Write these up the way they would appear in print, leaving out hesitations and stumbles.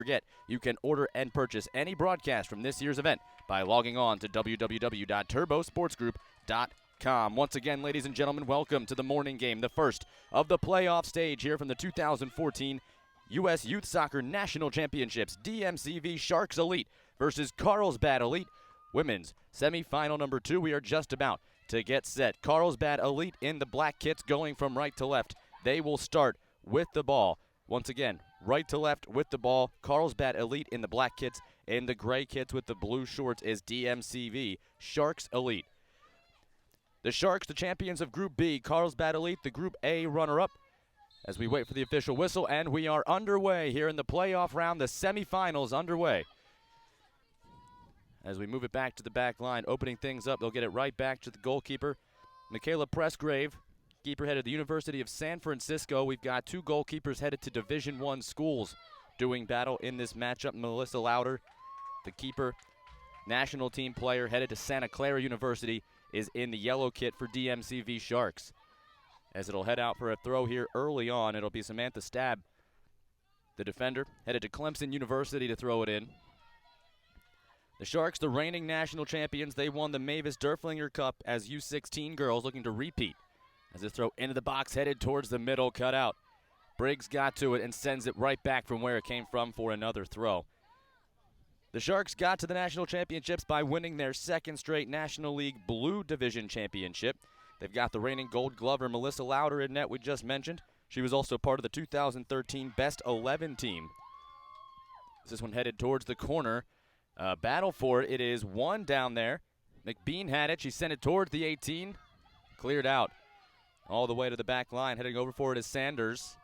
Forget, you can order and purchase any broadcast from this year's event by logging on to www.turbosportsgroup.com. Once again, ladies and gentlemen, welcome to the morning game, the first of the playoff stage here from the 2014 U.S. Youth Soccer National Championships. DMCV Sharks Elite versus Carlsbad Elite Women's Semifinal number 2. We are just about to get set. Carlsbad Elite in the black kits going from right to left. They will start with the ball. Once again, right to left with the ball. Carlsbad Elite in the black kits, and the gray kits with the blue shorts is DMCV Sharks Elite. The Sharks, the champions of Group B. Carlsbad Elite, the Group A runner-up. As we wait for the official whistle, and we are underway here in the playoff round, the semifinals underway. As we move it back to the back line, opening things up, they'll get it right back to the goalkeeper, Michaela Pressgrave. Keeper headed to the University of San Francisco. We've got two goalkeepers headed to Division I schools doing battle in this matchup. Melissa Lauder, the keeper, national team player, headed to Santa Clara University, is in the yellow kit for DMCV Sharks. As it'll head out for a throw here early on, it'll be Samantha Stab, the defender, headed to Clemson University to throw it in. The Sharks, the reigning national champions, they won the Mavis Derflinger Cup as U17 Girls, looking to repeat. As this throw into the box, headed towards the middle, cut out. Briggs got to it and sends it right back from where it came from for another throw. The Sharks got to the national championships by winning their second straight National League Blue Division Championship. They've got the reigning Gold Glover Melissa Lauder in net we just mentioned. She was also part of the 2013 Best 11 team. This one headed towards the corner. Battle for it. It is one down there. McBean had it. She sent it towards the 18. Cleared out. All the way to the back line. Heading over for it is Sanders.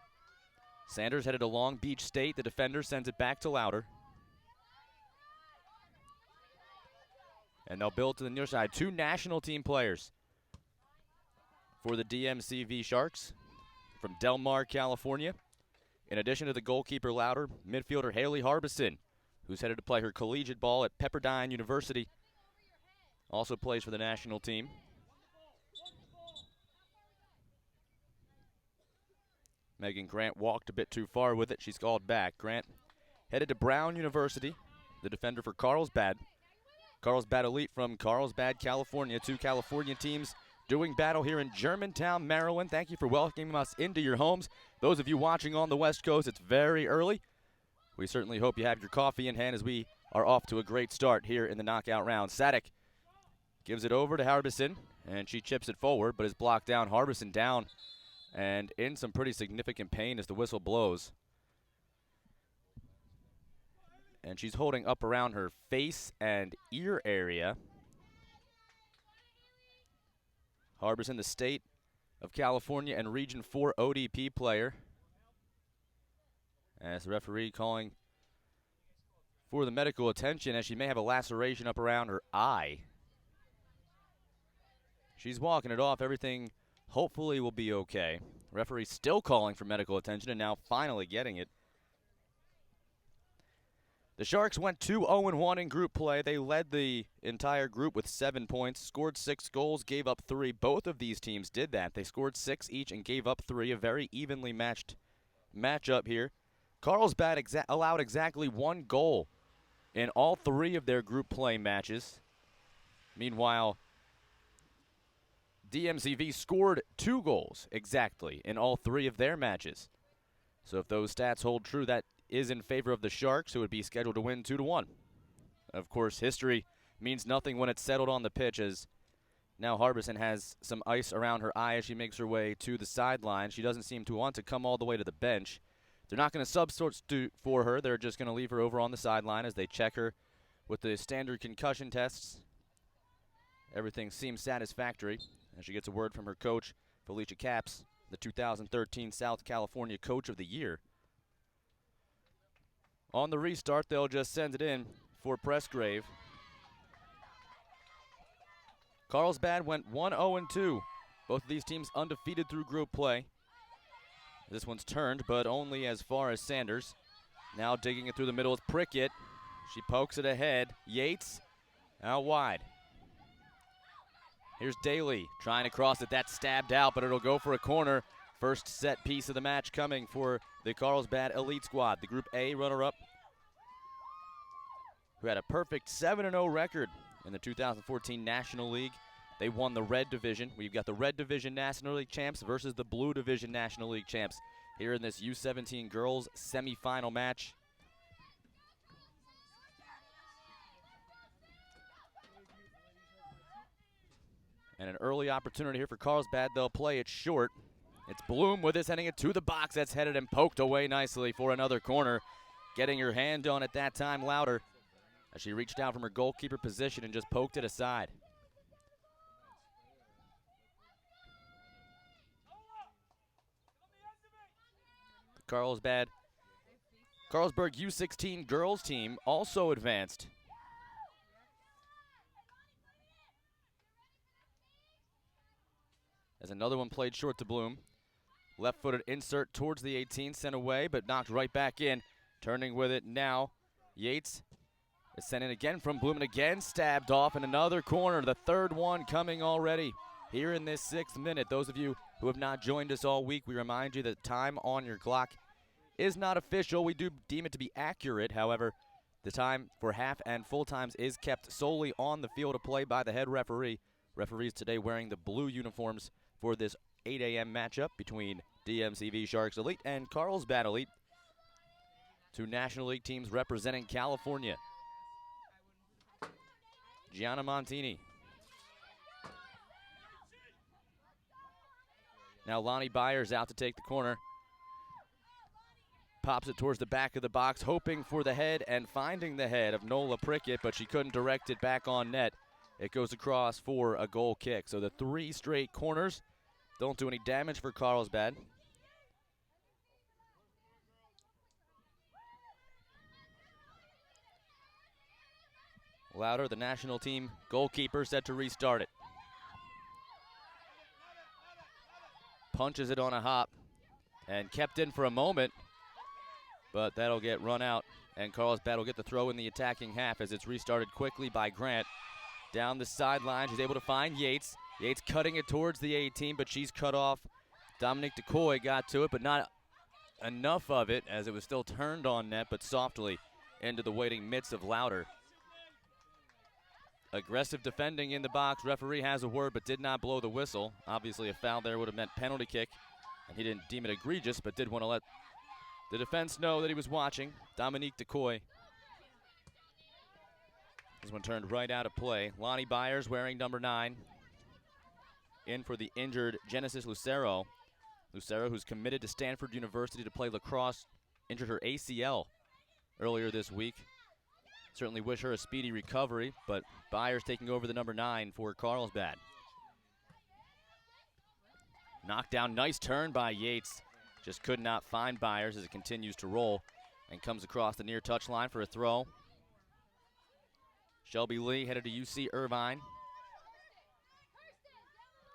Sanders headed to Long Beach State. The defender sends it back to Lauder. And they'll build to the near side. Two national team players for the DMCV Sharks from Del Mar, California. In addition to the goalkeeper Lauder, midfielder Haley Harbison, who's headed to play her collegiate ball at Pepperdine University, also plays for the national team. Megan Grant walked a bit too far with it. She's called back. Grant headed to Brown University, the defender for Carlsbad. Carlsbad Elite from Carlsbad, California. Two California teams doing battle here in Germantown, Maryland. Thank you for welcoming us into your homes. Those of you watching on the West Coast, it's very early. We certainly hope you have your coffee in hand as we are off to a great start here in the knockout round. Sadek gives it over to Harbison, and she chips it forward, but is blocked down. Harbison down and in some pretty significant pain as the whistle blows. And she's holding up around her face and ear area. Harbison, the state of California and Region 4 ODP player. As the referee calling for the medical attention as she may have a laceration up around her eye. She's walking it off. Everything hopefully will be okay. Referee still calling for medical attention and now finally getting it. The Sharks went 2-0-1 in group play. They led the entire group with 7 points, scored 6 goals, gave up 3. Both of these teams did that. They scored 6 each and gave up 3. A very evenly matched matchup here. Carlsbad allowed exactly 1 goal in all 3 of their group play matches. Meanwhile, DMCV scored 2 goals exactly in all 3 of their matches. So if those stats hold true, that is in favor of the Sharks, who would be scheduled to win 2-1. Of course, history means nothing when it's settled on the pitch, as now Harbison has some ice around her eye as she makes her way to the sideline. She doesn't seem to want to come all the way to the bench. They're not going to substitute for her. They're just going to leave her over on the sideline as they check her with the standard concussion tests. Everything seems satisfactory as she gets a word from her coach, Felicia Capps, the 2013 South California Coach of the Year. On the restart, they'll just send it in for Pressgrave. Carlsbad went 1-0-2. Both of these teams undefeated through group play. This one's turned, but only as far as Sanders. Now digging it through the middle is Prickett. She pokes it ahead. Yates out wide. Here's Daly trying to cross it. That's stabbed out, but it'll go for a corner. First set piece of the match coming for the Carlsbad Elite squad. The Group A runner-up who had a perfect 7-0 record in the 2014 National League. They won the Red Division. We've got the Red Division National League champs versus the Blue Division National League champs here in this U17 Girls semifinal match. And an early opportunity here for Carlsbad. They'll play it short. It's Bloom with this, heading it to the box. That's headed and poked away nicely for another corner. Getting her hand on it that time, Louder, as she reached out from her goalkeeper position and just poked it aside. The Carlsbad Carlsberg U16 girls team also advanced. As another one played short to Bloom. Left-footed insert towards the 18, sent away, but knocked right back in. Turning with it now, Yates is sent in again from Bloom, and again stabbed off in another corner. The third one coming already here in this 6th minute. Those of you who have not joined us all week, we remind you that time on your clock is not official. We do deem it to be accurate. However, the time for half and full times is kept solely on the field of play by the head referee. Referees today wearing the blue uniforms for this 8 a.m. matchup between DMCV Sharks Elite and Carlsbad Elite, two National League teams representing California. Gianna Montini. Now Lonnie Byers out to take the corner. Pops it towards the back of the box, hoping for the head and finding the head of Nola Prickett, but she couldn't direct it back on net. It goes across for a goal kick. So the 3 straight corners don't do any damage for Carlsbad. Louder, the national team goalkeeper, set to restart it. Punches it on a hop and kept in for a moment, but that'll get run out, and Carlsbad will get the throw in the attacking half as it's restarted quickly by Grant. Down the sideline, she's able to find Yates. Yates cutting it towards the 18, but she's cut off. Dominique Decoy got to it, but not enough of it as it was still turned on net, but softly into the waiting mitts of Louder. Aggressive defending in the box. Referee has a word but did not blow the whistle. Obviously a foul there would have meant penalty kick, and he didn't deem it egregious, but did want to let the defense know that he was watching. Dominique Decoy. This one turned right out of play. Lonnie Byers wearing number 9. In for the injured Genesis Lucero. Lucero, who's committed to Stanford University to play lacrosse, injured her ACL earlier this week. Certainly wish her a speedy recovery, but Byers taking over the number 9 for Carlsbad. Knockdown, nice turn by Yates. Just could not find Byers as it continues to roll and comes across the near touchline for a throw. Shelby Lee headed to UC Irvine.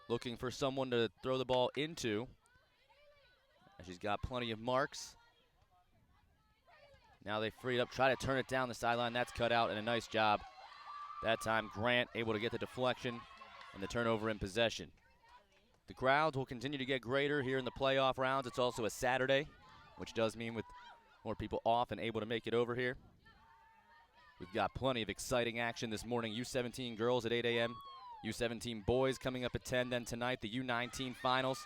Looking for someone to throw the ball into. She's got plenty of marks. Now they free it up, try to turn it down the sideline. That's cut out, and a nice job. That time Grant able to get the deflection and the turnover in possession. The crowds will continue to get greater here in the playoff rounds. It's also a Saturday, which does mean with more people off and able to make it over here. We've got plenty of exciting action this morning. U17 girls at 8 a.m. U17 boys coming up at 10. Then tonight, the U19 finals.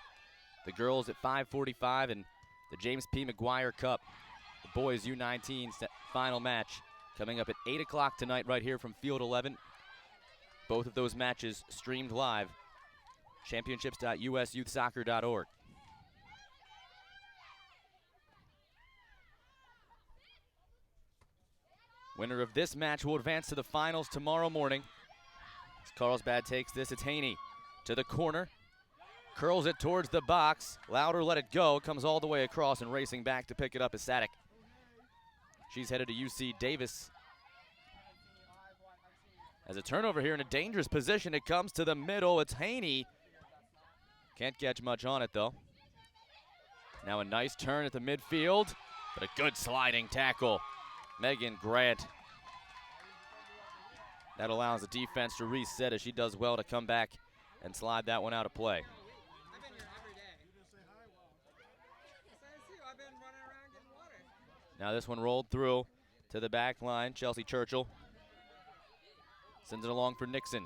The girls at 5:45 and the James P. McGuire Cup. The boys U19 final match coming up at 8 o'clock tonight right here from Field 11. Both of those matches streamed live. Championships.usyouthsoccer.org. Winner of this match will advance to the finals tomorrow morning. As Carlsbad takes this, it's Haney to the corner. Curls it towards the box. Louder let it go. Comes all the way across and racing back to pick it up is Sadek. She's headed to UC Davis. As a turnover here in a dangerous position, it comes to the middle. It's Haney. Can't catch much on it, though. Now a nice turn at the midfield, but a good sliding tackle. Megan Grant. That allows the defense to reset as she does well to come back and slide that one out of play. Now this one rolled through to the back line. Chelsea Churchill Sends it along for Nixon.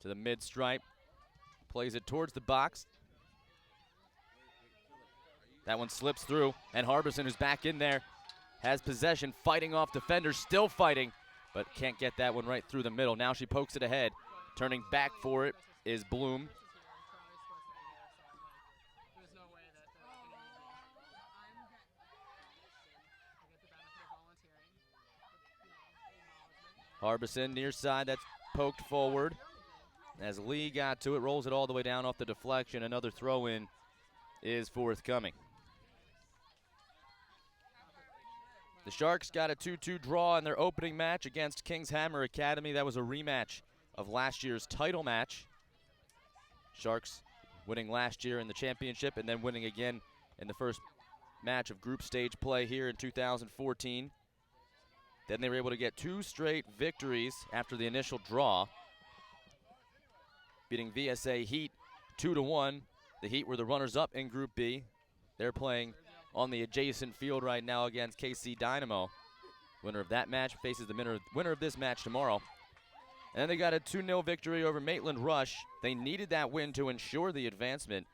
To the mid-stripe. Plays it towards the box. That one slips through, and Harbison, who's back in there, has possession, fighting off defenders, still fighting, but can't get that one right through the middle. Now she pokes it ahead. Turning back for it is Bloom. Harbison near side, that's poked forward. As Lee got to it, rolls it all the way down off the deflection. Another throw-in is forthcoming. The Sharks got a 2-2 draw in their opening match against Kings Hammer Academy. That was a rematch of last year's title match. Sharks winning last year in the championship and then winning again in the first match of group stage play here in 2014. Then they were able to get 2 straight victories after the initial draw, beating VSA Heat 2-1. The Heat were the runners-up in Group B. They're playing on the adjacent field right now against KC Dynamo. Winner of that match faces the winner of this match tomorrow. And then they got a 2-0 victory over Maitland Rush. They needed that win to ensure the advancement,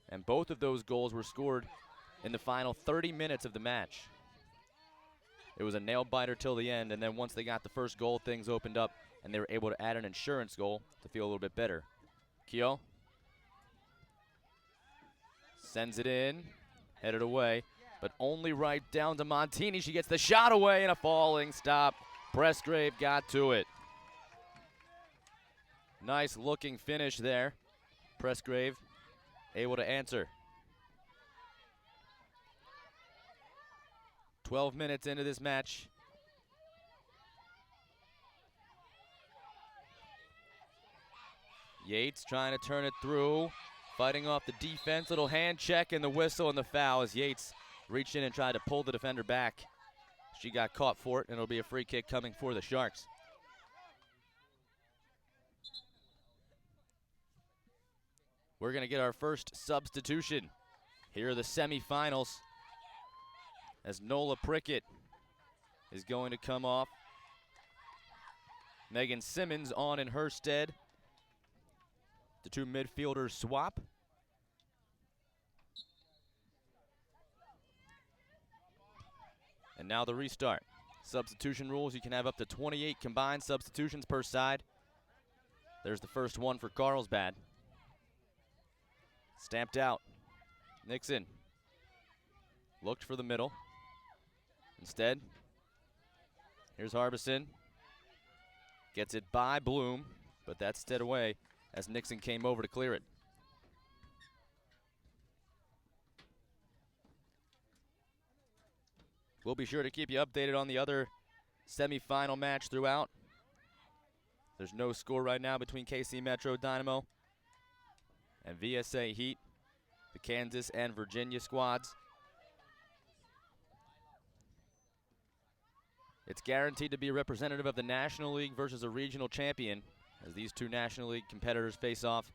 and both of those goals were scored in the final 30 minutes of the match. It was a nail-biter till the end, and then once they got the first goal, things opened up, and they were able to add an insurance goal to feel a little bit better. Keogh sends it in, headed away, but only right down to Montini. She gets the shot away and a falling stop. Pressgrave got to it. Nice looking finish there. Pressgrave able to answer. 12 minutes into this match. Yates trying to turn it through, fighting off the defense. Little hand check and the whistle and the foul as Yates reached in and tried to pull the defender back. She got caught for it, and it'll be a free kick coming for the Sharks. We're going to get our first substitution. Here are the semifinals, as Nola Prickett is going to come off. Megan Simmons on in her stead. The 2 midfielders swap. And now the restart. Substitution rules, you can have up to 28 combined substitutions per side. There's the first one for Carlsbad. Stamped out. Nixon looked for the middle. Instead, here's Harbison. Gets it by Bloom, but that's stead away as Nixon came over to clear it. We'll be sure to keep you updated on the other semifinal match throughout. There's no score right now between KC Metro Dynamo and VSA Heat, the Kansas and Virginia squads. It's guaranteed to be a representative of the National League versus a regional champion, as these 2 National League competitors face off,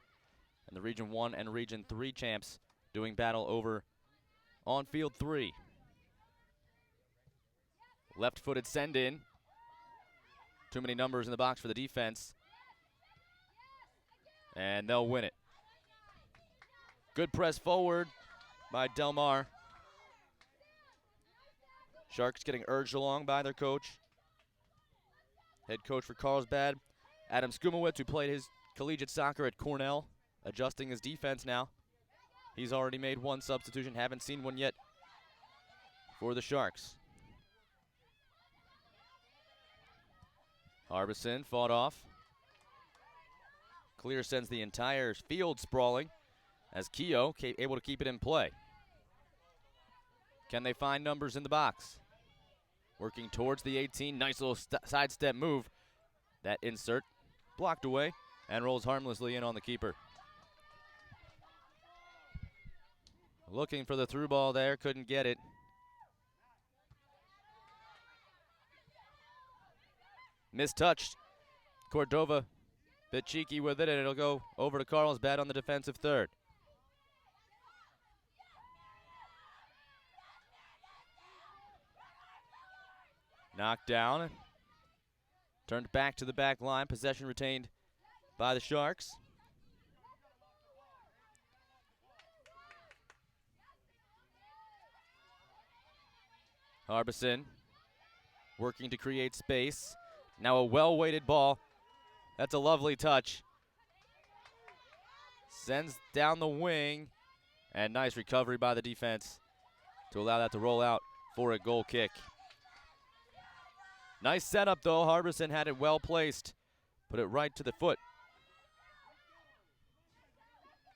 and the Region 1 and Region 3 champs doing battle over on field 3. Left-footed send-in. Too many numbers in the box for the defense. And they'll win it. Good press forward by Delmar. Sharks getting urged along by their coach. Head coach for Carlsbad, Adam Skumowitz, who played his collegiate soccer at Cornell, adjusting his defense now. He's already made 1 substitution, haven't seen one yet for the Sharks. Harbison fought off. Clear sends the entire field sprawling as Keogh able to keep it in play. Can they find numbers in the box? Working towards the 18, nice little sidestep move. That insert blocked away and rolls harmlessly in on the keeper. Looking for the through ball there, couldn't get it. Mistouched. Cordova, bit cheeky with it, and it'll go over to Carlsbad on the defensive third. Knocked down. Turned back to the back line. Possession retained by the Sharks. Harbison working to create space. Now a well-weighted ball. That's a lovely touch. Sends down the wing. And nice recovery by the defense to allow that to roll out for a goal kick. Nice setup, though. Harbison had it well placed. Put it right to the foot.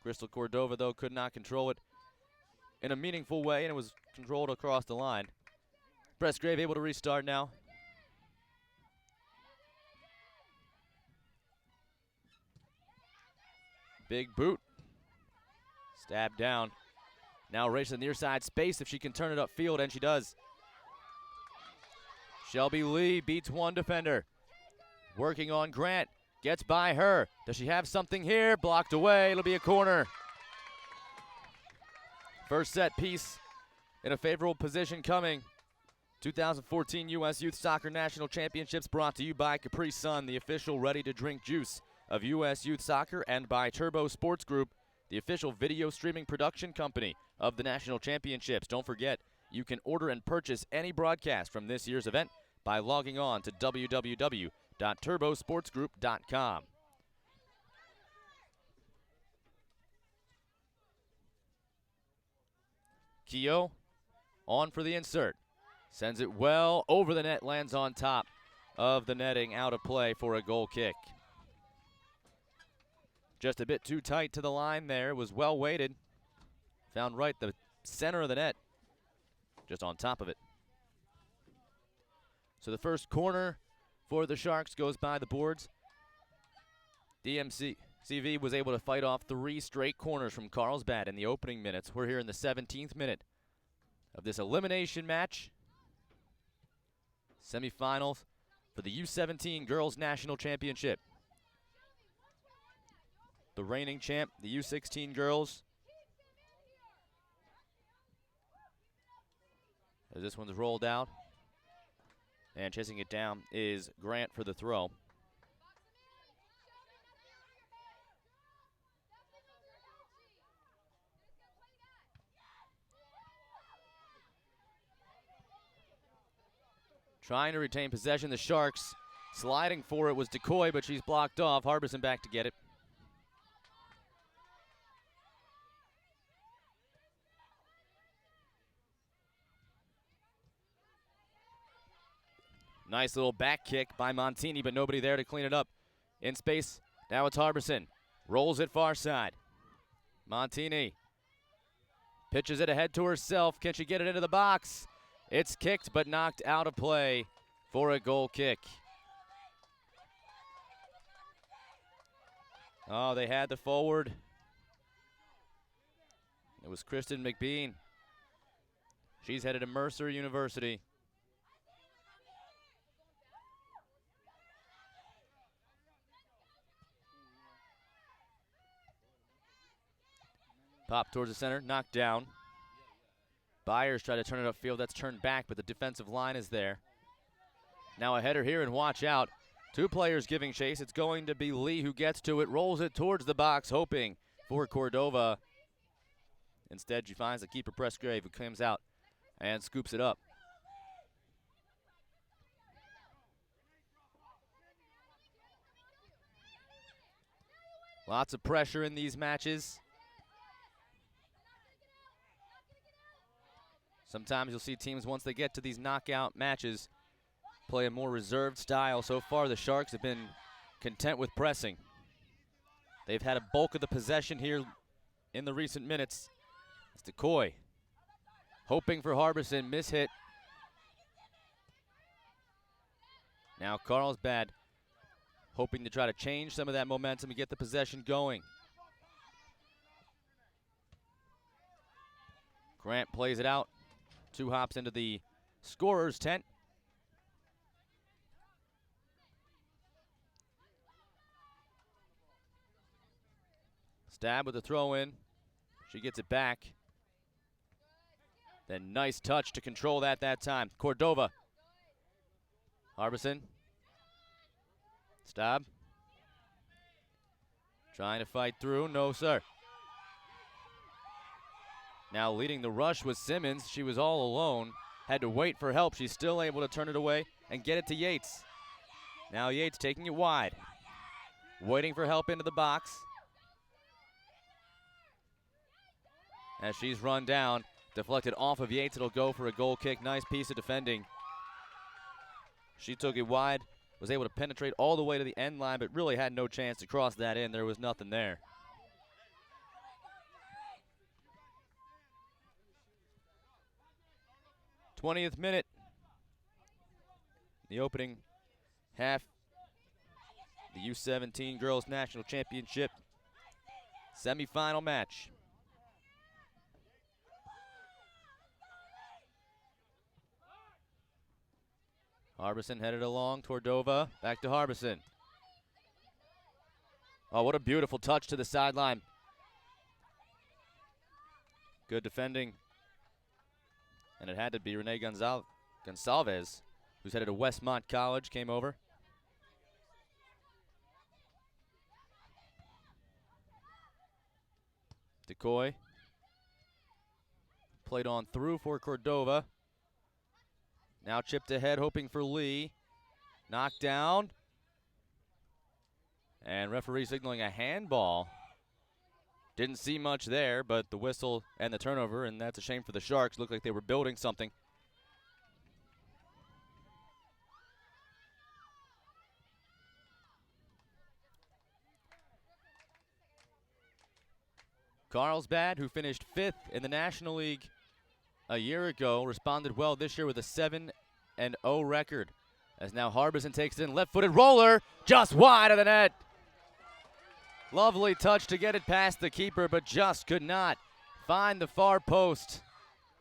Crystal Cordova, though, could not control it in a meaningful way, and it was controlled across the line. Pressgrave able to restart now. Big boot. Stab down. Now race to the near side space if she can turn it upfield, and she does. Shelby Lee beats one defender. Working on Grant. Gets by her. Does she have something here? Blocked away. It'll be a corner. First set piece in a favorable position coming. 2014 U.S. Youth Soccer National Championships brought to you by Capri Sun, the official ready-to-drink juice of U.S. Youth Soccer, and by Turbo Sports Group, the official video streaming production company of the National Championships. Don't forget, you can order and purchase any broadcast from this year's event by logging on to www.turbosportsgroup.com. Keogh on for the insert. Sends it well over the net, lands on top of the netting, out of play for a goal kick. Just a bit too tight to the line there. It was well weighted. Found right the center of the net, just on top of it. So the first corner for the Sharks goes by the boards. DMCV was able to fight off 3 straight corners from Carlsbad in the opening minutes. We're here in the 17th minute of this elimination match. Semifinals for the U17 Girls National Championship. The reigning champ, the U16 Girls. As this one's rolled out. And chasing it down is Grant for the throw. Trying to retain possession, the Sharks. Sliding for it was Decoy, but she's blocked off. Harbison back to get it. Nice little back kick by Montini, but nobody there to clean it up. In space, now it's Harbison. Rolls it far side. Montini pitches it ahead to herself. Can she get it into the box? It's kicked but knocked out of play for a goal kick. Oh, they had the forward. It was Kristen McBean. She's headed to Mercer University. Pop towards the center, knocked down. Byers tried to turn it upfield. That's turned back, but the defensive line is there. Now a header here, and watch out. 2 players giving chase. It's going to be Lee who gets to it, rolls it towards the box, hoping for Cordova. Instead, she finds the keeper, Pressgrave, who comes out and scoops it up. Lots of pressure in these matches. Sometimes you'll see teams, once they get to these knockout matches, play a more reserved style. So far, the Sharks have been content with pressing. They've had a bulk of the possession here in the recent minutes. It's Decoy hoping for Harbison, mishit. Now Carlsbad hoping to try to change some of that momentum and get the possession going. Grant plays it out. 2 hops into the scorer's tent. Stab with the throw in. She gets it back. Then nice touch to control that time. Cordova. Harbison Stab. Trying to fight through. No, sir. Now leading the rush was Simmons. She was all alone. Had to wait for help. She's still able to turn it away and get it to Yates. Now Yates taking it wide. Waiting for help into the box. As she's run down. Deflected off of Yates. It'll go for a goal kick. Nice piece of defending. She took it wide. Was able to penetrate all the way to the end line, but really had no chance to cross that in. There was nothing there. '20th minute. The opening half. The U17 Girls National Championship semifinal match. Harbison headed along. Tordova back to Harbison. Oh, what a beautiful touch to the sideline. Good defending. And it had to be Renee Gonsalves, who's headed to Westmont College, came over. Decoy. Played on through for Cordova. Now chipped ahead, hoping for Lee. Knocked down. And referee signaling a handball. Didn't see much there, but the whistle and the turnover, and that's a shame for the Sharks. Looked like they were building something. Carlsbad, who finished 5th in the National League a year ago, responded well this year with a 7-0 record. As now Harbison takes it in, left-footed roller, just wide of the net. Lovely touch to get it past the keeper, but just could not find the far post.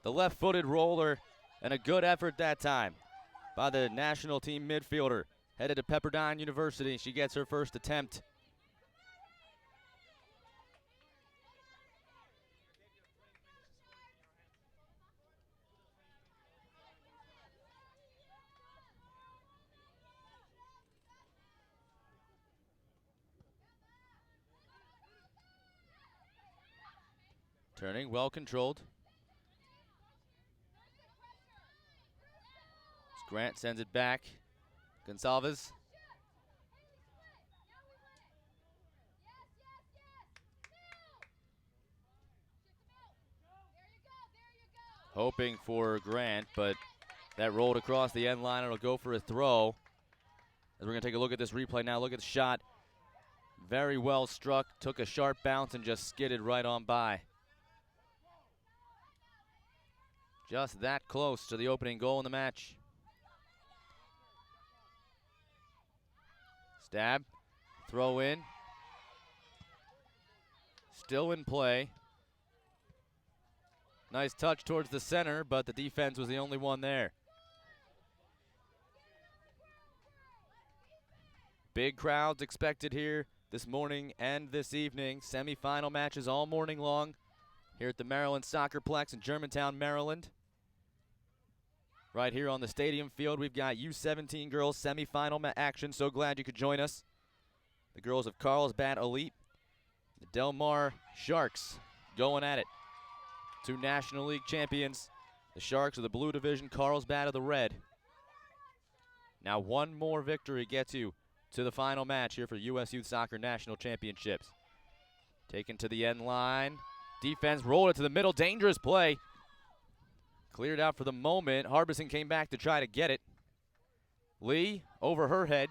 The left-footed roller, and a good effort that time by the national team midfielder. Headed to Pepperdine University. She gets her first attempt. Turning, well controlled. Grant sends it back. Gonsalves. Hoping for Grant, but that rolled across the end line. It'll go for a throw. As we're going to take a look at this replay now. Look at the shot. Very well struck. Took a sharp bounce and just skidded right on by. Just that close to the opening goal in the match. Stab, throw in. Still in play. Nice touch towards the center, but the defense was the only one there. Big crowds expected here this morning and this evening. Semifinal matches all morning long here at the Maryland SoccerPlex in Germantown, Maryland. Right here on the stadium field, we've got U17 girls semifinal action. So glad you could join us. The girls of Carlsbad Elite, the Del Mar Sharks going at it. 2 National League champions. The Sharks of the blue division, Carlsbad of the red. Now one more victory gets you to the final match here for U.S. Youth Soccer National Championships. Taken to the end line. Defense rolled it to the middle. Dangerous play. Cleared out for the moment. Harbison came back to try to get it. Lee over her head,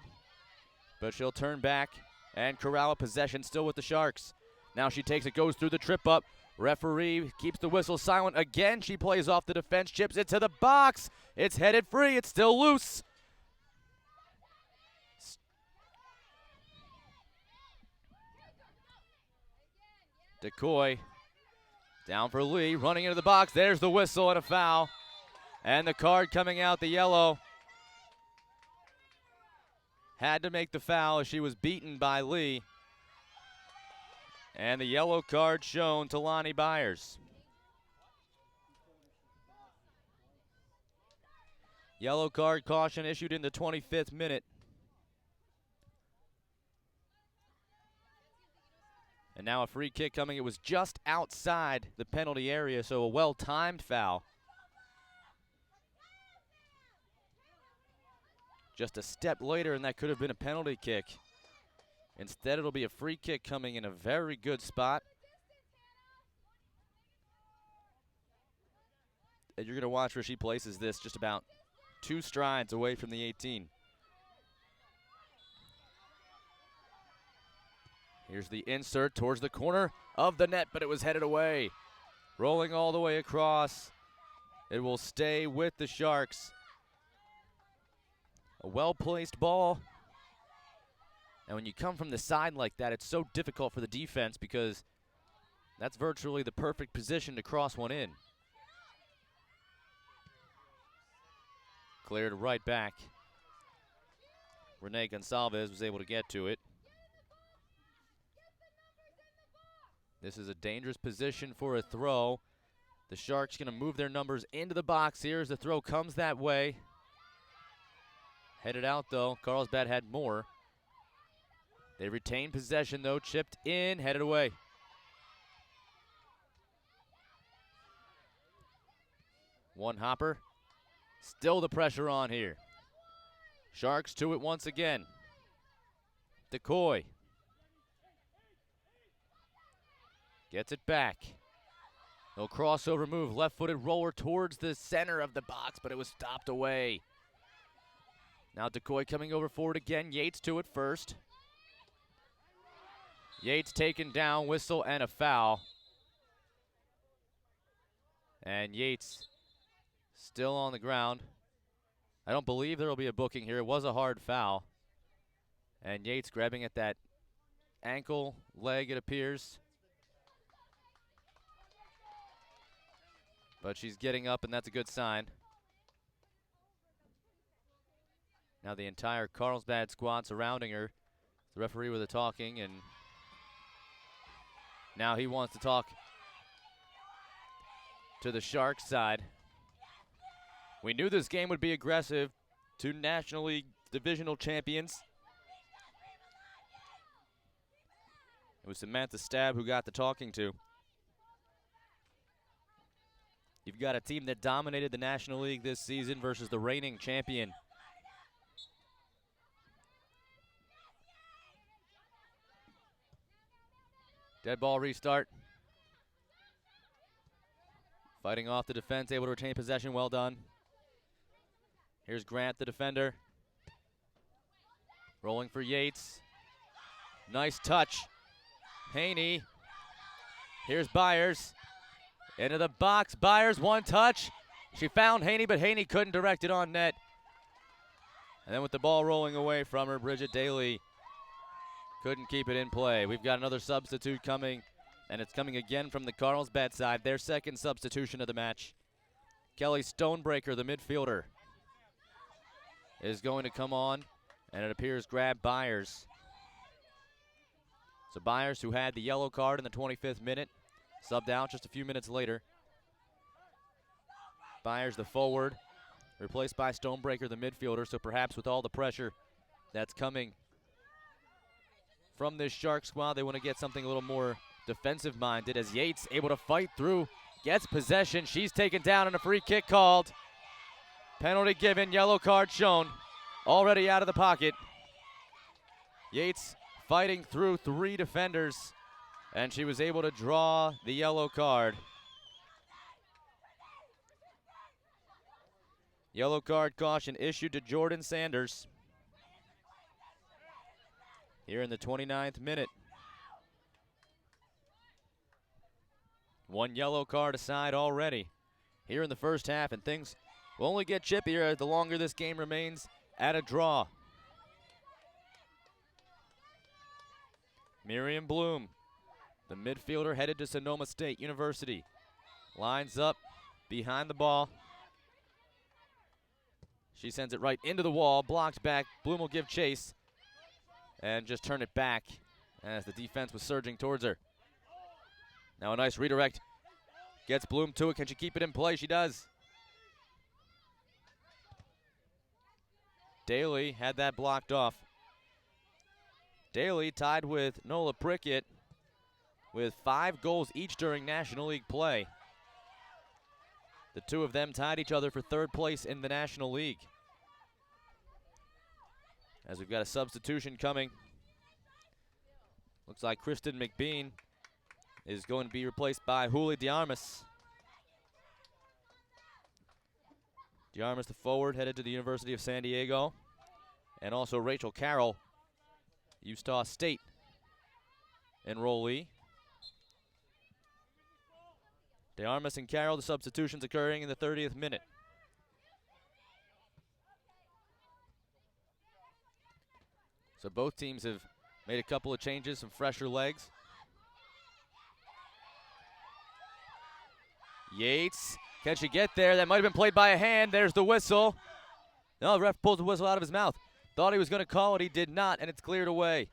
but she'll turn back and corral a possession still with the Sharks. Now she takes it, goes through the trip up. Referee keeps the whistle silent again. She plays off the defense, chips it to the box. It's headed free. It's still loose. Decoy. Down for Lee, running into the box. There's the whistle and a foul. And the card coming out, the yellow. Had to make the foul as she was beaten by Lee. And the yellow card shown to Lonnie Byers. Yellow card caution issued in the 25th minute. And now a free kick coming. It was just outside the penalty area, so a well-timed foul. Just a step later, and that could have been a penalty kick. Instead, it'll be a free kick coming in a very good spot. And you're going to watch where she places this just about 2 strides away from the 18. Here's the insert towards the corner of the net, but it was headed away. Rolling all the way across. It will stay with the Sharks. A well-placed ball. And when you come from the side like that, it's so difficult for the defense because that's virtually the perfect position to cross one in. Cleared right back. Renee Gonsalves was able to get to it. This is a dangerous position for a throw. The Sharks going to move their numbers into the box here as the throw comes that way. Headed out, though. Carlsbad had more. They retain possession, though. Chipped in, headed away. One hopper. Still the pressure on here. Sharks to it once again. Decoy. Gets it back. No crossover move. Left-footed roller towards the center of the box, but it was stopped away. Now Decoy coming over forward again. Yates to it first. Yates taken down. Whistle and a foul. And Yates still on the ground. I don't believe there will be a booking here. It was a hard foul. And Yates grabbing at that ankle, leg, it appears. But she's getting up, and that's a good sign. Now the entire Carlsbad squad surrounding her. The referee with the talking, and now he wants to talk to the Sharks side. We knew this game would be aggressive. 2 National League divisional champions. It was Samantha Stab who got the talking to. You've got a team that dominated the National League this season versus the reigning champion. Dead ball restart. Fighting off the defense, able to retain possession, well done. Here's Grant, the defender. Rolling for Yates. Nice touch. Haney. Here's Byers. Into the box. Byers, one touch. She found Haney, but Haney couldn't direct it on net. And then with the ball rolling away from her, Bridget Daly couldn't keep it in play. We've got another substitute coming, and it's coming again from the Carlsbad side. Their second substitution of the match. Kelly Stonebreaker, the midfielder, is going to come on, and it appears grab Byers. So Byers, who had the yellow card in the 25th minute, subbed out just a few minutes later. Byers, the forward, replaced by Stonebreaker, the midfielder, so perhaps with all the pressure that's coming from this Shark squad, they want to get something a little more defensive-minded as Yates able to fight through, gets possession. She's taken down and a free kick called. Penalty given, yellow card shown. Already out of the pocket. Yates fighting through 3 defenders, and she was able to draw the yellow card. Yellow card caution issued to Jordan Sanders here in the 29th minute. 1 yellow card aside already here in the first half, and things will only get chippier the longer this game remains at a draw. Miriam Bloom, the midfielder headed to Sonoma State University, lines up behind the ball. She sends it right into the wall, blocked back. Bloom will give chase and just turn it back as the defense was surging towards her. Now a nice redirect. Gets Bloom to it. Can she keep it in play? She does. Daly had that blocked off. Daly tied with Nola Prickett with 5 goals each during National League play. The two of them tied each other for 3rd place in the National League. As we've got a substitution coming. Looks like Kristen McBean is going to be replaced by Julie DeArmas. DeArmas, the forward, headed to the University of San Diego. And also Rachel Carroll, Utah State enrollee. DeArmas and Carroll, the substitutions occurring in the 30th minute. So both teams have made a couple of changes, some fresher legs. Yates, can she get there? That might have been played by a hand. There's the whistle. No, the ref pulls the whistle out of his mouth. Thought he was going to call it. He did not, and it's cleared away.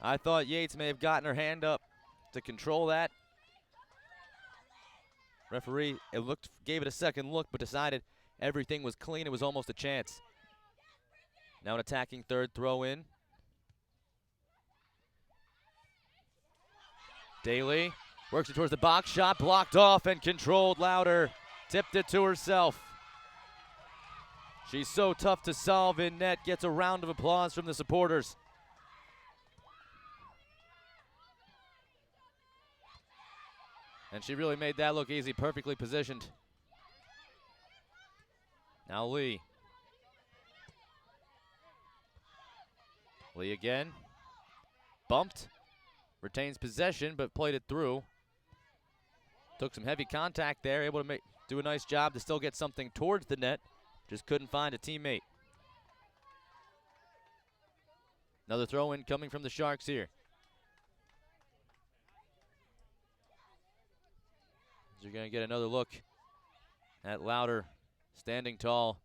I thought Yates may have gotten her hand up to control that. Referee, gave it a second look, but decided everything was clean. It was almost a chance. Now an attacking third throw in. Daly works it towards the box, shot blocked off and controlled. Louder tipped it to herself. She's so tough to solve in net, gets a round of applause from the supporters. And she really made that look easy, perfectly positioned. Now Lee. Lee again. Bumped. Retains possession, but played it through. Took some heavy contact there, able to do a nice job to still get something towards the net. Just couldn't find a teammate. Another throw-in coming from the Sharks here. You're going to get another look at Louder standing tall.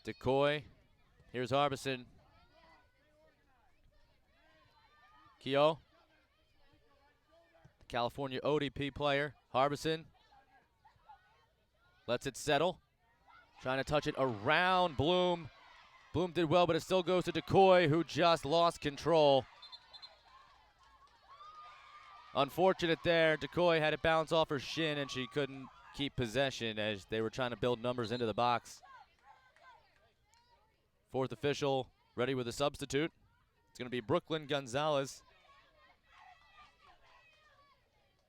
Decoy. Here's Harbison. Keogh. The California ODP player. Harbison. Lets it settle. Trying to touch it around Bloom. Bloom did well, but it still goes to Decoy, who just lost control. Unfortunate there. Decoy had it bounce off her shin, and she couldn't keep possession as they were trying to build numbers into the box. Fourth official ready with a substitute. It's going to be Brooklyn Gonzalez.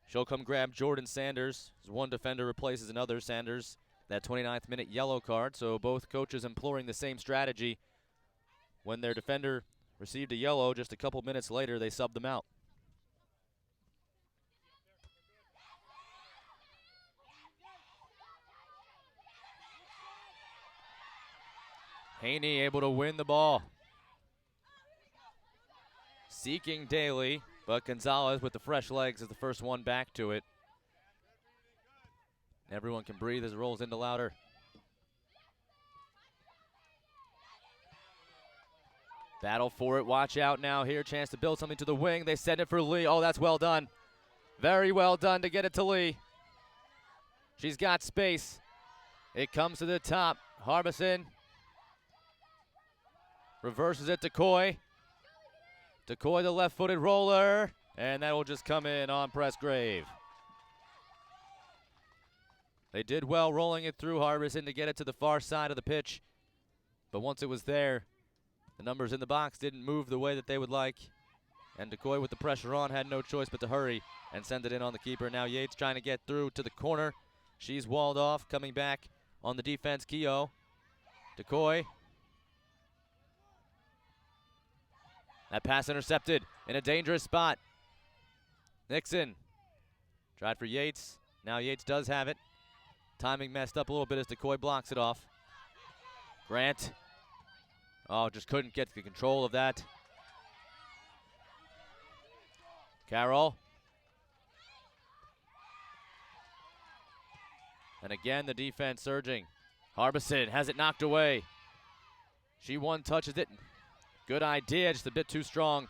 She'll come grab Jordan Sanders. As one defender replaces another. Sanders, that 29th minute yellow card. So both coaches employing the same strategy. When their defender received a yellow, just a couple minutes later, they subbed them out. Haney able to win the ball. Seeking Daly, but Gonzalez with the fresh legs is the first one back to it. Everyone can breathe as it rolls into Louder. Battle for it, watch out now here, chance to build something to the wing. They send it for Lee. Oh, that's well done. Very well done to get it to Lee. She's got space. It comes to the top. Harbison reverses it to Coy. Decoy, the left-footed roller, and that will just come in on Pressgrave. They did well rolling it through Harbison to get it to the far side of the pitch, but once it was there, the numbers in the box didn't move the way that they would like, and Decoy with the pressure on had no choice but to hurry and send it in on the keeper. Now Yates trying to get through to the corner. She's walled off, coming back on the defense, Keogh. Decoy. That pass intercepted in a dangerous spot. Nixon tried for Yates. Now Yates does have it. Timing messed up a little bit as Decoy blocks it off. Grant. Oh, just couldn't get the control of that. Carroll. And again, the defense surging. Harbison has it knocked away. She one-touches it. Good idea, just a bit too strong.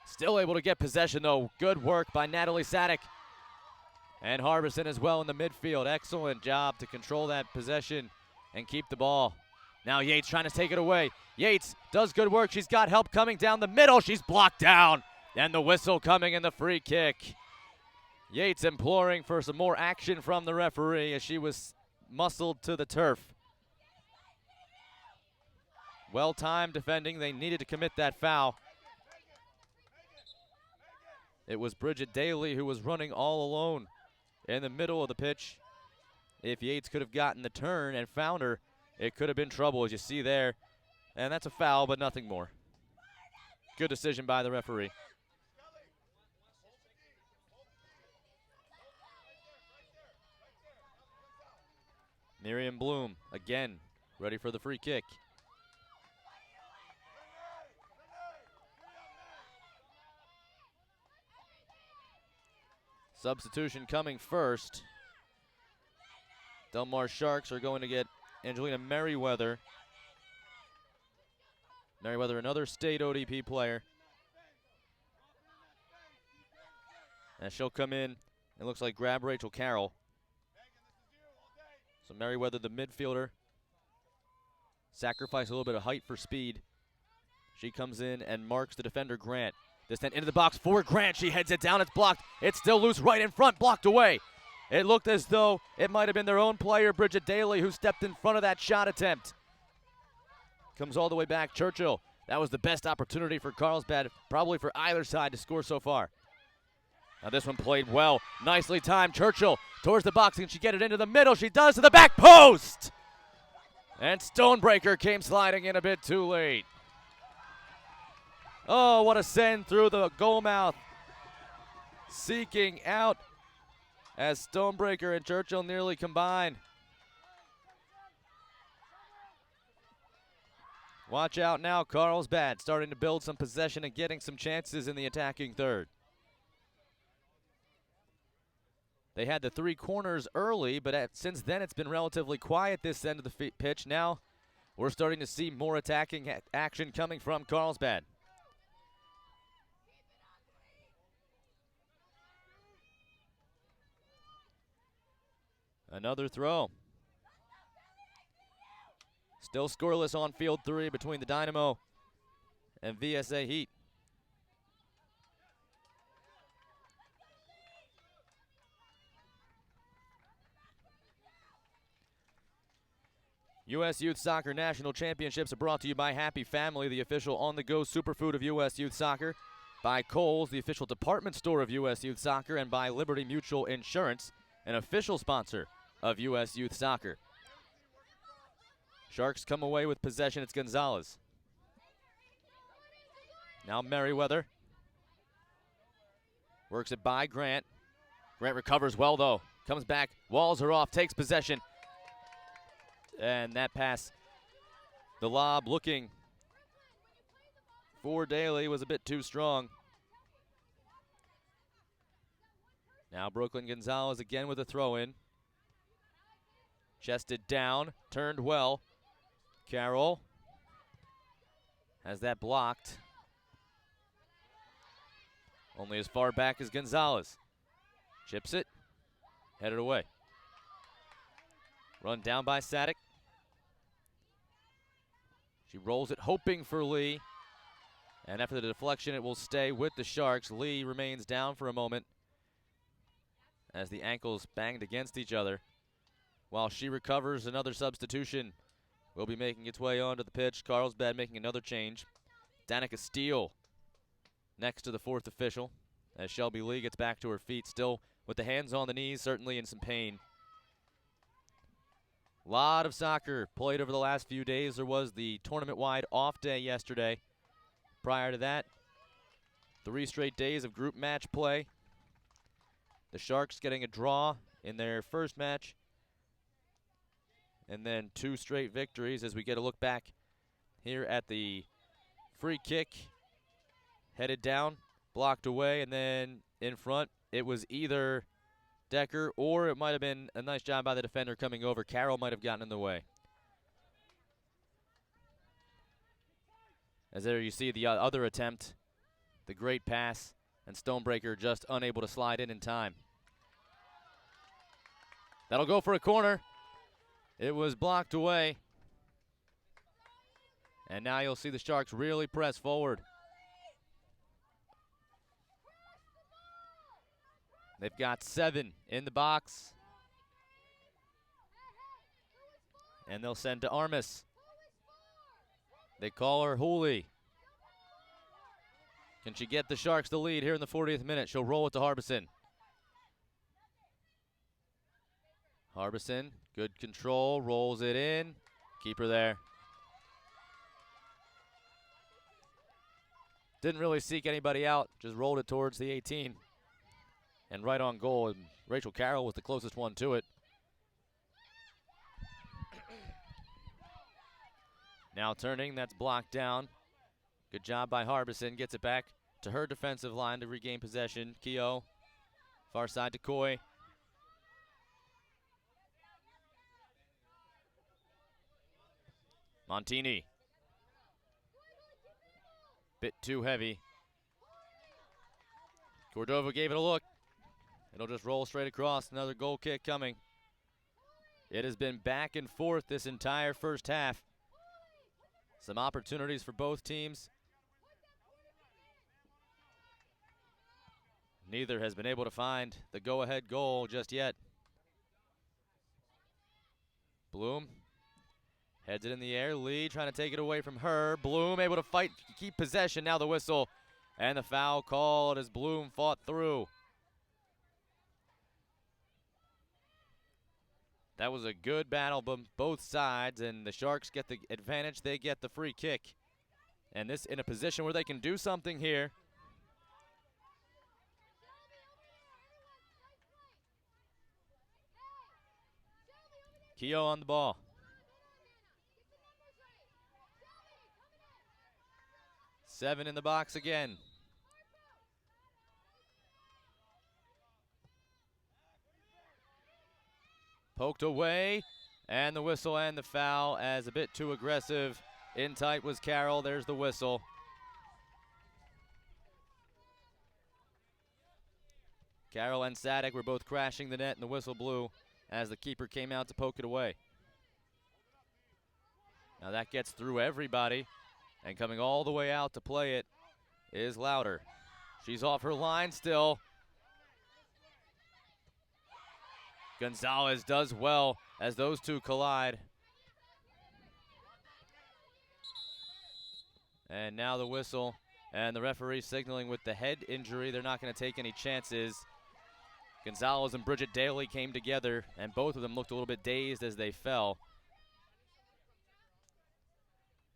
Still able to get possession, though. Good work by Natalie Sadek. And Harbison as well in the midfield. Excellent job to control that possession and keep the ball. Now Yates trying to take it away. Yates does good work. She's got help coming down the middle. She's blocked down. And the whistle coming in the free kick. Yates imploring for some more action from the referee as she was muscled to the turf. Well-timed defending. They needed to commit that foul. It was Bridget Daly who was running all alone in the middle of the pitch. If Yates could have gotten the turn and found her, it could have been trouble, as you see there. And that's a foul, but nothing more. Good decision by the referee. Miriam Bloom, again, ready for the free kick. Substitution coming first. Del Mar Sharks are going to get Angelina Merriweather. Merriweather, another state ODP player. And she'll come in, it looks like grab Rachel Carroll. So Merriweather, the midfielder, sacrifice a little bit of height for speed. She comes in and marks the defender, Grant. This then into the box for Grant. She heads it down. It's blocked. It's still loose right in front, blocked away. It looked as though it might have been their own player, Bridget Daly, who stepped in front of that shot attempt. Comes all the way back. Churchill. That was the best opportunity for Carlsbad, probably for either side to score so far. Now this one played well. Nicely timed. Churchill towards the box. Can she get it into the middle? She does, to the back post. And Stonebreaker came sliding in a bit too late. Oh, what a send through the goal mouth. Seeking out as Stonebreaker and Churchill nearly combine. Watch out now, Carlsbad starting to build some possession and getting some chances in the attacking third. They had the three corners early, but since then it's been relatively quiet this end of the pitch. Now we're starting to see more attacking action coming from Carlsbad. Another throw. Still scoreless on field 3 between the Dynamo and VSA Heat. U.S. Youth Soccer National Championships are brought to you by Happy Family, the official on-the-go superfood of U.S. Youth Soccer, by Kohl's, the official department store of U.S. Youth Soccer, and by Liberty Mutual Insurance, an official sponsor of U.S. Youth Soccer. Sharks come away with possession. It's Gonzalez. Now Merriweather. Works it by Grant. Grant recovers well, though. Comes back, walls her off, takes possession. And that pass, the lob looking for Daly was a bit too strong. Now Brooklyn Gonzalez again with a throw-in. Chested down, turned well. Carroll has that blocked. Only as far back as Gonzalez. Chips it, headed away. Run down by Sadek. She rolls it, hoping for Lee. And after the deflection, it will stay with the Sharks. Lee remains down for a moment as the ankles banged against each other. While she recovers, another substitution will be making its way onto the pitch. Carlsbad making another change. Danica Steele next to the fourth official as Shelby Lee gets back to her feet, still with the hands on the knees, certainly in some pain. A lot of soccer played over the last few days. There was the tournament-wide off day yesterday. Prior to that, 3 straight days of group match play. The Sharks getting a draw in their first match. And then 2 straight victories as we get a look back here at the free kick. Headed down, blocked away, and then in front it was either Decker, or it might have been a nice job by the defender coming over. Carroll might have gotten in the way. As there you see the other attempt, the great pass, and Stonebreaker just unable to slide in time. That'll go for a corner. It was blocked away. And now you'll see the Sharks really press forward. They've got 7 in the box. And they'll send to Armas. They call her Hooley. Can she get the Sharks the lead here in the 40th minute? She'll roll it to Harbison. Harbison, good control, rolls it in. Keep her there. Didn't really seek anybody out, just rolled it towards the 18. And right on goal, and Rachel Carroll was the closest one to it. Now turning, that's blocked down. Good job by Harbison, gets it back to her defensive line to regain possession. Keogh, far side to Coy. Montini. Bit too heavy. Cordova gave it a look. It'll just roll straight across. Another goal kick coming. It has been back and forth this entire first half. Some opportunities for both teams. Neither has been able to find the go-ahead goal just yet. Bloom heads it in the air. Lee trying to take it away from her. Bloom able to fight, keep possession. Now the whistle and the foul called as Bloom fought through. That was a good battle from both sides, and the Sharks get the advantage. They get the free kick. And this in a position where they can do something here. Keogh on the ball. Seven in the box again. Poked away, and the whistle and the foul as a bit too aggressive. In tight was Carroll. There's the whistle. Carroll and Sadek were both crashing the net, and the whistle blew as the keeper came out to poke it away. Now that gets through everybody, and coming all the way out to play it is Louder. She's off her line still. Gonzalez does well as those two collide. And now the whistle, and the referee signaling with the head injury. They're not going to take any chances. Gonzalez and Bridget Daly came together, and both of them looked a little bit dazed as they fell.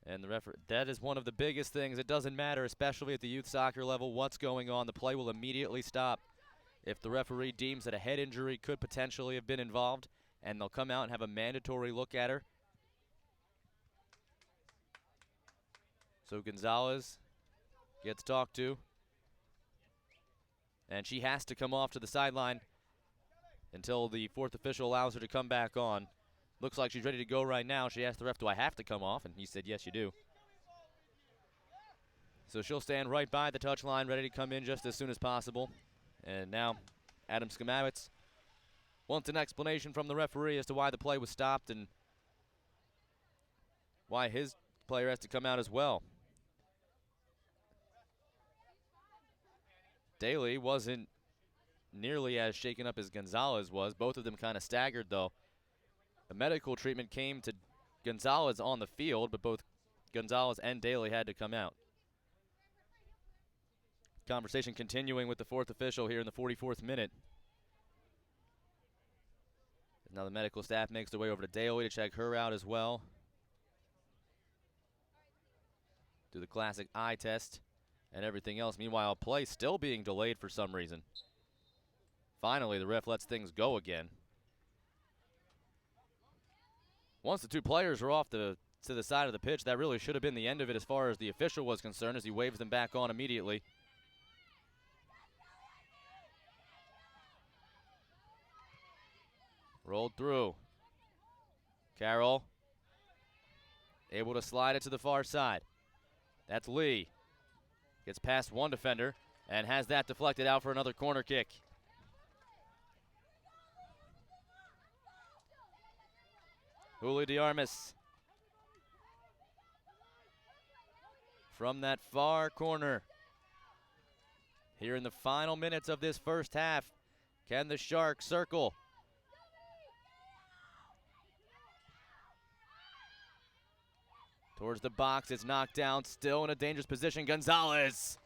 And the referee, that is one of the biggest things. It doesn't matter, especially at the youth soccer level, what's going on. The play will immediately stop if the referee deems that a head injury could potentially have been involved, and they'll come out and have a mandatory look at her. So Gonzalez gets talked to, and she has to come off to the sideline until the fourth official allows her to come back on. Looks like she's ready to go right now. She asked the ref, do I have to come off? And he said, yes, you do. So she'll stand right by the touchline, ready to come in just as soon as possible. And now Adam Skamowitz wants an explanation from the referee as to why the play was stopped and why his player has to come out as well. Daly wasn't nearly as shaken up as Gonzalez was. Both of them kind of staggered, though. The medical treatment came to Gonzalez on the field, but both Gonzalez and Daly had to come out. Conversation continuing with the fourth official here in the 44th minute. Now the medical staff makes their way over to Daly to check her out as well. Do the classic eye test and everything else. Meanwhile, play still being delayed for some reason. Finally, the ref lets things go again. Once the two players were off to the side of the pitch, that really should have been the end of it as far as the official was concerned, as he waves them back on immediately. Rolled through. Carroll able to slide it to the far side. That's Lee. Gets past one defender and has that deflected out for another corner kick. Julie DeArmas. from that far corner. Here in the final minutes of this first half, can the Sharks circle? Towards the box, it's knocked down, still in a dangerous position, Gonzalez.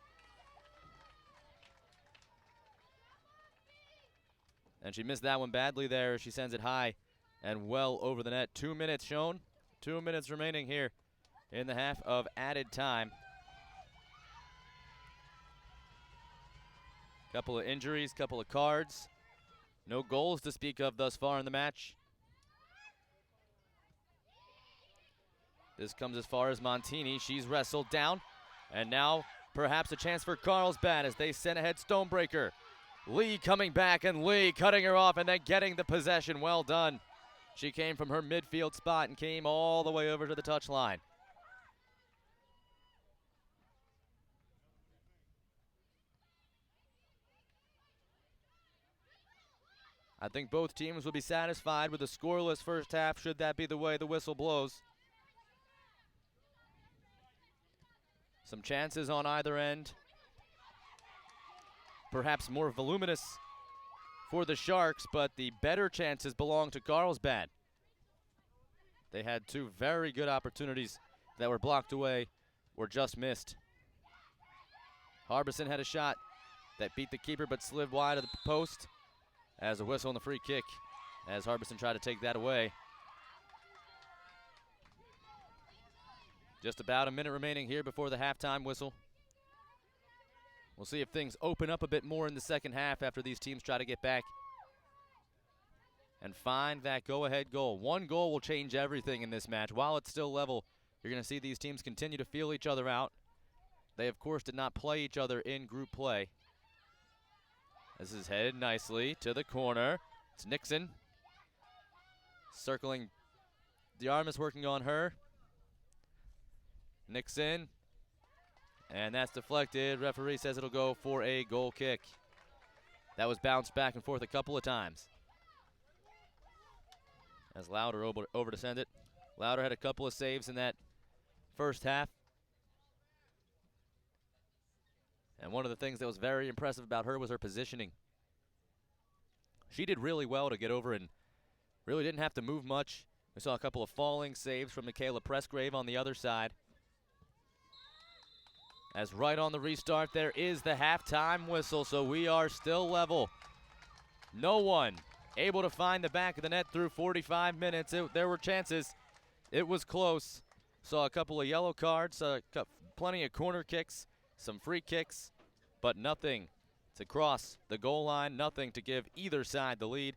And she missed that one badly there. She sends it high and well over the net. 2 minutes shown, 2 minutes remaining here in the half of added time. Couple of injuries, couple of cards. No goals to speak of thus far in the match. This comes as far as Montini. She's wrestled down. And now perhaps a chance for Carlsbad as they send ahead Stonebreaker. Lee coming back and Lee cutting her off and then getting the possession. Well done. She came from her midfield spot and came all the way over to the touchline. I think both teams will be satisfied with a scoreless first half, should that be the way the whistle blows. Some chances on either end. Perhaps more voluminous for the Sharks, but the better chances belong to Carlsbad. They had two very good opportunities that were blocked away or just missed. Harbison had a shot that beat the keeper but slid wide of the post as a whistle on the free kick as Harbison tried to take that away. Just about a minute remaining here before the halftime whistle. We'll see if things open up a bit more in the second half after these teams try to get back and find that go-ahead goal. One goal will change everything in this match. While it's still level, you're going to see these teams continue to feel each other out. They, of course, did not play each other in group play. This is headed nicely to the corner. It's Nixon. Circling. DeArmas working on her. Nixon. And that's deflected. Referee says it'll go for a goal kick. That was bounced back and forth a couple of times. As Lauder over to send it. Lauder had a couple of saves in that first half. And one of the things that was very impressive about her was her positioning. She did really well to get over and really didn't have to move much. We saw a couple of falling saves from Michaela Pressgrave on the other side. As right on the restart, there is the halftime whistle, so we are still level. No one able to find the back of the net through 45 minutes. There were chances. It was close. Saw a couple of yellow cards, plenty of corner kicks, some free kicks, but nothing to cross the goal line, nothing to give either side the lead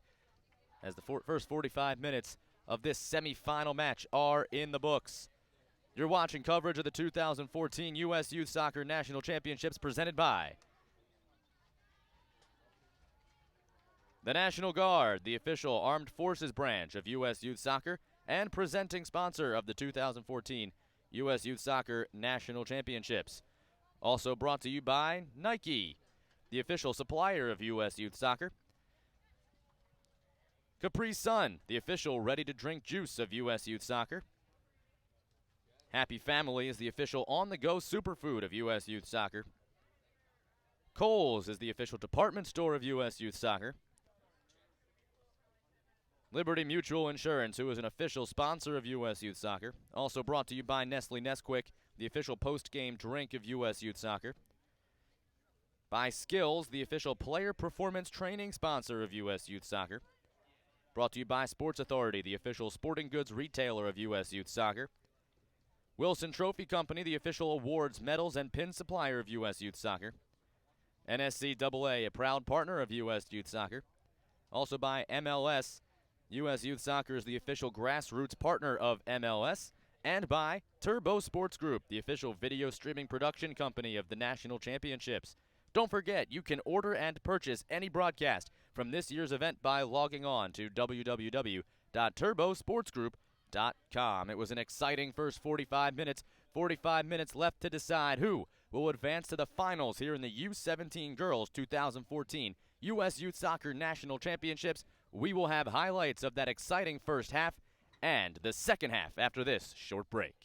as the first 45 minutes of this semifinal match are in the books. You're watching coverage of the 2014 U.S. Youth Soccer National Championships presented by the National Guard, the official armed forces branch of U.S. Youth Soccer and presenting sponsor of the 2014 U.S. Youth Soccer National Championships. Also brought to you by Nike, the official supplier of U.S. Youth Soccer. Capri Sun, the official ready-to-drink juice of U.S. Youth Soccer. Happy Family is the official on-the-go superfood of U.S. Youth Soccer. Kohl's is the official department store of U.S. Youth Soccer. Liberty Mutual Insurance, who is an official sponsor of U.S. Youth Soccer. Also brought to you by Nestle Nesquik, the official post-game drink of U.S. Youth Soccer. By Skills, the official player performance training sponsor of U.S. Youth Soccer. Brought to you by Sports Authority, the official sporting goods retailer of U.S. Youth Soccer. Wilson Trophy Company, the official awards, medals, and pin supplier of U.S. Youth Soccer. NSCAA, a proud partner of U.S. Youth Soccer. Also by MLS, U.S. Youth Soccer is the official grassroots partner of MLS. And by Turbo Sports Group, the official video streaming production company of the National Championships. Don't forget, you can order and purchase any broadcast from this year's event by logging on to www.turbosportsgroup.com. It was an exciting first 45 minutes. 45 minutes left to decide who will advance to the finals here in the U17 Girls 2014 U.S. Youth Soccer National Championships. We will have highlights of that exciting first half and the second half after this short break.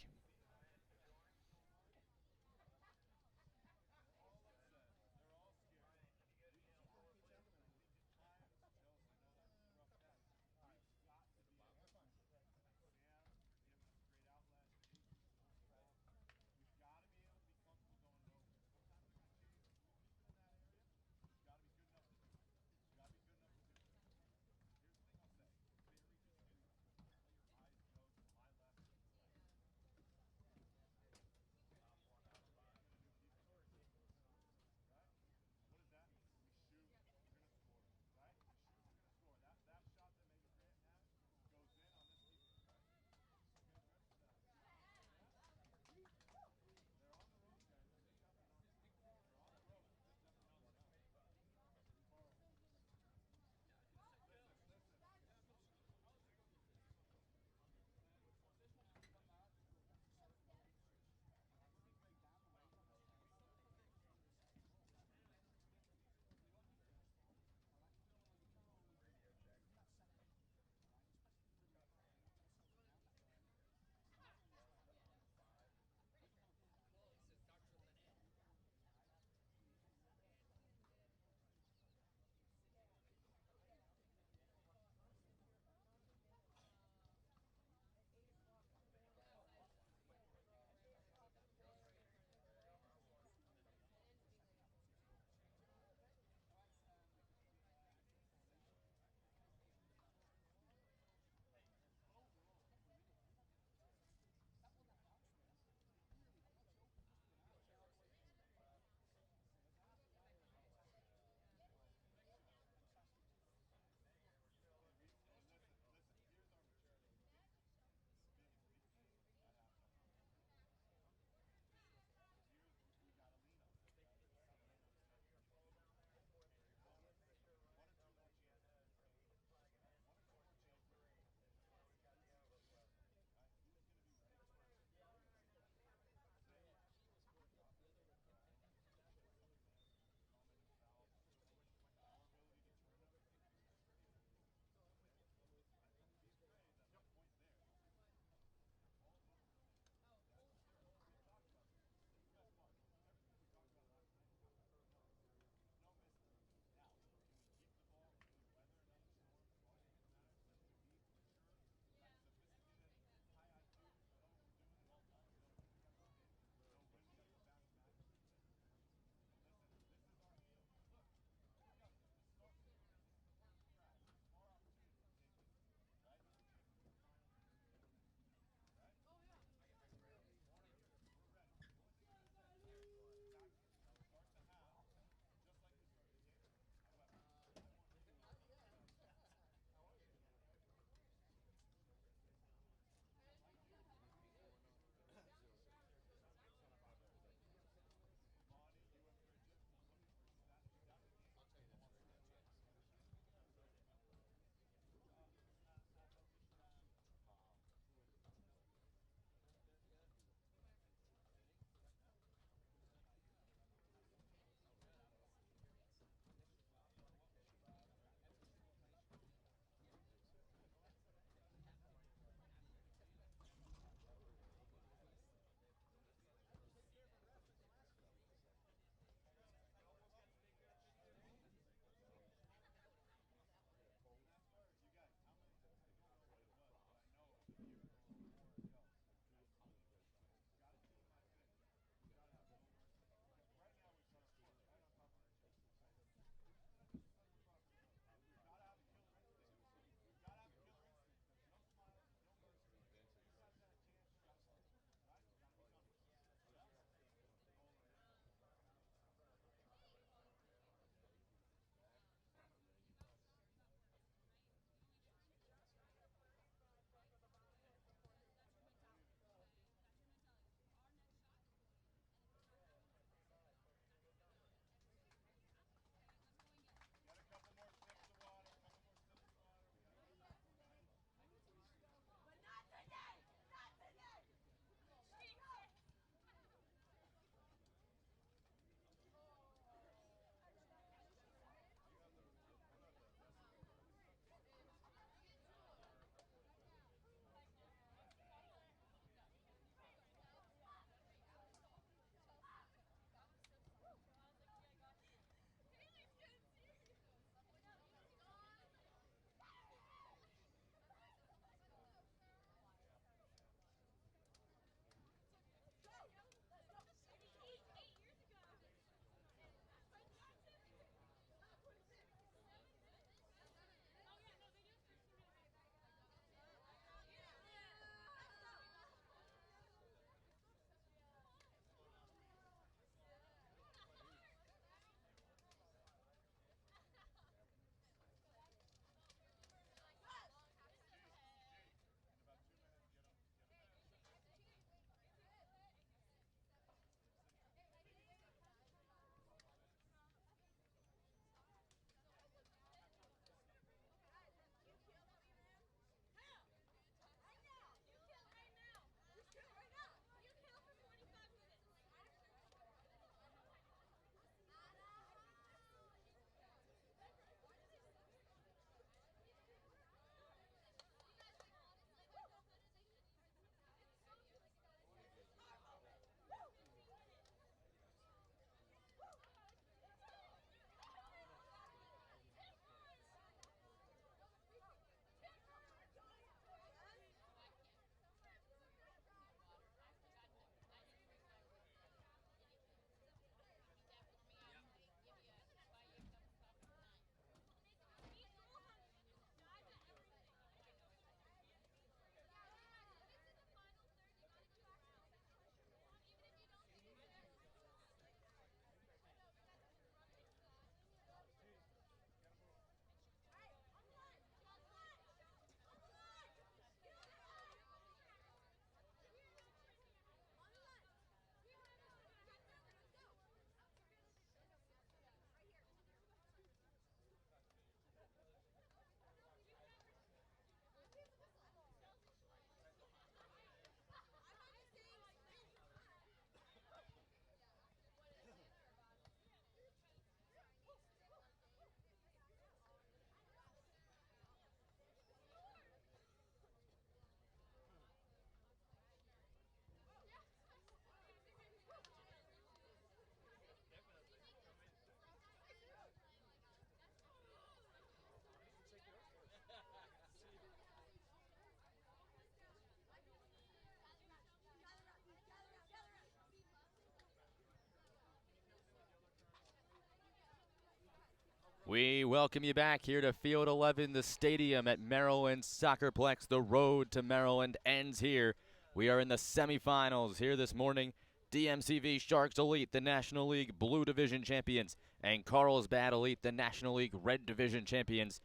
We welcome you back here to Field 11, the stadium at Maryland SoccerPlex. The road to Maryland ends here. We are in the semifinals here this morning. DMCV Sharks Elite, the National League Blue Division champions, and Carlsbad Elite, the National League Red Division champions,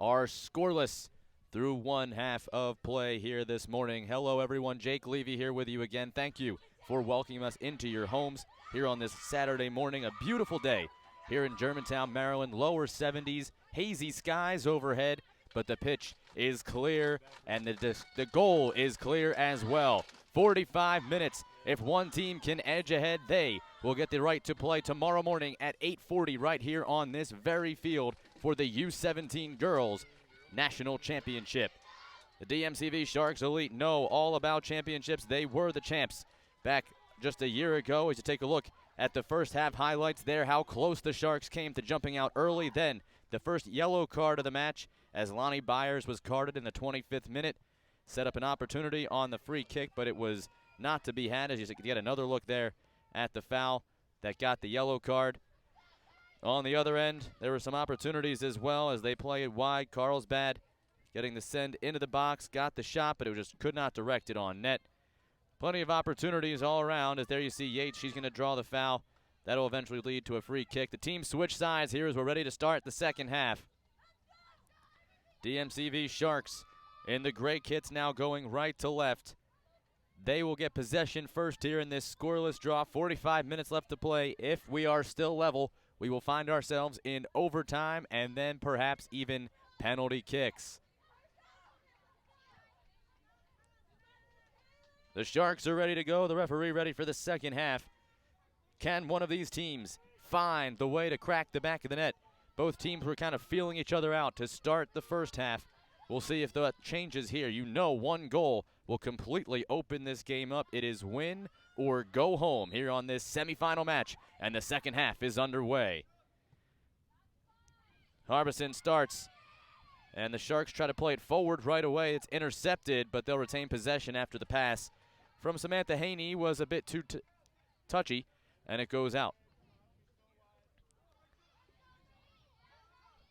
are scoreless through one half of play here this morning. Hello, everyone. Jake Levy here with you again. Thank you for welcoming us into your homes here on this Saturday morning. A beautiful day here in Germantown, Maryland. Lower 70s, hazy skies overhead, but the pitch is clear and the goal is clear as well. 45 minutes. If one team can edge ahead, they will get the right to play tomorrow morning at 8:40 right here on this very field for the U17 Girls National Championship. The DMCV Sharks Elite know all about championships. They were the champs back just a year ago. As you take a look at the first half highlights there, how close the Sharks came to jumping out early. Then the first yellow card of the match as Lonnie Byers was carded in the 25th minute. Set up an opportunity on the free kick, but it was not to be had, as you get another look there at the foul that got the yellow card. On the other end, there were some opportunities as well as they play it wide. Carlsbad getting the send into the box, got the shot, but it just could not direct it on net. Plenty of opportunities all around, as there you see Yates. She's going to draw the foul. That'll eventually lead to a free kick. The team switch sides here as we're ready to start the second half. DMCV Sharks in the gray kits now going right to left. They will get possession first here in this scoreless draw. 45 minutes left to play. If we are still level, we will find ourselves in overtime and then perhaps even penalty kicks. The Sharks are ready to go. The referee ready for the second half. Can one of these teams find the way to crack the back of the net? Both teams were kind of feeling each other out to start the first half. We'll see if that changes here. You know, one goal will completely open this game up. It is win or go home here on this semifinal match, and the second half is underway. Harbison starts, and the Sharks try to play it forward right away. It's intercepted, but they'll retain possession after the pass from Samantha Haney was a bit too touchy, and it goes out.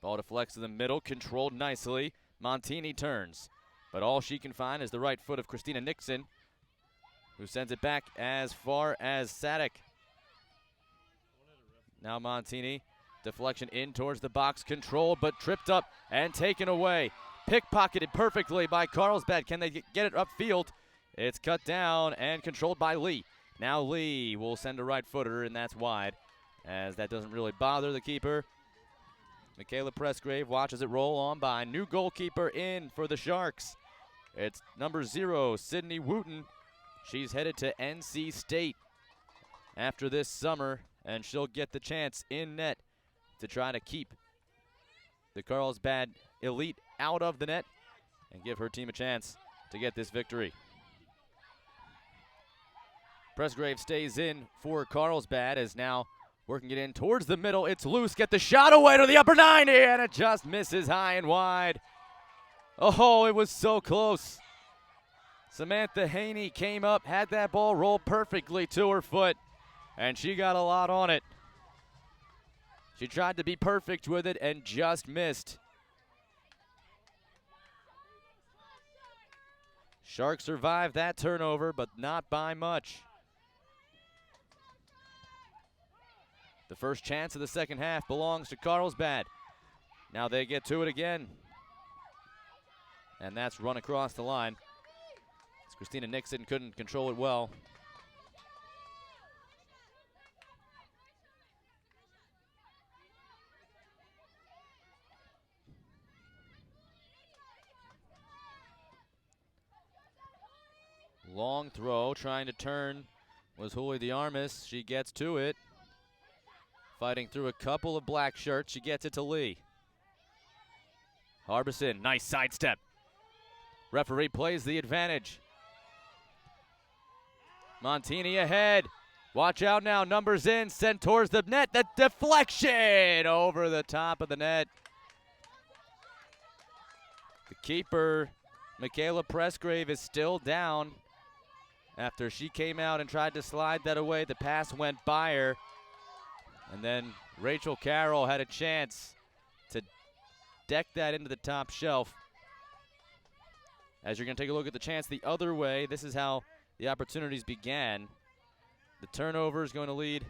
Ball deflects to the middle, controlled nicely. Montini turns, but all she can find is the right foot of Christina Nixon, who sends it back as far as Sadek. Now Montini, deflection in towards the box, controlled but tripped up and taken away. Pickpocketed perfectly by Carlsbad. Can they get it upfield? It's cut down and controlled by Lee. Now Lee will send a right footer, and that's wide, as that doesn't really bother the keeper. Michaela Pressgrave watches it roll on by. New goalkeeper in for the Sharks. It's number 0, Sydney Wooten. She's headed to NC State after this summer, and she'll get the chance in net to try to keep the Carlsbad Elite out of the net and give her team a chance to get this victory. Pressgrave stays in for Carlsbad, as now working it in towards the middle. It's loose. Get the shot away to the upper 90, and it just misses high and wide. Oh, it was so close. Samantha Haney came up, had that ball roll perfectly to her foot, and she got a lot on it. She tried to be perfect with it and just missed. Sharks survived that turnover, but not by much. The first chance of the second half belongs to Carlsbad. Now they get to it again. And that's run across the line. Christina Nixon couldn't control it well. Long throw, trying to turn, was Julie de Armas. She gets to it. Fighting through a couple of black shirts. She gets it to Lee. Harbison, nice sidestep. Referee plays the advantage. Montini ahead. Watch out now, numbers in, sent towards the net. The deflection over the top of the net. The keeper, Michaela Pressgrave, is still down after she came out and tried to slide that away. The pass went by her. And then Rachel Carroll had a chance deck that into the top shelf. As you're going to take a look at the chance the other way, this is how the opportunities began. The turnover is going to lead,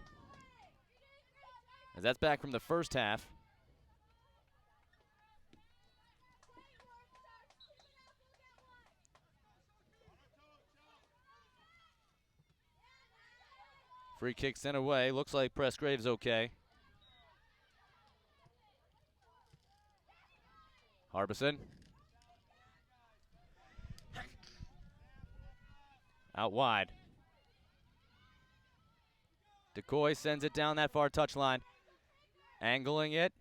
as that's back from the first half. Free kick sent away. Looks like Pressgrave's okay. Harbison. Out wide. Decoy sends it down that far touchline. Angling it.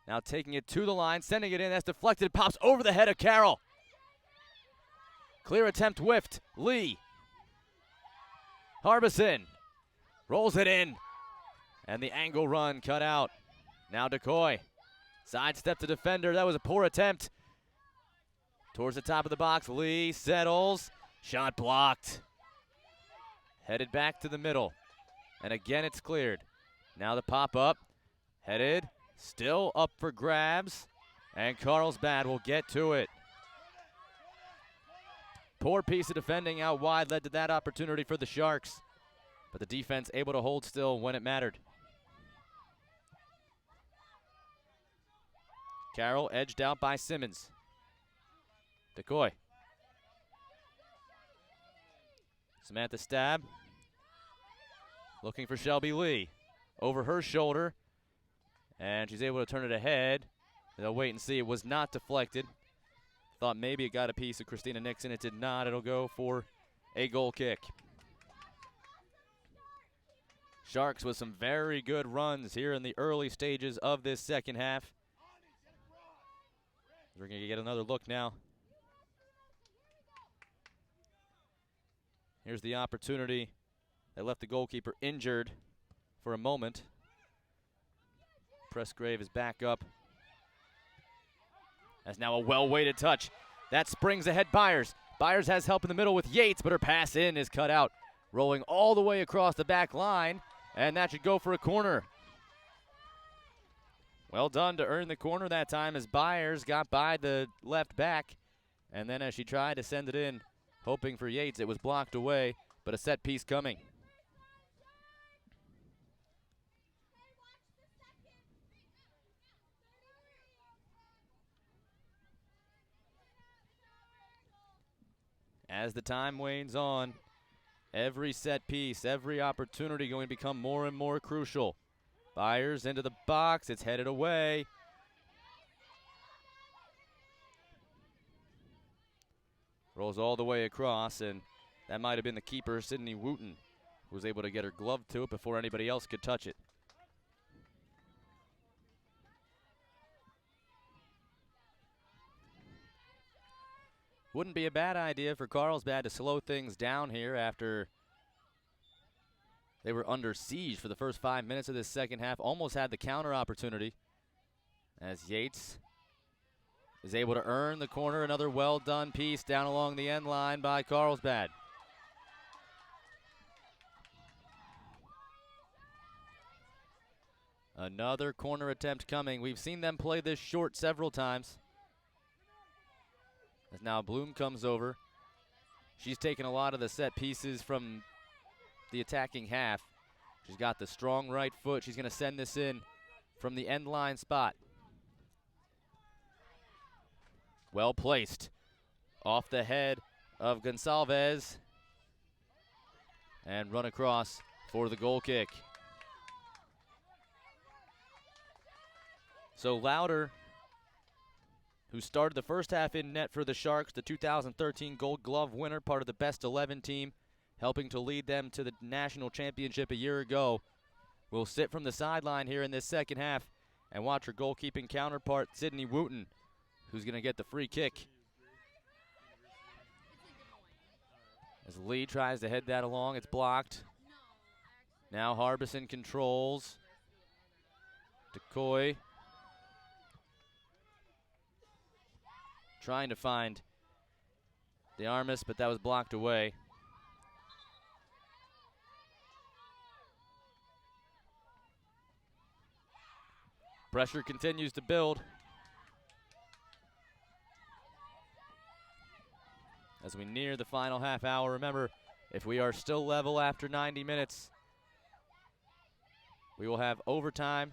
Now taking it to the line, sending it in. That's deflected. Pops over the head of Carroll. Clear attempt whiffed. Lee. Harbison rolls it in. And the angle run cut out. Now Decoy. Sidestep to defender. That was a poor attempt. Towards the top of the box. Lee settles. Shot blocked. Headed back to the middle. And again it's cleared. Now the pop up. Headed. Still up for grabs. And Carlsbad will get to it. Poor piece of defending out wide led to that opportunity for the Sharks. But the defense able to hold still when it mattered. Carroll edged out by Simmons. Decoy. Samantha Stab. Looking for Shelby Lee. Over her shoulder. And she's able to turn it ahead. They'll wait and see. It was not deflected. Thought maybe it got a piece of Christina Nixon. It did not. It'll go for a goal kick. Sharks with some very good runs here in the early stages of this second half. We're going to get another look now. Here's the opportunity that left the goalkeeper injured for a moment. Pressgrave is back up. That's now a well-weighted touch. That springs ahead Byers. Byers has help in the middle with Yates, but her pass in is cut out. Rolling all the way across the back line, and that should go for a corner. Well done to earn the corner that time as Byers got by the left back. And then as she tried to send it in, hoping for Yates, it was blocked away, but a set piece coming. As the time wanes on, every set piece, every opportunity going to become more and more crucial. Byers into the box, it's headed away. Rolls all the way across, and that might have been the keeper, Sydney Wooten, who was able to get her glove to it before anybody else could touch it. Wouldn't be a bad idea for Carlsbad to slow things down here after they were under siege for the first 5 minutes of this second half. Almost had the counter opportunity as Yates is able to earn the corner. Another well-done piece down along the end line by Carlsbad. Another corner attempt coming. We've seen them play this short several times. As now Bloom comes over. She's taken a lot of the set pieces from the attacking half. She's got the strong right foot. She's going to send this in from the end line spot. Well placed. Off the head of Gonsalves. And run across for the goal kick. So Louder, who started the first half in net for the Sharks, the 2013 Gold Glove winner, part of the best 11 team, helping to lead them to the national championship a year ago, will sit from the sideline here in this second half and watch her goalkeeping counterpart, Sydney Wooten, who's going to get the free kick. As Lee tries to head that along, it's blocked. Now Harbison controls. Decoy trying to find the Armis, but that was blocked away. Pressure continues to build. as we near the final half hour. Remember, if we are still level after 90 minutes, we will have overtime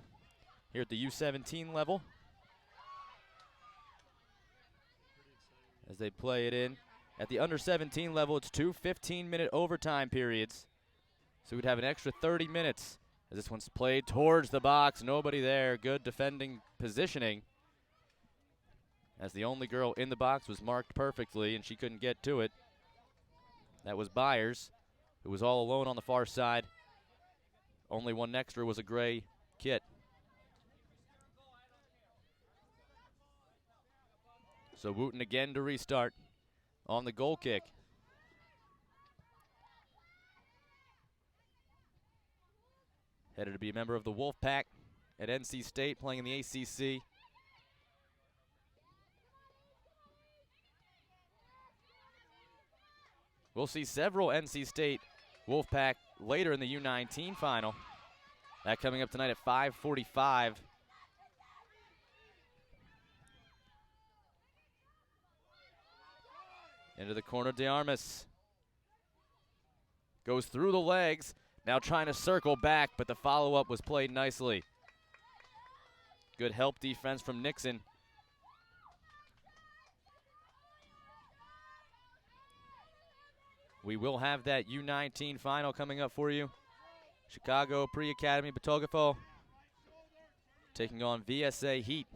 here at the U17 level as they play it in. At the under 17 level, it's two 15-minute overtime periods. So we'd have an extra 30 minutes as this one's played towards the box. Nobody there. Good defending positioning, as the only girl in the box was marked perfectly and she couldn't get to it. That was Byers, who was all alone on the far side. Only one next to her was a gray kit. So Wooten again to restart on the goal kick. Headed to be a member of the Wolfpack at NC State, playing in the ACC. We'll see several NC State Wolfpack later in the U19 final. That coming up tonight at 5:45. Into the corner, DeArmas. Goes through the legs. Now trying to circle back, but the follow-up was played nicely. Good help defense from Nixon. We will have that U19 final coming up for you. Chicago Pre-Academy Batogafo taking on VSA Heat.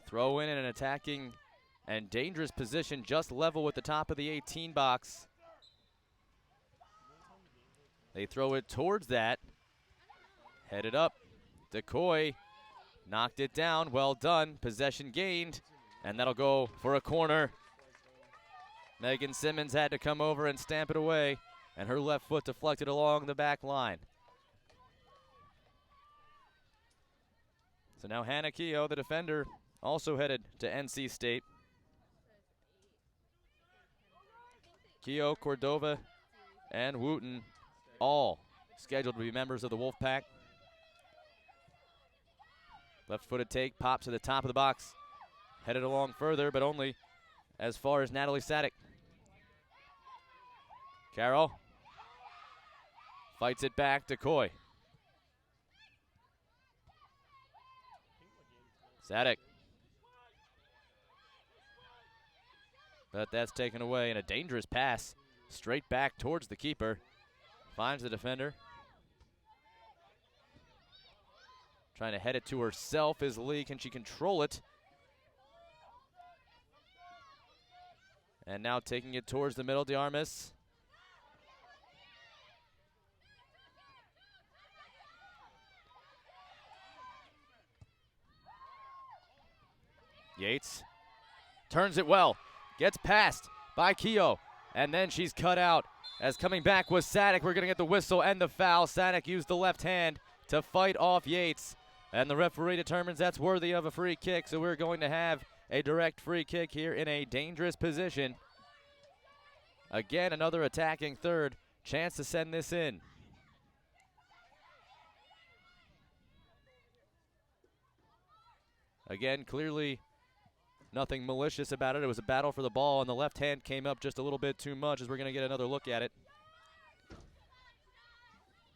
Throw in an attacking and dangerous position, just level with the top of the 18 box. They throw it towards that. Headed up. Decoy knocked it down. Well done. Possession gained. And that'll go for a corner. Megan Simmons had to come over and stamp it away. And her left foot deflected along the back line. So now Hannah Keogh, the defender, also headed to NC State. Keogh, Cordova, and Wooten all scheduled to be members of the Wolfpack. Left-footed take, pops to the top of the box. Headed along further, but only as far as Natalie Sadek. Carroll fights it back to Coy. Sadek. But that's taken away, and a dangerous pass straight back towards the keeper. Finds the defender. Trying to head it to herself is Lee. Can she control it? And now taking it towards the middle, DeArmas. Yates turns it well. Gets passed by Keogh, and then she's cut out. As coming back was Sadek. We're going to get the whistle and the foul. Sadek used the left hand to fight off Yates, and the referee determines that's worthy of a free kick, so we're going to have a direct free kick here in a dangerous position. Again, another attacking third. Chance to send this in. Again, clearly nothing malicious about it. It was a battle for the ball, and the left hand came up just a little bit too much as we're going to get another look at it.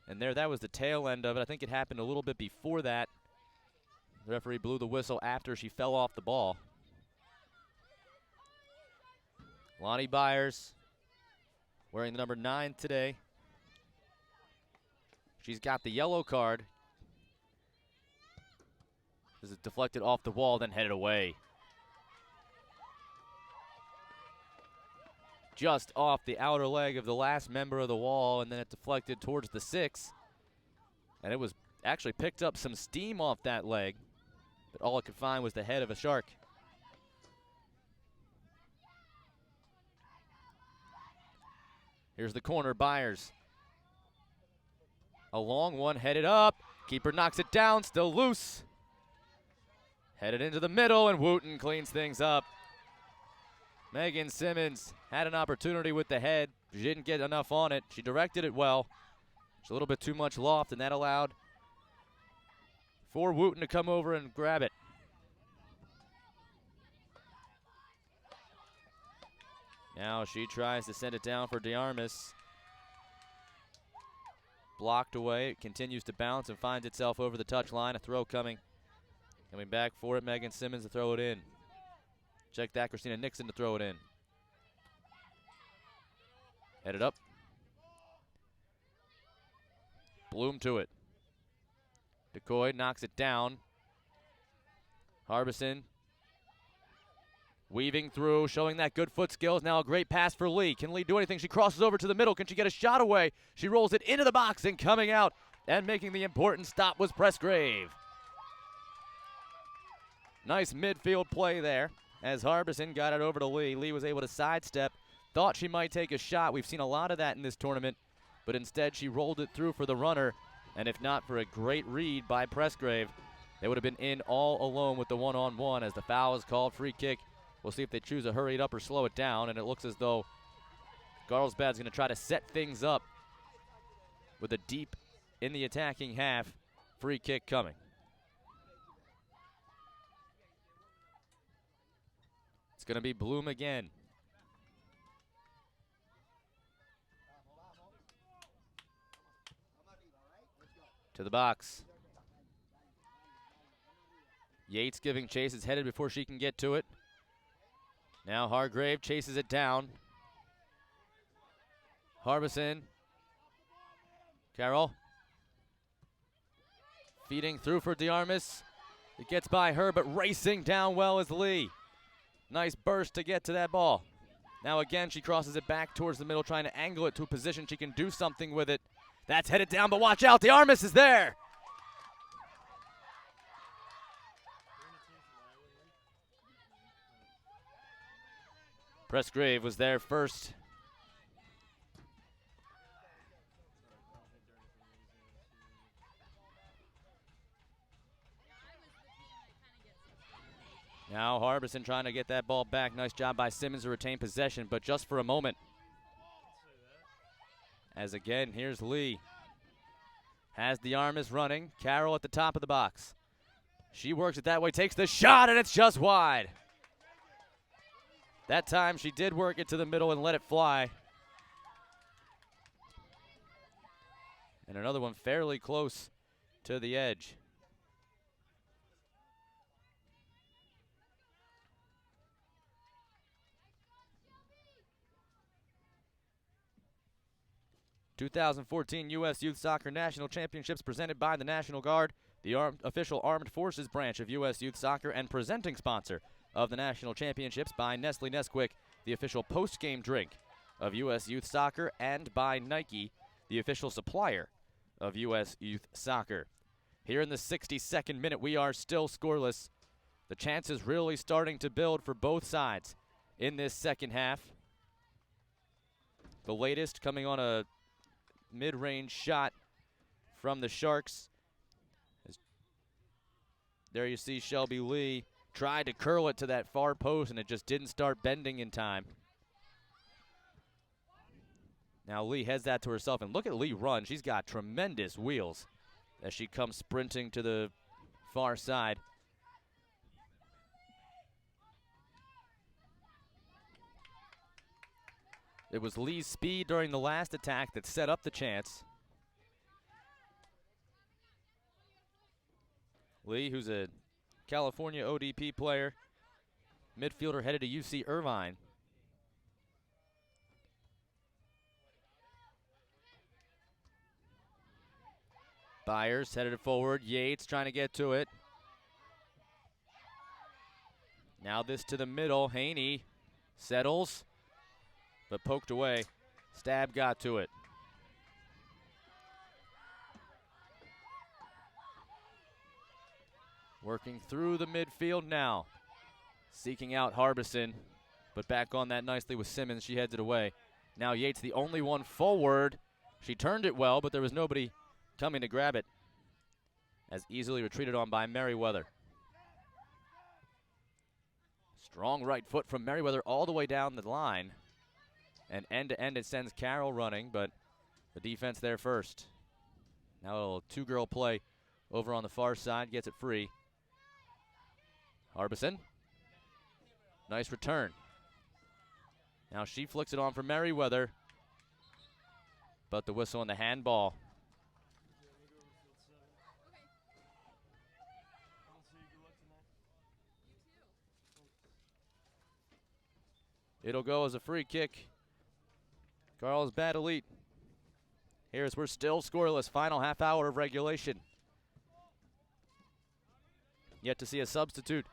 And there, that was the tail end of it. I think it happened a little bit before that. The referee blew the whistle after she fell off the ball. Lonnie Byers wearing the number 9 today. She's got the yellow card. This is deflected off the wall, then headed away. Just off the outer leg of the last member of the wall, and then it deflected towards the 6. And it was actually picked up some steam off that leg, but all it could find was the head of a shark. Here's the corner, Byers. A long one headed up. Keeper knocks it down, still loose. Headed into the middle, and Wooten cleans things up. Megan Simmons had an opportunity with the head. She didn't get enough on it. She directed it well. It's a little bit too much loft, and that allowed for Wooten to come over and grab it. Now she tries to send it down for DeArmas. Blocked away. It continues to bounce and finds itself over the touchline. A throw coming. Coming back for it, Megan Simmons to throw it in. Check that, Christina Nixon to throw it in. Headed up. Bloom to it. DeCoy knocks it down. Harbison weaving through, showing that good foot skills. Now a great pass for Lee. Can Lee do anything? She crosses over to the middle. Can she get a shot away? She rolls it into the box, and coming out and making the important stop was Pressgrave. Nice midfield play there as Harbison got it over to Lee. Lee was able to sidestep. Thought she might take a shot. We've seen a lot of that in this tournament, but instead she rolled it through for the runner. And if not for a great read by Pressgrave, they would have been in all alone with the one-on-one as the foul is called. Free kick. We'll see if they choose to hurry it up or slow it down. And it looks as though Carlsbad's going to try to set things up with a deep in the attacking half. Free kick coming. It's going to be Bloom again. To the box. Yates giving chase. It's headed before she can get to it. Now Hargrave chases it down. Harbison. Carroll. Feeding through for DeArmas. It gets by her, but racing down well is Lee. Nice burst to get to that ball. Now again, she crosses it back towards the middle, trying to angle it to a position she can do something with it. That's headed down, but watch out. DeArmas is there. Pressgrave was there first. Now Harbison trying to get that ball back. Nice job by Simmons to retain possession, but just for a moment. As again, here's Lee. Has DeArmas running. Carroll at the top of the box. She works it that way, takes the shot, and it's just wide. That time she did work it to the middle and let it fly. And another one fairly close to the edge. '14 U.S. Youth Soccer National Championships presented by the National Guard, the official Armed Forces branch of U.S. Youth Soccer, and presenting sponsor of the National Championships by Nestle Nesquik, the official post-game drink of U.S. Youth Soccer, and by Nike, the official supplier of U.S. Youth Soccer. Here in the 62nd minute, we are still scoreless. The chances really starting to build for both sides in this second half. The latest coming on a mid-range shot from the Sharks. There you see Shelby Lee tried to curl it to that far post, and it just didn't start bending in time. Now Lee heads that to herself, and look at Lee run. She's got tremendous wheels as she comes sprinting to the far side. It was Lee's speed during the last attack that set up the chance. Lee, who's a California ODP player, midfielder headed to UC Irvine. Byers headed it forward. Yates trying to get to it. Now this to the middle. Haney settles, but poked away. Stab got to it. Working through the midfield now. Seeking out Harbison, but back on that nicely with Simmons. She heads it away. Now Yates, the only one forward. She turned it well, but there was nobody coming to grab it. As easily retreated on by Merriweather. Strong right foot from Merriweather all the way down the line. And end to end it sends Carroll running, but the defense there first. Now a little two-girl play over on the far side, gets it free. Harbison. Nice return. Now she flicks it on for Merriweather. But the whistle and the handball. It'll go as a free kick. Carlsbad Elite. We're still scoreless. Final half hour of regulation. Yet to see a substitute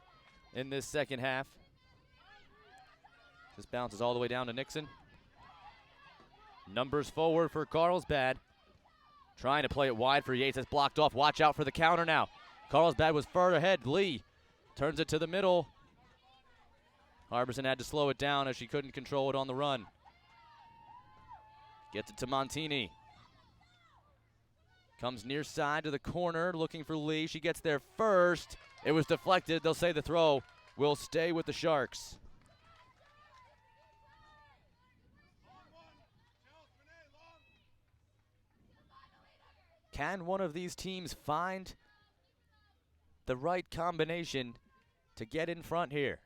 in this second half. This bounces all the way down to Nixon. Numbers forward for Carlsbad. Trying to play it wide for Yates. That's blocked off. Watch out for the counter now. Carlsbad was further ahead. Lee turns it to the middle. Harbison had to slow it down as she couldn't control it on the run. Gets it to Montini. Comes near side to the corner, looking for Lee. She gets there first. It was deflected. They'll say the throw will stay with the Sharks. Can one of these teams find the right combination to get in front here?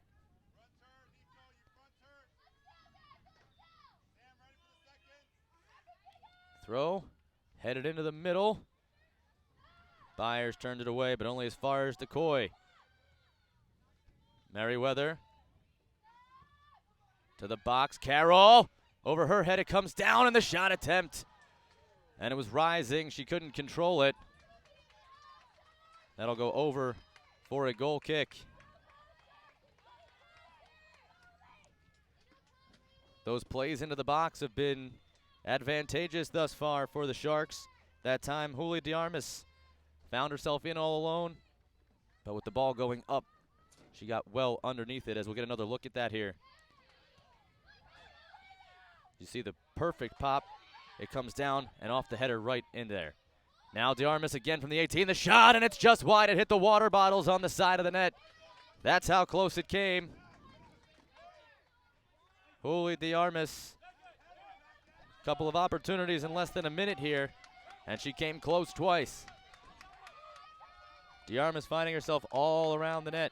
Throw, headed into the middle. Byers turned it away, but only as far as Decoy. Merriweather to the box. Carroll, over her head, it comes down, and the shot attempt. And it was rising. She couldn't control it. That'll go over for a goal kick. Those plays into the box have been advantageous thus far for the Sharks. That time, Julie DeArmas found herself in all alone, but with the ball going up, she got well underneath it, as we'll get another look at that here. You see the perfect pop. It comes down and off the header right in there. Now DeArmas again from the 18. The shot, and it's just wide. It hit the water bottles on the side of the net. That's how close it came. Julie DeArmas. Couple of opportunities in less than a minute here, and she came close twice. DeArmas finding herself all around the net.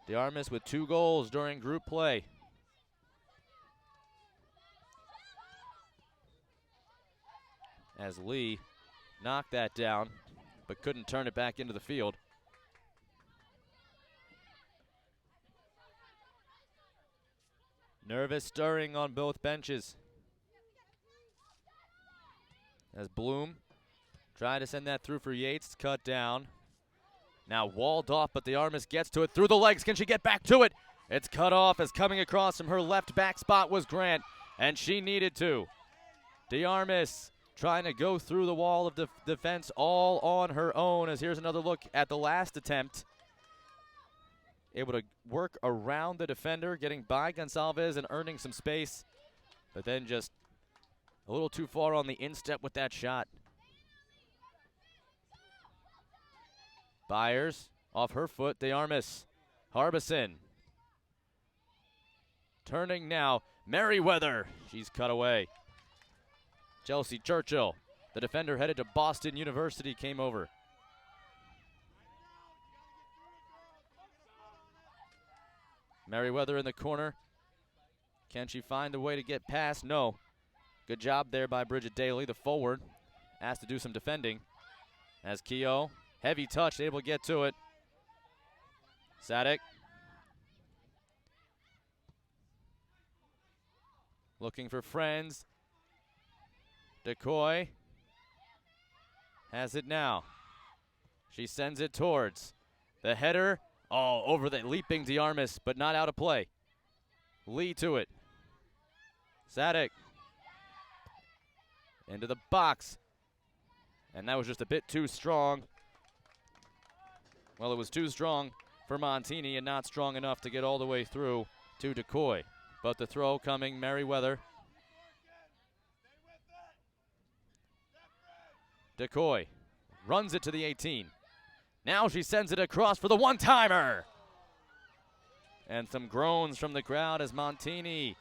DeArmas with 2 goals during group play. As Lee knocked that down, but couldn't turn it back into the field. Nervous stirring on both benches. As Bloom tried to send that through for Yates, cut down. Now walled off, but DeArmas gets to it through the legs. Can she get back to it? It's cut off, as coming across from her left back spot was Grant, and she needed to. DeArmas trying to go through the wall of defense all on her own, as here's another look at the last attempt. Able to work around the defender, getting by Gonsalves and earning some space, but then just a little too far on the instep with that shot. Byers off her foot. DeArmas. Harbison. Turning now. Merriweather. She's cut away. Chelsea Churchill, the defender headed to Boston University, came over. Merriweather in the corner. Can she find a way to get past? No. Good job there by Bridget Daly, the forward. Asked to do some defending. As Keogh, heavy touch, able to get to it. Sadek. Looking for friends. Decoy has it now. She sends it towards the header. Oh, over the leaping DeArmas, but not out of play. Lee to it. Sadek into the box. And that was just a bit too strong. Well, it was too strong for Montini and not strong enough to get all the way through to Decoy. But the throw coming, Merriweather. Decoy runs it to the 18. Now she sends it across for the one-timer. And some groans from the crowd as Montini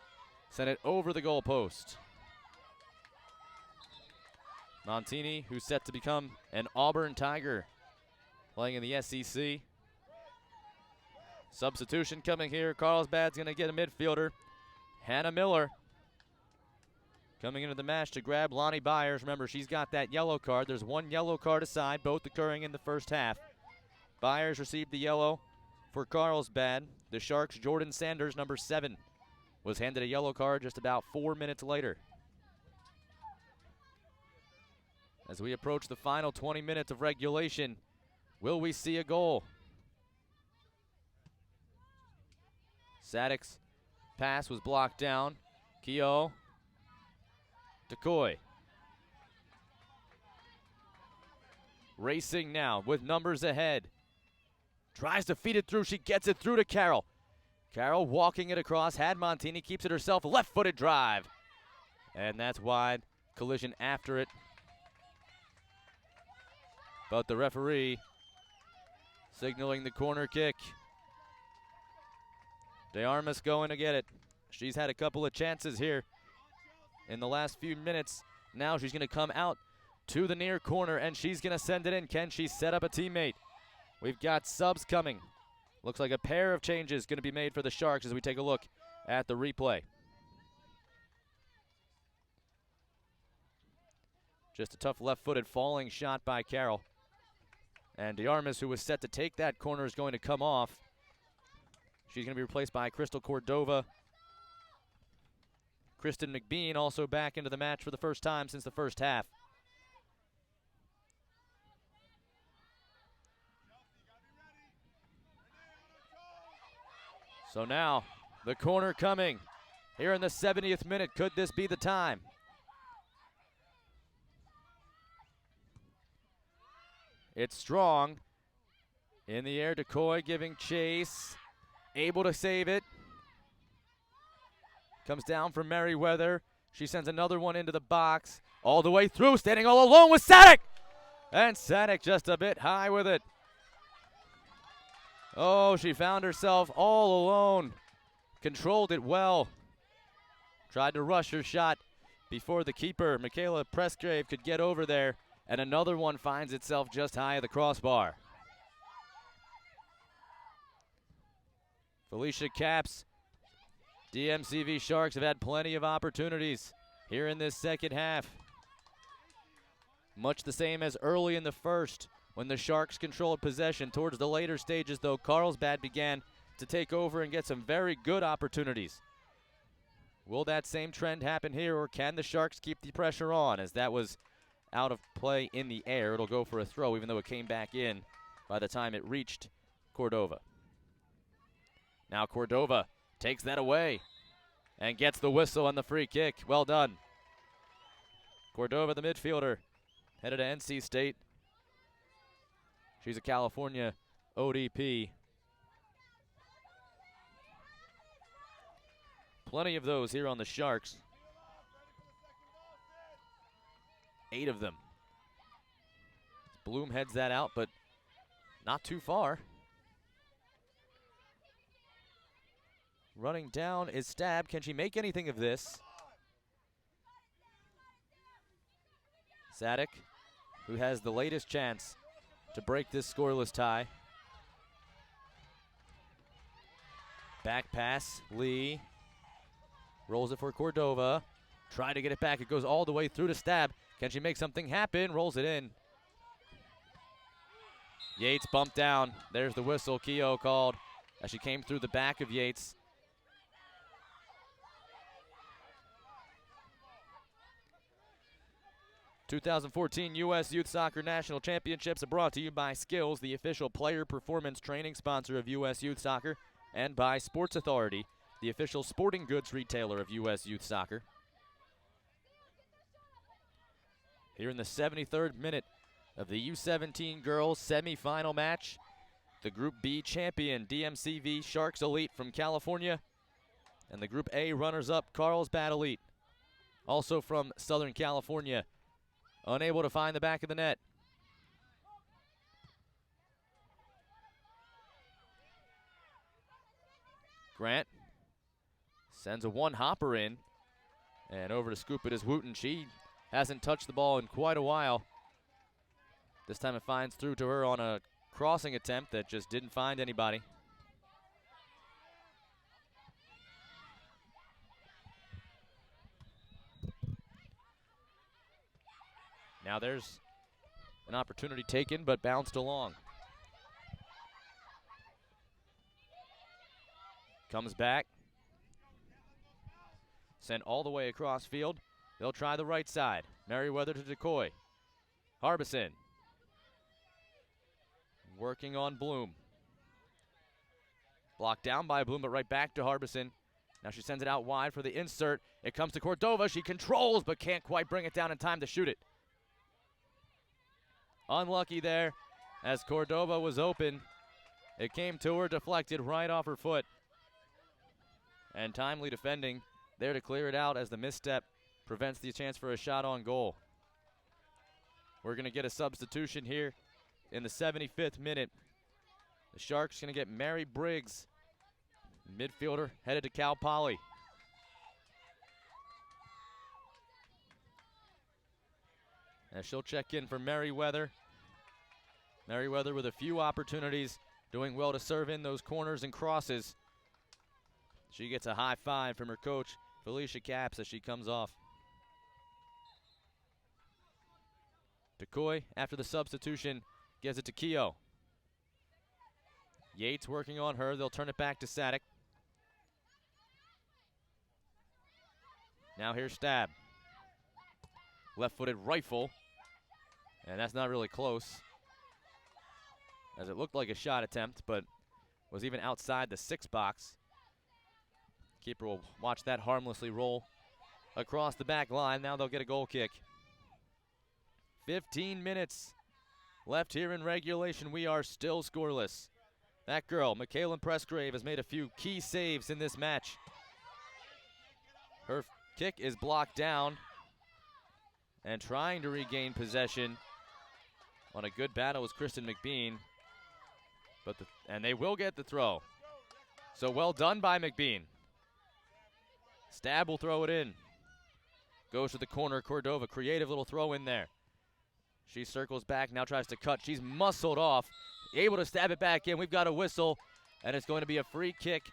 sent it over the goalpost. Montini, who's set to become an Auburn Tiger, playing in the SEC. Substitution coming here. Carlsbad's going to get a midfielder. Hannah Miller coming into the match to grab Lonnie Byers. Remember, she's got that yellow card. There's one yellow card aside, both occurring in the first half. Byers received the yellow for Carlsbad. The Sharks' Jordan Sanders, number 7, was handed a yellow card just about 4 minutes later. As we approach the final 20 minutes of regulation, will we see a goal? Sadek's pass was blocked down. Keogh. Decoy. Racing now with numbers ahead. Tries to feed it through. She gets it through to Carroll. Carroll walking it across. Had Montini. Keeps it herself. Left-footed drive. And that's wide. Collision after it. But the referee signaling the corner kick. DeArmas going to get it. She's had a couple of chances here in the last few minutes. Now she's going to come out to the near corner, and she's going to send it in. Can she set up a teammate? We've got subs coming. Looks like a pair of changes going to be made for the Sharks as we take a look at the replay. Just a tough left-footed falling shot by Carroll. And DeArmas, who was set to take that corner, is going to come off. She's going to be replaced by Crystal Cordova. Kristen McBean also back into the match for the first time since the first half. So now, the corner coming. Here in the 70th minute, could this be the time? It's strong. In the air, Decoy giving chase. Able to save it. Comes down from Merriweather. She sends another one into the box. All the way through, standing all alone with Sadek. And Sadek just a bit high with it. Oh, she found herself all alone. Controlled it well. Tried to rush her shot before the keeper, Michaela Pressgrave, could get over there. And another one finds itself just high of the crossbar. Felicia Capps. DMCV Sharks have had plenty of opportunities here in this second half. Much the same as early in the first when the Sharks controlled possession. Towards the later stages, though, Carlsbad began to take over and get some very good opportunities. Will that same trend happen here, or can the Sharks keep the pressure on, as that was out of play in the air? It'll go for a throw, even though it came back in by the time it reached Cordova. Now Cordova takes that away and gets the whistle on the free kick. Well done. Cordova, the midfielder, headed to NC State. She's a California ODP. Plenty of those here on the Sharks. 8 of them. Bloom heads that out, but not too far. Running down is Stab. Can she make anything of this? Sadek, who has the latest chance to break this scoreless tie. Back pass, Lee. Rolls it for Cordova. Trying to get it back. It goes all the way through to Stab. Can she make something happen? Rolls it in. Yates bumped down. There's the whistle Keogh called as she came through the back of Yates. '14 U.S. Youth Soccer National Championships are brought to you by Skills, the official player performance training sponsor of U.S. Youth Soccer, and by Sports Authority, the official sporting goods retailer of U.S. Youth Soccer. Here in the 73rd minute of the U17 Girls semifinal match, the Group B champion DMCV Sharks Elite from California, and the Group A runners-up Carlsbad Elite, also from Southern California, unable to find the back of the net. Grant sends a one-hopper in, and over to scoop it is Wooten. She hasn't touched the ball in quite a while. This time it finds through to her on a crossing attempt that just didn't find anybody. Now there's an opportunity taken, but bounced along. Comes back. Sent all the way across field. They'll try the right side. Merriweather to Decoy. Harbison. Working on Bloom. Blocked down by Bloom, but right back to Harbison. Now she sends it out wide for the insert. It comes to Cordova. She controls, but can't quite bring it down in time to shoot it. Unlucky there, as Cordova was open. It came to her, deflected right off her foot. And timely defending there to clear it out as the misstep prevents the chance for a shot on goal. We're going to get a substitution here in the 75th minute. The Sharks going to get Mary Briggs, midfielder, headed to Cal Poly. And she'll check in for Merriweather. Merriweather with a few opportunities, doing well to serve in those corners and crosses. She gets a high five from her coach, Felicia Capps, as she comes off. Decoy, after the substitution, gives it to Keogh. Yates working on her. They'll turn it back to Sadek. Now here's Stab. Left-footed rifle. And that's not really close, as it looked like a shot attempt, but was even outside the 6 box. Keeper will watch that harmlessly roll across the back line. Now they'll get a goal kick. 15 minutes left here in regulation. We are still scoreless. That girl, Michaela Pressgrave, has made a few key saves in this match. Her kick is blocked down, and trying to regain possession on a good battle was Kristen McBean. And they will get the throw. So well done by McBean. Stab will throw it in. Goes to the corner, Cordova, creative little throw in there. She circles back, now tries to cut. She's muscled off, able to stab it back in. We've got a whistle, and it's going to be a free kick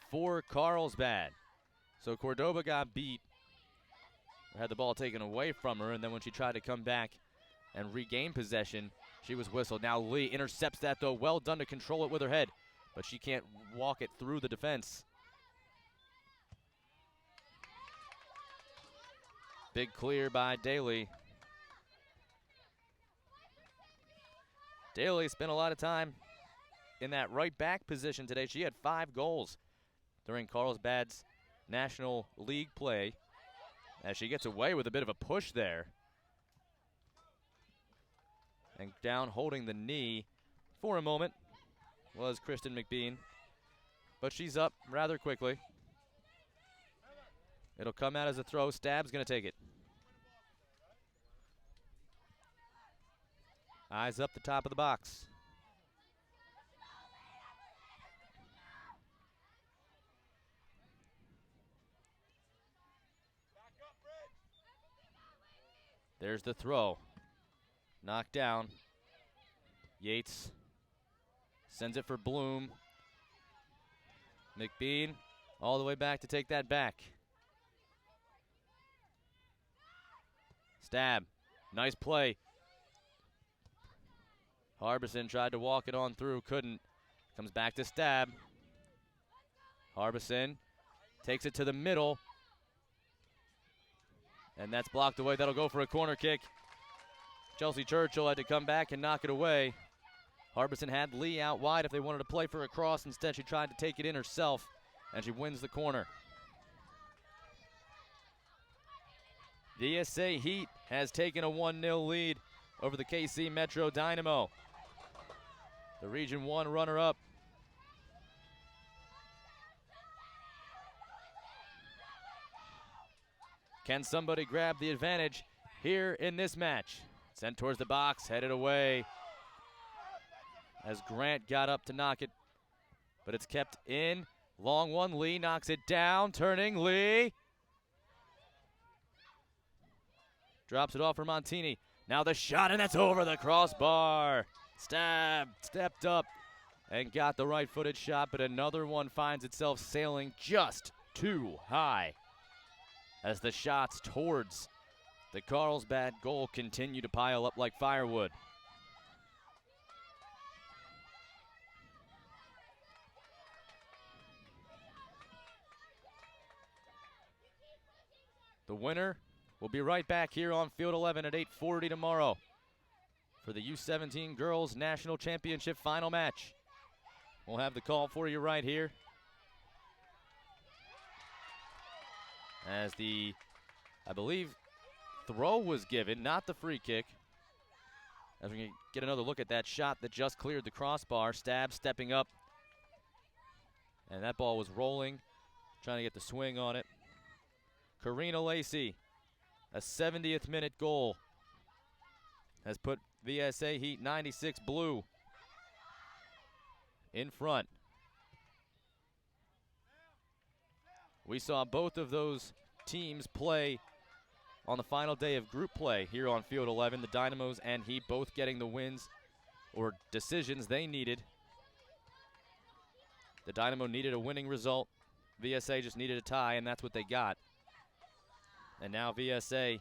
for Carlsbad. So Cordova got beat, had the ball taken away from her, and then when she tried to come back and regain possession, she was whistled. Now Lee intercepts that, though. Well done to control it with her head, but she can't walk it through the defense. Big clear by Daly. Daly spent a lot of time in that right back position today. She had 5 goals during Carlsbad's National League play, as she gets away with a bit of a push there. And down holding the knee for a moment was Kristen McBean, but she's up rather quickly. It'll come out as a throw. Stab's going to take it. Eyes up the top of the box. There's the throw. Knocked down. Yates sends it for Bloom. McBean all the way back to take that back. Stab. Nice play. Harbison tried to walk it on through, couldn't. Comes back to Stab. Harbison takes it to the middle. And that's blocked away. That'll go for a corner kick. Chelsea Churchill had to come back and knock it away. Harbison had Lee out wide if they wanted to play for a cross. Instead, she tried to take it in herself, and she wins the corner. DSA Heat has taken a 1-0 lead over the KC Metro Dynamo, the Region 1 runner-up. Can somebody grab the advantage here in this match? Sent towards the box, headed away as Grant got up to knock it, but it's kept in. Long one, Lee knocks it down, turning, Lee. Drops it off for Montini. Now the shot, and that's over the crossbar. Stepped up and got the right-footed shot, but another one finds itself sailing just too high as the shots towards the Carlsbad goal continue to pile up like firewood. The winner will be right back here on Field 11 at 8:40 tomorrow for the U17 Girls National Championship final match. We'll have the call for you right here as the, I believe, throw was given, not the free kick. As we get another look at that shot that just cleared the crossbar. Stab stepping up, and that ball was rolling, trying to get the swing on it. Karina Lacey, a 70th minute goal, has put VSA Heat 96 Blue in front. We saw both of those teams play on the final day of group play here on Field 11. The Dynamos and Heat both getting the wins or decisions they needed. The Dynamo needed a winning result. VSA just needed a tie, and that's what they got. And now VSA,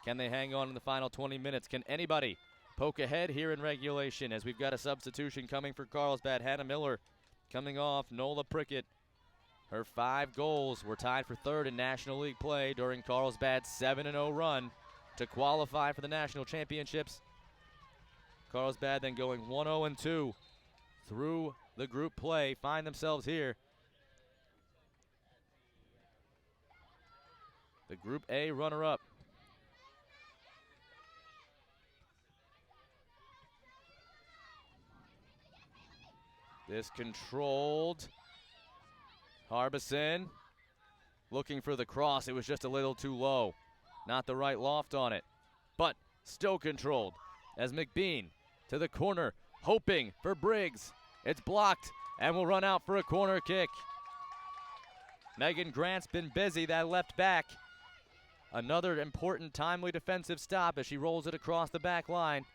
can they hang on in the final 20 minutes? Can anybody poke ahead here in regulation as we've got a substitution coming for Carlsbad? Hannah Miller coming off. Nola Prickett, her 5 goals were tied for 3rd in National League play during Carlsbad's 7-0 run to qualify for the national championships. Carlsbad then going 1-0-2 through the group play, find themselves here. The Group A runner-up. This controlled. Harbison looking for the cross. It was just a little too low. Not the right loft on it, but still controlled. As McBean to the corner, hoping for Briggs. It's blocked and will run out for a corner kick. Megan Grant's been busy, that left back. Another important, timely defensive stop as she rolls it across the back line.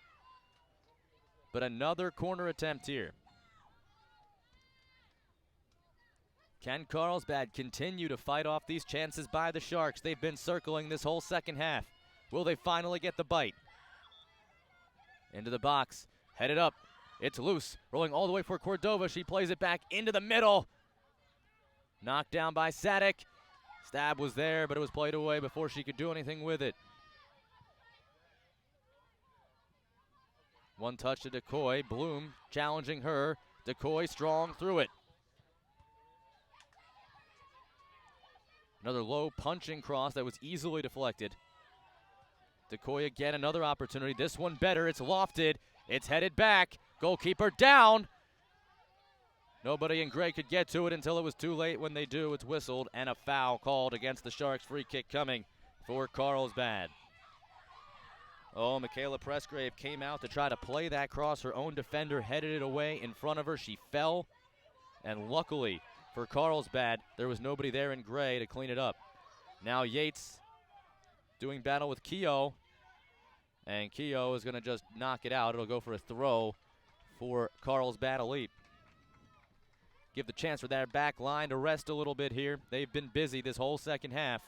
But another corner attempt here. Can Carlsbad continue to fight off these chances by the Sharks? They've been circling this whole second half. Will they finally get the bite? Into the box, headed up. It's loose, rolling all the way for Cordova. She plays it back into the middle. Knocked down by Sadek. Stab was there, but it was played away before she could do anything with it. One touch to Decoy. Bloom challenging her. Decoy strong through it. Another low punching cross that was easily deflected. Decoy again, another opportunity. This one better. It's lofted. It's headed back. Goalkeeper down. Nobody in gray could get to it until it was too late. When they do, it's whistled, and a foul called against the Sharks. Free kick coming for Carlsbad. Oh, Michaela Pressgrave came out to try to play that cross. Her own defender headed it away in front of her. She fell, and luckily for Carlsbad, there was nobody there in gray to clean it up. Now Yates doing battle with Keogh, and Keogh is going to just knock it out. It'll go for a throw for Carlsbad Elite. Give the chance for their back line to rest a little bit here. They've been busy this whole second half.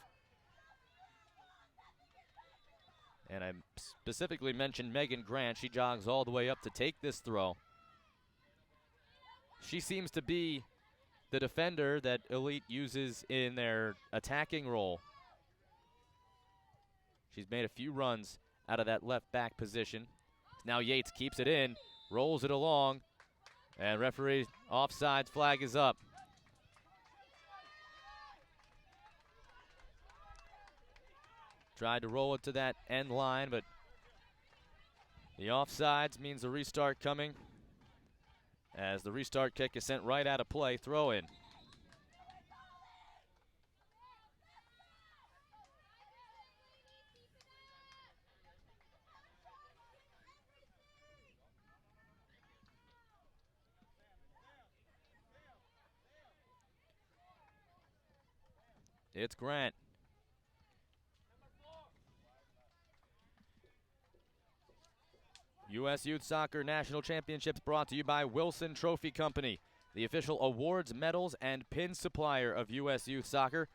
And I specifically mentioned Megan Grant. She jogs all the way up to take this throw. She seems to be the defender that Elite uses in their attacking role. She's made a few runs out of that left back position. Now Yates keeps it in, rolls it along, and referee offside flag is up. Tried to roll it to that end line, but the offsides means the restart coming, as the restart kick is sent right out of play. Throw in. It's Grant. U.S. Youth Soccer National Championships brought to you by Wilson Trophy Company, the official awards, medals, and pin supplier of U.S. Youth Soccer.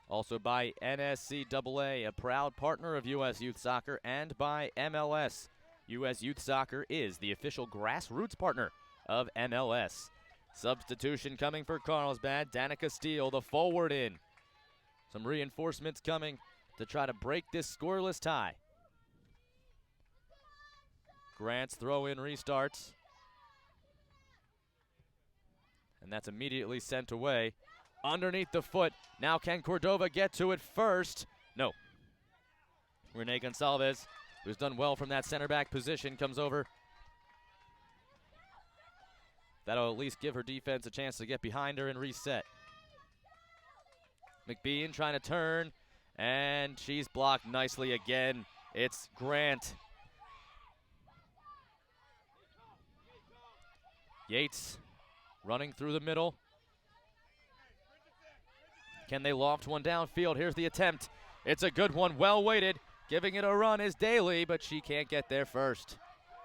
Also by NSCAA, a proud partner of U.S. Youth Soccer, and by MLS. U.S. Youth Soccer is the official grassroots partner of MLS. Substitution coming for Carlsbad. Danica Steele, the forward in. Some reinforcements coming to try to break this scoreless tie. Grant's throw-in restarts. And that's immediately sent away. Underneath the foot. Now can Cordova get to it first? No. Renee Gonsalves, who's done well from that center back position, comes over. That'll at least give her defense a chance to get behind her and reset. McBean trying to turn, and she's blocked nicely again. It's Grant. Yates running through the middle. Can they loft one downfield? Here's the attempt. It's a good one, well weighted. Giving it a run is Daly, but she can't get there first.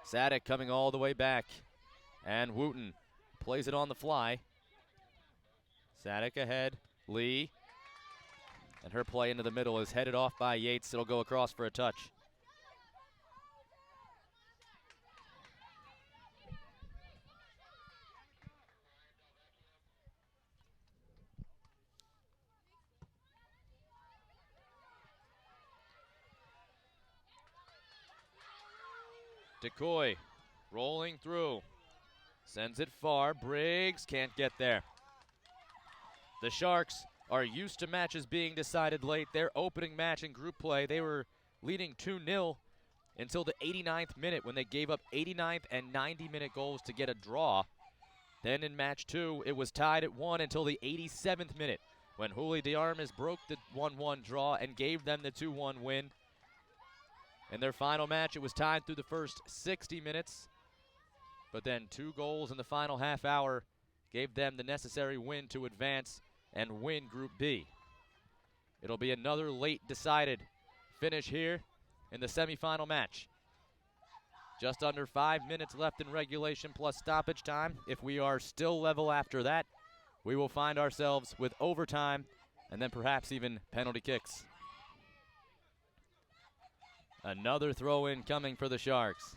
Sadek coming all the way back. And Wooten plays it on the fly. Sadek ahead. Lee. And her play into the middle is headed off by Yates. It'll go across for a touch. Decoy rolling through. Sends it far. Briggs can't get there. The Sharks are used to matches being decided late. Their opening match in group play, they were leading 2-0 until the 89th minute when they gave up 89th and 90-minute goals to get a draw. Then in match 2, it was tied at 1 until the 87th minute when Juli de Armas broke the 1-1 draw and gave them the 2-1 win. In their final match, it was tied through the first 60 minutes, but then 2 goals in the final half hour gave them the necessary win to advance and win Group B. It'll be another late decided finish here in the semifinal match. Just under 5 minutes left in regulation plus stoppage time. If we are still level after that, we will find ourselves with overtime and then perhaps even penalty kicks. Another throw-in coming for the Sharks.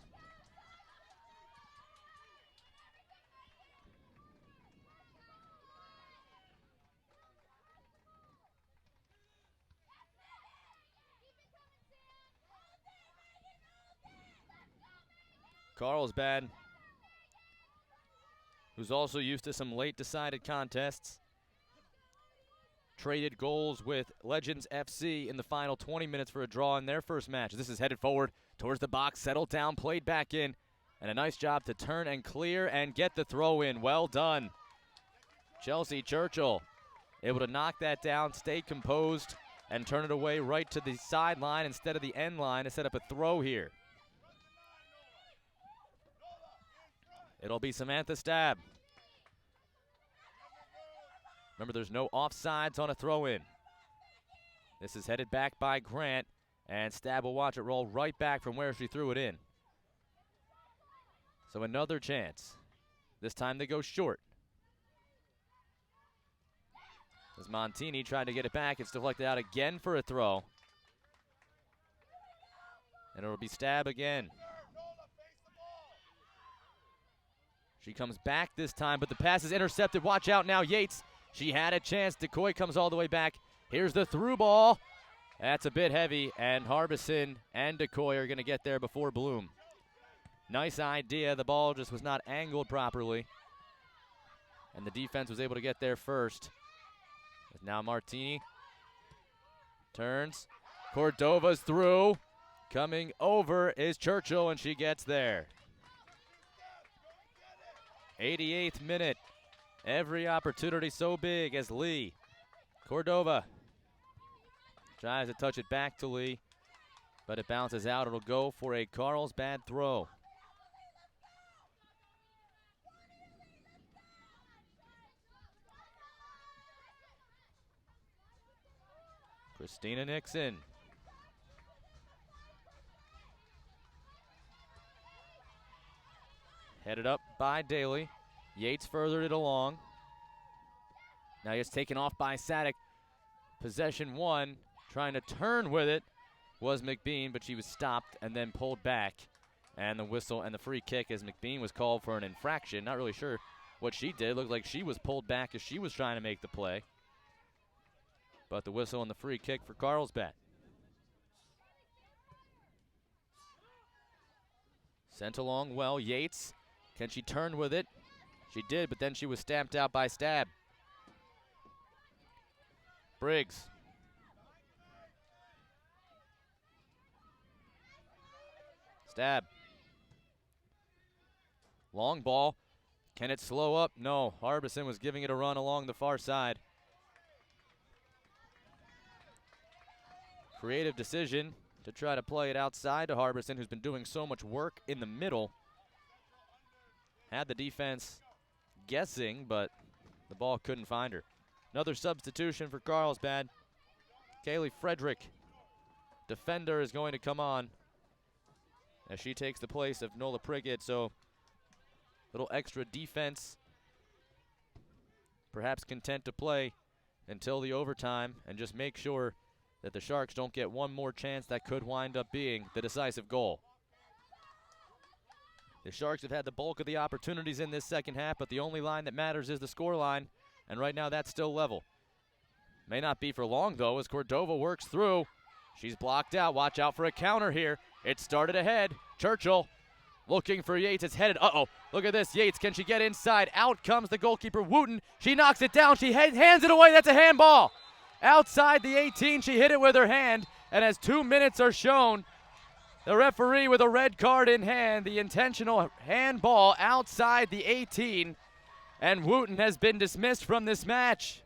Carlsbad, who's also used to some late decided contests, traded goals with Legends FC in the final 20 minutes for a draw in their first match. This is headed forward towards the box, settled down, played back in, and a nice job to turn and clear and get the throw in. Well done. Chelsea Churchill able to knock that down, stay composed, and turn it away right to the sideline instead of the end line to set up a throw here. It'll be Samantha Stab. Remember, there's no offsides on a throw-in. This is headed back by Grant, and Stab will watch it roll right back from where she threw it in. So another chance. This time they go short. As Montini tried to get it back, it's deflected out again for a throw. And it'll be Stab again. She comes back this time, but the pass is intercepted. Watch out now, Yates. She had a chance. Decoy comes all the way back. Here's the through ball. That's a bit heavy, and Harbison and Decoy are going to get there before Bloom. Nice idea. The ball just was not angled properly, and the defense was able to get there first. Now Martini turns. Cordova's through. Coming over is Churchill, and she gets there. 88th minute. Every opportunity so big as Lee. Cordova tries to touch it back to Lee, but it bounces out. It'll go for a Carlsbad throw. Christina Nixon. Headed up by Daly. Yates furthered it along. Now it's taken off by Sadek. Possession one. Trying to turn with it was McBean, but she was stopped and then pulled back. And the whistle and the free kick as McBean was called for an infraction. Not really sure what she did. Looked like she was pulled back as she was trying to make the play. But the whistle and the free kick for Carlsbad. Sent along well. Yates. Can she turn with it? She did, but then she was stamped out by Stab. Briggs. Stab. Long ball. Can it slow up? No. Harbison was giving it a run along the far side. Creative decision to try to play it outside to Harbison, who's been doing so much work in the middle. Had the defense guessing, but the ball couldn't find her. Another substitution for Carlsbad. Kaylee Frederick, defender, is going to come on as she takes the place of Nola Priggett. So little extra defense. Perhaps content to play until the overtime and just make sure that the Sharks don't get one more chance that could wind up being the decisive goal. The Sharks have had the bulk of the opportunities in this second half, but the only line that matters is the score line, and right now that's still level. May not be for long, though, as Cordova works through. She's blocked out. Watch out for a counter here. It started ahead. Churchill looking for Yates. It's headed. Uh-oh. Look at this. Yates, can she get inside? Out comes the goalkeeper, Wooten. She knocks it down. She hands it away. That's a handball. Outside the 18, she hit it with her hand, and as 2 minutes are shown, the referee with a red card in hand, the intentional handball outside the 18, and Wooten has been dismissed from this match.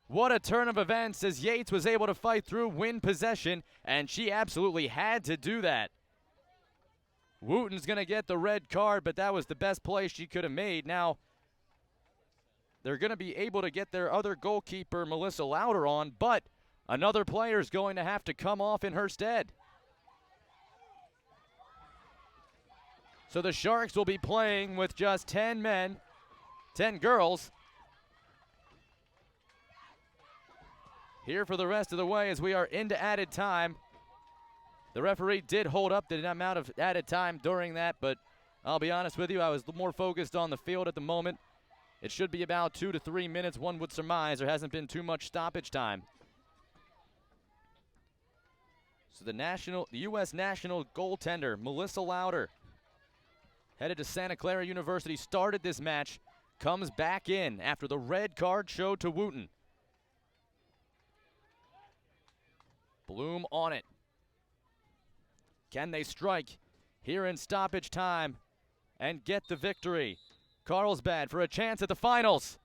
What a turn of events as Yates was able to fight through, win possession, and she absolutely had to do that. Wooten's going to get the red card, but that was the best play she could have made. Now, they're going to be able to get their other goalkeeper, Melissa Lauder, on, but another player is going to have to come off in her stead. So the Sharks will be playing with just 10 men, 10 girls, here for the rest of the way as we are into added time. The referee did hold up the amount of added time during that, but I'll be honest with you, I was more focused on the field at the moment. It should be about 2 to 3 minutes, one would surmise. There hasn't been too much stoppage time. So the U.S. national goaltender, Melissa Lauder, headed to Santa Clara University, started this match, comes back in after the red card showed to Wooten. Bloom on it. Can they strike here in stoppage time and get the victory? Carlsbad for a chance at the finals.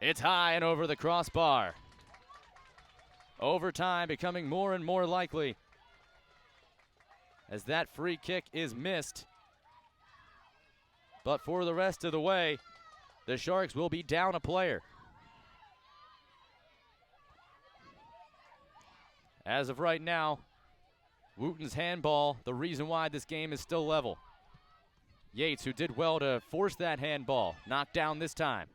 It's high and over the crossbar. Overtime becoming more and more likely as that free kick is missed. But for the rest of the way, the Sharks will be down a player. As of right now, Wooten's handball, the reason why this game is still level. Yates, who did well to force that handball, knocked down this time.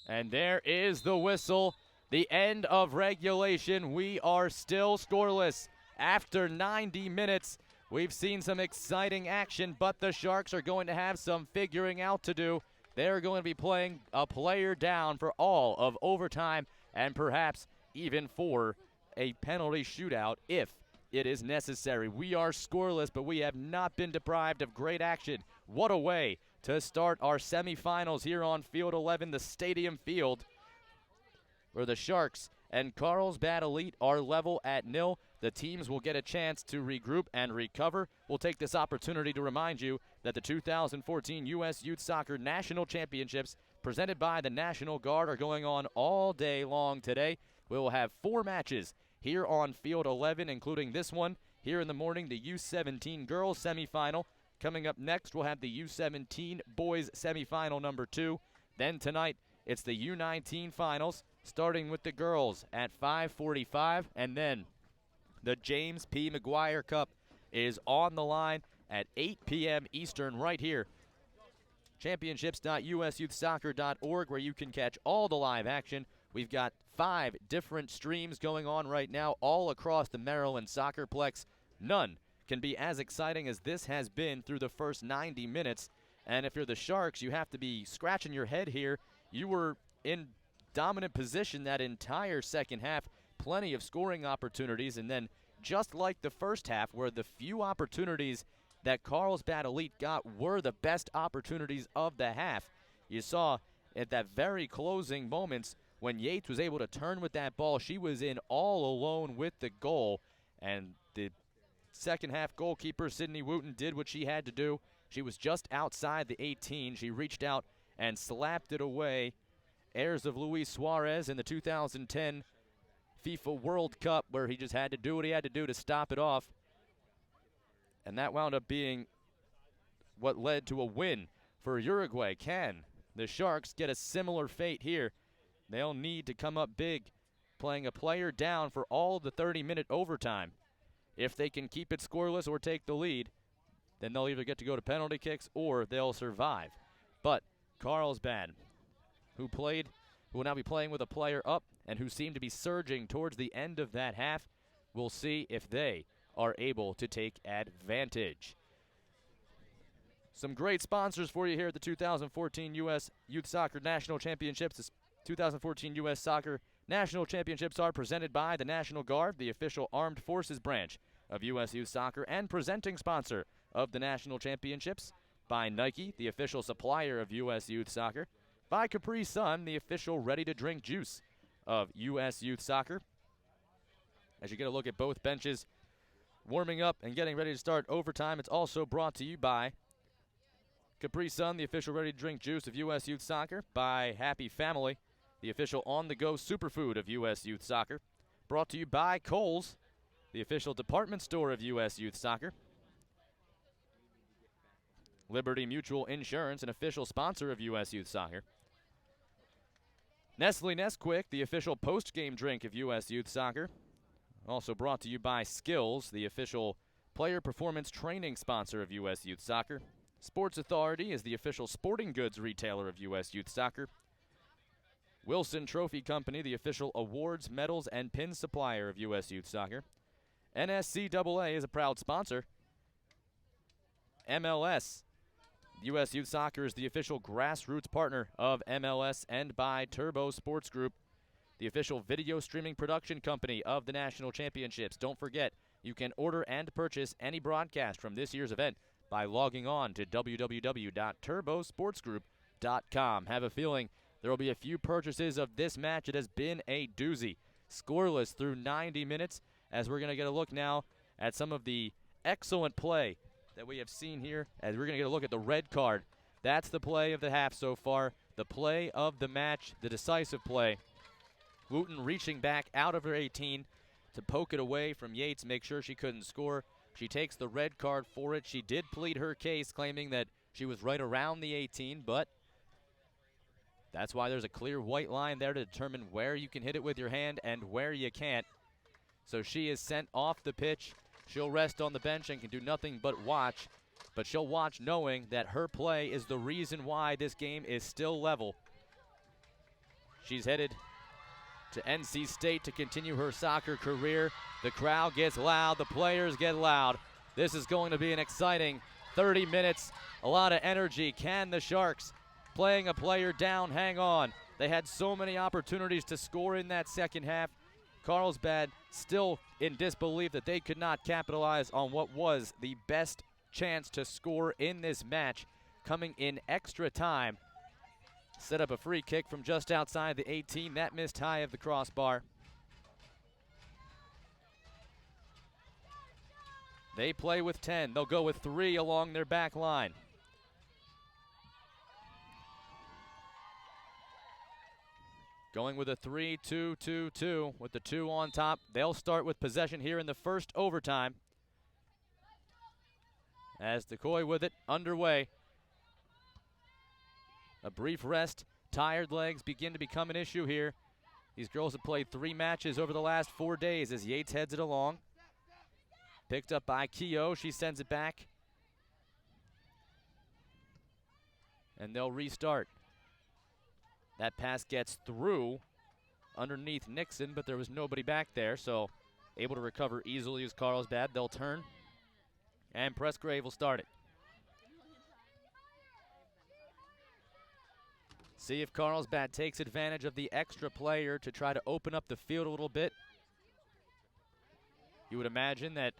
And there is the whistle, the end of regulation. We are still scoreless after 90 minutes. We've seen some exciting action, but the Sharks are going to have some figuring out to do. They're going to be playing a player down for all of overtime and perhaps even for a penalty shootout if it is necessary. We are scoreless, but we have not been deprived of great action. What a way to start our semifinals here on Field 11, the Stadium Field, where the Sharks and Carlsbad Elite are level at 0. The teams will get a chance to regroup and recover. We'll take this opportunity to remind you that the 2014 U.S. Youth Soccer National Championships presented by the National Guard are going on all day long today. We will have 4 matches here on Field 11, including this one here in the morning, the U17 Girls Semifinal. Coming up next, we'll have the U17 Boys Semifinal number 2. Then tonight, it's the U19 Finals, starting with the girls at 5:45, and then the James P. McGuire Cup is on the line at 8 p.m. Eastern right here. Championships.usyouthsoccer.org, where you can catch all the live action. We've got 5 different streams going on right now all across the Maryland SoccerPlex. None can be as exciting as this has been through the first 90 minutes. And if you're the Sharks, you have to be scratching your head here. You were in dominant position that entire second half. Plenty of scoring opportunities, and then just like the first half, where the few opportunities that Carlsbad Elite got were the best opportunities of the half. You saw at that very closing moments when Yates was able to turn with that ball, she was in all alone with the goal, and the second half goalkeeper Sydney Wooten did what she had to do. She was just outside the 18. She reached out and slapped it away. Heirs of Luis Suarez in the 2010 FIFA World Cup, where he just had to do what he had to do to stop it off. And that wound up being what led to a win for Uruguay. Can the Sharks get a similar fate here? They'll need to come up big, playing a player down for all the 30-minute overtime. If they can keep it scoreless or take the lead, then they'll either get to go to penalty kicks or they'll survive. But Carlsbad, who will now be playing with a player up and who seemed to be surging towards the end of that half, we'll see if they are able to take advantage. Some great sponsors for you here at the 2014 U.S. Youth Soccer National Championships. The 2014 U.S. Soccer National Championships are presented by the National Guard, the official armed forces branch of U.S. Youth Soccer, and presenting sponsor of the National Championships, by Nike, the official supplier of U.S. Youth Soccer, by Capri Sun, the official ready-to-drink juice of U.S. Youth Soccer. As you get a look at both benches warming up and getting ready to start overtime, it's also brought to you by Capri Sun, the official ready-to-drink juice of U.S. Youth Soccer, by Happy Family, the official on-the-go superfood of U.S. Youth Soccer. Brought to you by Kohl's, the official department store of U.S. Youth Soccer. Liberty Mutual Insurance, an official sponsor of U.S. Youth Soccer. Nestle Nesquik, the official post-game drink of U.S. Youth Soccer. Also brought to you by Skills, the official player performance training sponsor of U.S. Youth Soccer. Sports Authority is the official sporting goods retailer of U.S. Youth Soccer. Wilson Trophy Company, the official awards, medals, and pin supplier of U.S. Youth Soccer. NSCAA is a proud sponsor. MLS. U.S. Youth Soccer is the official grassroots partner of MLS, and by Turbo Sports Group, the official video streaming production company of the National Championships. Don't forget, you can order and purchase any broadcast from this year's event by logging on to www.turbosportsgroup.com. Have a feeling there will be a few purchases of this match. It has been a doozy. Scoreless through 90 minutes, as we're going to get a look now at some of the excellent play that we have seen here, as we're going to get a look at the red card. That's the play of the half so far, the play of the match, the decisive play. Wooten reaching back out of her 18 to poke it away from Yates, make sure she couldn't score. She takes the red card for it. She did plead her case, claiming that she was right around the 18, but that's why there's a clear white line there to determine where you can hit it with your hand and where you can't. So she is sent off the pitch. She'll rest on the bench and can do nothing but watch, but she'll watch knowing that her play is the reason why this game is still level. She's headed to NC State to continue her soccer career. The crowd gets loud, the players get loud. This is going to be an exciting 30 minutes, a lot of energy. Can the Sharks, playing a player down, hang on? They had so many opportunities to score in that second half. Carlsbad still in disbelief that they could not capitalize on what was the best chance to score in this match, coming in extra time. Set up a free kick from just outside the 18. That missed high of the crossbar. They play with 10. They'll go with 3 along their back line. Going with a 3-2-2-2 with the 2 on top. They'll start with possession here in the first overtime. as Decoy with it underway. A brief rest. Tired legs begin to become an issue here. These girls have played 3 matches over the last 4 days as Yates heads it along. Picked up by Keogh. She sends it back. And they'll restart. That pass gets through underneath Nixon, but there was nobody back there, so able to recover easily is Carlsbad. They'll turn, and Pressgrave will start it. See if Carlsbad takes advantage of the extra player to try to open up the field a little bit. You would imagine that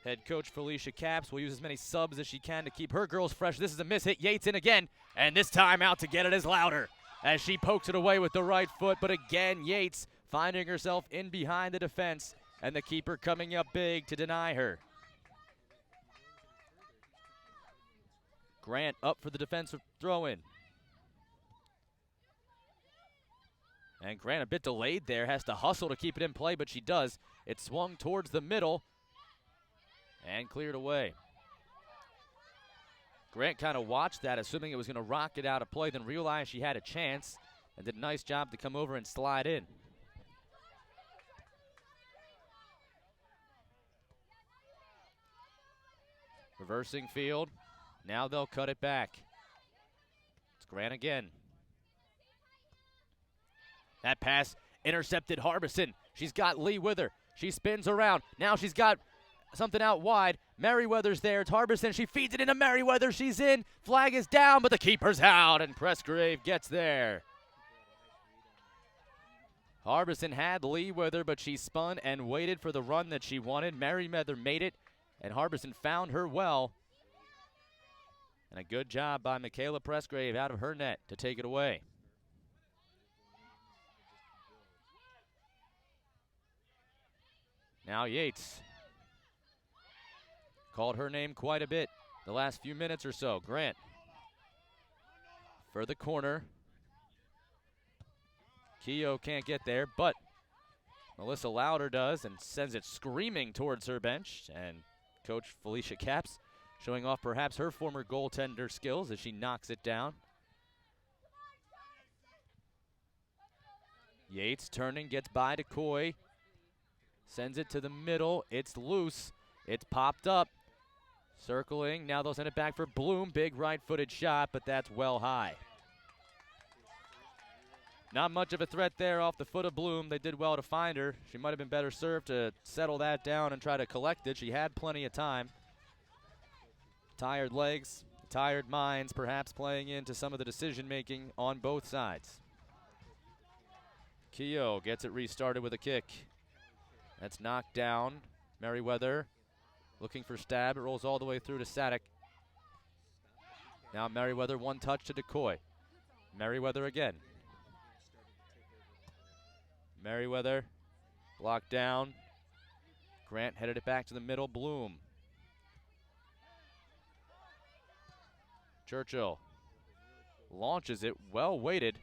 head coach Felicia Capps will use as many subs as she can to keep her girls fresh. This is a miss hit. Yates in again, and this time out to get it is Louder as she pokes it away with the right foot. But again, Yates finding herself in behind the defense, and the keeper coming up big to deny her. Grant up for the defensive throw-in. And Grant a bit delayed there, has to hustle to keep it in play, but she does. It swung towards the middle and cleared away. Grant kind of watched that, assuming it was going to rocket out of play, then realized she had a chance and did a nice job to come over and slide in. Reversing field. Now they'll cut it back. It's Grant again. That pass intercepted Harbison. She's got Lee with her. She spins around. Now she's got something out wide. Merriweather's there. It's Harbison. She feeds it into Merriweather. She's in. Flag is down, but the keeper's out, and Pressgrave gets there. Harbison had Lee with her, but she spun and waited for the run that she wanted. Merriweather made it, and Harbison found her well. And a good job by Michaela Pressgrave out of her net to take it away. Now Yates. Called her name quite a bit the last few minutes or so. Grant for the corner. Keogh can't get there, but Melissa Louder does and sends it screaming towards her bench. And Coach Felicia Capps showing off perhaps her former goaltender skills as she knocks it down. Yates turning, gets by Decoy. Sends it to the middle. It's loose. It's popped up. Circling. Now they'll send it back for Bloom. Big right-footed shot, but that's well high. Not much of a threat there off the foot of Bloom. They did well to find her. She might have been better served to settle that down and try to collect it. She had plenty of time. Tired legs, tired minds, perhaps playing into some of the decision-making on both sides. Keogh gets it restarted with a kick. That's knocked down. Merriweather looking for stab. It rolls all the way through to Sadek. Now Merriweather, one touch to Decoy. Merriweather again. Merriweather blocked down. Grant headed it back to the middle. Bloom. Churchill launches it, well weighted,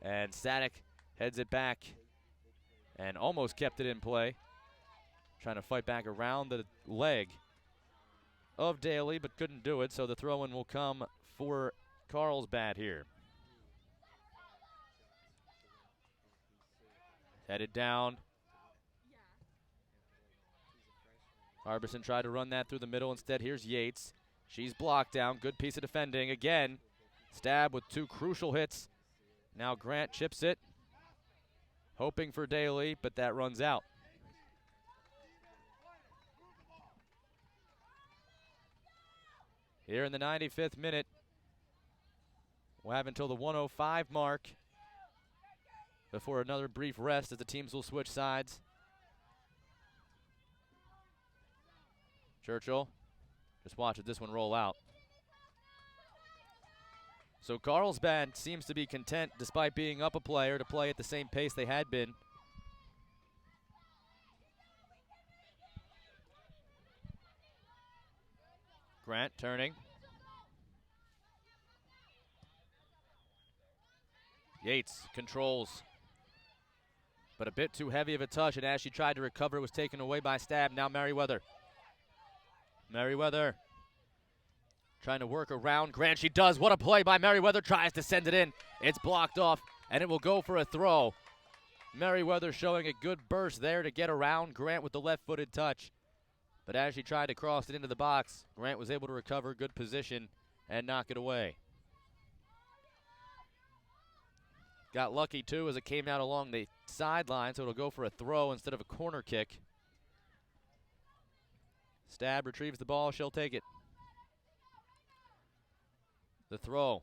and Sadek heads it back and almost kept it in play. Trying to fight back around the leg of Daly, but couldn't do it, so the throw-in will come for Carlsbad here. Headed down. Harbison tried to run that through the middle. Instead, here's Yates. She's blocked down. Good piece of defending. Again, Stab with 2 crucial hits. Now Grant chips it. Hoping for Daly, but that runs out. Here in the 95th minute, we'll have until the 1:05 mark before another brief rest as the teams will switch sides. Churchill, just watching this one roll out. So Carlsbad seems to be content, despite being up a player, to play at the same pace they had been. Grant turning. Yates controls, but a bit too heavy of a touch, and as she tried to recover, it was taken away by Stab. Now Merriweather. Merriweather trying to work around Grant. She does. What a play by Merriweather. Tries to send it in. It's blocked off, and it will go for a throw. Merriweather showing a good burst there to get around Grant with the left-footed touch. But as she tried to cross it into the box, Grant was able to recover good position and knock it away. Got lucky, too, as it came out along the sideline, so it'll go for a throw instead of a corner kick. Stab retrieves the ball. She'll take it. The throw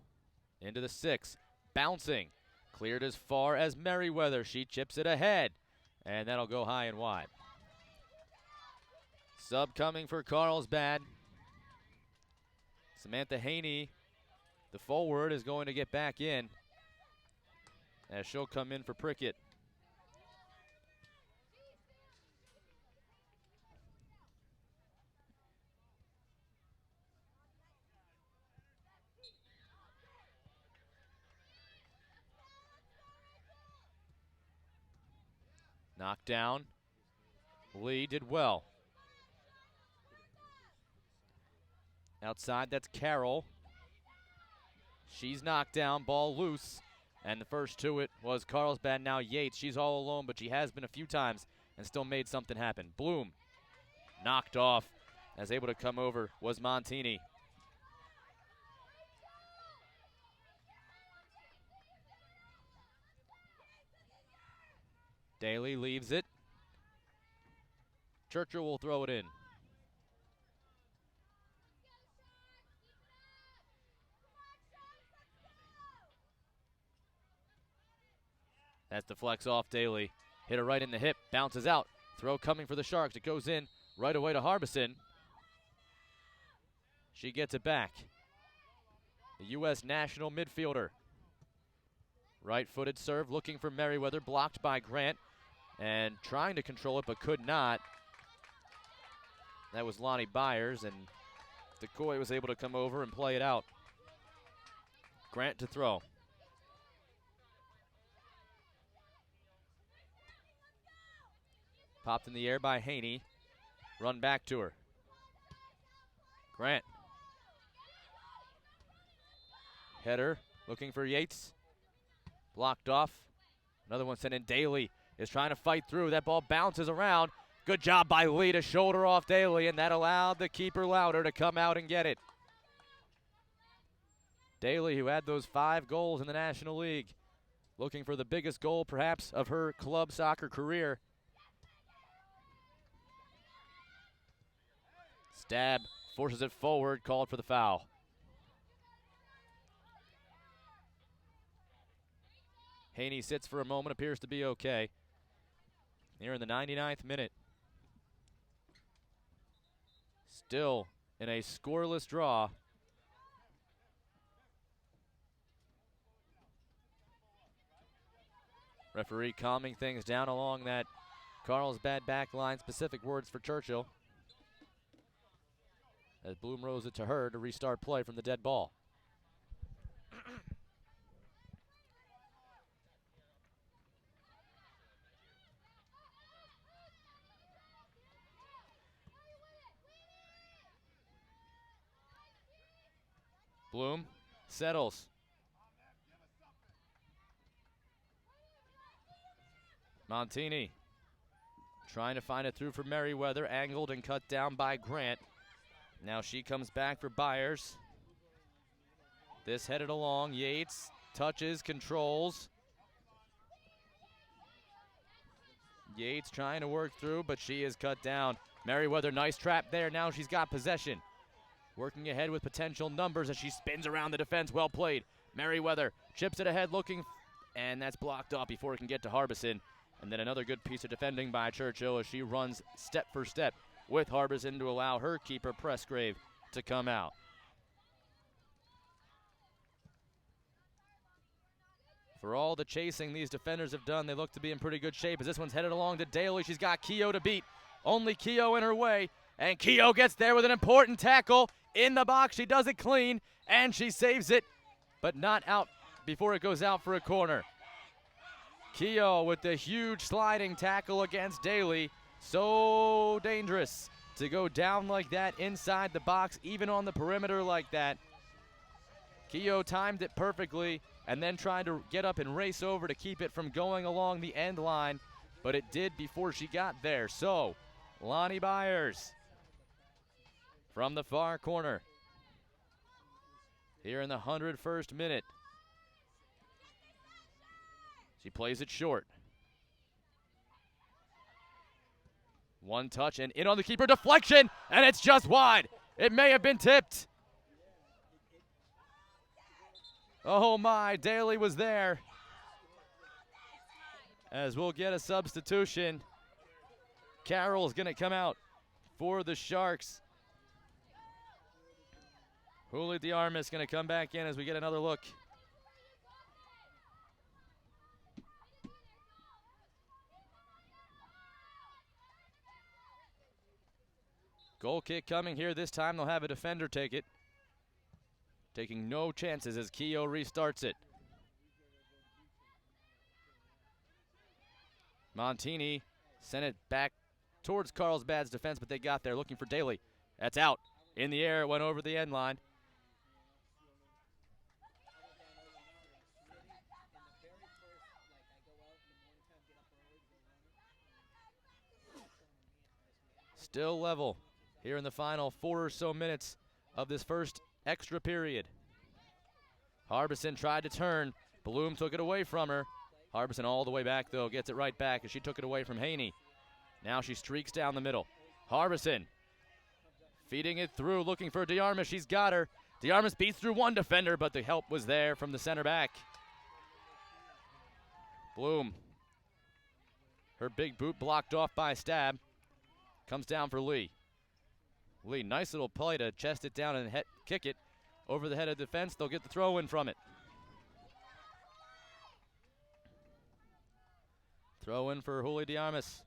into the 6. Bouncing. Cleared as far as Merriweather. She chips it ahead, and that'll go high and wide. Sub coming for Carlsbad. Samantha Haney, the forward, is going to get back in as she'll come in for Prickett. Knocked down. Lee did well. Outside, that's Carroll. She's knocked down, ball loose. And the first to it was Carlsbad, now Yates. She's all alone, but she has been a few times and still made something happen. Bloom knocked off, as able to come over was Montini. Daly leaves it. Churchill will throw it in. That's the flex off Daly. Hit her right in the hip, bounces out. Throw coming for the Sharks. It goes in right away to Harbison. She gets it back. The U.S. national midfielder. Right-footed serve, looking for Merriweather, blocked by Grant, and trying to control it, but could not. That was Lonnie Byers, and DeCoy was able to come over and play it out. Grant to throw. Popped in the air by Haney. Run back to her. Grant. Header, looking for Yates. Blocked off. Another one sent in. Daly is trying to fight through. That ball bounces around. Good job by Lee to shoulder off Daly, and that allowed the keeper Louder to come out and get it. Daly, who had those 5 goals in the National League, looking for the biggest goal perhaps of her club soccer career. Stab forces it forward, called for the foul. Haney sits for a moment, appears to be okay. Here in the 99th minute. Still in a scoreless draw. Referee calming things down along that Carlsbad back line. Specific words for Churchill. As Bloom rose it to her to restart play from the dead ball. Bloom settles. Montini trying to find it through for Merriweather, angled and cut down by Grant. Now she comes back for Byers. This headed along. Yates touches, controls. Yates trying to work through, but she is cut down. Merriweather, nice trap there. Now she's got possession. Working ahead with potential numbers as she spins around the defense. Well played. Merriweather chips it ahead, looking, and that's blocked off before it can get to Harbison. And then another good piece of defending by Churchill as she runs step for step with Harbison to allow her keeper, Pressgrave, to come out. For all the chasing these defenders have done, they look to be in pretty good shape as this one's headed along to Daly. She's got Keogh to beat. Only Keogh in her way, and Keogh gets there with an important tackle in the box. She does it clean, and she saves it, but not out before it goes out for a corner. Keogh with the huge sliding tackle against Daly. So dangerous to go down like that inside the box, even on the perimeter like that. Keough timed it perfectly and then tried to get up and race over to keep it from going along the end line, but it did before she got there. So, Lonnie Byers from the far corner here in the 101st minute. She plays it short. One touch and in on the keeper, deflection, and it's just wide. It may have been tipped. Oh my, Daly was there. As we'll get a substitution. Carroll's gonna come out for the Sharks. Julie DeArmas gonna come back in as we get another look. Goal kick coming here. This time they'll have a defender take it. Taking no chances as Keough restarts it. Montini sent it back towards Carlsbad's defense, but they got there looking for Daly. That's out. In the air, it went over the end line. Still level here in the final 4 or so minutes of this first extra period. Harbison tried to turn. Bloom took it away from her. Harbison all the way back, though, gets it right back as she took it away from Haney. Now she streaks down the middle. Harbison feeding it through, looking for DeArmas. She's got her. DeArmas beats through one defender, but the help was there from the center back. Bloom. Her big boot blocked off by Stab. Comes down for Lee. Lee, nice little play to chest it down and kick it over the head of defense. They'll get the throw in from it. Throw in for Julie DeArmas.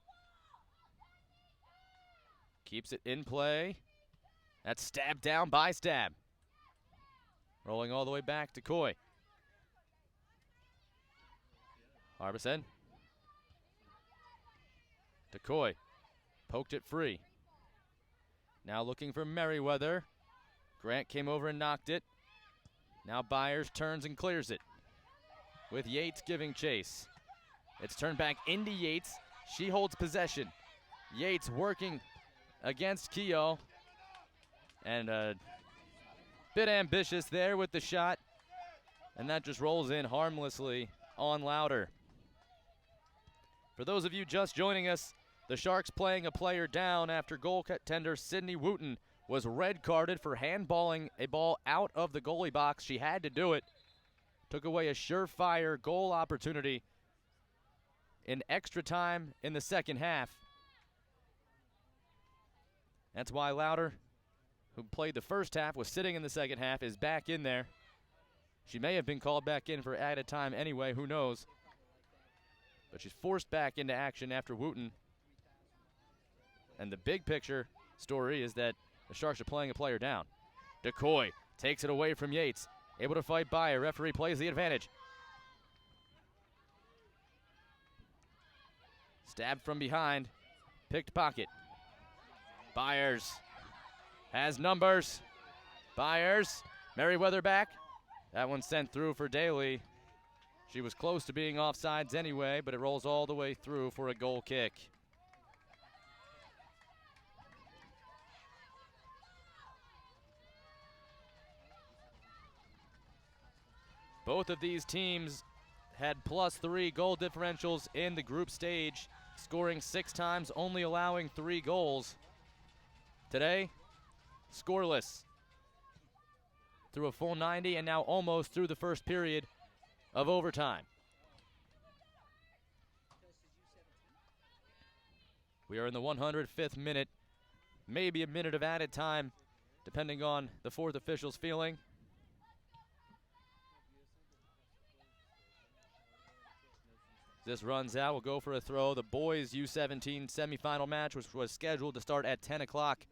Keeps it in play. That's stabbed down by Stab. Rolling all the way back to Coy. Harbison. To Coy. Poked it free. Now looking for Merriweather. Grant came over and knocked it. Now Byers turns and clears it. With Yates giving chase. It's turned back into Yates. She holds possession. Yates working against Keough. And a bit ambitious there with the shot. And that just rolls in harmlessly on Louder. For those of you just joining us, the Sharks playing a player down after goaltender Sydney Wooten was red carded for handballing a ball out of the goalie box. She had to do it. Took away a surefire goal opportunity in extra time in the second half. That's why Louder, who played the first half, was sitting in the second half, is back in there. She may have been called back in for added time anyway, who knows. But she's forced back into action after Wooten. And the big picture story is that the Sharks are playing a player down. DeCoy takes it away from Yates. Able to fight by. A referee plays the advantage. Stabbed from behind. Picked pocket. Byers has numbers. Byers. Merriweather back. That one sent through for Daly. She was close to being offsides anyway, but it rolls all the way through for a goal kick. Both of these teams had +3 goal differentials in the group stage, scoring 6 times, only allowing 3 goals. Today, scoreless through a full 90 and now almost through the first period of overtime. We are in the 105th minute, maybe a minute of added time, depending on the fourth official's feeling. This runs out. We'll go for a throw. The boys U17 semifinal match, which was scheduled to start at 10 o'clock.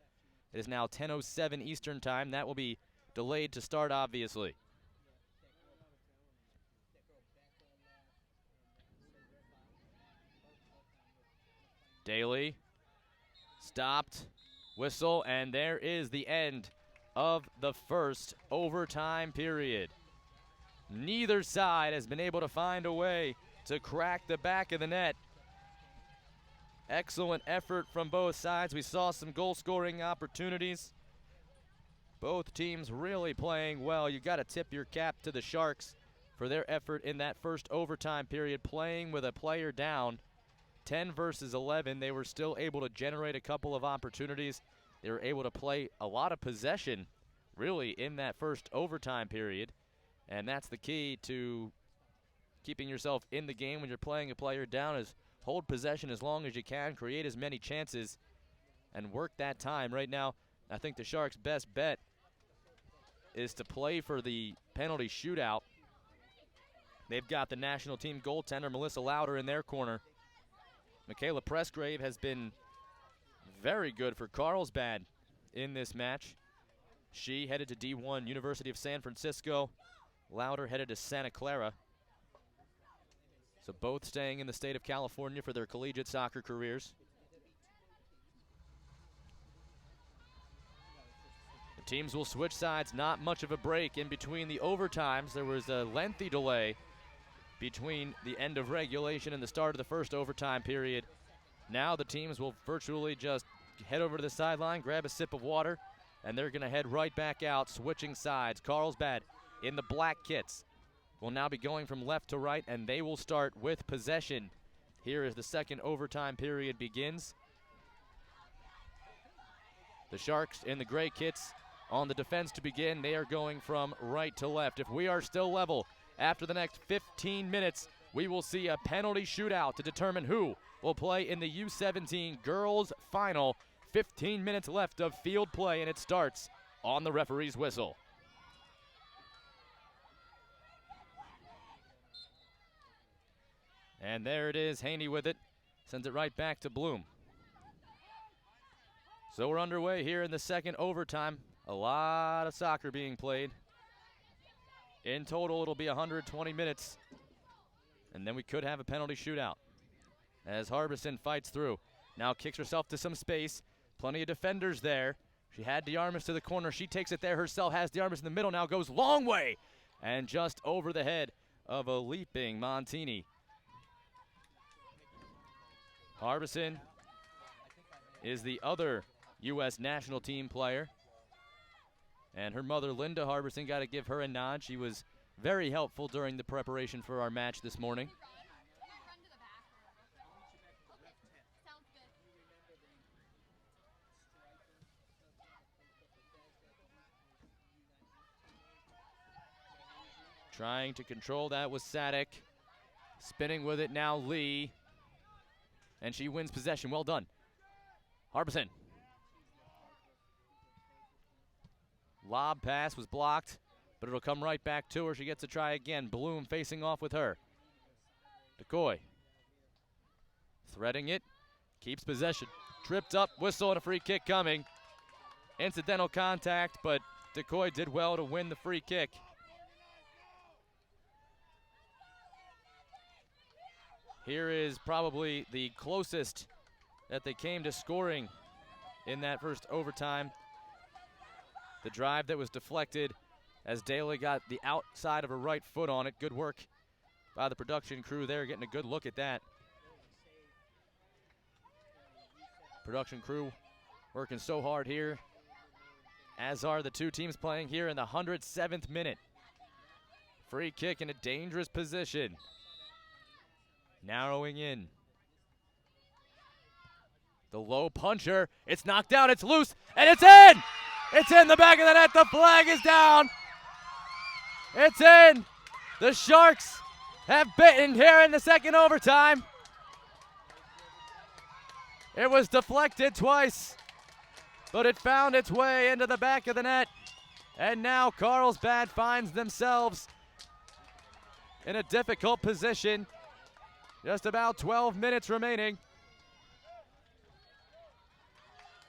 It is now 10:07 Eastern time. That will be delayed to start, obviously. Daly stopped. whistle, and there is the end of the first overtime period. Neither side has been able to find a way to crack the back of the net. Excellent effort from both sides. We saw some goal-scoring opportunities. Both teams really playing well. You got to tip your cap to the Sharks for their effort in that first overtime period, playing with a player down. 10 versus 11, they were still able to generate a couple of opportunities. They were able to play a lot of possession, really, in that first overtime period. And that's the key to keeping yourself in the game when you're playing a player down, is hold possession as long as you can, create as many chances, and work that time. Right now, I think the Sharks' best bet is to play for the penalty shootout. They've got the national team goaltender, Melissa Lauder, in their corner. Michaela Pressgrave has been very good for Carlsbad in this match. She headed to D1, University of San Francisco. Lauder headed to Santa Clara. So both staying in the state of California for their collegiate soccer careers. The teams will switch sides, not much of a break in between the overtimes. There was a lengthy delay between the end of regulation and the start of the first overtime period. Now the teams will virtually just head over to the sideline, grab a sip of water, and they're going to head right back out, switching sides. Carlsbad in the black kits will now be going from left to right, and they will start with possession here as the second overtime period begins. The Sharks in the gray kits on the defense to begin. They are going from right to left. If we are still level after the next 15 minutes, we will see a penalty shootout to determine who will play in the U17 Girls Final. 15 minutes left of field play, and it starts on the referee's whistle. And there it is, Haney with it, sends it right back to Bloom. So we're underway here in the second overtime. A lot of soccer being played. In total, it'll be 120 minutes, and then we could have a penalty shootout as Harbison fights through. Now kicks herself to some space. Plenty of defenders there. She had DeArmas to the corner. She takes it there herself, has DeArmas in the middle, now goes long way, and just over the head of a leaping Montini. Harbison is the other U.S. national team player. And her mother, Linda Harbison, got to give her a nod. She was very helpful during the preparation for our match this morning. Trying to control that was Sadek. Spinning with it now, Lee. And she wins possession. Well done. Harbison. Lob pass was blocked, but it'll come right back to her. She gets to try again. Bloom facing off with her. DeCoy. Threading it. Keeps possession. Tripped up. Whistle and a free kick coming. Incidental contact, but DeCoy did well to win the free kick. Here is probably the closest that they came to scoring in that first overtime. The drive that was deflected as Daly got the outside of her right foot on it. Good work by the production crew there, getting a good look at that. Production crew working so hard here, as are the two teams playing here in the 107th minute. Free kick in a dangerous position. Narrowing in. The low puncher. It's knocked out. It's loose. And it's in. It's in the back of the net. The flag is down. It's in. The Sharks have bitten here in the second overtime. It was deflected twice, but it found its way into the back of the net. And now Carlsbad finds themselves in a difficult position. Just about 12 minutes remaining.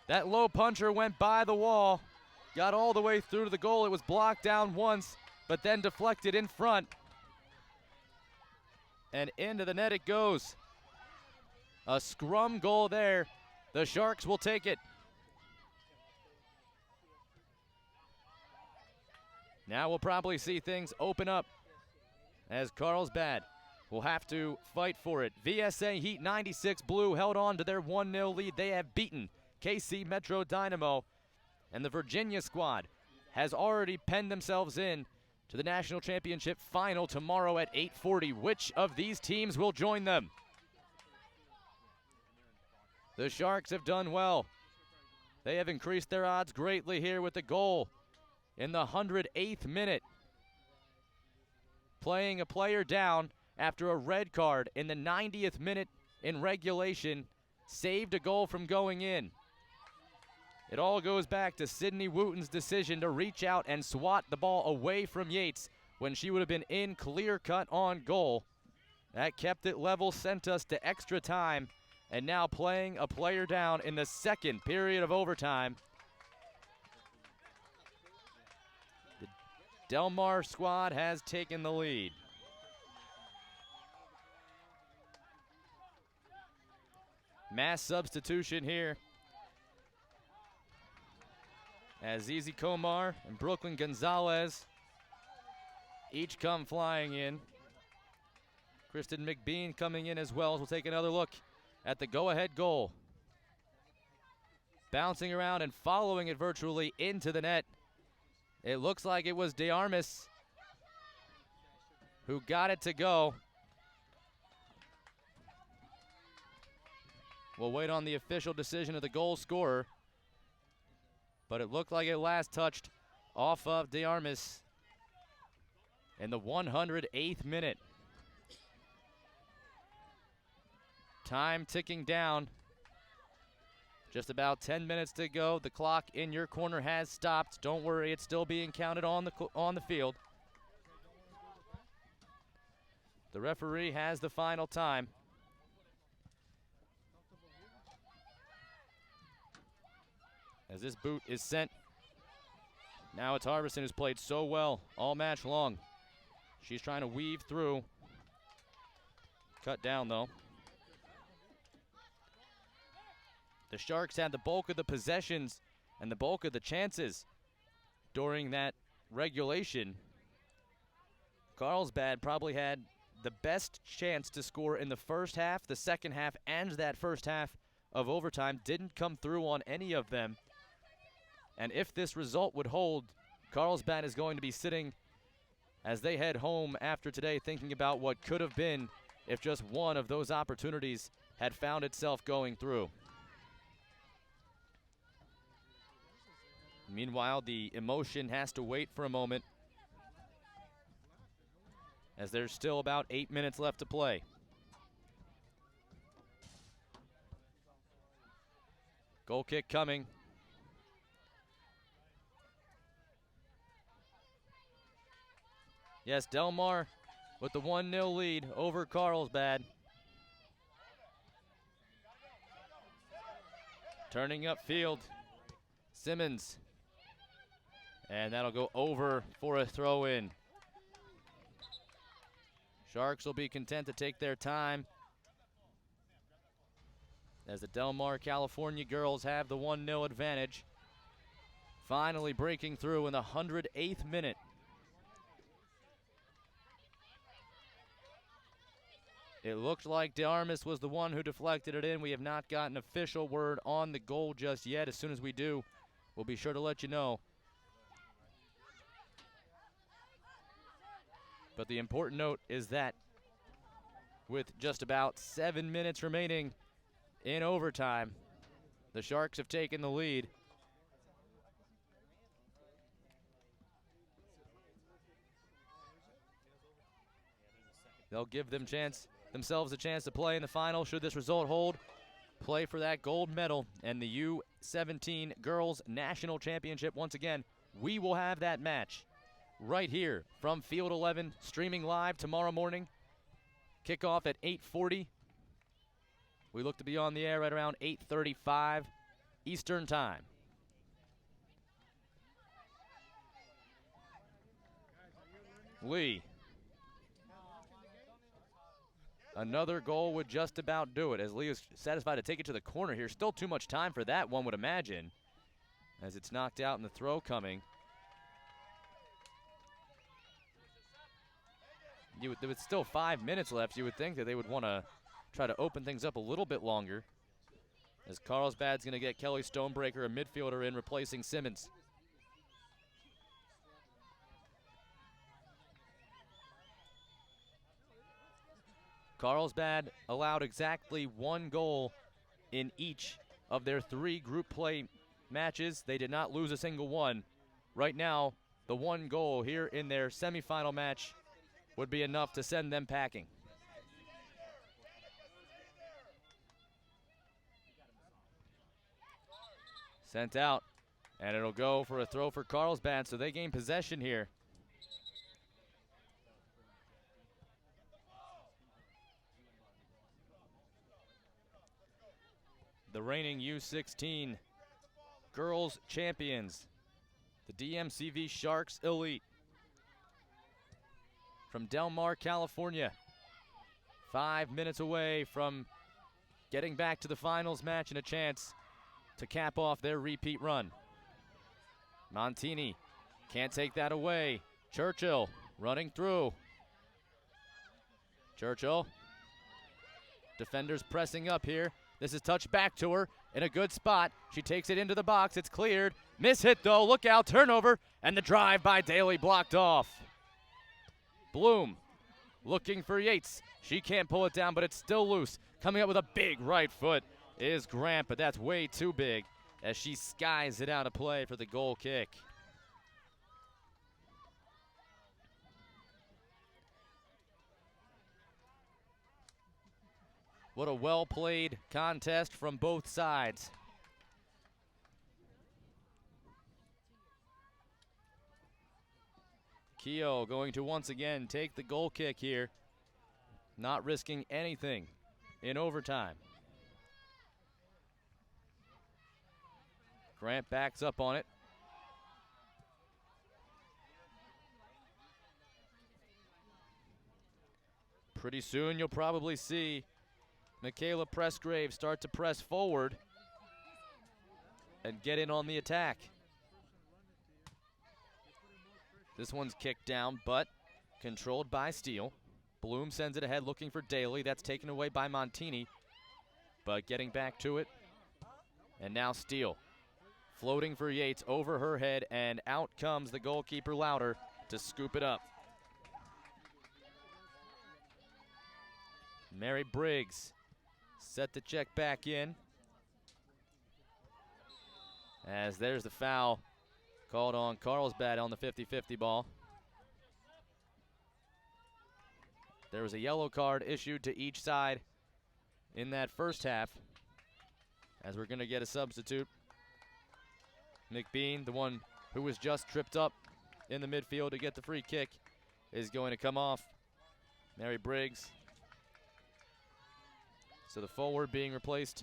That low puncher went by the wall, got all the way through to the goal. It was blocked down once, but then deflected in front. And into the net it goes. A scrum goal there. The Sharks will take it. Now we'll probably see things open up as Carlsbad will have to fight for it. VSA Heat 96 Blue held on to their 1-0 lead. They have beaten KC Metro Dynamo, and the Virginia squad has already penned themselves in to the national championship final tomorrow at 8:40. Which of these teams will join them? The Sharks have done well. They have increased their odds greatly here with the goal in the 108th minute. Playing a player down after a red card in the 90th minute in regulation, saved a goal from going in. It all goes back to Sydney Wooten's decision to reach out and swat the ball away from Yates when she would have been in clear cut on goal. That kept it level, sent us to extra time, and now playing a player down in the second period of overtime. The Del Mar squad has taken the lead. Mass substitution here as Zizi Komar and Brooklyn Gonzalez each come flying in. Kristen McBean coming in as well. We'll take another look at the go-ahead goal. Bouncing around and following it virtually into the net. It looks like it was DeArmas who got it to go. We'll wait on the official decision of the goal scorer, but it looked like it last touched off of DeArmas in the 108th minute. Time ticking down. Just about 10 minutes to go. The clock in your corner has stopped. Don't worry, it's still being counted on the field. The referee has the final time. As this boot is sent. Now it's Harbison, who's played so well all match long. She's trying to weave through. Cut down, though. The Sharks had the bulk of the possessions and the bulk of the chances during that regulation. Carlsbad probably had the best chance to score in the first half, the second half, and that first half of overtime. Didn't come through on any of them. And if this result would hold, Carlsbad is going to be sitting as they head home after today thinking about what could have been if just one of those opportunities had found itself going through. Meanwhile, the emotion has to wait for a moment as there's still about 8 minutes left to play. Goal kick coming. Yes, Del Mar with the 1-0 lead over Carlsbad. Turning upfield, Simmons. And that'll go over for a throw-in. Sharks will be content to take their time as the Del Mar, California girls have the 1-0 advantage. Finally breaking through in the 108th minute. It looked like DeArmas was the one who deflected it in. We have not gotten official word on the goal just yet. As soon as we do, we'll be sure to let you know. But the important note is that with just about 7 minutes remaining in overtime, the Sharks have taken the lead. They'll give themselves a chance to play in the final should this result hold. Play for that gold medal and the U17 Girls National Championship. Once again, we will have that match right here from Field 11, streaming live tomorrow morning. Kickoff at 8:40. We look to be on the air right around 8:35 Eastern Time. Lee. Another goal would just about do it as Lee is satisfied to take it to the corner here. Still too much time for that, one would imagine, as it's knocked out and the throw coming. With still 5 minutes left, you would think that they would want to try to open things up a little bit longer, as Carlsbad's going to get Kelly Stonebreaker, a midfielder, in replacing Simmons. Carlsbad allowed exactly 1 goal in each of their 3 group play matches. They did not lose a single one. Right now, the 1 goal here in their semifinal match would be enough to send them packing. Sent out, and it'll go for a throw for Carlsbad, so they gain possession here. The reigning U17 Girls champions, the DMCV Sharks Elite, from Del Mar, California. 5 minutes away from getting back to the finals match and a chance to cap off their repeat run. Montini can't take that away. Churchill running through. Churchill. Defenders pressing up here. This is touched back to her in a good spot. She takes it into the box. It's cleared. Miss hit though. Look out. Turnover. And the drive by Daly blocked off. Bloom looking for Yates. She can't pull it down, but it's still loose. Coming up with a big right foot is Grant, but that's way too big as she skies it out of play for the goal kick. What a well-played contest from both sides. Keogh going to once again take the goal kick here, not risking anything in overtime. Grant backs up on it. Pretty soon you'll probably see Michaela Pressgrave start to press forward and get in on the attack. This one's kicked down, but controlled by Steele. Bloom sends it ahead looking for Daly. That's taken away by Montini, but getting back to it. And now Steele floating for Yates over her head, and out comes the goalkeeper Louder to scoop it up. Mary Briggs set the check back in, as there's the foul called on Carlsbad on the 50-50 ball. There was a yellow card issued to each side in that first half, as we're going to get a substitute. McBean, the one who was just tripped up in the midfield to get the free kick, is going to come off. Mary Briggs. So the forward being replaced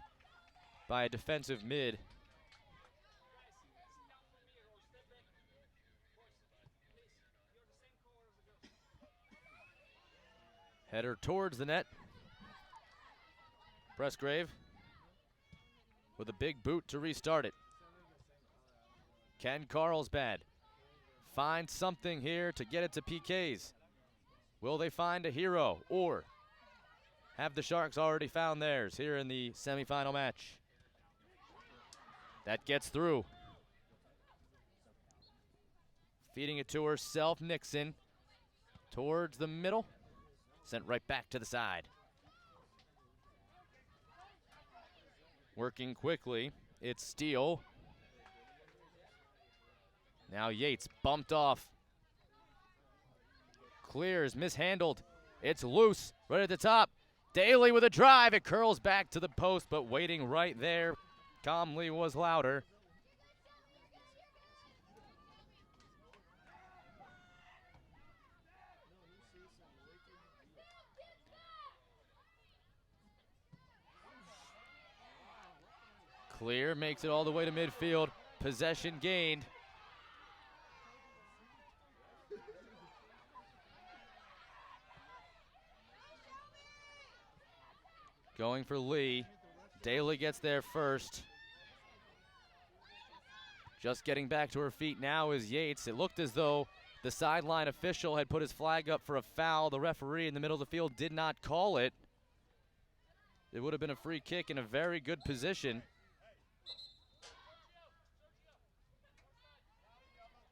by a defensive mid. Header towards the net. Pressgrave with a big boot to restart it. Can Carlsbad find something here to get it to PKs? Will they find a hero, or have the Sharks already found theirs here in the semifinal match? That gets through. Feeding it to herself, Nixon towards the middle. Sent right back to the side. Working quickly, it's Steele. Now Yates bumped off. Clears, mishandled. It's loose, right at the top. Daly with a drive. It curls back to the post, but waiting right there calmly was Louder. Clear makes it all the way to midfield. Possession gained. Going for Lee. Daly gets there first. Just getting back to her feet now is Yates. It looked as though The sideline official had put his flag up for a foul. The referee in the middle of the field did not call it. It would have been a free kick in a very good position.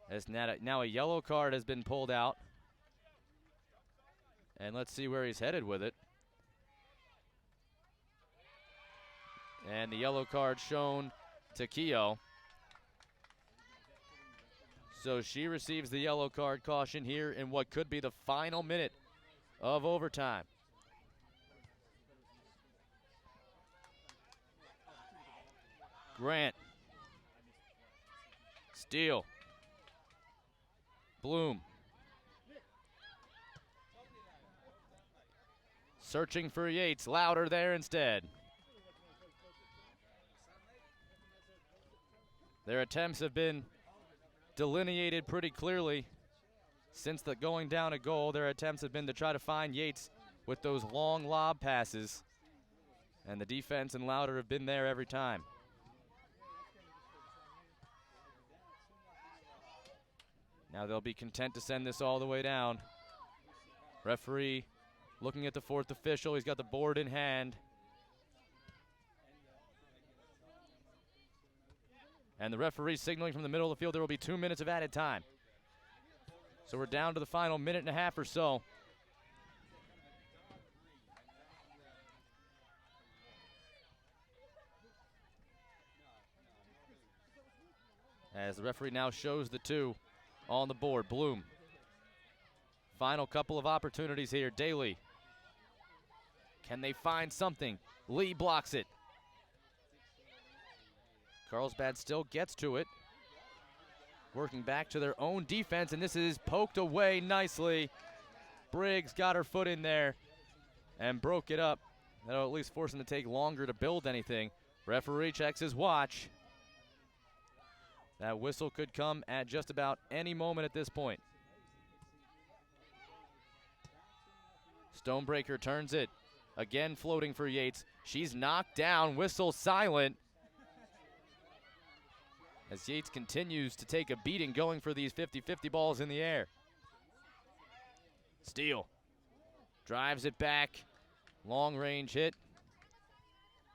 As now a yellow card has been pulled out. And let's see where he's headed with it. And the yellow card shown to Keogh. So she receives the yellow card caution here in what could be the final minute of overtime. Grant. Steele. Bloom. Searching for Yates. Louder there instead. Their attempts have been delineated pretty clearly since the going down a goal. Their attempts have been to try to find Yates with those long lob passes. And the defense and Louder have been there every time. Now they'll be content to send this all the way down. Referee looking at the fourth official. He's got the board in hand. And the referee signaling from the middle of the field there will be 2 minutes of added time. So we're down to the final minute and a half or so. As the referee now shows the 2 on the board. Bloom. Final couple of opportunities here. Daly. Can they find something? Lee blocks it. Carlsbad still gets to it. Working back to their own defense, and this is poked away nicely. Briggs got her foot in there and broke it up. That'll at least force him to take longer to build anything. Referee checks his watch. That whistle could come at just about any moment at this point. Stonebreaker turns it. Again floating for Yates. She's knocked down. Whistle silent. As Yates continues to take a beating going for these 50-50 balls in the air. Steele drives it back. Long range hit.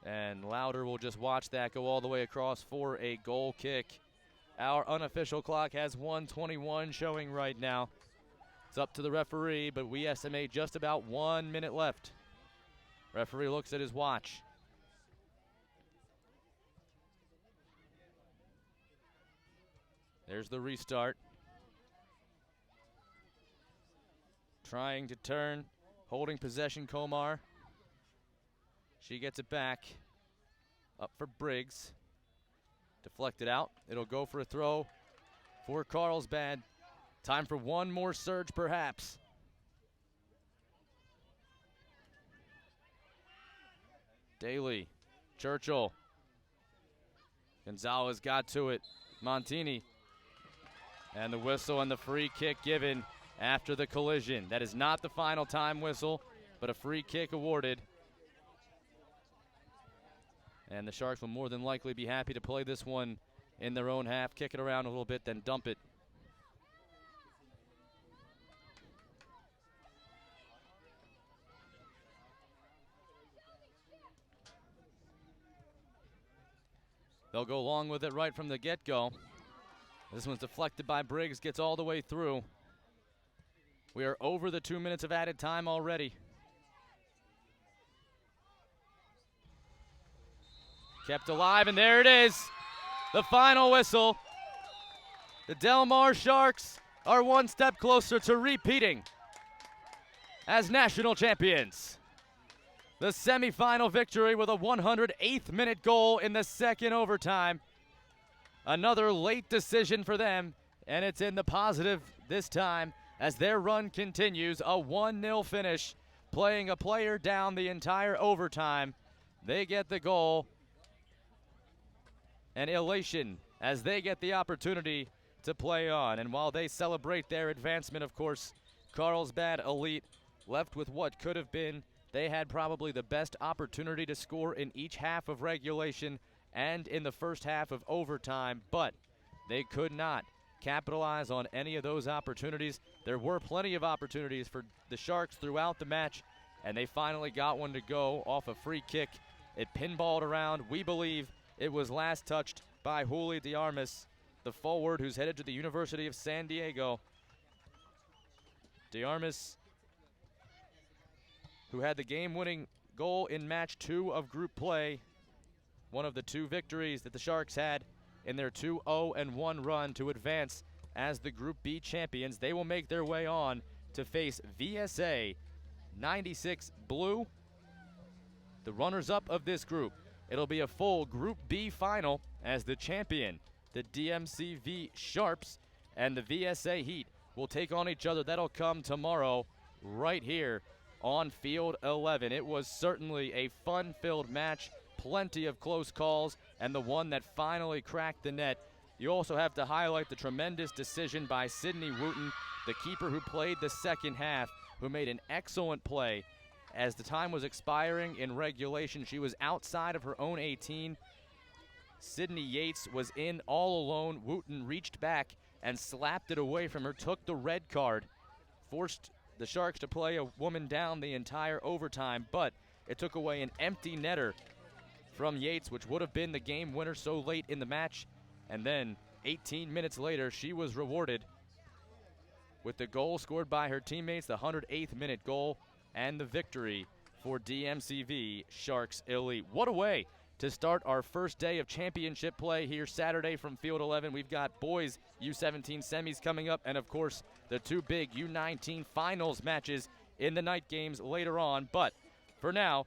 And Louder will just watch that go all the way across for a goal kick. Our unofficial clock has 1:21 showing right now. It's up to the referee, but we estimate just about 1 minute left. Referee looks at his watch. There's the restart. Trying to turn, holding possession, Komar. She gets it back. Up for Briggs. Deflected out. It'll go for a throw for Carlsbad. Time for one more surge, perhaps. Daly. Churchill. Gonzalez got to it. Montini. And the whistle and the free kick given after the collision. That is not the final time whistle, but a free kick awarded. And the Sharks will more than likely be happy to play this one in their own half, kick it around a little bit, then dump it. They'll go along with it right from the get-go. This one's deflected by Briggs, gets all the way through. We are over the 2 minutes of added time already. Kept alive, and there it is. The final whistle. The Del Mar Sharks are one step closer to repeating as national champions. The semifinal victory with a 108th minute goal in the second overtime. Another late decision for them, and it's in the positive this time as their run continues. A 1-0 finish, playing a player down the entire overtime. They get the goal. And elation as they get the opportunity to play on. And while they celebrate their advancement, of course, Carlsbad Elite left with what could have been. They had probably the best opportunity to score in each half of regulation and in the first half of overtime, but they could not capitalize on any of those opportunities. There were plenty of opportunities for the Sharks throughout the match, and they finally got one to go off a free kick. It pinballed around. We believe it was last touched by Juli DeArmas, the forward who's headed to the University of San Diego. DeArmas, who had the game-winning goal in match 2 of group play, one of the 2 victories that the Sharks had in their 2-0-1 run to advance as the Group B champions. They will make their way on to face VSA 96 Blue, the runners-up of this group. It'll be a full Group B final as the champion, the DMCV Sharps, and the VSA Heat will take on each other. That'll come tomorrow right here on Field 11. It was certainly a fun-filled match, plenty of close calls, and the one that finally cracked the net. You also have to highlight the tremendous decision by Sydney Wooten, the keeper who played the second half, who made an excellent play. As the time was expiring in regulation, she was outside of her own 18. Sydney Yates was in all alone. Wooten reached back and slapped it away from her, took the red card, forced the Sharks to play a woman down the entire overtime, but it took away an empty netter from Yates, which would have been the game winner so late in the match. And then 18 minutes later, she was rewarded with the goal scored by her teammates, the 108th minute goal, and the victory for DMCV Sharks Elite. What a way to start our first day of championship play here Saturday from Field 11. We've got boys U17 semis coming up, and of course the 2 big U19 finals matches in the night games later on. But for now,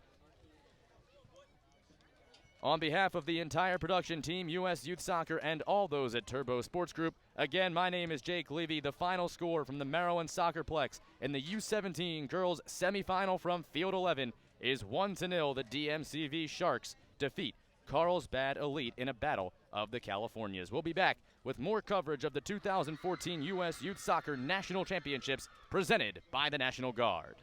on behalf of the entire production team, U.S. Youth Soccer, and all those at Turbo Sports Group, again, my name is Jake Levy. The final score from the Maryland SoccerPlex in the U17 Girls Semifinal from Field 11 is 1-0. The DMCV Sharks defeat Carlsbad Elite in a battle of the Californias. We'll be back with more coverage of the 2014 U.S. Youth Soccer National Championships presented by the National Guard.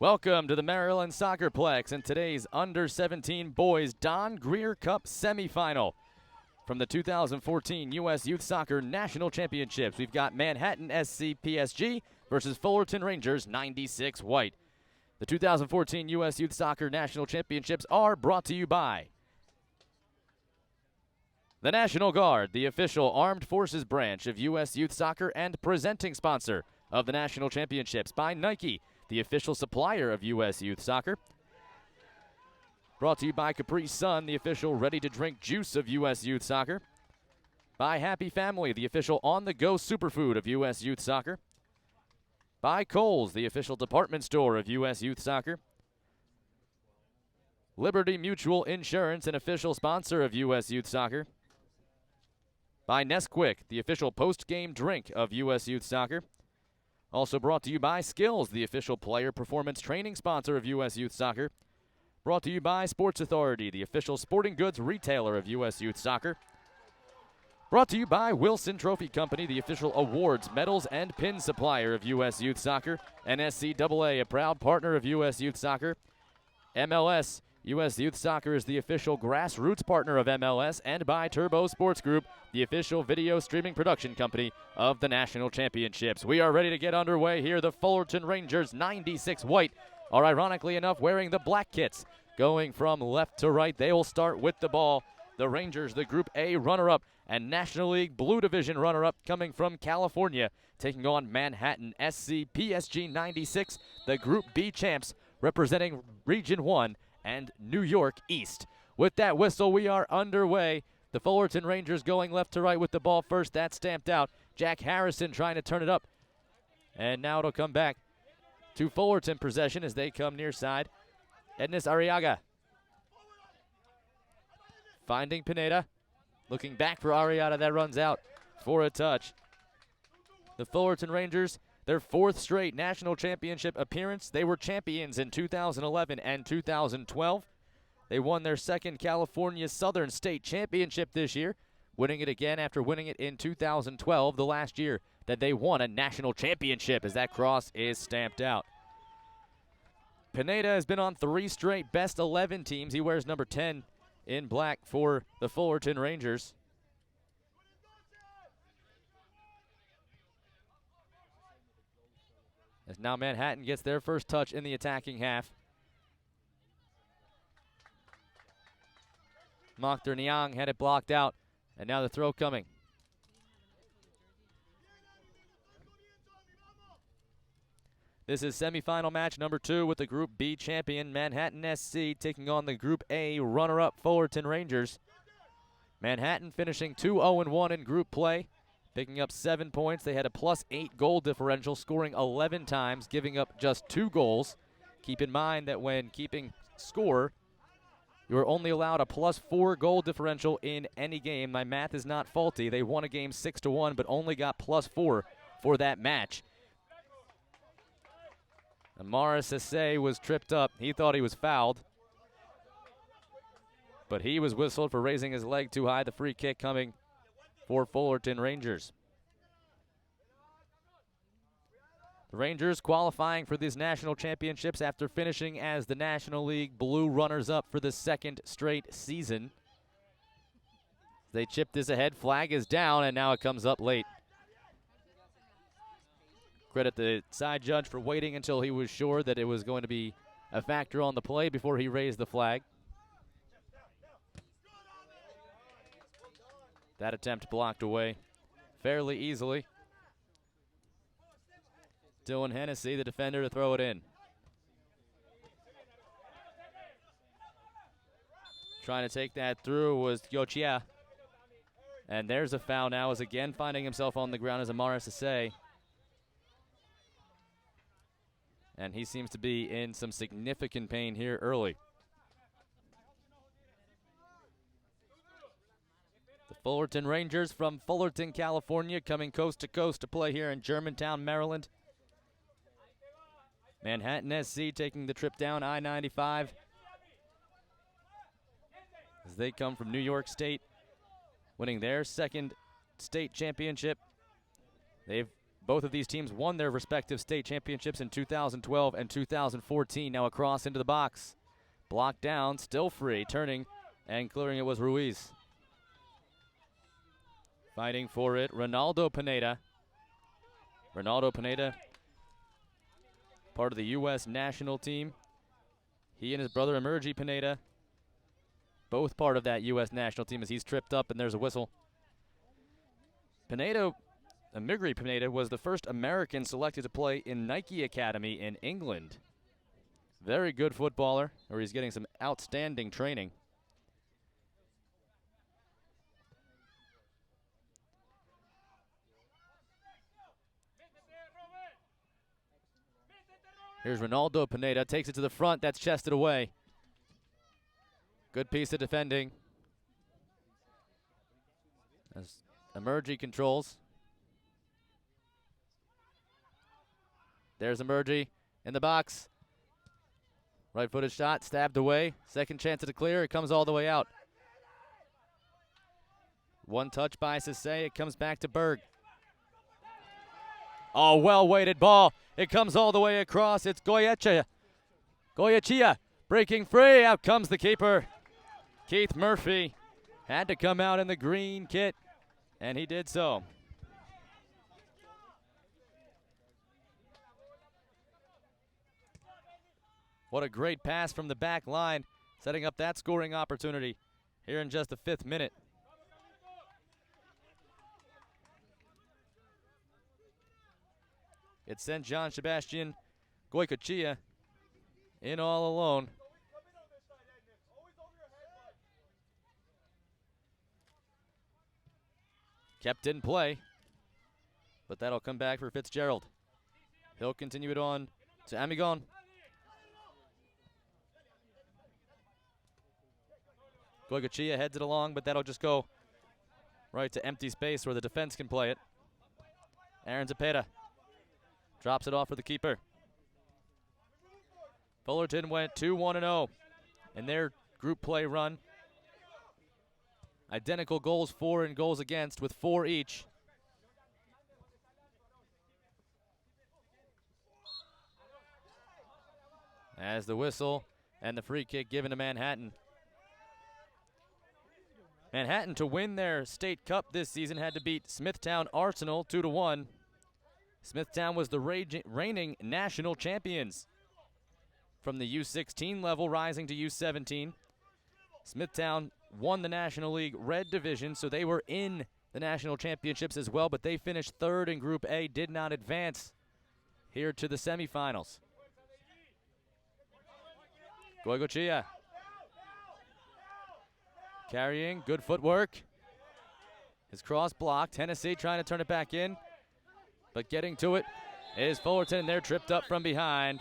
Welcome to the Maryland SoccerPlex and today's Under-17 Boys Don Greer Cup semifinal. From the 2014 U.S. Youth Soccer National Championships, we've got Manhattan SC PSG versus Fullerton Rangers 96 White. The 2014 U.S. Youth Soccer National Championships are brought to you by the National Guard, the official armed forces branch of U.S. Youth Soccer and presenting sponsor of the National Championships, by Nike, the official supplier of U.S. Youth Soccer. Brought to you by Capri Sun, the official ready-to-drink juice of U.S. Youth Soccer. By Happy Family, the official on-the-go superfood of U.S. Youth Soccer. By Kohl's, the official department store of U.S. Youth Soccer. Liberty Mutual Insurance, an official sponsor of U.S. Youth Soccer. By Nesquik, the official post-game drink of U.S. Youth Soccer. Also brought to you by Skills, the official player performance training sponsor of U.S. Youth Soccer. Brought to you by Sports Authority, the official sporting goods retailer of U.S. Youth Soccer. Brought to you by Wilson Trophy Company, the official awards, medals, and pin supplier of U.S. Youth Soccer. NSCAA, a proud partner of U.S. Youth Soccer. MLS, U.S. Youth Soccer is the official grassroots partner of MLS, and by Turbo Sports Group, the official video streaming production company of the National Championships. We are ready to get underway here. The Fullerton Rangers, 96 White, are ironically enough wearing the black kits. Going from left to right, they will start with the ball. The Rangers, the Group A runner-up and National League Blue Division runner-up, coming from California, taking on Manhattan SC PSG 96, the Group B champs representing Region 1 and New York East. With that whistle, we are underway. The Fullerton Rangers going left to right with the ball first. That's stamped out. Jack Harrison trying to turn it up. And now it'll come back to Fullerton possession as they come near side. Ednis Arriaga finding Pineda. Looking back for Arriaga, that runs out for a touch. The Fullerton Rangers, their fourth straight national championship appearance. They were champions in 2011 and 2012. They won their second California Southern State Championship this year, winning it again after winning it in 2012, the last year that they won a national championship, as that cross is stamped out. Pineda has been on 3 straight best 11 teams. He wears number 10 in black for the Fullerton Rangers. As now Manhattan gets their first touch in the attacking half. Mokhtar Niang had it blocked out, and now the throw coming. This is semifinal match number 2 with the Group B champion Manhattan SC taking on the Group A runner-up Fullerton Rangers. Manhattan finishing 2-0-1 in group play, picking up 7 points. They had a +8 goal differential, scoring 11 times, giving up just 2 goals. Keep in mind that when keeping score, you are only allowed a +4 goal differential in any game. My math is not faulty. They won a game 6-1, but only got +4 for that match. Amara Sisse was tripped up. He thought he was fouled, but he was whistled for raising his leg too high. The free kick coming for Fullerton Rangers. The Rangers qualifying for these national championships after finishing as the National League Blue runners-up for the 2nd straight season. They chip this ahead. Flag is down, and now it comes up late. Credit the side judge for waiting until he was sure that it was going to be a factor on the play before he raised the flag. That attempt blocked away fairly easily. Dylan Hennessy, the defender, to throw it in. Trying to take that through was Yochia. And there's a foul now, as again finding himself on the ground as Amara Sisse. And he seems to be in some significant pain here early. The Fullerton Rangers from Fullerton, California, coming coast to coast to play here in Germantown, Maryland. Manhattan SC taking the trip down I-95 as they come from New York State, winning their 2nd state championship. They've Both of these teams won their respective state championships in 2012 and 2014. Now across into the box. Blocked down, still free, turning and clearing it was Ruiz. Fighting for it, Ronaldo Pineda. Ronaldo Pineda, part of the U.S. national team. He and his brother Emergi Pineda, both part of that U.S. national team as he's tripped up and there's a whistle. Emergi Pineda was the first American selected to play in Nike Academy in England. Very good footballer, or he's getting some outstanding training. Here's Ronaldo Pineda, takes it to the front, that's chested away. Good piece of defending. As Emergi controls. There's Emergi in the box. Right-footed shot, stabbed away. Second chance to clear, it comes all the way out. One touch by Sisse, it comes back to Berg. Oh, well-weighted ball. It comes all the way across. It's Goyechea breaking free. Out comes the keeper. Keith Murphy had to come out in the green kit, and he did so. What a great pass from the back line, setting up that scoring opportunity here in just the 5th minute. It sent John Sebastian Goyechea in all alone. Kept in play, but that'll come back for Fitzgerald. He'll continue it on to Amigon. Goyechea heads it along, but that'll just go right to empty space where the defense can play it. Aaron Zepeda drops it off for the keeper. Fullerton went 2-1-0 in their group play run. Identical goals for and goals against with 4 each. As the whistle and the free kick given to Manhattan. Manhattan, to win their state cup this season, had to beat Smithtown Arsenal 2-1. Smithtown was the reigning national champions. From the U16 level rising to U17. Smithtown won the National League Red Division, so they were in the national championships as well, but they finished 3rd in Group A, did not advance here to the semifinals. Goyechea carrying, good footwork. His cross blocked. Hennessy trying to turn it back in, but getting to it is Fullerton. They're tripped up from behind.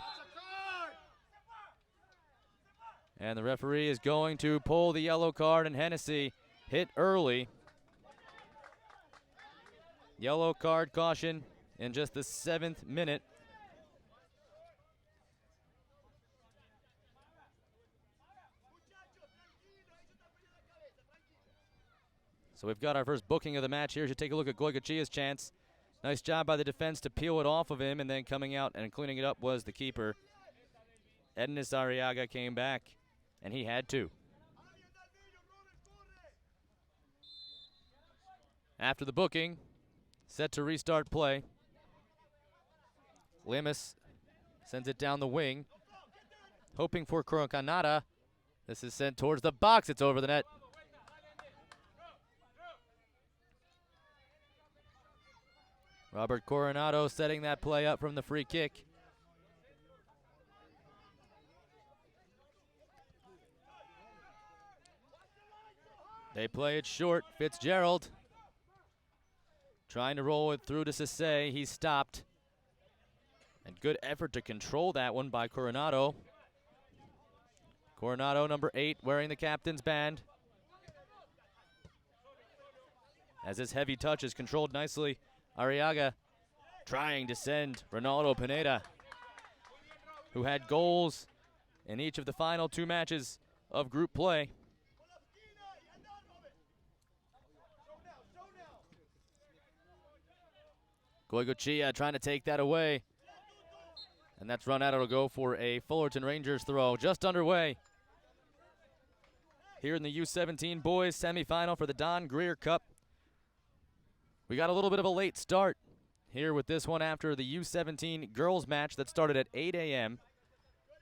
And the referee is going to pull the yellow card, and Hennessy hit early. Yellow card caution in just the 7th minute. So we've got our first booking of the match here. Should take a look at Goyechea's chance. Nice job by the defense to peel it off of him, and then coming out and cleaning it up was the keeper. Ednis Arriaga came back, and he had to. After the booking, set to restart play. Limas sends it down the wing, hoping for Coronado. This is sent towards the box. It's over the net. Robert Coronado setting that play up from the free kick. They play it short. Fitzgerald trying to roll it through to Sisse. He stopped. And good effort to control that one by Coronado. Coronado, number 8, wearing the captain's band. As his heavy touch is controlled nicely. Arriaga trying to send Ronaldo Pineda, who had goals in each of the final 2 matches of group play. Goigochea trying to take that away. And that's run out. It'll go for a Fullerton Rangers throw. Just underway here in the U17 boys semifinal for the Don Greer Cup. We got a little bit of a late start here with this one after the U17 girls match that started at 8 a.m.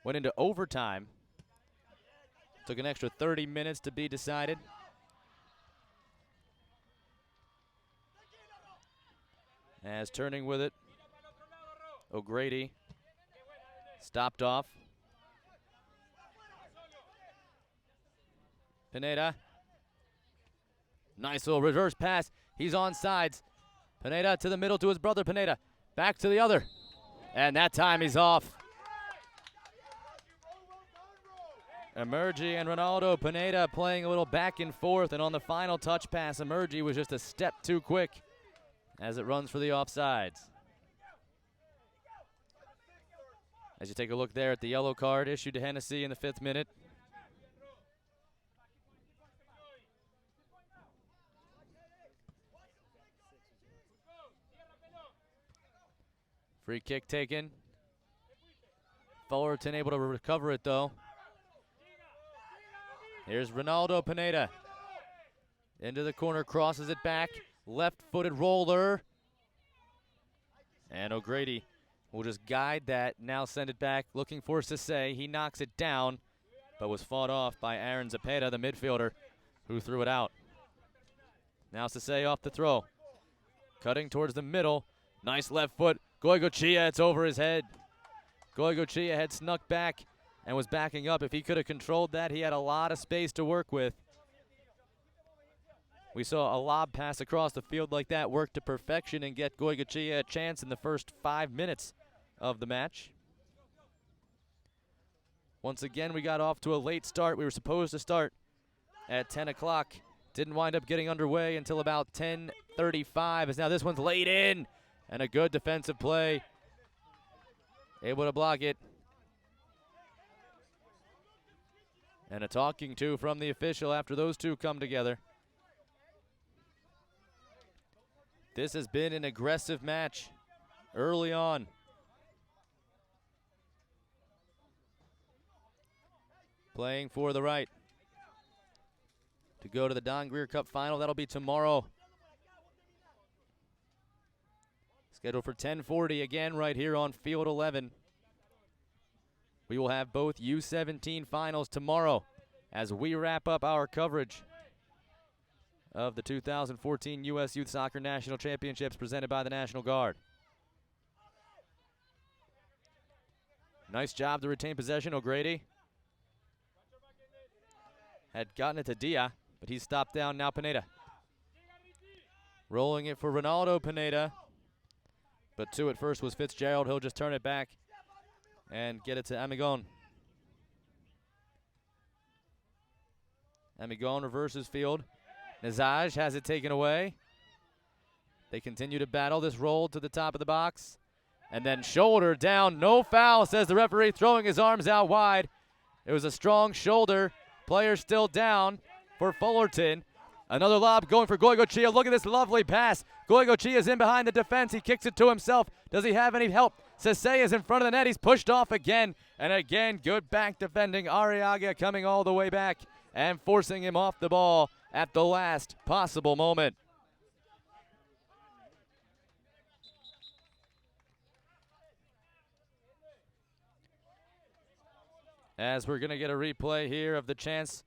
Went into overtime. Took an extra 30 minutes to be decided. As turning with it, O'Grady stopped off. Pineda. Nice little reverse pass. He's on sides. Pineda to the middle to his brother Pineda. Back to the other. And that time he's off. Emergi and Ronaldo Pineda playing a little back and forth. And on the final touch pass, Emergi was just a step too quick as it runs for the offsides. As you take a look there at the yellow card issued to Hennessy in the 5th minute. Free kick taken. Fullerton able to recover it though. Here's Ronaldo Pineda. Into the corner, crosses it back. Left-footed roller. And O'Grady will just guide that, now send it back, looking for Sisse. He knocks it down, but was fought off by Aaron Zepeda, the midfielder, who threw it out. Now Sisse off the throw. Cutting towards the middle. Nice left foot. Goigochea, it's over his head. Goigochea had snuck back and was backing up. If he could have controlled that, he had a lot of space to work with. We saw a lob pass across the field like that work to perfection and get Goigochea a chance in the first 5 minutes of the match. Once again, we got off to a late start. We were supposed to start at 10 o'clock. Didn't wind up getting underway until about 10:35, as now this one's laid in. And a good defensive play. Able to block it. And a talking to from the official after those two come together. This has been an aggressive match early on. Playing for the right to go to the Don Greer Cup final. That'll be tomorrow. Scheduled for 10:40 again right here on Field 11. We will have both U17 finals tomorrow as we wrap up our coverage of the 2014 U.S. Youth Soccer National Championships presented by the National Guard. Nice job to retain possession, O'Grady. Had gotten it to Dia, but he's stopped down now Pineda. Rolling it for Ronaldo Pineda. But two at first was Fitzgerald. He'll just turn it back and get it to Amigon. Amigon reverses field. Nazaj has it taken away. They continue to battle this roll to the top of the box. And then shoulder down. No foul, says the referee, throwing his arms out wide. It was a strong shoulder. Player still down for Fullerton. Another lob going for Goigochea. Look at this lovely pass. Goigochea is in behind the defense. He kicks it to himself. Does he have any help? Sisse is in front of the net. He's pushed off again. And again, good back defending. Arriaga coming all the way back and forcing him off the ball at the last possible moment. As we're going to get a replay here of the chance.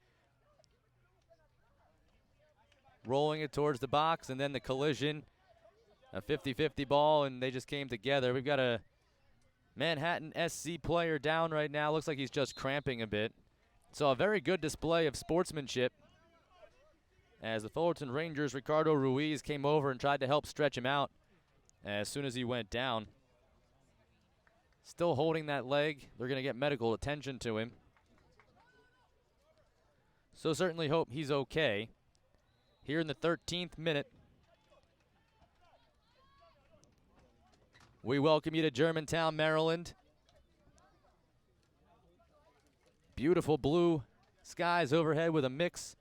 Rolling it towards the box, and then the collision. A 50-50 ball, and they just came together. We've got a Manhattan SC player down right now. Looks like he's just cramping a bit. So a very good display of sportsmanship as the Fullerton Rangers, Ricardo Ruiz, came over and tried to help stretch him out as soon as he went down. Still holding that leg. They're going to get medical attention to him. So certainly hope he's okay. Here in the 13th minute, we welcome you to Germantown, Maryland. Beautiful blue skies overhead with a mix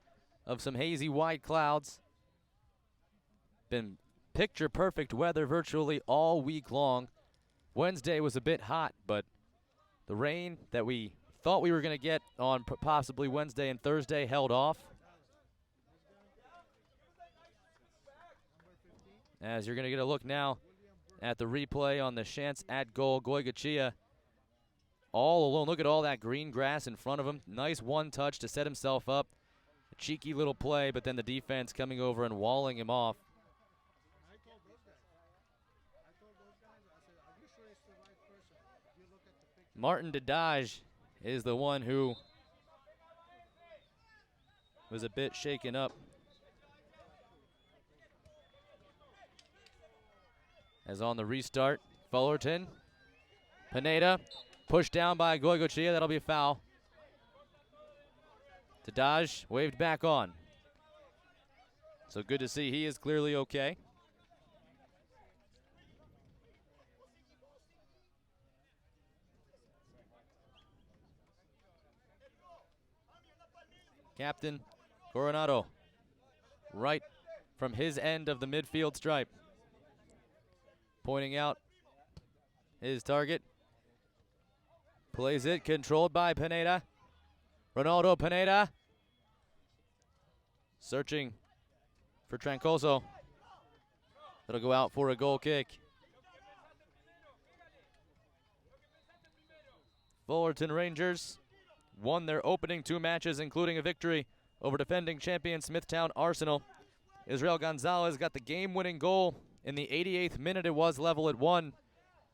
of some hazy white clouds. Been picture-perfect weather virtually all week long. Wednesday was a bit hot, but the rain that we thought we were going to get on possibly Wednesday and Thursday held off. As you're going to get a look now at the replay on the chance at goal, Goicoechea all alone. Look at all that green grass in front of him. Nice one touch to set himself up. A cheeky little play, but then the defense coming over and walling him off. Martin Dadage is the one who was a bit shaken up. As on the restart, Fullerton, Pineda, pushed down by Goicoechea. That'll be a foul. Dadage waved back on. So good to see he is clearly okay. Captain Coronado, right from his end of the midfield stripe, pointing out his target. Plays it, controlled by Pineda. Ronaldo Pineda searching for Trancoso. That'll go out for a goal kick. Fullerton Rangers won their opening 2 matches, including a victory over defending champion Smithtown Arsenal. Israel Gonzalez got the game-winning goal in the 88th minute. It was level at 1,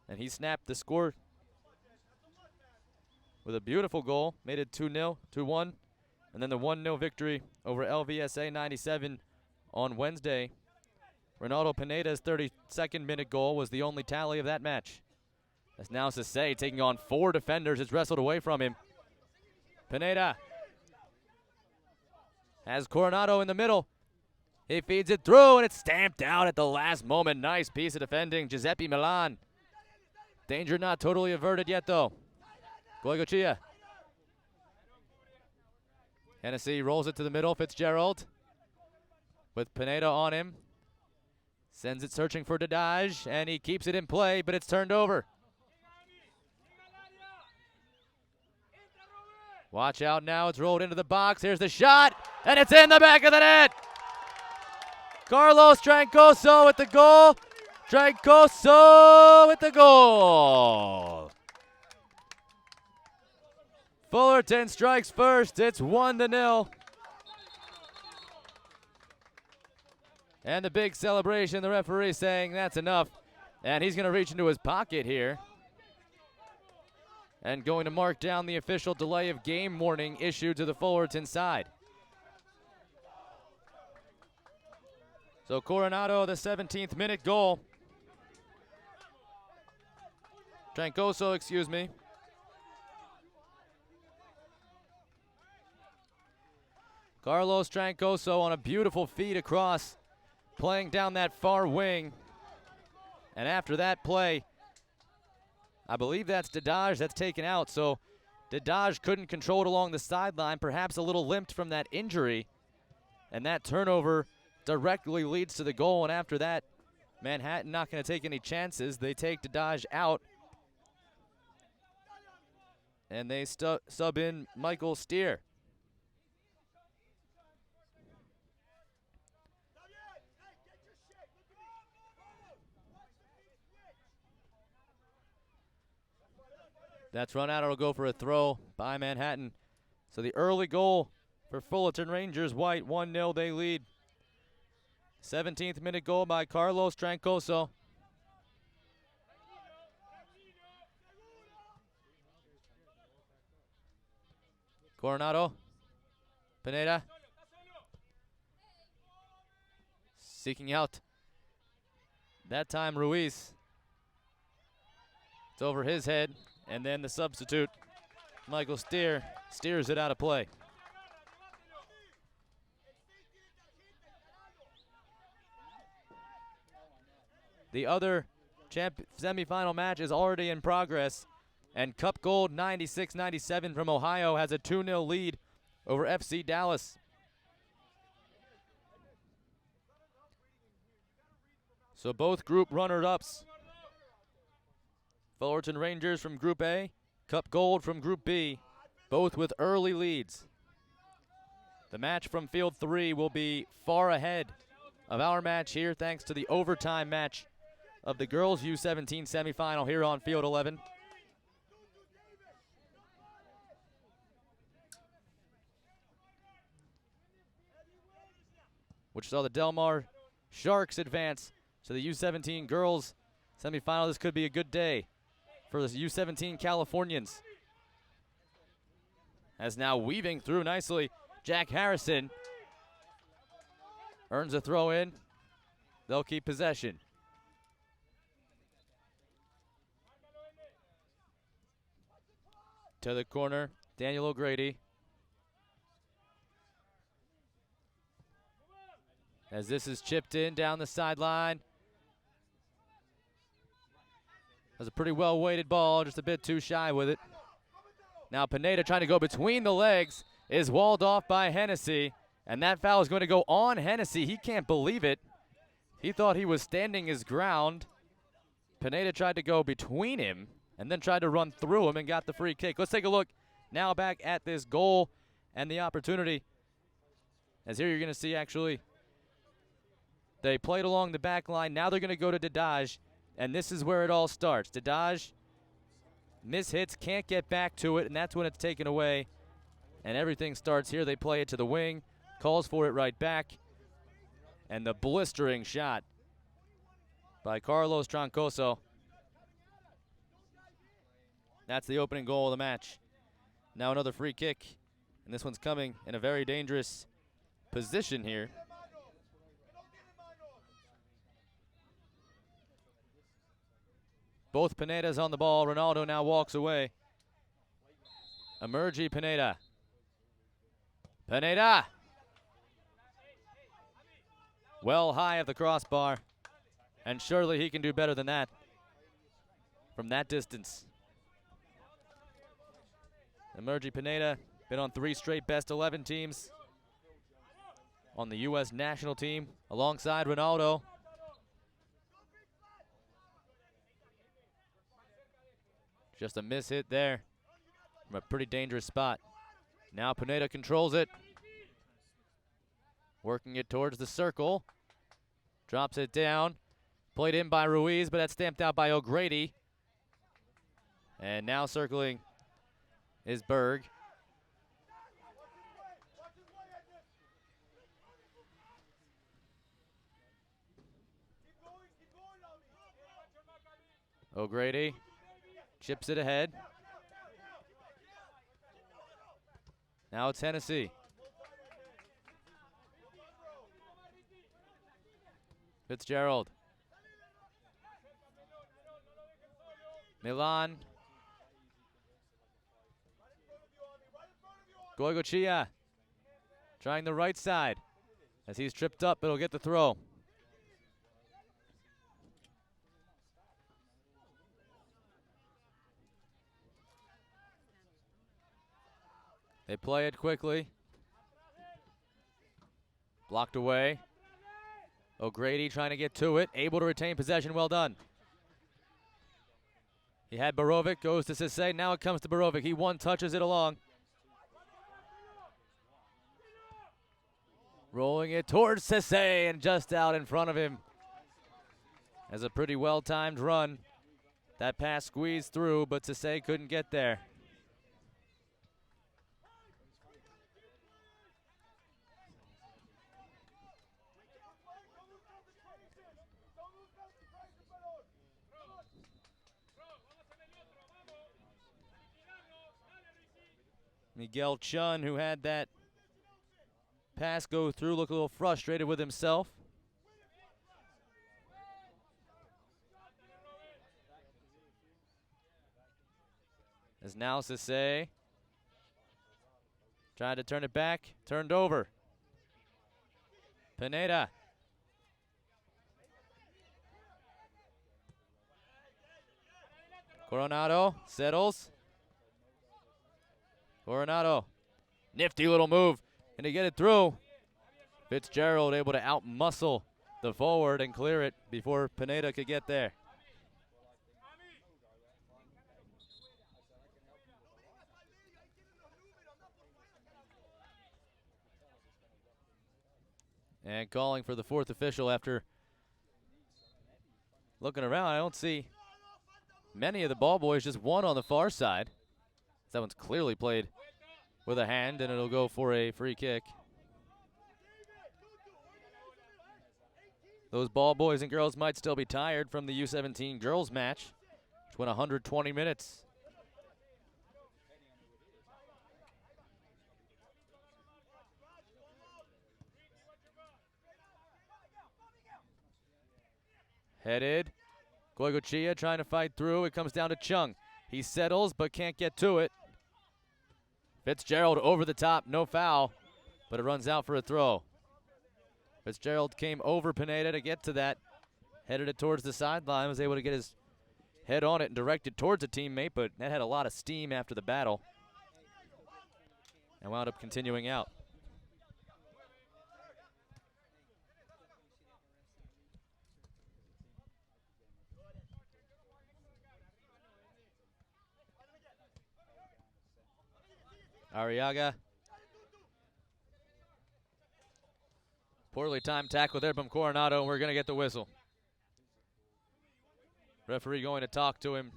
and he snapped the score with a beautiful goal, made it 2-0, 2-1, and then the 1-0 victory over LVSA 97 on Wednesday. Ronaldo Pineda's 32nd minute goal was the only tally of that match. That's now Sase taking on 4 defenders. It's wrestled away from him. Pineda has Coronado in the middle. He feeds it through, and it's stamped out at the last moment. Nice piece of defending, Giuseppe Milan. Danger not totally averted yet, though. Goicoechea. Hennessy rolls it to the middle. Fitzgerald with Pineda on him. Sends it searching for Dadage, and he keeps it in play, but it's turned over. Watch out now. It's rolled into the box. Here's the shot, and it's in the back of the net. Carlos Trancoso with the goal. Trancoso with the goal. Fullerton strikes first. It's 1-0. And the big celebration, the referee saying that's enough. And he's going to reach into his pocket here and going to mark down the official delay of game warning issued to the Fullerton side. So Coronado, the 17th minute goal. Trancoso, excuse me. Carlos Trancoso on a beautiful feed across, playing down that far wing. And after that play, I believe that's Dadage that's taken out. So Dadage couldn't control it along the sideline, perhaps a little limped from that injury. And that turnover directly leads to the goal. And after that, Manhattan not going to take any chances. They take Dadage out. And they sub in Michael Steer. That's run out. It'll go for a throw by Manhattan. So the early goal for Fullerton Rangers. White 1-0. They lead. 17th minute goal by Carlos Trancoso. Coronado. Pineda. Seeking out. That time Ruiz. It's over his head. And then the substitute, Michael Steer, steers it out of play. The other semifinal match is already in progress, and Cup Gold 96-97 from Ohio has a 2-0 lead over FC Dallas. So both group runner-ups, Fullerton Rangers from Group A, Cup Gold from Group B, both with early leads. The match from Field 3 will be far ahead of our match here thanks to the overtime match of the girls U17 semifinal here on Field 11. Which saw the Delmar Sharks advance to the U17 Girls semifinal. This could be a good day for the U17 Californians. As now weaving through nicely, Jack Harrison earns a throw in. They'll keep possession. To the corner, Daniel O'Grady. As this is chipped in down the sideline. That's a pretty well-weighted ball, just a bit too shy with it. Now Pineda trying to go between the legs is walled off by Hennessy, and that foul is going to go on Hennessy. He can't believe it. He thought he was standing his ground. Pineda tried to go between him and then tried to run through him and got the free kick. Let's take a look now back at this goal and the opportunity. As here you're going to see actually they played along the back line. Now they're going to go to Dadaj, and this is where it all starts. Dadaj mishits, can't get back to it, and that's when it's taken away. And everything starts here. They play it to the wing, calls for it right back, and the blistering shot by Carlos Troncoso. That's the opening goal of the match. Now another free kick, and this one's coming in a very dangerous position here. Both Pinedas on the ball. Ronaldo now walks away. Emergi Pineda. Pineda! Well high of the crossbar, and surely he can do better than that from that distance. Emergi Pineda, been on 3 straight best 11 teams. On the U.S. national team, alongside Ronaldo. Just a miss hit there from a pretty dangerous spot. Now Pineda controls it. Working it towards the circle. Drops it down. Played in by Ruiz, but that's stamped out by O'Grady. And now circling is Berg. O'Grady chips it ahead. Now it's Hennessy. Fitzgerald. Milan. Goigochea trying the right side. As he's tripped up, it'll get the throw. They play it quickly. Blocked away. O'Grady trying to get to it. Able to retain possession. Well done. He had Borovic. Goes to Sisse. Now it comes to Borovic. He one-touches it along. Rolling it towards Sisse and just out in front of him. As a pretty well-timed run. That pass squeezed through, but Sisse couldn't get there. Miguel Chun, who had that pass go through, looked a little frustrated with himself. As now Sisse tried to turn it back, turned over. Pineda. Coronado settles. Coronado, nifty little move, and to get it through. Fitzgerald able to out-muscle the forward and clear it before Pineda could get there. And calling for the fourth official after looking around. I don't see many of the ball boys, just one on the far side. That one's clearly played with a hand, and it'll go for a free kick. Those ball boys and girls might still be tired from the U17 girls match, which went 120 minutes. Headed. Goigochea trying to fight through. It comes down to Chung. He settles but can't get to it. Fitzgerald over the top, no foul, but it runs out for a throw. Fitzgerald came over Pineda to get to that. Headed it towards the sideline, was able to get his head on it and direct it towards a teammate, but that had a lot of steam after the battle and wound up continuing out. Arriaga. Poorly timed tackle there from Coronado, and we're going to get the whistle. Referee going to talk to him.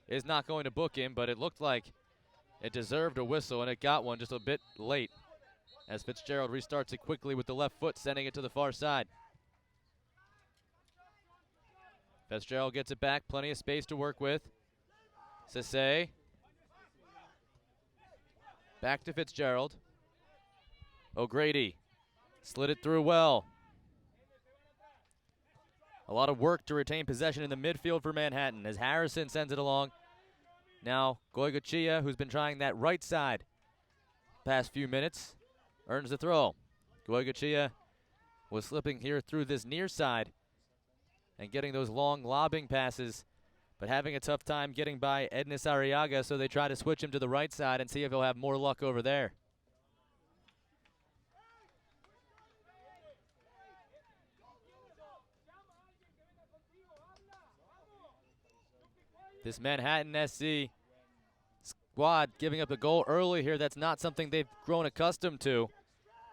Is not going to book him, but it looked like it deserved a whistle, and it got one just a bit late as Fitzgerald restarts it quickly with the left foot, sending it to the far side. Fitzgerald gets it back, plenty of space to work with. Sisse. Back to Fitzgerald. O'Grady slid it through well. A lot of work to retain possession in the midfield for Manhattan as Harrison sends it along. Now Goigochea, who's been trying that right side past few minutes, earns the throw. Goigochea was slipping here through this near side and getting those long lobbing passes, but having a tough time getting by Ednis Arriaga, so they try to switch him to the right side and see if he'll have more luck over there. This Manhattan SC squad giving up a goal early here. That's not something they've grown accustomed to.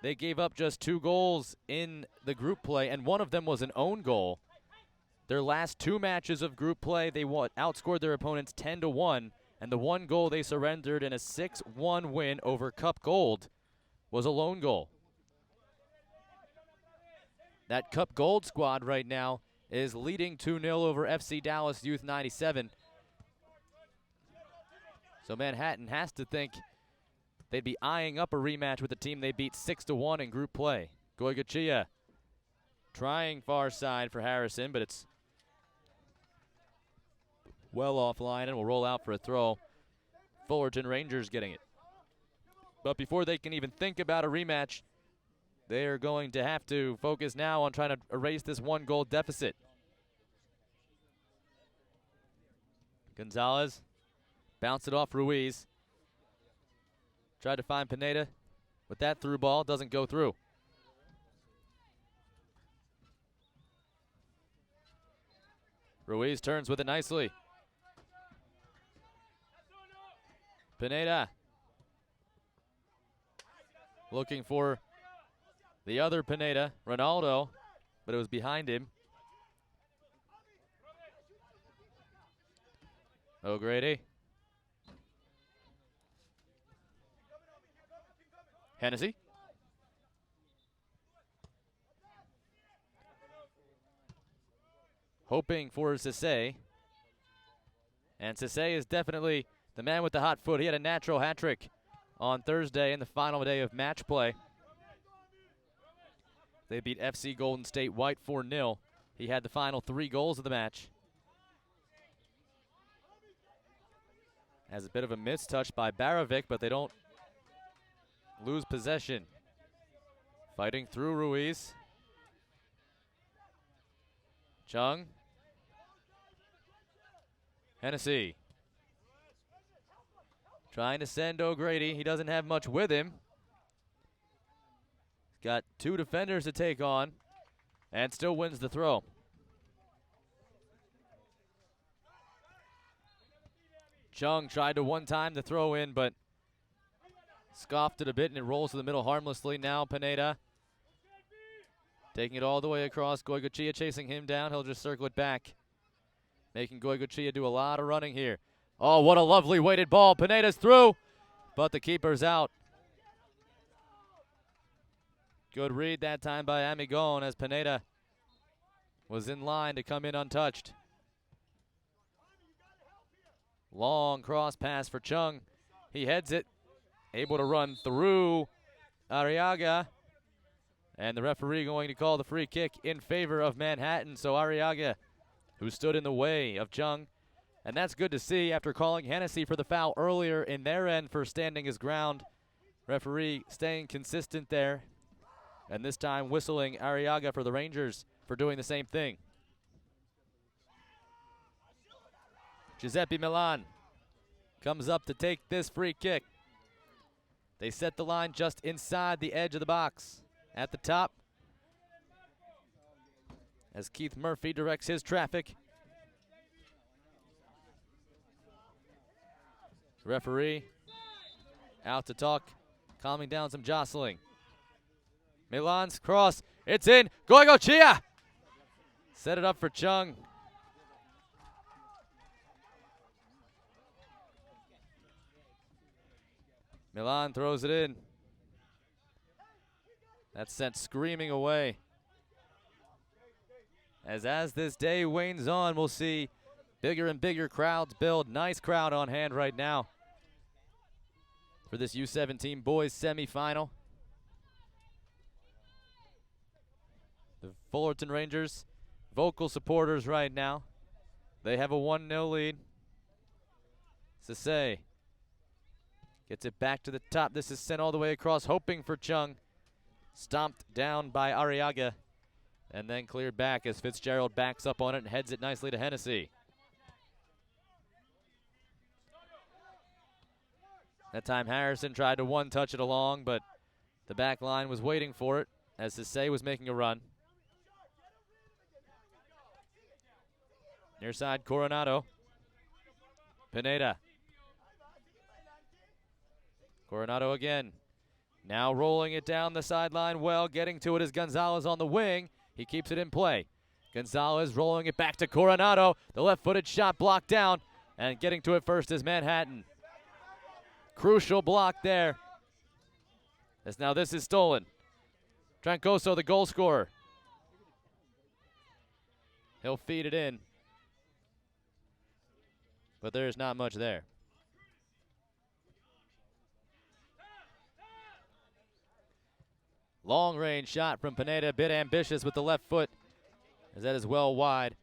They gave up just 2 goals in the group play, and one of them was an own goal. Their last 2 matches of group play, they outscored their opponents 10-1, and the 1 goal they surrendered in a 6-1 win over Cup Gold was a lone goal. That Cup Gold squad right now is leading 2-0 over FC Dallas Youth 97. So Manhattan has to think they'd be eyeing up a rematch with the team they beat 6-1 in group play. Goigochea trying far side for Harrison, but it's well offline and will roll out for a throw. Fullerton Rangers getting it. But before they can even think about a rematch, they are going to have to focus now on trying to erase this 1-goal deficit. Gonzalez bounced it off Ruiz. Tried to find Pineda with that through ball, doesn't go through. Ruiz turns with it nicely. Pineda looking for the other Pineda, Ronaldo, but it was behind him. O'Grady. Hennessy. Hoping for Sisse. And Sisse is definitely the man with the hot foot. He had a natural hat trick on Thursday in the final day of match play. They beat FC Golden State White 4-0. He had the final 3 goals of the match. Has a bit of a mistouch by Barovic, but they don't lose possession. Fighting through Ruiz. Chung. Hennessy. Trying to send O'Grady. He doesn't have much with him. He's got 2 defenders to take on. and still wins the throw. Chung tried to one-time the throw in, but scoffed it a bit, and it rolls to the middle harmlessly. Now Pineda taking it all the way across. Goicoechea chasing him down. He'll just circle it back, making Goicoechea do a lot of running here. Oh, what a lovely weighted ball. Pineda's through, but the keeper's out. Good read that time by Amigon as Pineda was in line to come in untouched. Long cross pass for Chung. He heads it, able to run through Arriaga. And the referee going to call the free kick in favor of Manhattan. So Arriaga, who stood in the way of Chung. And that's good to see after calling Hennessy for the foul earlier in their end for standing his ground. Referee staying consistent there. And this time whistling Arriaga for the Rangers for doing the same thing. Giuseppe Milan comes up to take this free kick. They set the line just inside the edge of the box at the top as Keith Murphy directs his traffic. Referee out to talk, calming down some jostling. Milan's cross, it's in. Goicoechea set it up for Chung. Milan throws it in. That's sent screaming away. As this day wanes on, we'll see bigger and bigger crowds build. Nice crowd on hand right now for this U17 boys semifinal. The Fullerton Rangers, vocal supporters right now. They have a 1-0 lead. Sase gets it back to the top. This is sent all the way across, hoping for Chung. Stomped down by Arriaga, and then cleared back as Fitzgerald backs up on it and heads it nicely to Hennessy. That time Harrison tried to one-touch it along, but the back line was waiting for it as Sase was making a run. Near side, Coronado. Pineda. Coronado again. Now rolling it down the sideline well. Getting to it is Gonzalez on the wing. He keeps it in play. Gonzalez rolling it back to Coronado. The left-footed shot blocked down. And getting to it first is Manhattan. Crucial block there. As now this is stolen. Trancoso, the goal scorer. He'll feed it in. But there's not much there. Long range shot from Pineda, a bit ambitious with the left foot, as that is well wide.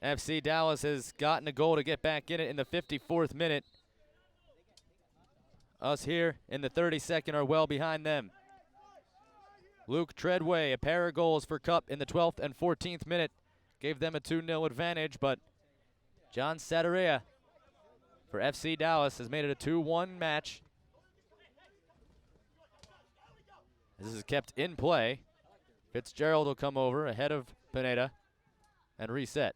FC Dallas has gotten a goal to get back in it in the 54th minute. Us here in the 32nd are well behind them. Luke Treadway, a pair of goals for Cup in the 12th and 14th minute, gave them a 2-0 advantage, but John Sadaria for FC Dallas has made it a 2-1 match. This is kept in play. Fitzgerald will come over ahead of Pineda and reset.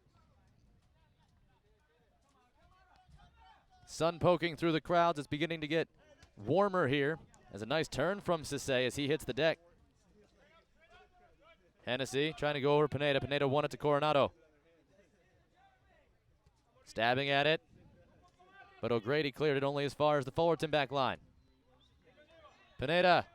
Sun poking through the crowds. It's beginning to get warmer here. As a nice turn from Sase as he hits the deck. Hennessy trying to go over Pineda. Pineda won it to Coronado. Stabbing at it. But O'Grady cleared it only as far as the Fullerton back line. Pineda.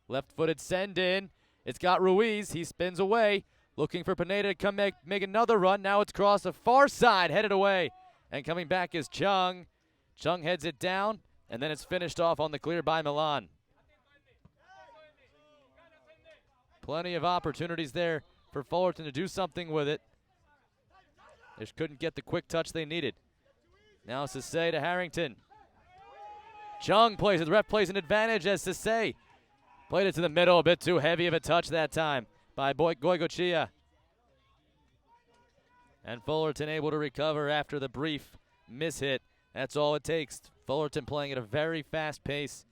Left-footed send in. It's got Ruiz. He spins away. Looking for Pineda to come make another run. Now it's crossed the far side. Headed away. And coming back is Chung. Chung heads it down. And then it's finished off on the clear by Milan. Plenty of opportunities there for Fullerton to do something with it. They just couldn't get the quick touch they needed. Now Sase to Harrington. Chung plays it. The ref plays an advantage as Sase played it to the middle. A bit too heavy of a touch that time by Goicoechea. And Fullerton able to recover after the brief mishit. That's all it takes. Fullerton playing at a very fast pace.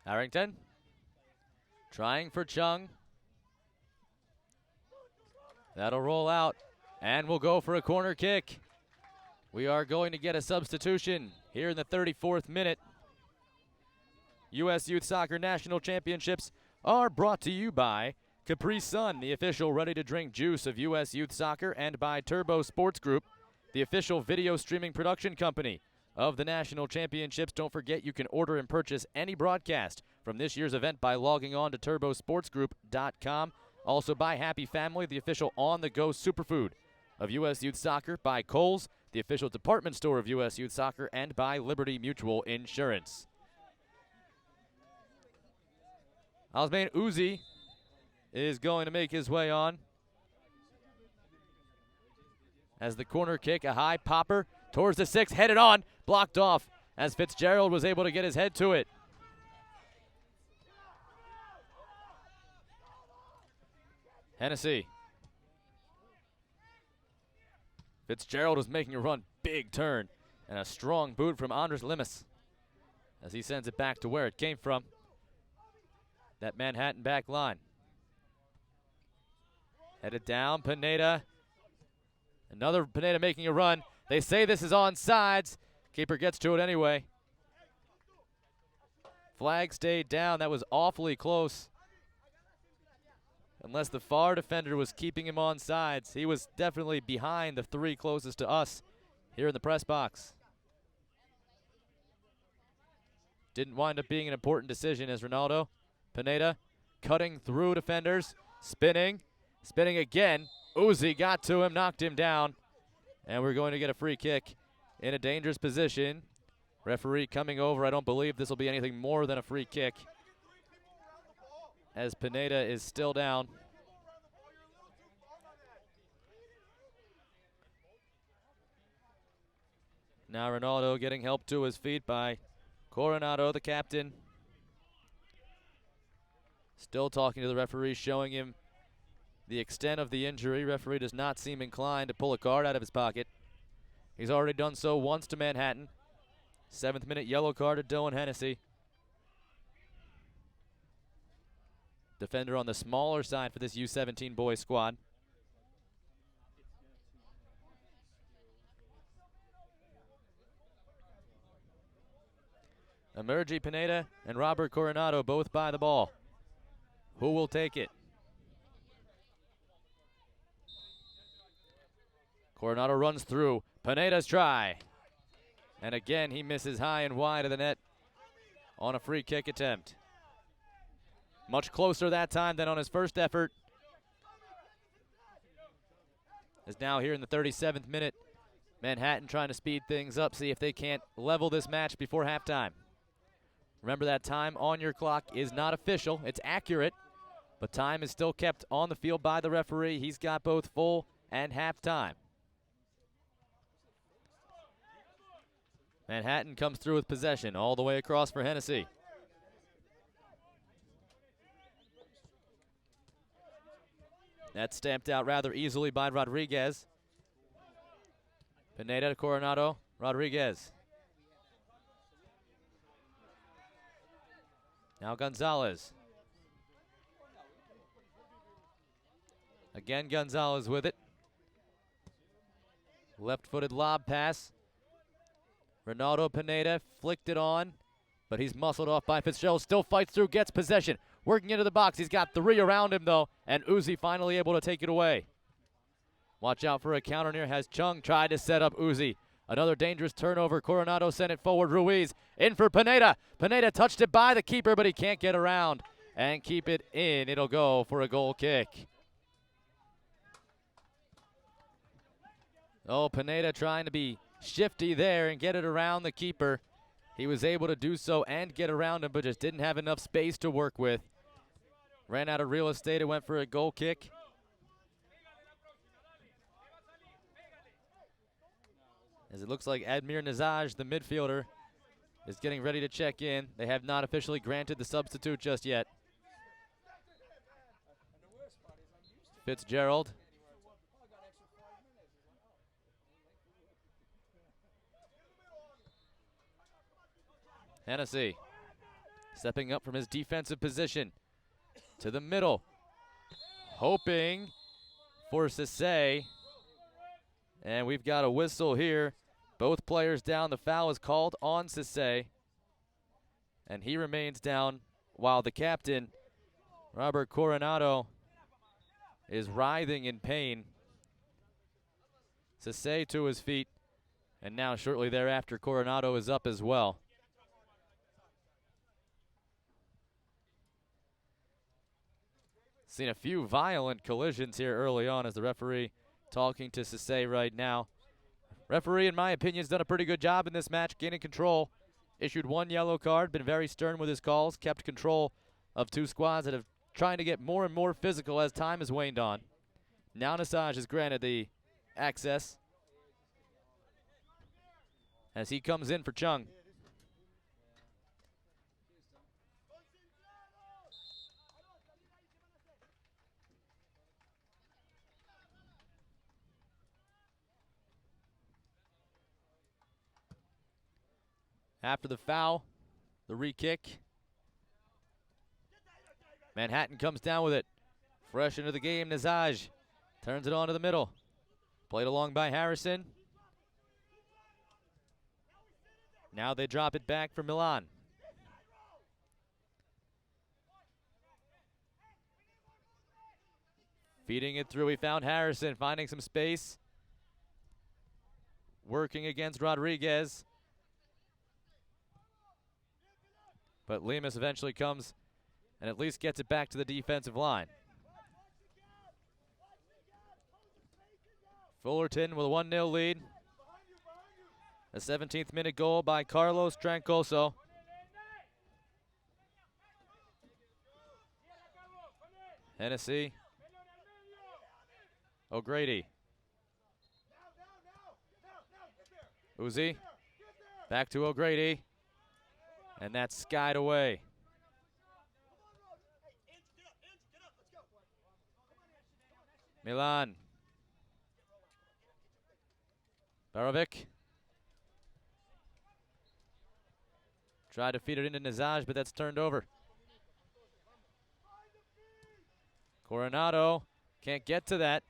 Harrington trying for Chung. That'll roll out, and we'll go for a corner kick. We are going to get a substitution here in the 34th minute. U.S. Youth Soccer National Championships are brought to you by Capri Sun, the official ready-to-drink juice of U.S. Youth Soccer, and by Turbo Sports Group, the official video streaming production company of the National Championships. Don't forget you can order and purchase any broadcast from this year's event by logging on to turbosportsgroup.com. Also by Happy Family, the official on-the-go superfood of U.S. Youth Soccer, by Kohl's, the official department store of U.S. Youth Soccer, and by Liberty Mutual Insurance. Osman Uzi is going to make his way on. As the corner kick, a high popper towards the 6, headed on, blocked off as Fitzgerald was able to get his head to it. Hennessy. Fitzgerald is making a run, big turn, and a strong boot from Andres Limas as he sends it back to where it came from. That Manhattan back line. Headed down, Pineda. Another Pineda making a run. They say this is onside. Keeper gets to it anyway. Flag stayed down. That was awfully close. Unless the far defender was keeping him on sides. He was definitely behind the 3 closest to us here in the press box. Didn't wind up being an important decision as Ronaldo. Pineda cutting through defenders, spinning again. Uzi got to him, knocked him down, and we're going to get a free kick in a dangerous position. Referee coming over. I don't believe this will be anything more than a free kick, as Pineda is still down. Now Ronaldo getting help to his feet by Coronado, the captain. Still talking to the referee, showing him the extent of the injury. Referee does not seem inclined to pull a card out of his pocket. He's already done so once to Manhattan. 7th minute yellow card to Dylan Hennessy. Defender on the smaller side for this U17 boys squad. Emergi Pineda and Robert Coronado both by the ball. Who will take it? Coronado runs through. Pineda's try. And again, he misses high and wide of the net on a free kick attempt. Much closer that time than on his first effort. As now here in the 37th minute, Manhattan trying to speed things up, see if they can't level this match before halftime. Remember that time on your clock is not official. It's accurate, but time is still kept on the field by the referee. He's got both full and halftime. Manhattan comes through with possession all the way across for Hennessy. That's stamped out rather easily by Rodriguez. Pineda to Coronado, Rodriguez. Now Gonzalez. Again Gonzalez with it. Left-footed lob pass. Ronaldo Pineda flicked it on, but he's muscled off by Fitzgerald. Still fights through, gets possession. Working into the box. He's got 3 around him, though, and Uzi finally able to take it away. Watch out for a counter near. Has Chung tried to set up Uzi. Another dangerous turnover. Coronado sent it forward. Ruiz in for Pineda. Pineda touched it by the keeper, but he can't get around and keep it in. It'll go for a goal kick. Oh, Pineda trying to be shifty there and get it around the keeper. He was able to do so and get around him, but just didn't have enough space to work with. Ran out of real estate and went for a goal kick. As it looks like Admir Nazaj, the midfielder, is getting ready to check in. They have not officially granted the substitute just yet. Fitzgerald. Hennessy. stepping up from his defensive position to the middle, hoping for Sisse. And we've got a whistle here. Both players down. The foul is called on Sisse, and he remains down while the captain, Robert Coronado, is writhing in pain. Sisse to his feet, and now shortly thereafter, Coronado is up as well. Seen a few violent collisions here early on as the referee talking to Sisse right now. Referee, in my opinion, has done a pretty good job in this match, gaining control. Issued one yellow card, been very stern with his calls, kept control of two squads that have trying to get more and more physical as time has waned on. Now Nasaj is granted the access as he comes in for Chung. After the foul, the re-kick. Manhattan comes down with it. Fresh into the game, Nazaj turns it on to the middle. Played along by Harrison. Now they drop it back for Milan. Feeding it through, we found Harrison, finding some space. Working against Rodriguez. But Lemus eventually comes and at least gets it back to the defensive line. Fullerton with a 1-0 lead. A 17th minute goal by Carlos Trancoso. Hennessy. O'Grady. Uzi. Back to O'Grady. And that's skied away. Milan. Barovic. Tried to feed it into Nazaj, but that's turned over. Coronado can't get to that.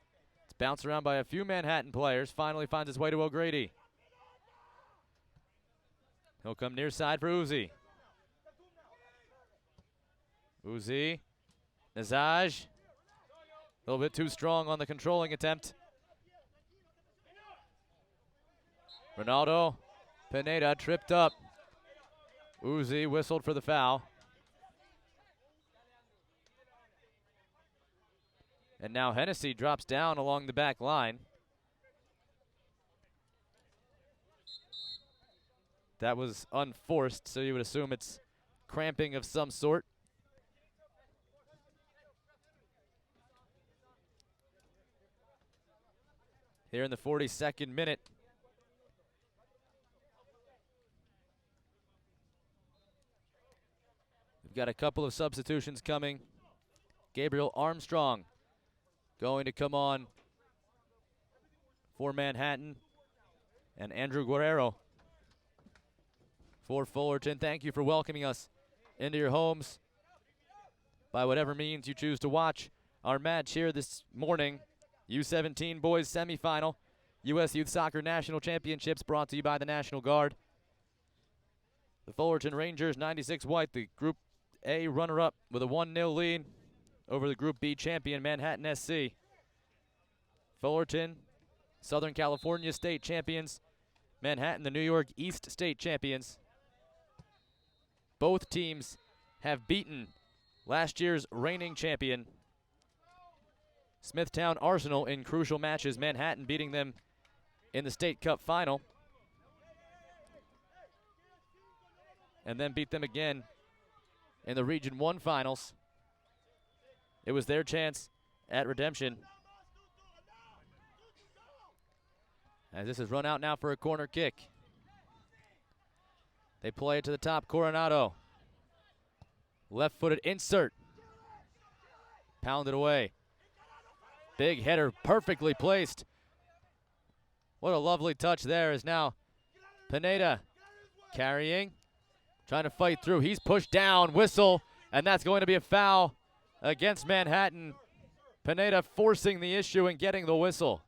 It's bounced around by a few Manhattan players. Finally finds its way to O'Grady. He'll come near side for Uzi. Uzi. Nazaj. A little bit too strong on the controlling attempt. Ronaldo Pineda tripped up. Uzi whistled for the foul. And now Hennessy drops down along the back line. That was unforced, so you would assume it's cramping of some sort. Here in the 42nd minute. We've got a couple of substitutions coming. Gabriel Armstrong going to come on for Manhattan. And Andrew Guerrero for Fullerton. Thank you for welcoming us into your homes by whatever means you choose to watch our match here this morning. U17 Boys Semifinal, U.S. Youth Soccer National Championships brought to you by the National Guard. The Fullerton Rangers, 96 White, the Group A runner-up with a 1-0 lead over the Group B champion, Manhattan SC. Fullerton, Southern California State champions. Manhattan, the New York East State champions. Both teams have beaten last year's reigning champion, Smithtown Arsenal, in crucial matches. Manhattan beating them in the State Cup final. And then beat them again in the Region 1 finals. It was their chance at redemption. As this is run out now for a corner kick. They play it to the top, Coronado. Left-footed insert. Pounded away. Big header, perfectly placed. What a lovely touch there is now Pineda carrying. trying to fight through. He's pushed down, whistle, and that's going to be a foul against Manhattan. Pineda forcing the issue and getting the whistle.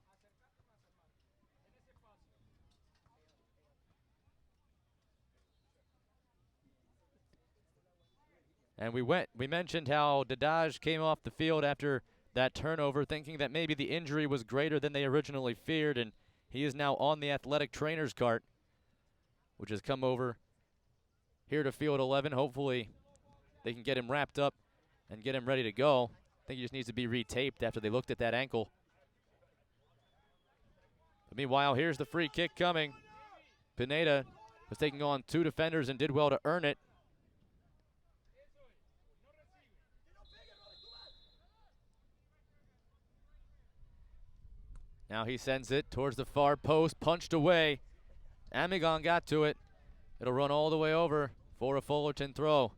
And we mentioned how Dadaj came off the field after that turnover, thinking that maybe the injury was greater than they originally feared, and he is now on the athletic trainer's cart, which has come over here to field 11. Hopefully they can get him wrapped up and get him ready to go. I think he just needs to be retaped after they looked at that ankle. But meanwhile, here's the free kick coming. Pineda was taking on 2 defenders and did well to earn it. Now he sends it towards the far post, punched away. Amigon got to it. It'll run all the way over for a Fullerton throw.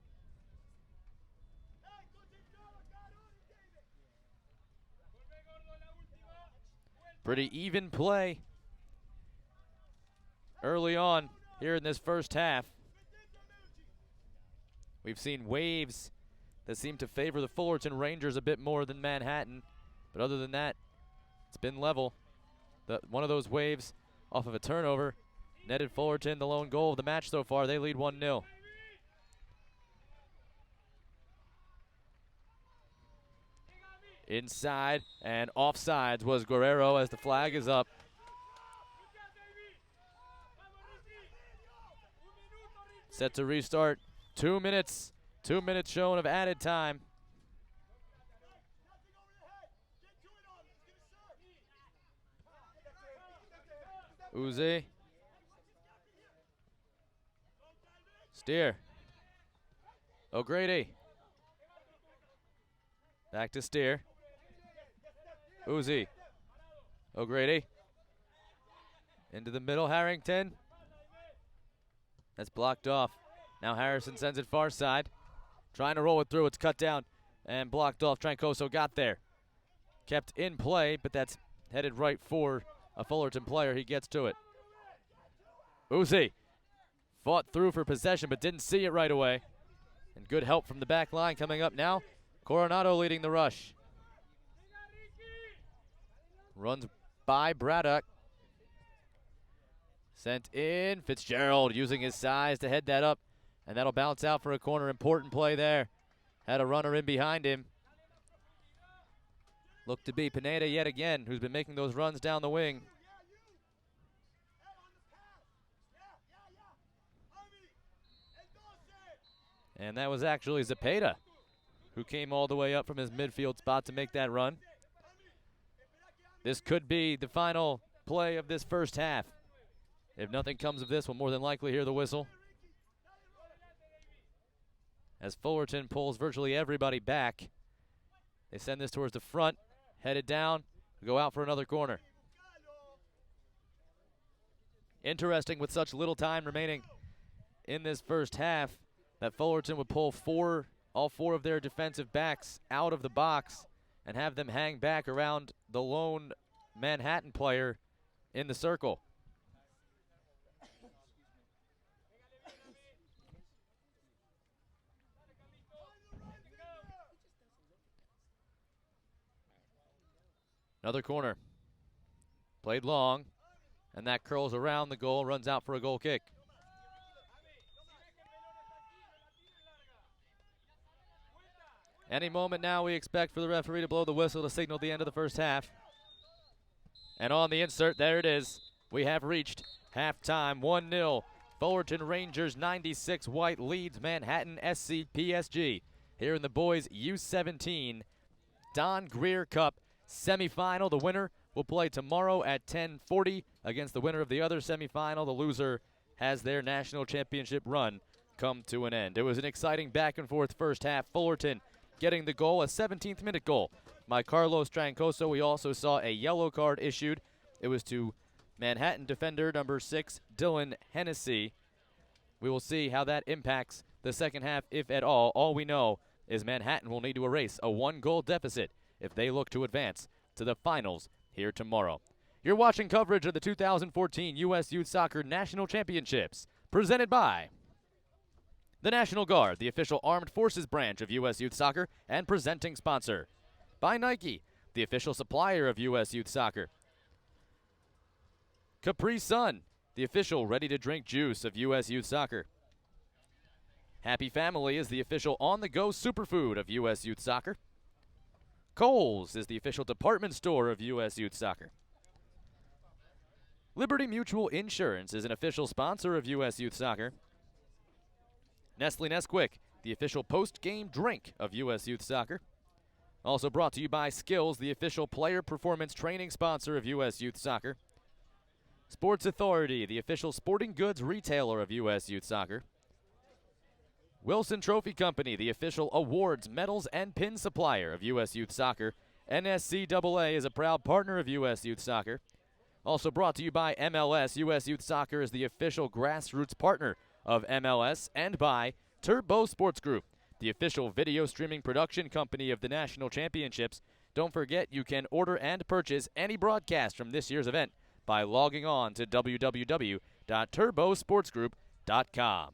Pretty even play early on here in this first half. We've seen waves that seem to favor the Fullerton Rangers a bit more than Manhattan, but other than that, it's been level. One of those waves off of a turnover netted Fullerton the lone goal of the match so far. They lead 1-0. Inside and offsides was Guerrero as the flag is up. Set to restart. 2 minutes. 2 minutes shown of added time. Uzi. Steer. O'Grady. Back to Steer. Uzi. O'Grady. Into the middle, Harrington. That's blocked off. Now Harrison sends it far side. Trying to roll it through. It's cut down and blocked off. Trancoso got there. Kept in play, but that's headed right for a Fullerton player. He gets to it. Uzi fought through for possession but didn't see it right away. And good help from the back line coming up now. Coronado leading the rush. Runs by Braddock. Sent in. Fitzgerald using his size to head that up. And that'll bounce out for a corner. Important play there. Had a runner in behind him. Looked to be Pineda yet again, who's been making those runs down the wing. And that was actually Zepeda, who came all the way up from his midfield spot to make that run. This could be the final play of this first half. If nothing comes of this, we'll more than likely hear the whistle. As Fullerton pulls virtually everybody back. They send this towards the front, headed down, go out for another corner. Interesting with such little time remaining in this first half that Fullerton would pull all four of their defensive backs out of the box and have them hang back around the lone Manhattan player in the circle. Another corner. Played long, and that curls around the goal, runs out for a goal kick. Any moment now we expect for the referee to blow the whistle to signal the end of the first half. And on the insert, there it is. We have reached halftime. 1-0. Fullerton Rangers 96 White leads Manhattan SC PSG. Here in the boys U17 Don Greer Cup semifinal. The winner will play tomorrow at 10:40 against the winner of the other semifinal. The loser has their national championship run come to an end. It was an exciting back and forth first half. Fullerton getting the goal, a 17th minute goal by Carlos Trancoso. We also saw a yellow card issued. It was to Manhattan defender number 6, Dylan Hennessy. We will see how that impacts the second half, if at all. All we know is Manhattan will need to erase a 1-goal deficit if they look to advance to the finals here tomorrow. You're watching coverage of the 2014 U.S. Youth Soccer National Championships, presented by The National Guard, the official armed forces branch of U.S. Youth Soccer and presenting sponsor. By Nike, the official supplier of U.S. Youth Soccer. Capri Sun, the official ready-to-drink juice of U.S. Youth Soccer. Happy Family is the official on-the-go superfood of U.S. Youth Soccer. Kohl's is the official department store of U.S. Youth Soccer. Liberty Mutual Insurance is an official sponsor of U.S. Youth Soccer. Nestle Nesquik, the official post-game drink of U.S. Youth Soccer. Also brought to you by Skills, the official player performance training sponsor of U.S. Youth Soccer. Sports Authority, the official sporting goods retailer of U.S. Youth Soccer. Wilson Trophy Company, the official awards, medals, and pin supplier of U.S. Youth Soccer. NSCAA is a proud partner of U.S. Youth Soccer. Also brought to you by MLS, U.S. Youth Soccer is the official grassroots partner of MLS, and by Turbo Sports Group, the official video streaming production company of the National Championships. Don't forget, you can order and purchase any broadcast from this year's event by logging on to www.turbosportsgroup.com.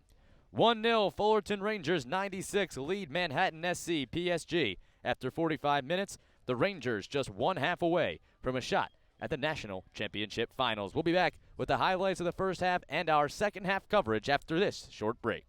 1-0 Fullerton Rangers 96 lead Manhattan SC PSG. After 45 minutes, the Rangers just one half away from a shot at the National Championship Finals. We'll be back with the highlights of the first half and our second half coverage after this short break.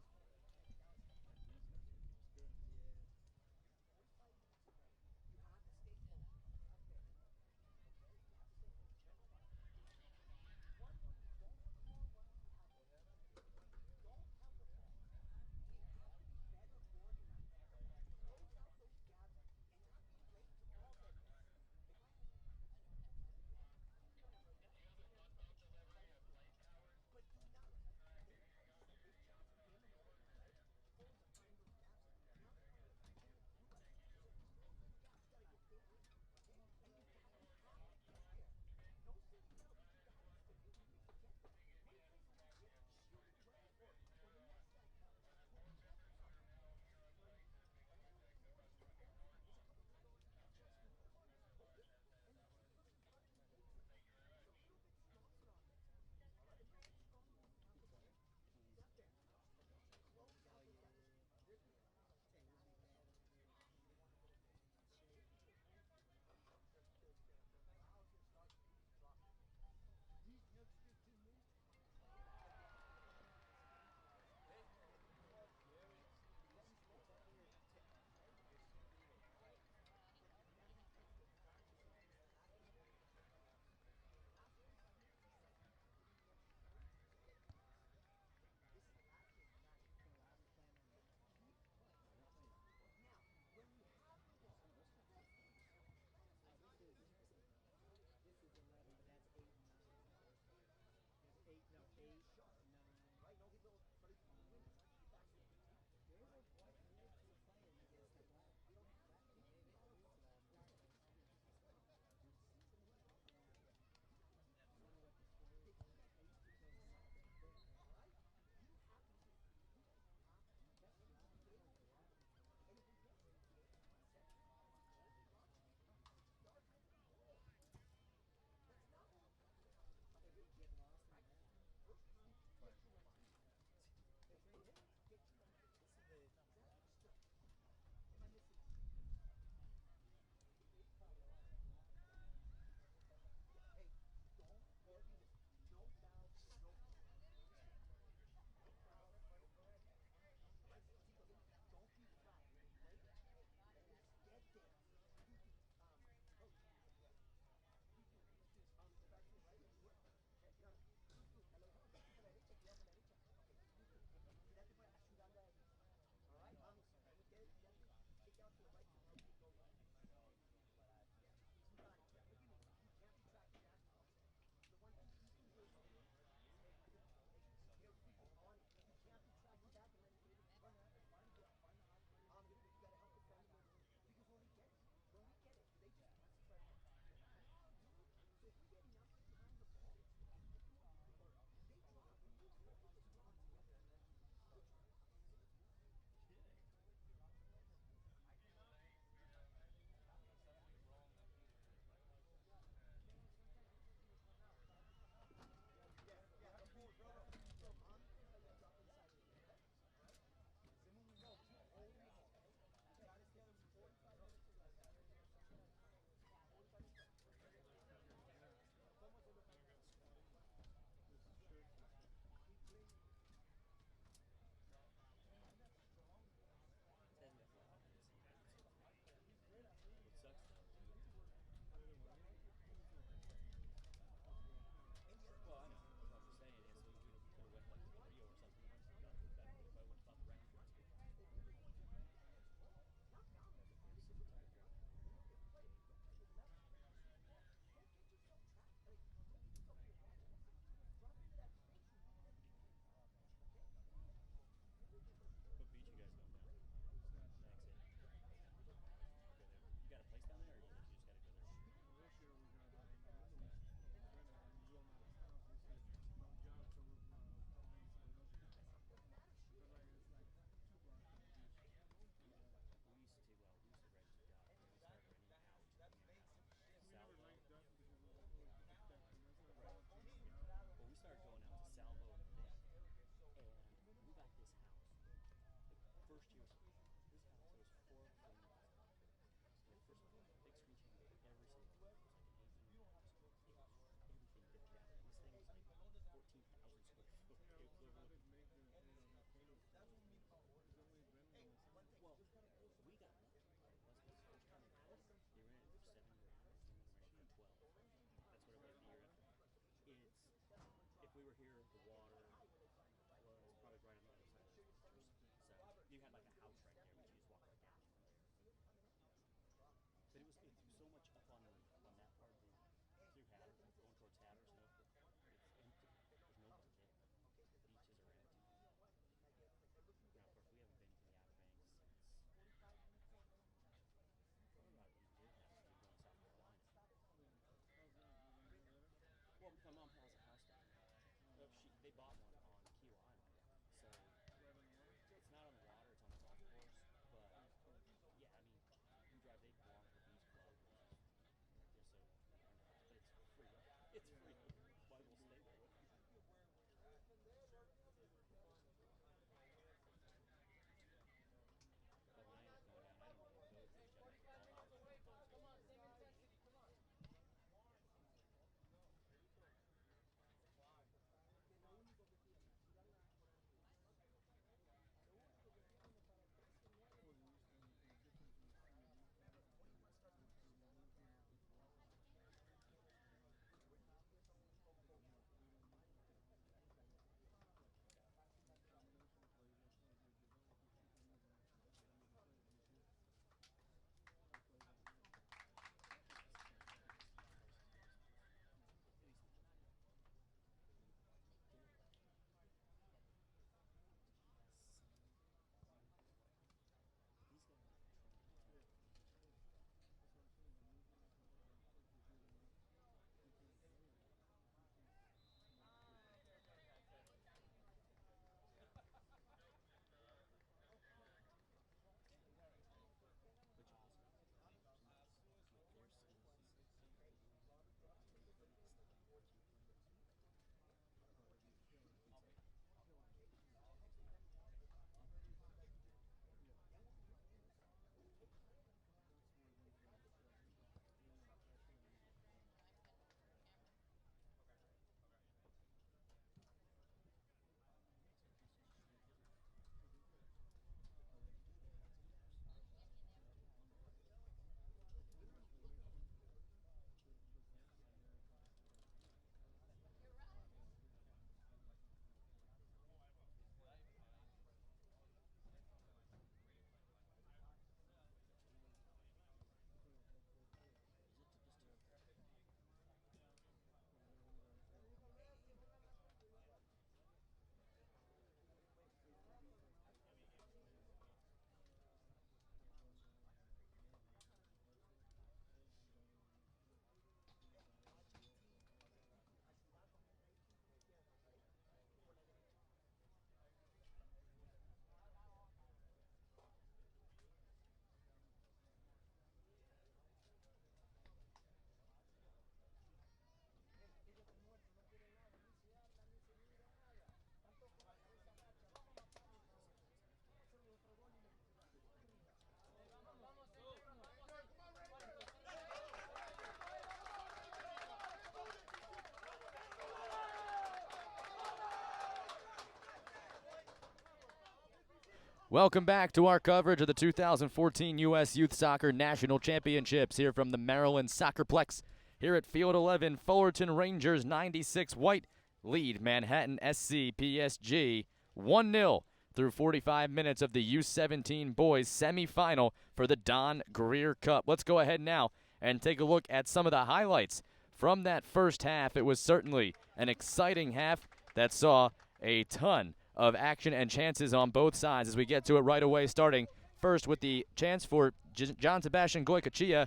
Welcome back to our coverage of the 2014 U.S. Youth Soccer National Championships here from the Maryland SoccerPlex. Here at Field 11, Fullerton Rangers 96 White lead Manhattan SC PSG 1-0 through 45 minutes of the U17 Boys semifinal for the Don Greer Cup. Let's go ahead now and take a look at some of the highlights from that first half. It was certainly an exciting half that saw a ton of action and chances on both sides as we get to it right away, starting first with the chance for John Sebastian Goycochea.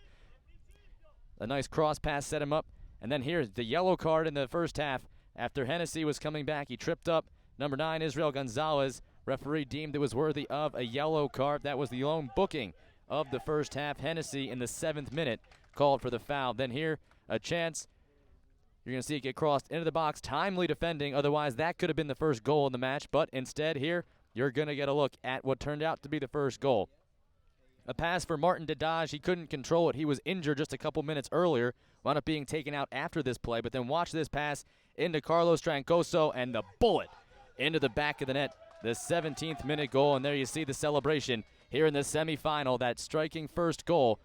A nice cross pass set him up. And then here's the yellow card in the first half. After Hennessy was coming back, he tripped up number 9, Israel Gonzalez. Referee deemed it was worthy of a yellow card. That was the lone booking of the first half. Hennessy in the 7th minute called for the foul. Then here, a chance. You're going to see it get crossed into the box. Timely defending. Otherwise, that could have been the first goal in the match. But instead here, you're going to get a look at what turned out to be the first goal. A pass for Martin Dadage. He couldn't control it. He was injured just a couple minutes earlier. Wound up being taken out after this play. But then watch this pass into Carlos Trancoso and the bullet into the back of the net. The 17th minute goal. And there you see the celebration here in the semifinal. That striking first goal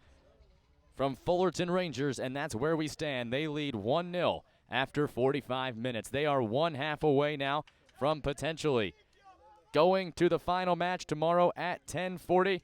from Fullerton Rangers. And that's where we stand. They lead 1-0 after 45 minutes. They are one half away now from potentially going to the final match tomorrow at 10:40.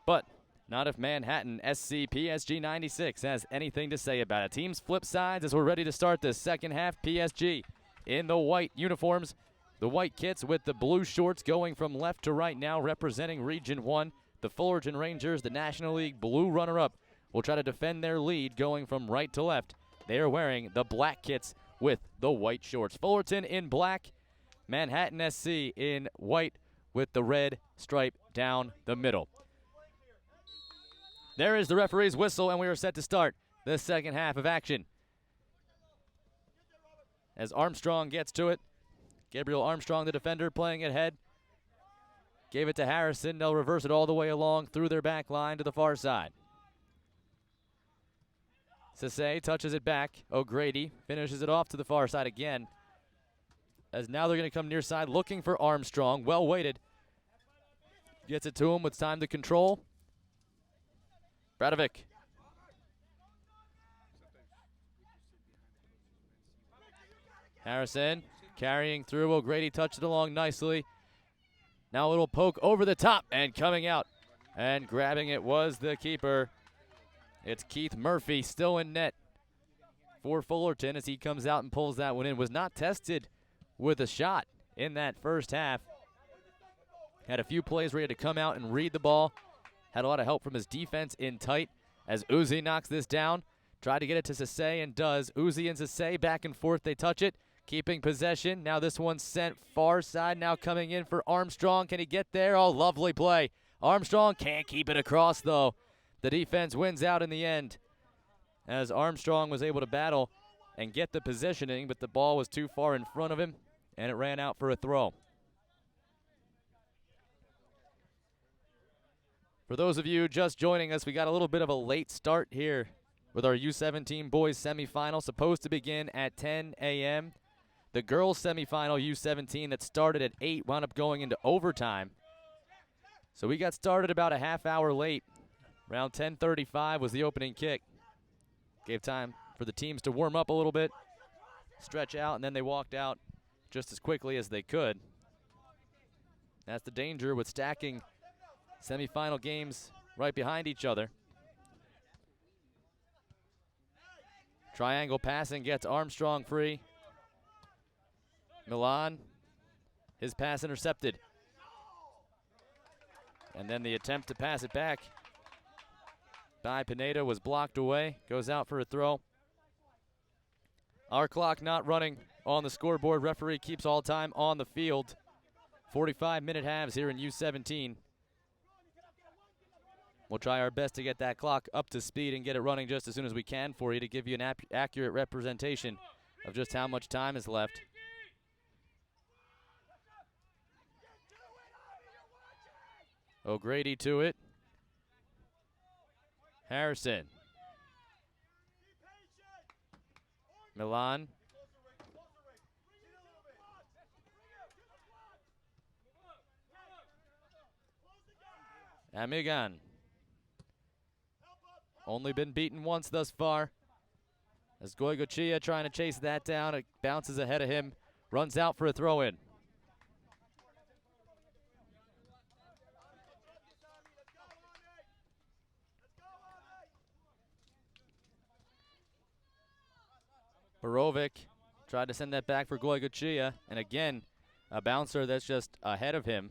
But not if Manhattan SC PSG 96 has anything to say about it. Teams flip sides as we're ready to start the second half. PSG in the white uniforms, the white kits with the blue shorts, going from left to right now, representing Region 1. The Fullerton Rangers, the National League blue runner-up, will try to defend their lead going from right to left. They are wearing the black kits with the white shorts. Fullerton in black, Manhattan SC in white with the red stripe down the middle. There is the referee's whistle, and we are set to start the second half of action. As Armstrong gets to it, Gabriel Armstrong, the defender, playing it ahead. Gave it to Harrison. They'll reverse it all the way along through their back line to the far side. Sase touches it back. O'Grady finishes it off to the far side again. As now they're going to come near side looking for Armstrong. Well weighted. Gets it to him with time to control. Bradovic. Harrison carrying through. O'Grady touched it along nicely. Now a little poke over the top and coming out and grabbing it was the keeper. It's Keith Murphy still in net for Fullerton as he comes out and pulls that one in. Was not tested with a shot in that first half. Had a few plays where he had to come out and read the ball. Had a lot of help from his defense in tight as Uzi knocks this down. Tried to get it to Sase and does. Uzi and Sase back and forth. They touch it, keeping possession. Now this one's sent far side. Now coming in for Armstrong. Can he get there? Oh, lovely play. Armstrong can't keep it across, though. The defense wins out in the end as Armstrong was able to battle and get the positioning, but the ball was too far in front of him, and it ran out for a throw. For those of you just joining us, we got a little bit of a late start here with our U17 boys semifinal, supposed to begin at 10 a.m. The girls semifinal U17 that started at 8 wound up going into overtime. So we got started about a half hour late. Around 10:35 was the opening kick. Gave time for the teams to warm up a little bit, stretch out, and then they walked out just as quickly as they could. That's the danger with stacking semifinal games right behind each other. Triangle passing gets Armstrong free. Milan, his pass intercepted. And then the attempt to pass it back by Pineda was blocked away. Goes out for a throw. Our clock not running on the scoreboard. Referee keeps all time on the field. 45-minute halves here in U17. We'll try our best to get that clock up to speed and get it running just as soon as we can for you to give you an accurate representation of just how much time is left. O'Grady to it. Harrison. Milan. Amigan. Only been beaten once thus far. As Goicoechea trying to chase that down, it bounces ahead of him, runs out for a throw-in. Borovic tried to send that back for Goicoechea, and again, a bouncer that's just ahead of him.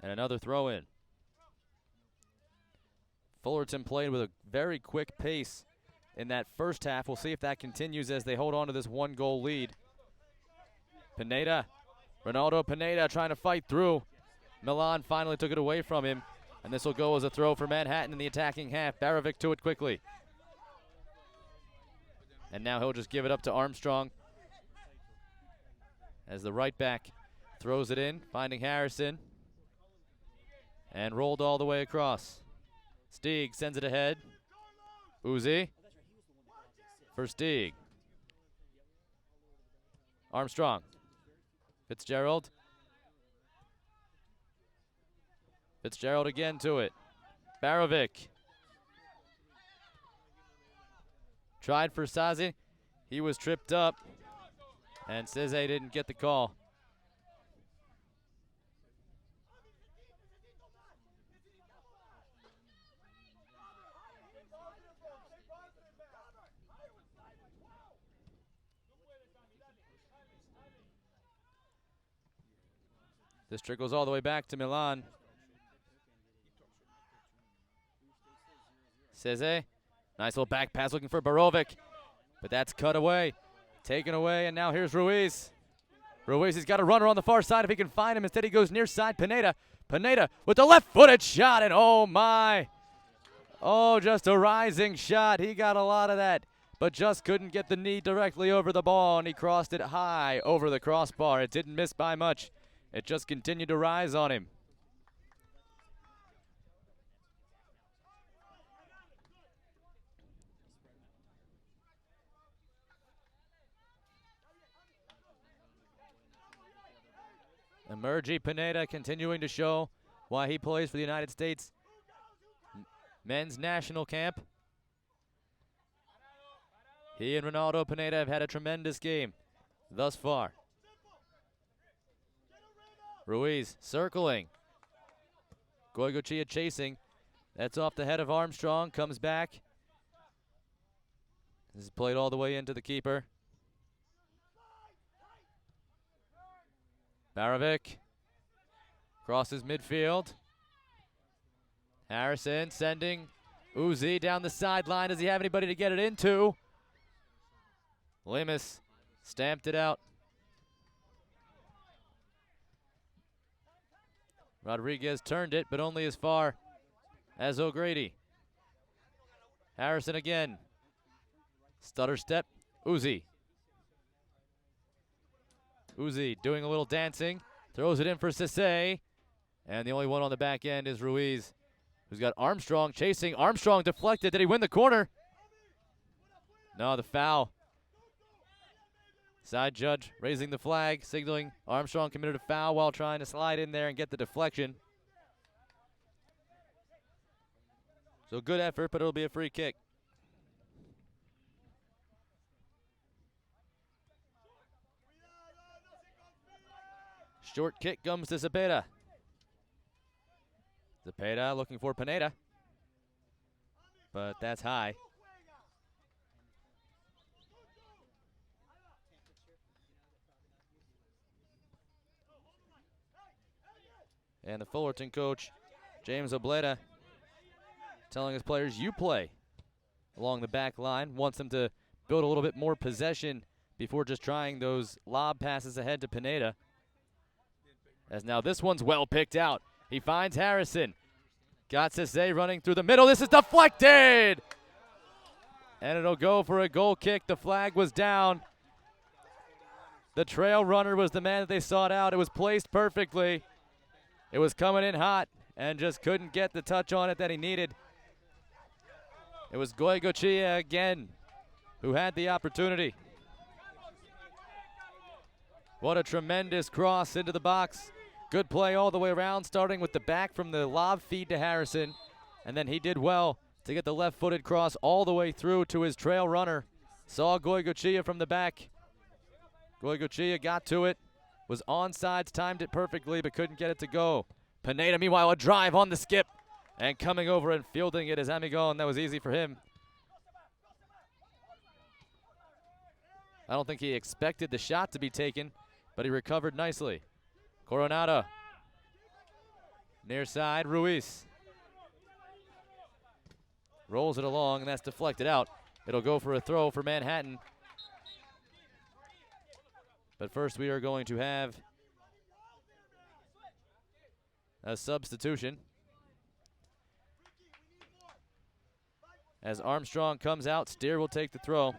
And another throw-in. Fullerton played with a very quick pace in that first half. We'll see if that continues as they hold on to this 1-goal lead. Pineda, Ronaldo Pineda trying to fight through. Milan finally took it away from him, and this will go as a throw for Manhattan in the attacking half. Barovic to it quickly. And now he'll just give it up to Armstrong as the right back throws it in, finding Harrison. And rolled all the way across. Stieg sends it ahead. Uzi for Stieg. Armstrong. Fitzgerald. Fitzgerald again to it. Barovic. Tried for Sazi. He was tripped up. And Ceze didn't get the call. This trickles all the way back to Milan. Ceze, nice little back pass looking for Borovic, but that's cut away, taken away, and now here's Ruiz. Ruiz, he's got a runner on the far side if he can find him. Instead he goes near side, Pineda. Pineda with the left-footed shot, and oh my. Oh, just a rising shot. He got a lot of that, but just couldn't get the knee directly over the ball, and he crossed it high over the crossbar. It didn't miss by much. It just continued to rise on him. Emergi Pineda continuing to show why he plays for the United States men's national camp. He and Ronaldo Pineda have had a tremendous game thus far. Ruiz circling. Goicoechea chasing. That's off the head of Armstrong. Comes back. This is played all the way into the keeper. Barovic crosses midfield. Harrison sending Uzi down the sideline. Does he have anybody to get it into? Lemus stamped it out. Rodriguez turned it, but only as far as O'Grady. Harrison again. Stutter step. Uzi. Uzi doing a little dancing. Throws it in for Cisse. And the only one on the back end is Ruiz, who's got Armstrong chasing. Armstrong deflected. Did he win the corner? No, the foul. Side judge raising the flag, signaling Armstrong committed a foul while trying to slide in there and get the deflection. So good effort, but it'll be a free kick. Short kick comes to Zepeda. Zepeda looking for Pineda, but that's high. And the Fullerton coach, James Obleda, telling his players, you play along the back line. Wants them to build a little bit more possession before just trying those lob passes ahead to Pineda. As now this one's well picked out. He finds Harrison. Got Cisse running through the middle. This is deflected! And it'll go for a goal kick. The flag was down. The trail runner was the man that they sought out. It was placed perfectly. It was coming in hot and just couldn't get the touch on it that he needed. It was Goicoechea again who had the opportunity. What a tremendous cross into the box Good play all the way around, starting with the back from the lob feed to Harrison. And then he did well to get the left-footed cross all the way through to his trail runner. Saw Goygochea from the back. Goygochea got to it, was onside, timed it perfectly, but couldn't get it to go. Pineda, meanwhile, a drive on the skip. And coming over and fielding it is Amigon. That was easy for him. I don't think he expected the shot to be taken, but he recovered nicely. Coronado. Near side, Ruiz. Rolls it along, and that's deflected out. It'll go for a throw for Manhattan. But first we are going to have a substitution. As Armstrong comes out, Steer will take the throw.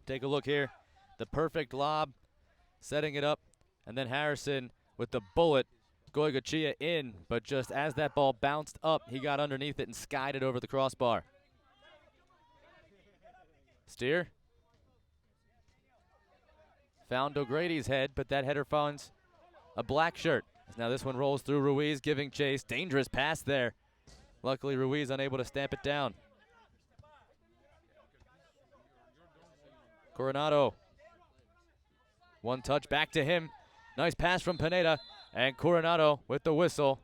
Take a look here. The perfect lob, setting it up, and then Harrison with the bullet. Goygochea in, but just as that ball bounced up, he got underneath it and skied it over the crossbar. Steer. Found O'Grady's head, but that header finds a black shirt. Now this one rolls through Ruiz, giving chase. Dangerous pass there. Luckily, Ruiz unable to stamp it down. Coronado. One touch back to him. Nice pass from Pineda. And Coronado with the whistle.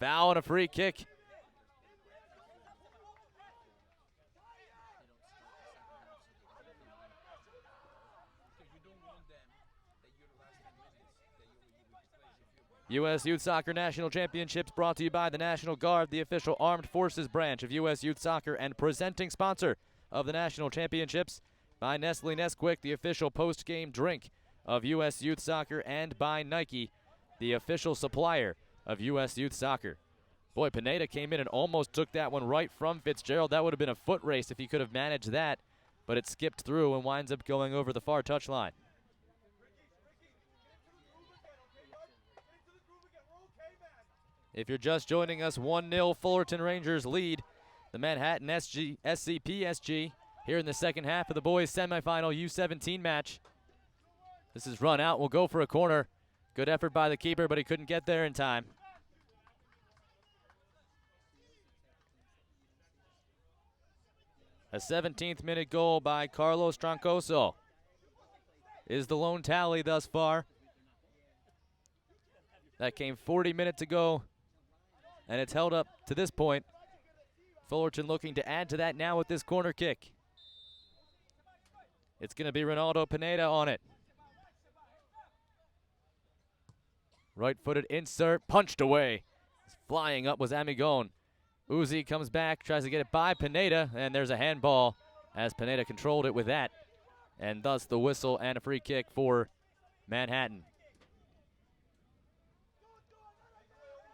Foul and a free kick. U.S. Youth Soccer National Championships brought to you by the National Guard, the official armed forces branch of U.S. Youth Soccer and presenting sponsor of the National Championships. By Nestle Nesquik, the official post-game drink of U.S. Youth Soccer, and by Nike, the official supplier of U.S. Youth Soccer. Boy, Pineda came in and almost took that one right from Fitzgerald. That would have been a foot race if he could have managed that, but it skipped through and winds up going over the far touchline. If you're just joining us, 1-0 Fullerton Rangers lead the Manhattan SCP-SG here in the second half of the boys' semifinal U17 match. This is run out. We'll go for a corner. Good effort by the keeper, but he couldn't get there in time. A 17th minute goal by Carlos Troncoso is the lone tally thus far. That came 40 minutes ago, and it's held up to this point. Fullerton looking to add to that now with this corner kick. It's going to be Ronaldo Pineda on it. Right-footed insert, punched away. Flying up was Amigon. Uzi comes back, tries to get it by Pineda, and there's a handball as Pineda controlled it with that. And thus the whistle and a free kick for Manhattan.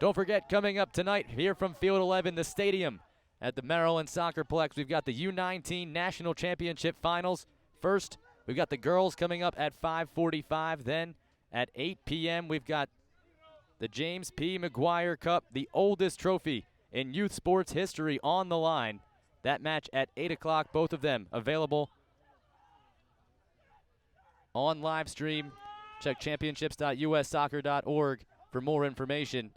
Don't forget, coming up tonight here from Field 11, the stadium at the Maryland SoccerPlex, we've got the U19 National Championship Finals. First, we've got the girls coming up at 5:45. Then at 8 p.m., we've got the James P. McGuire Cup, the oldest trophy in youth sports history, on the line. That match at 8 o'clock, both of them available on live stream. Check championships.ussoccer.org for more information.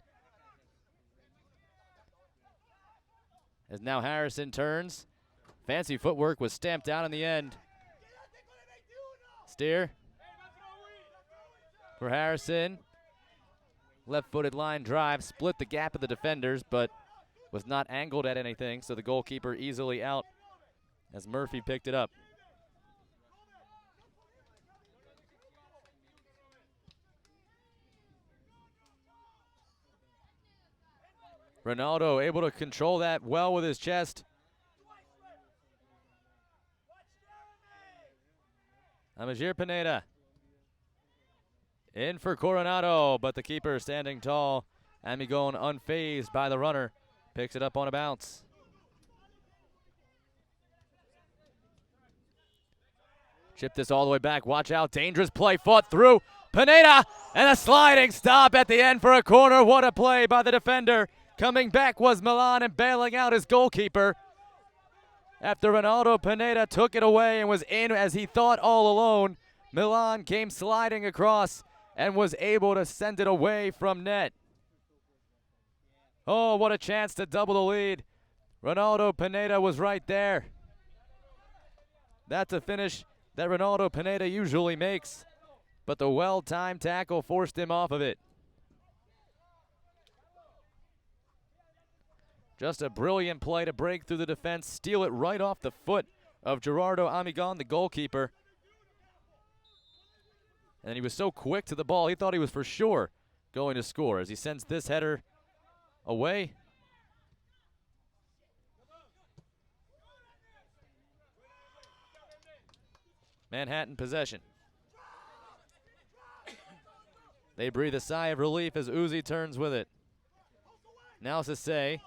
As now Harrison turns. Fancy footwork was stamped out in the end. Steer for Harrison. Left-footed line drive, split the gap of the defenders, but was not angled at anything, so the goalkeeper easily out as Murphy picked it up. Ronaldo able to control that well with his chest. Amajir Pineda in for Coronado, but the keeper standing tall. Amigon unfazed by the runner. Picks it up on a bounce. Chip this all the way back. Watch out. Dangerous play. Fought through. Pineda and a sliding stop at the end for a corner. What a play by the defender. Coming back was Milan and bailing out his goalkeeper. After Ronaldo Pineda took it away and was in as he thought all alone, Milan came sliding across and was able to send it away from net. Oh, what a chance to double the lead. Ronaldo Pineda was right there. That's a finish that Ronaldo Pineda usually makes, but the well-timed tackle forced him off of it. Just a brilliant play to break through the defense, steal it right off the foot of Gerardo Amigon, the goalkeeper. And he was so quick to the ball, he thought he was for sure going to score as he sends this header away. Manhattan possession. They breathe a sigh of relief as Uzi turns with it. Now Sisse.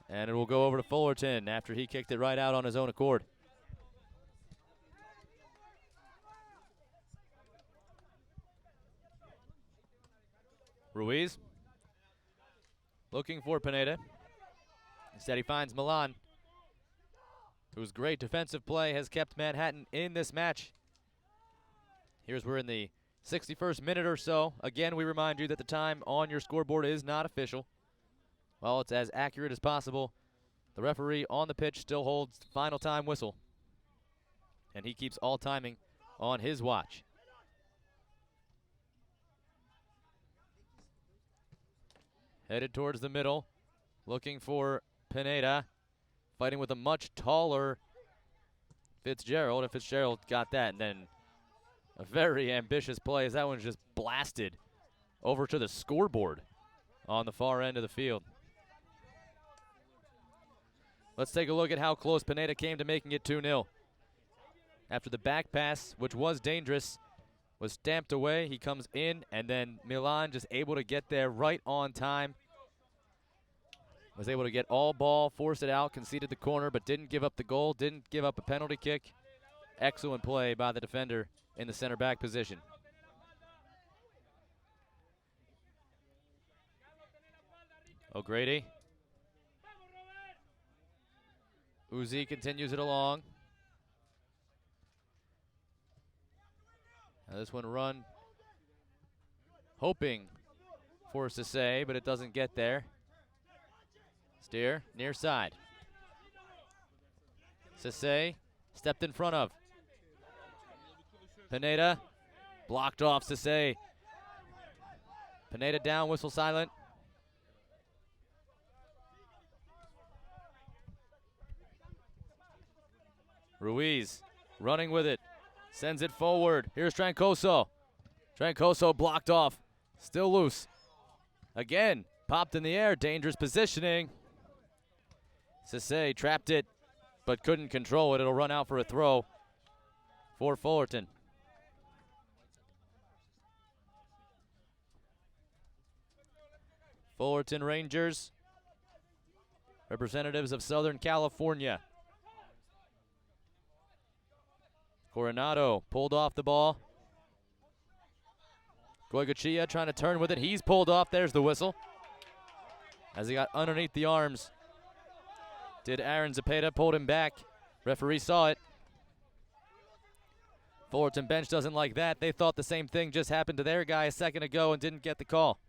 And it will go over to Fullerton after he kicked it right out on his own accord. Ruiz looking for Pineda. Instead he finds Milan, whose great defensive play has kept Manhattan in this match. Here's we're in the 61st minute or so. Again, we remind you that the time on your scoreboard is not official. While it's as accurate as possible, the referee on the pitch still holds the final time whistle, and he keeps all timing on his watch. Headed towards the middle, looking for Pineda, fighting with a much taller Fitzgerald, and Fitzgerald got that, and then a very ambitious play as that one's just blasted over to the scoreboard on the far end of the field. Let's take a look at how close Pineda came to making it 2-0. After the back pass, which was dangerous, was stamped away, he comes in, and then Milan just able to get there right on time. Was able to get all ball, force it out, conceded the corner, but didn't give up the goal, didn't give up a penalty kick. Excellent play by the defender in the center back position. O'Grady. Uzi continues it along. Now this one run, hoping for Sisse, but it doesn't get there. Steer, near side. Sisse stepped in front of. Pineda, blocked off Sisse. Pineda down, whistle silent. Ruiz running with it, sends it forward. Here's Trancoso. Trancoso blocked off, still loose. Again, popped in the air, dangerous positioning. Sisse trapped it, but couldn't control it. It'll run out for a throw for Fullerton. Fullerton Rangers, representatives of Southern California. Coronado pulled off the ball. Goycochea trying to turn with it. He's pulled off. There's the whistle. As he got underneath the arms, did Aaron Zepeda, pulled him back. Referee saw it. Fullerton bench doesn't like that. They thought the same thing just happened to their guy a second ago and didn't get the call.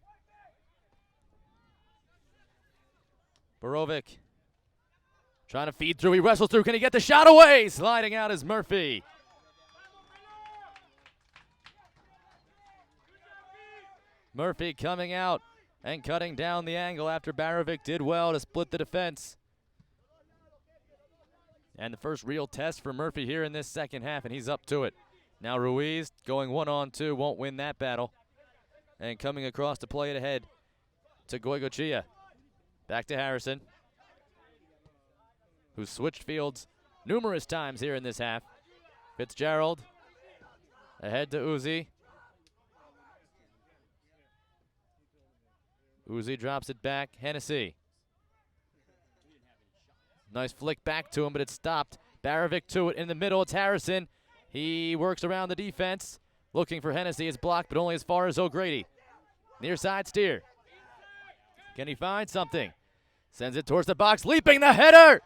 Borovic trying to feed through. He wrestles through. Can he get the shot away? Sliding out is Murphy. Murphy coming out and cutting down the angle after Borovic did well to split the defense. And the first real test for Murphy here in this second half, and he's up to it. Now Ruiz going 1-on-2, won't win that battle. And coming across to play it ahead to Goycochea. Back to Harrison, who switched fields numerous times here in this half. Fitzgerald ahead to Uzi. Uzi drops it back. Hennessy. Nice flick back to him, but it's stopped. Borovic to it in the middle. It's Harrison. He works around the defense, looking for Hennessy. It's blocked, but only as far as O'Grady. Near side steer. Can he find something? Sends it towards the box. Leaping the header!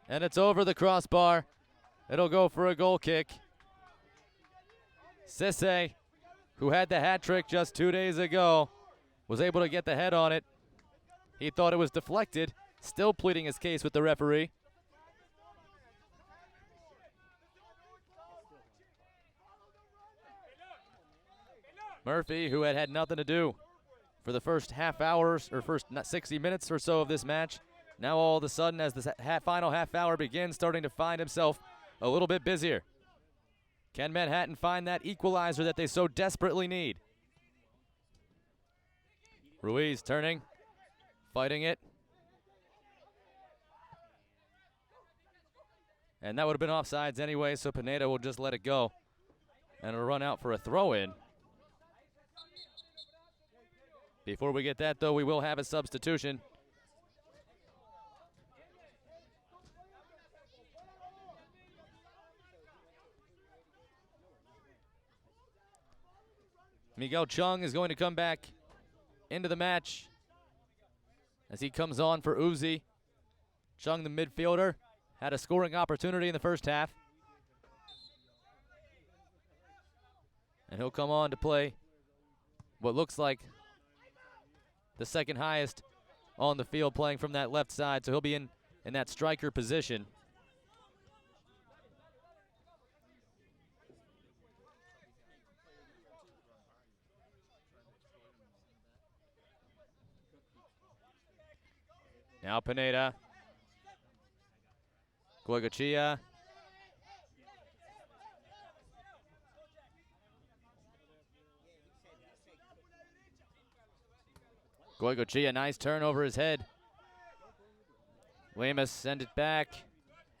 And it's over the crossbar. It'll go for a goal kick. Sisse, who had the hat trick just 2 days ago, was able to get the head on it. He thought it was deflected, still pleading his case with the referee. Murphy, who had nothing to do for the first half hours or first 60 minutes or so of this match, now all of a sudden as the final half hour begins, starting to find himself a little bit busier. Can Manhattan find that equalizer that they so desperately need? Ruiz turning, fighting it. And that would have been offsides anyway, so Pineda will just let it go. And it'll run out for a throw-in. Before we get that, though, we will have a substitution. Miguel Chung is going to come back into the match as he comes on for Uzi. Chung, the midfielder, had a scoring opportunity in the first half. And he'll come on to play what looks like the second highest on the field, playing from that left side, so he'll be in that striker position. Now Pineda. Goicoechea. Goicoechea, nice turn over his head. Weymouth send it back.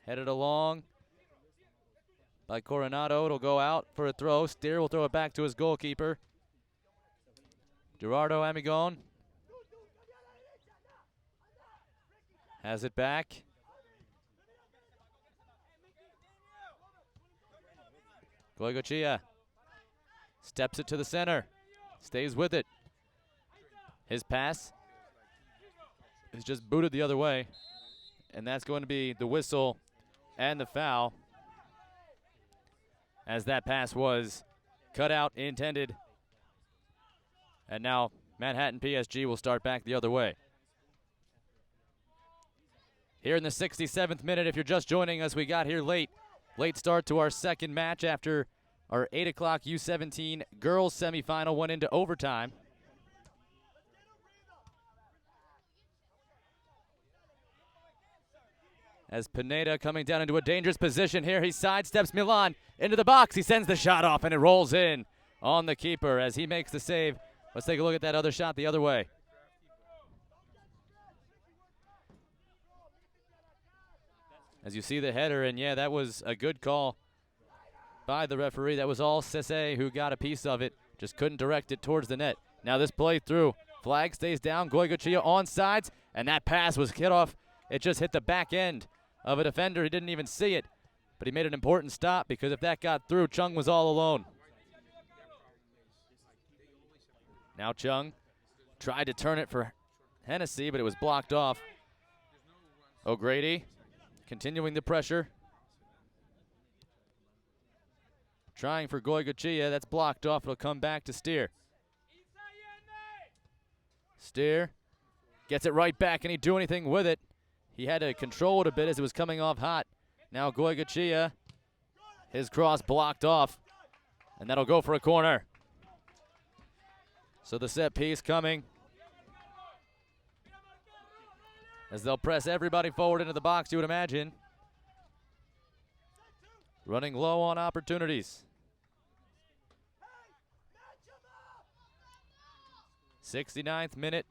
Headed along by Coronado. It'll go out for a throw. Steer will throw it back to his goalkeeper, Gerardo Amigon. Has it back. Goicoechea steps it to the center. Stays with it. His pass is just booted the other way. And that's going to be the whistle and the foul, as that pass was cut out, intended. And now Manhattan PSG will start back the other way. Here in the 67th minute, if you're just joining us, we got here late. Late start to our second match after our 8 o'clock U17 Girls Semifinal went into overtime. As Pineda coming down into a dangerous position here, he sidesteps Milan into the box. He sends the shot off, and it rolls in on the keeper as he makes the save. Let's take a look at that other shot the other way. As you see the header, and yeah, that was a good call by the referee. That was all Sisse who got a piece of it, just couldn't direct it towards the net. Now this play through, flag stays down, Goicoechea onside, and that pass was hit off. It just hit the back end of a defender. He didn't even see it, but he made an important stop, because if that got through, Chung was all alone. Now Chung tried to turn it for Hennessy, but it was blocked off. O'Grady continuing the pressure. Trying for Goicoechea. That's blocked off. It'll come back to Steer. Steer gets it right back. Can he do anything with it? He had to control it a bit as it was coming off hot. Now Goicoechea. His cross blocked off. And that'll go for a corner. So the set piece coming, as they'll press everybody forward into the box, you would imagine. Running low on opportunities. 69th minute.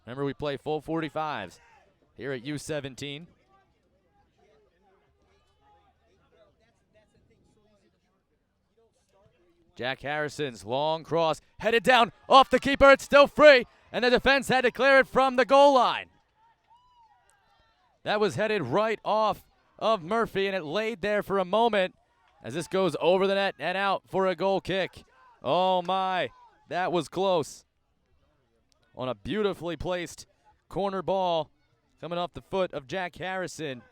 Remember, we play full 45s here at U17. Jack Harrison's long cross, headed down off the keeper. It's still free, and the defense had to clear it from the goal line. That was headed right off of Murphy, and it laid there for a moment as this goes over the net and out for a goal kick. Oh my, that was close. On a beautifully placed corner ball coming off the foot of Jack Harrison.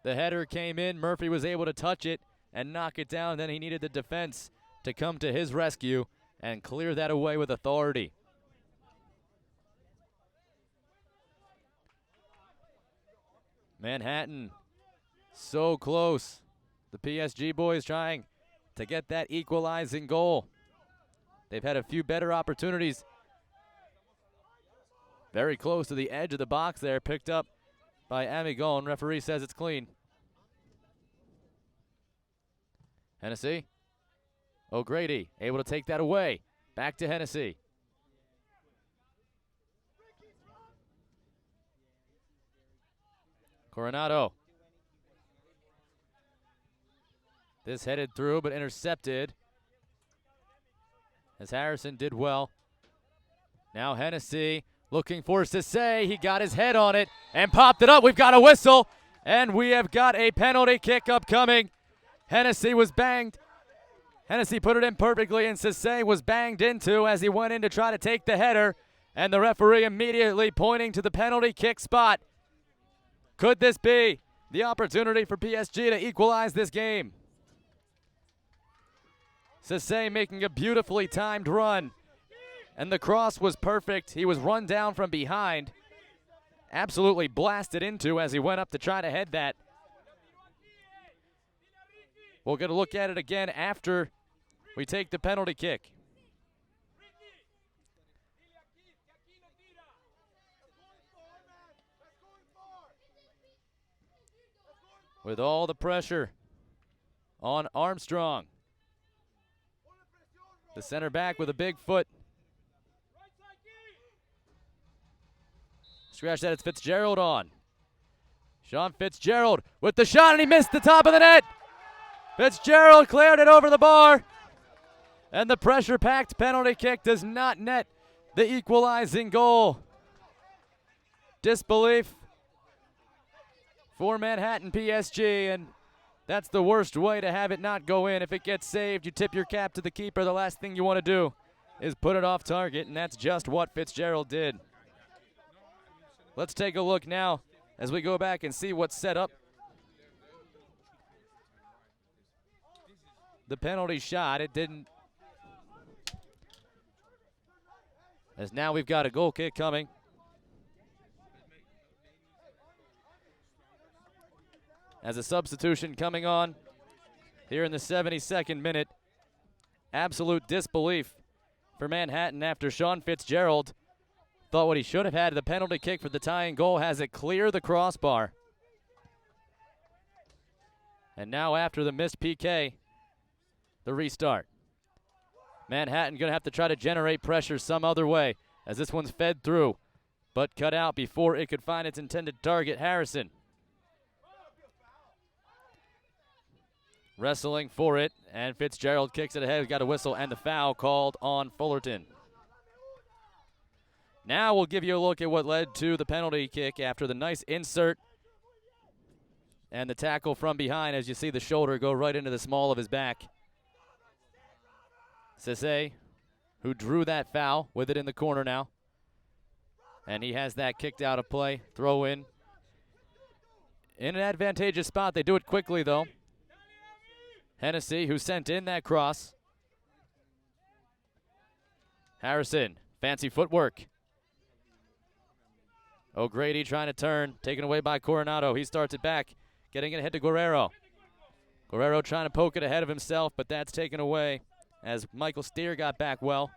The header came in. Murphy was able to touch it and knock it down. Then he needed the defense to come to his rescue and clear that away with authority. Manhattan so close. The PSG boys trying to get that equalizing goal. They've had a few better opportunities. Very close to the edge of the box there, picked up by Amigon. Referee says it's clean. Hennessy. O'Grady able to take that away. Back to Hennessy. Coronado. This headed through but intercepted as Harrison did well. Now Hennessy looking for Sisse. He got his head on it and popped it up. We've got a whistle and we have got a penalty kick upcoming. Hennessy was banged. Hennessy put it in perfectly and Sisse was banged into as he went in to try to take the header, and the referee immediately pointing to the penalty kick spot. Could this be the opportunity for PSG to equalize this game? Sisse making a beautifully timed run, and the cross was perfect. He was run down from behind, absolutely blasted into as he went up to try to head that. We'll get a look at it again after we take the penalty kick. With all the pressure on Armstrong. The center back with a big foot. Scratch that, it's Fitzgerald on. Sean Fitzgerald with the shot, and he missed the top of the net. Fitzgerald cleared it over the bar. And the pressure-packed penalty kick does not net the equalizing goal. Disbelief for Manhattan PSG, and that's the worst way to have it not go in. If it gets saved, you tip your cap to the keeper. The last thing you want to do is put it off target, and that's just what Fitzgerald did. Let's take a look now as we go back and see what's set up. The penalty shot, it didn't. As now we've got a goal kick coming. As a substitution coming on here in the 72nd minute. Absolute disbelief for Manhattan after Sean Fitzgerald thought what he should have had, the penalty kick for the tying goal, has it clear the crossbar. And now after the missed PK, the restart. Manhattan going to have to try to generate pressure some other way as this one's fed through, but cut out before it could find its intended target, Harrison. Wrestling for it, and Fitzgerald kicks it ahead. We've got a whistle and the foul called on Fullerton. Now we'll give you a look at what led to the penalty kick after the nice insert and the tackle from behind as you see the shoulder go right into the small of his back. Sisse, who drew that foul, with it in the corner now. And he has that kicked out of play. Throw in. In an advantageous spot. They do it quickly, though. Hennessy, who sent in that cross. Harrison, fancy footwork. O'Grady trying to turn, taken away by Coronado. He starts it back, getting it ahead to Guerrero. Guerrero trying to poke it ahead of himself, but that's taken away as Michael Steer got back well.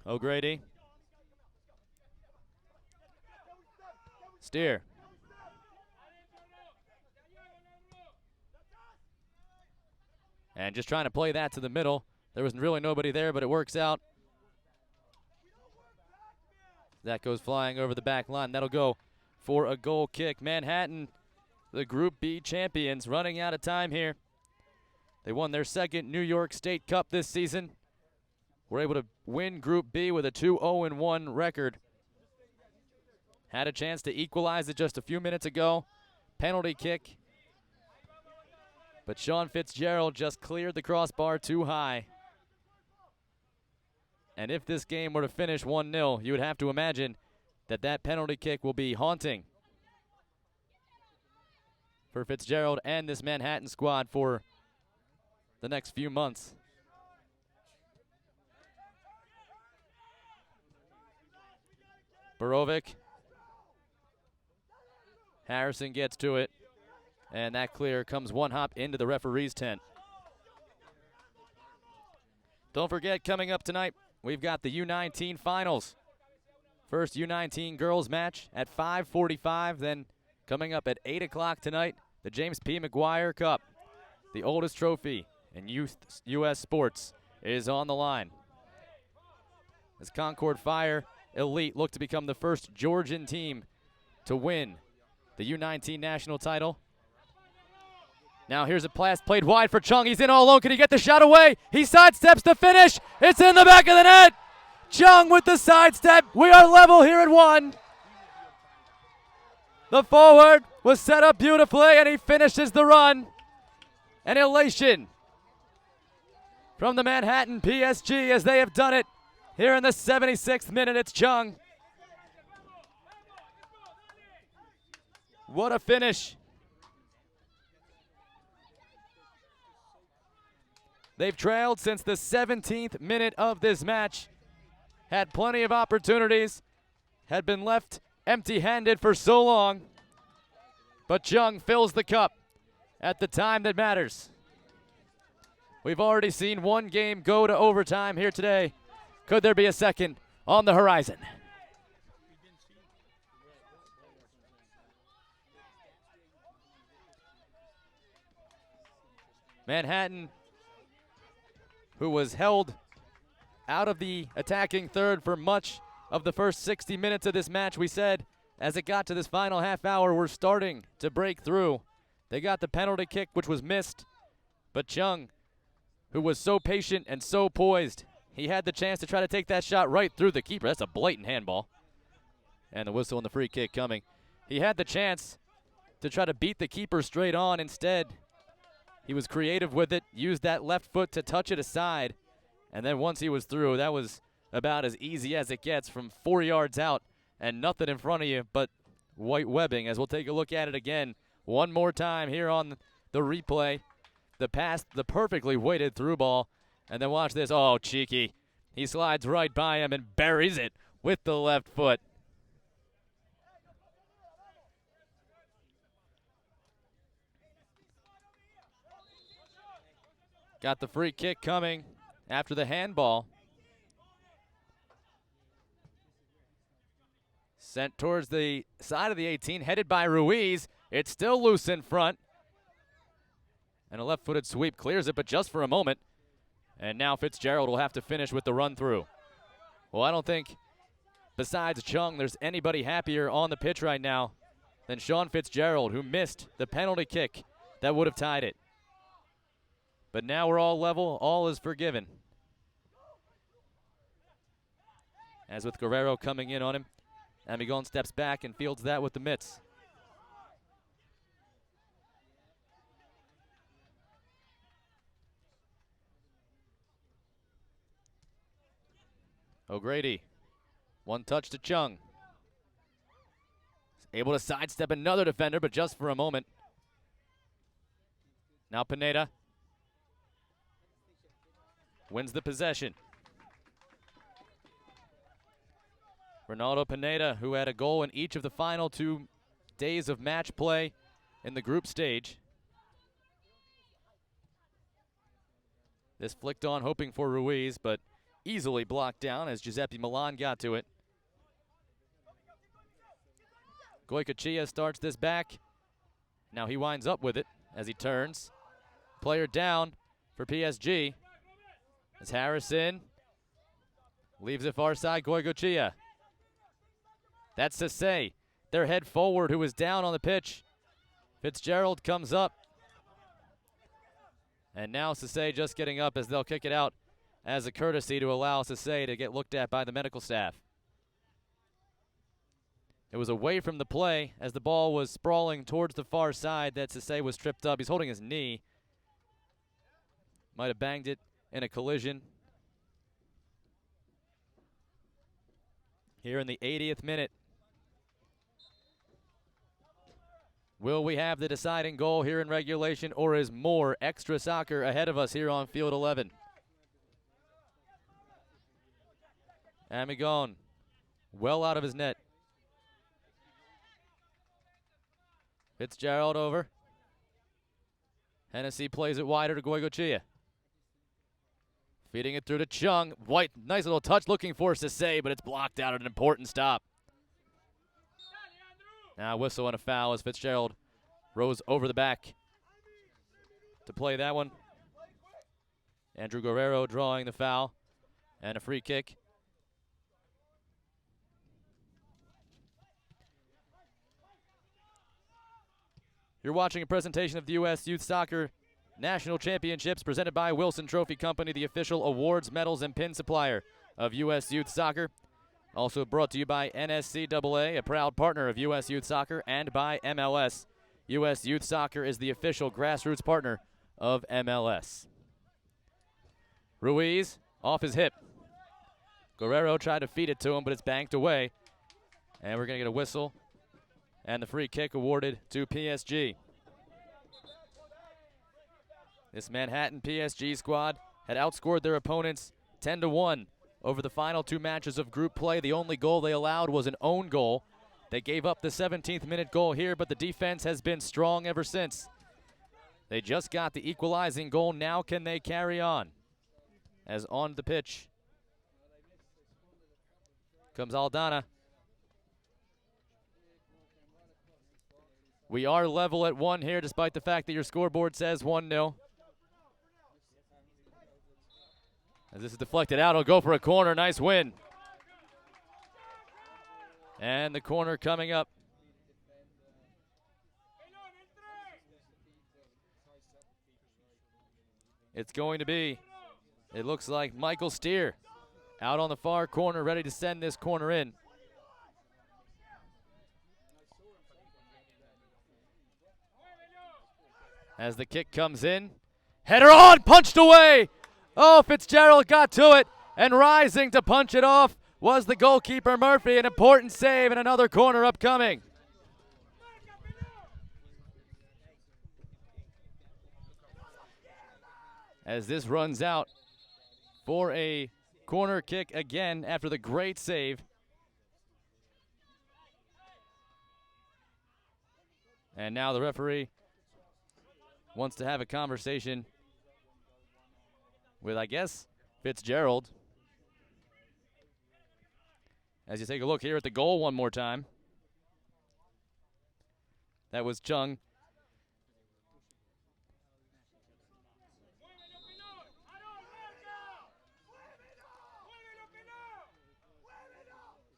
O'Grady. Steer. And just trying to play that to the middle. There was really nobody there, but it works out. That goes flying over the back line. That'll go for a goal kick. Manhattan, the Group B champions, running out of time here. They won their second New York State Cup this season. Were able to win Group B with a 2-0-1 record. Had a chance to equalize it just a few minutes ago. Penalty kick. But Sean Fitzgerald just cleared the crossbar too high. And if this game were to finish 1-0, you would have to imagine that that penalty kick will be haunting for Fitzgerald and this Manhattan squad for the next few months. Borovic. Harrison gets to it, and that clear comes one hop into the referee's tent. Don't forget, coming up tonight, we've got the U19 finals. First U19 girls match at 5:45, then coming up at 8 o'clock tonight, the James P. McGuire Cup. The oldest trophy in youth U.S. sports is on the line. As Concord Fire Elite look to become the first Georgian team to win the U19 national title. Now here's a pass played wide for Chung. He's in all alone. Can he get the shot away? He sidesteps to finish. It's in the back of the net. Chung with the sidestep. We are level here at 1. The forward was set up beautifully, and he finishes the run. An elation from the Manhattan PSG as they have done it here in the 76th minute. It's Chung. What a finish. They've trailed since the 17th minute of this match. Had plenty of opportunities. Had been left empty-handed for so long. But Chung fills the cup at the time that matters. We've already seen one game go to overtime here today. Could there be a second on the horizon? Manhattan, who was held out of the attacking third for much of the first 60 minutes of this match, we said as it got to this final half hour, we're starting to break through. They got the penalty kick, which was missed, but Chung, who was so patient and so poised, he had the chance to try to take that shot right through the keeper. That's a blatant handball. And the whistle and the free kick coming. He had the chance to try to beat the keeper straight on. Instead, he was creative with it, used that left foot to touch it aside, and then once he was through, that was about as easy as it gets from 4 yards out and nothing in front of you but white webbing. As we'll take a look at it again one more time here on the replay. The pass, the perfectly weighted through ball, and then watch this. Oh, cheeky. He slides right by him and buries it with the left foot. Got the free kick coming after the handball. Sent towards the side of the 18, headed by Ruiz. It's still loose in front. And a left-footed sweep clears it, but just for a moment. And now Fitzgerald will have to finish with the run-through. Well, I don't think, besides Chung, there's anybody happier on the pitch right now than Sean Fitzgerald, who missed the penalty kick that would have tied it. But now we're all level. All is forgiven. As with Guerrero coming in on him, Amigon steps back and fields that with the mitts. O'Grady, one touch to Chung. Able to sidestep another defender, but just for a moment. Now Pineda wins the possession. Ronaldo Pineda, who had a goal in each of the final 2 days of match play in the group stage. This flicked on, hoping for Ruiz, but easily blocked down as Giuseppe Milan got to it. Goycochea starts this back. Now he winds up with it as he turns. Player down for PSG. As Harrison leaves it far side, Goycochea. That's Sase, their head forward, who is down on the pitch. Fitzgerald comes up. And now Sase just getting up as they'll kick it out as a courtesy to allow Sase to get looked at by the medical staff. It was away from the play as the ball was sprawling towards the far side that Sase was tripped up. He's holding his knee. Might have banged it in a collision. Here in the 80th minute. Will we have the deciding goal here in regulation, or is more extra soccer ahead of us here on field 11? Amigon, well out of his net. Fitzgerald over. Hennessy plays it wider to Goicoechea. Feeding it through to Chung. White, nice little touch looking for Sisse, but it's blocked out at an important stop. Now whistle and a foul as Fitzgerald rose over the back to play that one. Andrew Guerrero drawing the foul and a free kick. You're watching a presentation of the U.S. Youth Soccer National Championships presented by Wilson Trophy Company, the official awards, medals, and pin supplier of U.S. Youth Soccer. Also brought to you by NSCAA, a proud partner of U.S. Youth Soccer, and by MLS. U.S. Youth Soccer is the official grassroots partner of MLS. Ruiz off his hip. Guerrero tried to feed it to him, but it's banked away. And we're going to get a whistle. And the free kick awarded to PSG. This Manhattan PSG squad had outscored their opponents 10-1 over the final 2 matches of group play. The only goal they allowed was an own goal. They gave up the 17th minute goal here, but the defense has been strong ever since. They just got the equalizing goal. Now can they carry on? As on the pitch comes Aldana. We are level at 1 here, despite the fact that your scoreboard says 1-0. As this is deflected out, it'll go for a corner. Nice win. And the corner coming up. It's going to be, it looks like Michael Steer out on the far corner, ready to send this corner in. As the kick comes in, header on, punched away. Oh, Fitzgerald got to it, and rising to punch it off was the goalkeeper Murphy. An important save and another corner upcoming. As this runs out for a corner kick again after the great save. And now the referee wants to have a conversation with, I guess, Fitzgerald. As you take a look here at the goal one more time. That was Chung.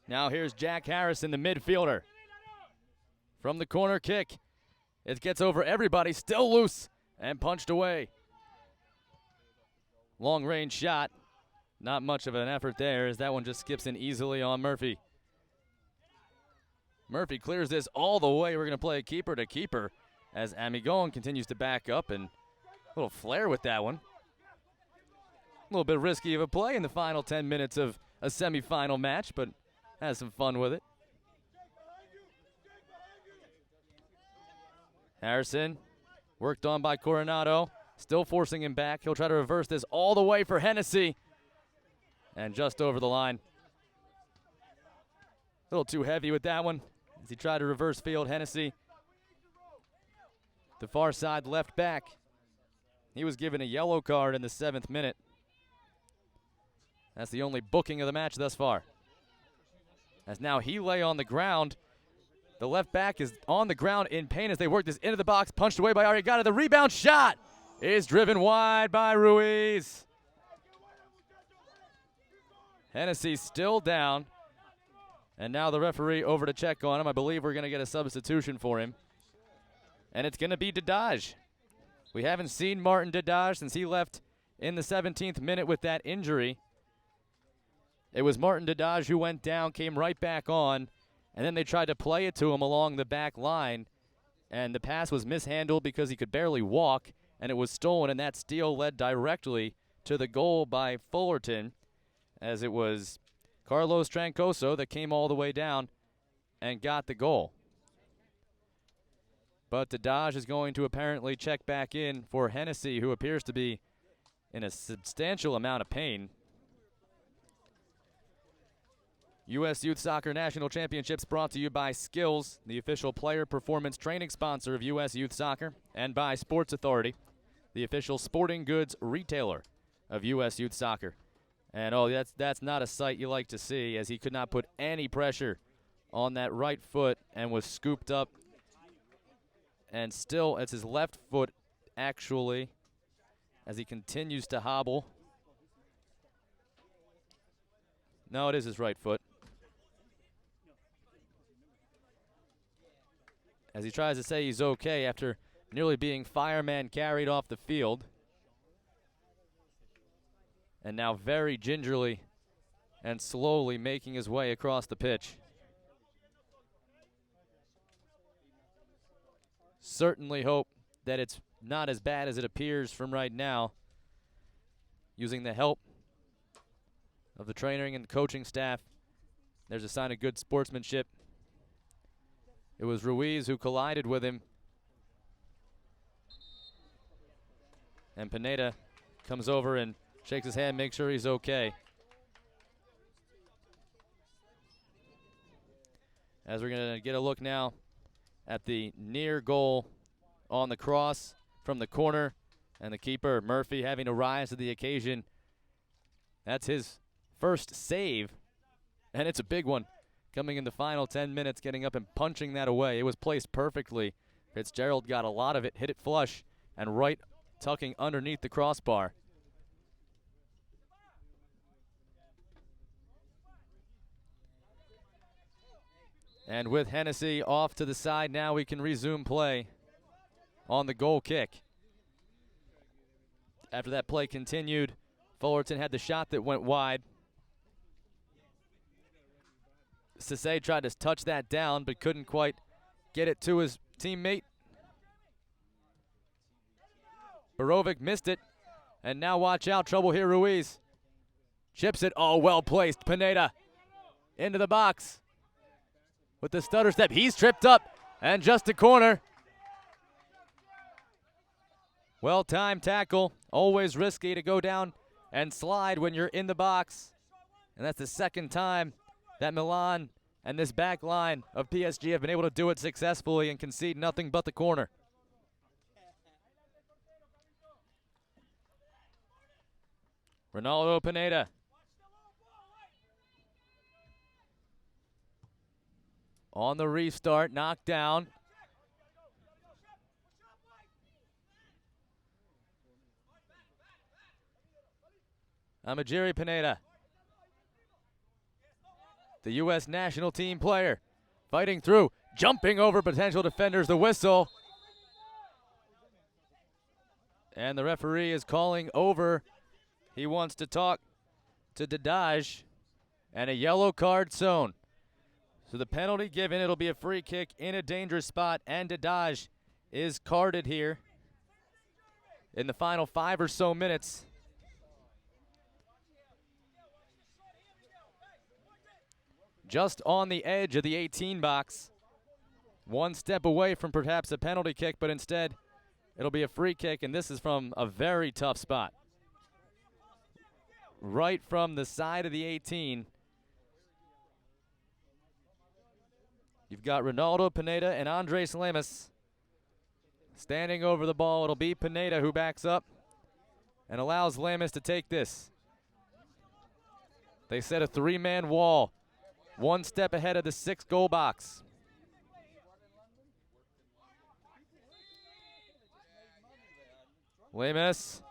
Now here's Jack Harrison, the midfielder. From the corner kick. It gets over everybody, still loose, and punched away. Long range shot. Not much of an effort there, as that one just skips in easily on Murphy. Murphy clears this all the way. We're going to play keeper to keeper as Amigon continues to back up, and a little flare with that one. A little bit risky of a play in the final 10 minutes of a semifinal match, but has some fun with it. Harrison, worked on by Coronado, still forcing him back. He'll try to reverse this all the way for Hennessy. And just over the line. A little too heavy with that one as he tried to reverse field Hennessy. The far side left back. He was given a yellow card in the 7th minute. That's the only booking of the match thus far. As now he lay on the ground. The left back is on the ground in pain as they work this into the box. Punched away by Arriagada. The rebound shot is driven wide by Ruiz. Hennessy still down. And now the referee over to check on him. I believe we're going to get a substitution for him. And it's going to be Dadaj. We haven't seen Martin Dadaj since he left in the 17th minute with that injury. It was Martin Dadaj who went down, came right back on, and then they tried to play it to him along the back line, and the pass was mishandled because he could barely walk, and it was stolen, and that steal led directly to the goal by Fullerton, as it was Carlos Trancoso that came all the way down and got the goal. But Dodge is going to apparently check back in for Hennessy, who appears to be in a substantial amount of pain. U.S. Youth Soccer National Championships brought to you by Skills, the official player performance training sponsor of U.S. Youth Soccer, and by Sports Authority, the official sporting goods retailer of U.S. Youth Soccer. And, oh, that's not a sight you like to see, as he could not put any pressure on that right foot and was scooped up. And still, it's his left foot, actually, as he continues to hobble. No, it is his right foot. As he tries to say he's okay after nearly being fireman carried off the field. And now very gingerly and slowly making his way across the pitch. Certainly hope that it's not as bad as it appears from right now. Using the help of the training and the coaching staff, there's a sign of good sportsmanship. It was Ruiz who collided with him. And Pineda comes over and shakes his hand, makes sure he's okay. As we're going to get a look now at the near goal on the cross from the corner, and the keeper, Murphy, having to rise to the occasion. That's his first save, and it's a big one. Coming in the final 10 minutes, getting up and punching that away. It was placed perfectly. Fitzgerald got a lot of it, hit it flush, and right tucking underneath the crossbar. And with Hennessy off to the side now, we can resume play on the goal kick. After that play continued, Fullerton had the shot that went wide. Sisse tried to touch that down, but couldn't quite get it to his teammate. Borovic missed it, and now watch out, trouble here, Ruiz. Chips it, oh, well placed, Pineda into the box. With the stutter step, he's tripped up, and just a corner. Well-timed tackle, always risky to go down and slide when you're in the box. And that's the second time that Milan and this back line of PSG have been able to do it successfully and concede nothing but the corner. Ronaldo Pineda. On the restart, knocked down. Amajiri Pineda, the U.S. national team player, fighting through, jumping over potential defenders, the whistle. And the referee is calling over. He wants to talk to Dodge, and a yellow card zone. So the penalty given, it'll be a free kick in a dangerous spot, and Dodge is carded here in the final 5 or so minutes. Just on the edge of the 18 box. One step away from perhaps a penalty kick, but instead it'll be a free kick, and this is from a very tough spot. Right from the side of the 18. You've got Ronaldo Pineda and Andres Lemus standing over the ball. It'll be Pineda who backs up and allows Lemus to take this. They set a 3-man wall, one step ahead of the 6-goal box. Lemus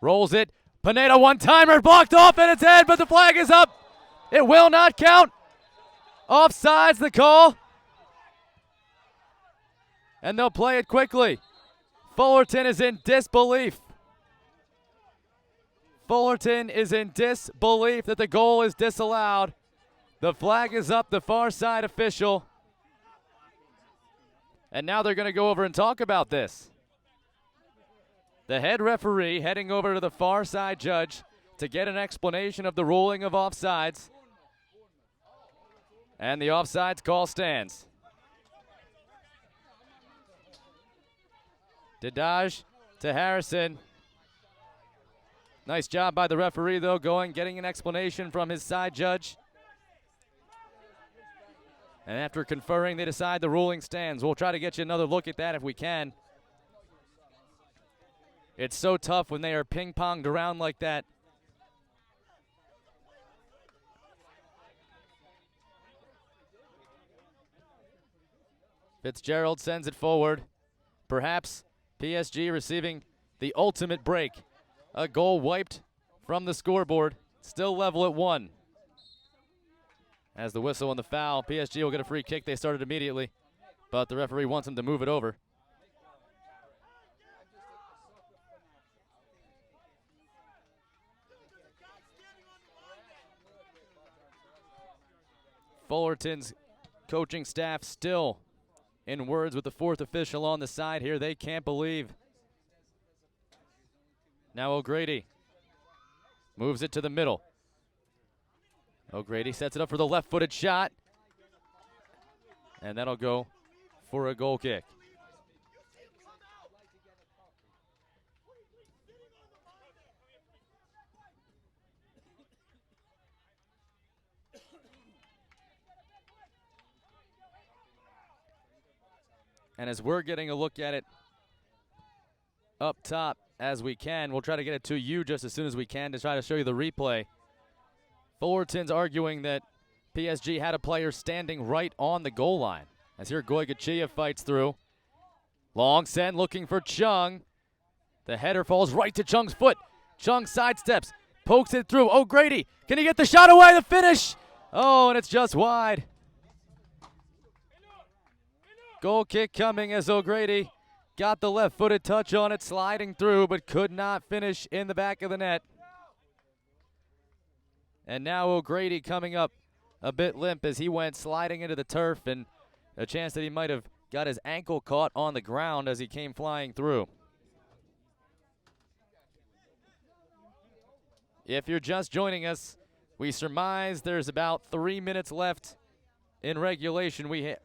rolls it. Pineda one-timer, blocked off, and it's in, but the flag is up. It will not count. Offside's the call. And they'll play it quickly. Fullerton is in disbelief. Fullerton is in disbelief that the goal is disallowed. The flag is up, the far side official. And now they're going to go over and talk about this. The head referee heading over to the far side judge to get an explanation of the ruling of offsides. And the offsides call stands. Dadaj to Harrison. Nice job by the referee, though, getting an explanation from his side judge. And after conferring, they decide the ruling stands. We'll try to get you another look at that if we can. It's so tough when they are ping-ponged around like that. Fitzgerald sends it forward. Perhaps PSG receiving the ultimate break. A goal wiped from the scoreboard. Still level at 1. As the whistle on the foul, PSG will get a free kick. They started immediately, but the referee wants them to move it over. Fullerton's coaching staff still in words with the fourth official on the side here. They can't believe. Now O'Grady moves it to the middle. O'Grady sets it up for the left-footed shot. And that'll go for a goal kick. And as we're getting a look at it up top as we can, we'll try to get it to you just as soon as we can to try to show you the replay. Fullerton's arguing that PSG had a player standing right on the goal line. As here Goigachia fights through. Long send looking for Chung. The header falls right to Chung's foot. Chung sidesteps, pokes it through. O'Grady, can he get the shot away? The finish! Oh, and it's just wide. Goal kick coming as O'Grady got the left-footed touch on it, sliding through, but could not finish in the back of the net. And now O'Grady coming up a bit limp as he went sliding into the turf, and a chance that he might have got his ankle caught on the ground as he came flying through. If you're just joining us, we surmise there's about 3 minutes left in regulation.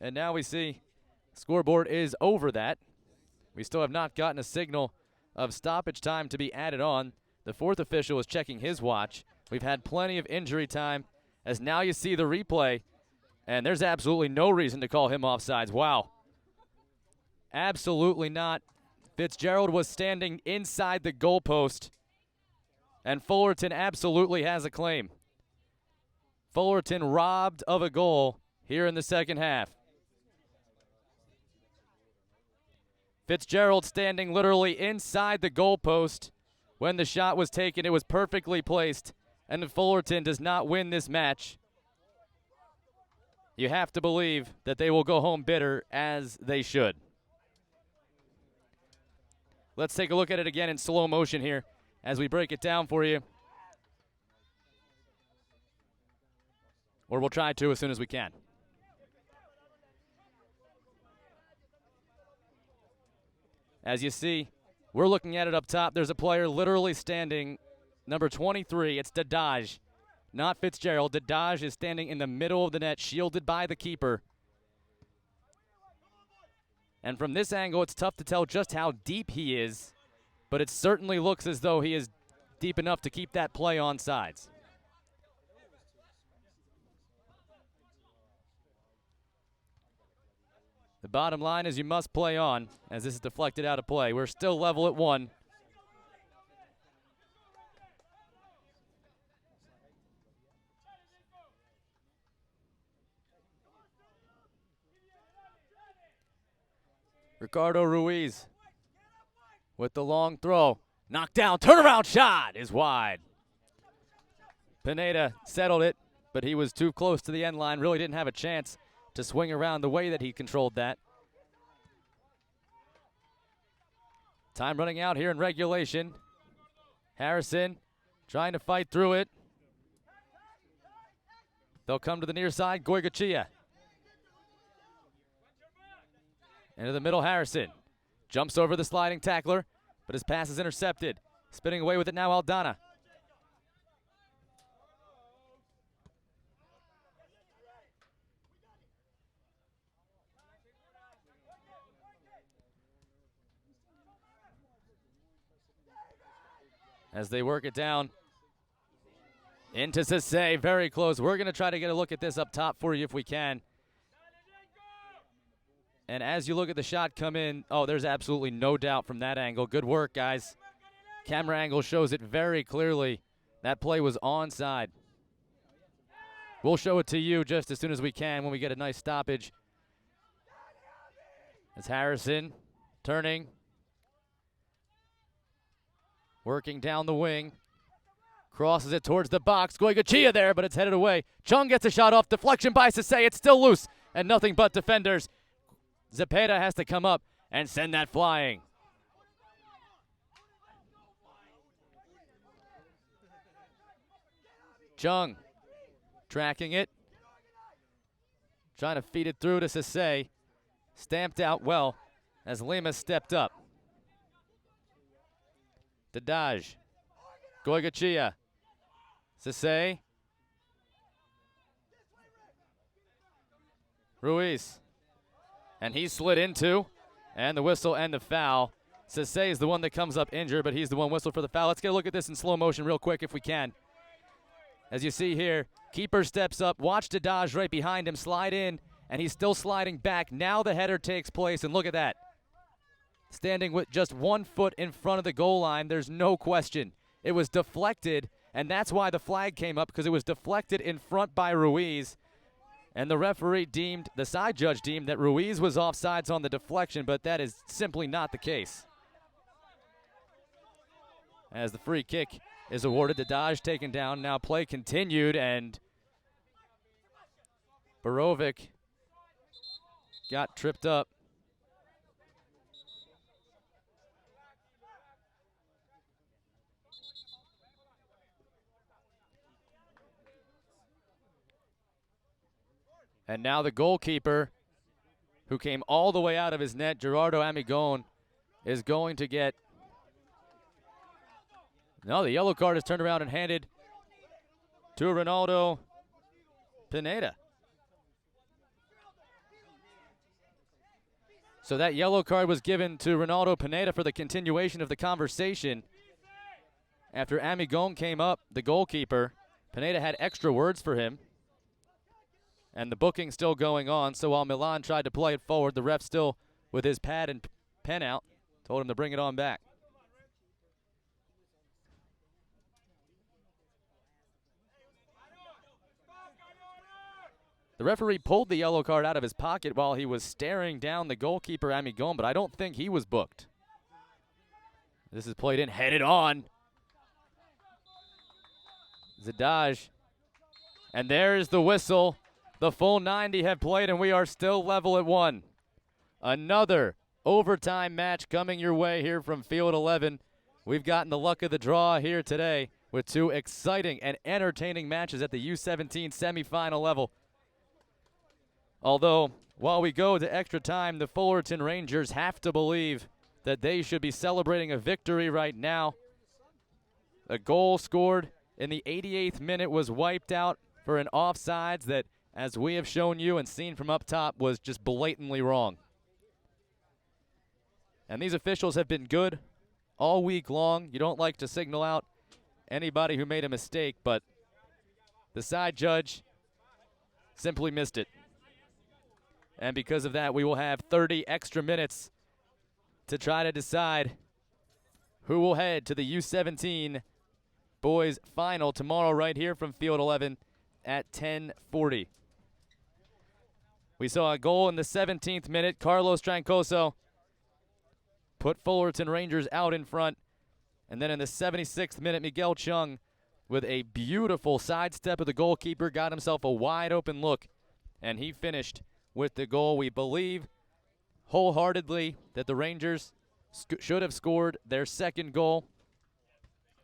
And now we see scoreboard is over that. We still have not gotten a signal of stoppage time to be added on. The fourth official is checking his watch. We've had plenty of injury time, as now you see the replay, and there's absolutely no reason to call him offsides. Wow. Absolutely not. Fitzgerald was standing inside the goalpost, and Fullerton absolutely has a claim. Fullerton robbed of a goal here in the second half. Fitzgerald standing literally inside the goalpost when the shot was taken. It was perfectly placed. And Fullerton does not win this match. You have to believe that they will go home bitter, as they should. Let's take a look at it again in slow motion here as we break it down for you. Or we'll try to as soon as we can. As you see, we're looking at it up top. There's a player literally standing, number 23. It's Dadaj, not Fitzgerald. Dadaj is standing in the middle of the net, shielded by the keeper. And from this angle, it's tough to tell just how deep he is, but it certainly looks as though he is deep enough to keep that play on sides. The bottom line is you must play on, as this is deflected out of play. We're still level at 1. Ricardo Ruiz with the long throw. Knocked down, turnaround shot is wide. Pineda settled it, but he was too close to the end line. Really didn't have a chance to swing around the way that he controlled that. Time running out here in regulation. Harrison trying to fight through it. They'll come to the near side. Goigachia. Into the middle, Harrison. Jumps over the sliding tackler, but his pass is intercepted. Spinning away with it now, Aldana. as they work it down into Sase, very close. We're going to try to get a look at this up top for you if we can. And as you look at the shot come in, oh, there's absolutely no doubt from that angle. Good work, guys. Camera angle shows it very clearly. That play was onside. We'll show it to you just as soon as we can when we get a nice stoppage. It's Harrison turning. Working down the wing. Crosses it towards the box. Goigachia there, but it's headed away. Chung gets a shot off. Deflection by Sase. It's still loose. And nothing but defenders. Zepeda has to come up and send that flying. Chung tracking it. Trying to feed it through to Sase. Stamped out well as Lima stepped up. Dadaj. Goigachia. Sase. Ruiz. And he slid into, and the whistle and the foul. Sase is the one that comes up injured, but he's the one whistled for the foul. Let's get a look at this in slow motion real quick if we can. As you see here, keeper steps up. Watch Dadaj right behind him slide in, and he's still sliding back. Now the header takes place, and look at that. Standing with just 1 foot in front of the goal line, there's no question. It was deflected, and that's why the flag came up, because it was deflected in front by Ruiz. And the referee deemed, the side judge deemed that Ruiz was offsides on the deflection, but that is simply not the case. As the free kick is awarded, Dadaj taken down. Now play continued, and Borovic got tripped up. And now the goalkeeper, who came all the way out of his net, Gerardo Amigon, is going to get... No, the yellow card is turned around and handed to Ronaldo Pineda. So that yellow card was given to Ronaldo Pineda for the continuation of the conversation. After Amigon came up, the goalkeeper, Pineda had extra words for him. And the booking still going on, so while Milan tried to play it forward, the ref still with his pad and pen out, told him to bring it on back. The referee pulled the yellow card out of his pocket while he was staring down the goalkeeper, Amigon, but I don't think he was booked. This is played in, headed on. Zadaj. And there's the whistle. The full 90 have played, and we are still level at 1. Another overtime match coming your way here from Field 11. We've gotten the luck of the draw here today with 2 exciting and entertaining matches at the U17 semifinal level. Although, while we go to extra time, the Fullerton Rangers have to believe that they should be celebrating a victory right now. A goal scored in the 88th minute was wiped out for an offsides that, as we have shown you and seen from up top, was just blatantly wrong. And these officials have been good all week long. You don't like to signal out anybody who made a mistake, but the side judge simply missed it. And because of that, we will have 30 extra minutes to try to decide who will head to the U17 boys final tomorrow right here from Field 11 at 10:40. We saw a goal in the 17th minute. Carlos Trancoso put Fullerton Rangers out in front. And then in the 76th minute, Miguel Chung, with a beautiful sidestep of the goalkeeper, got himself a wide open look. And he finished with the goal. We believe wholeheartedly that the Rangers should have scored their second goal.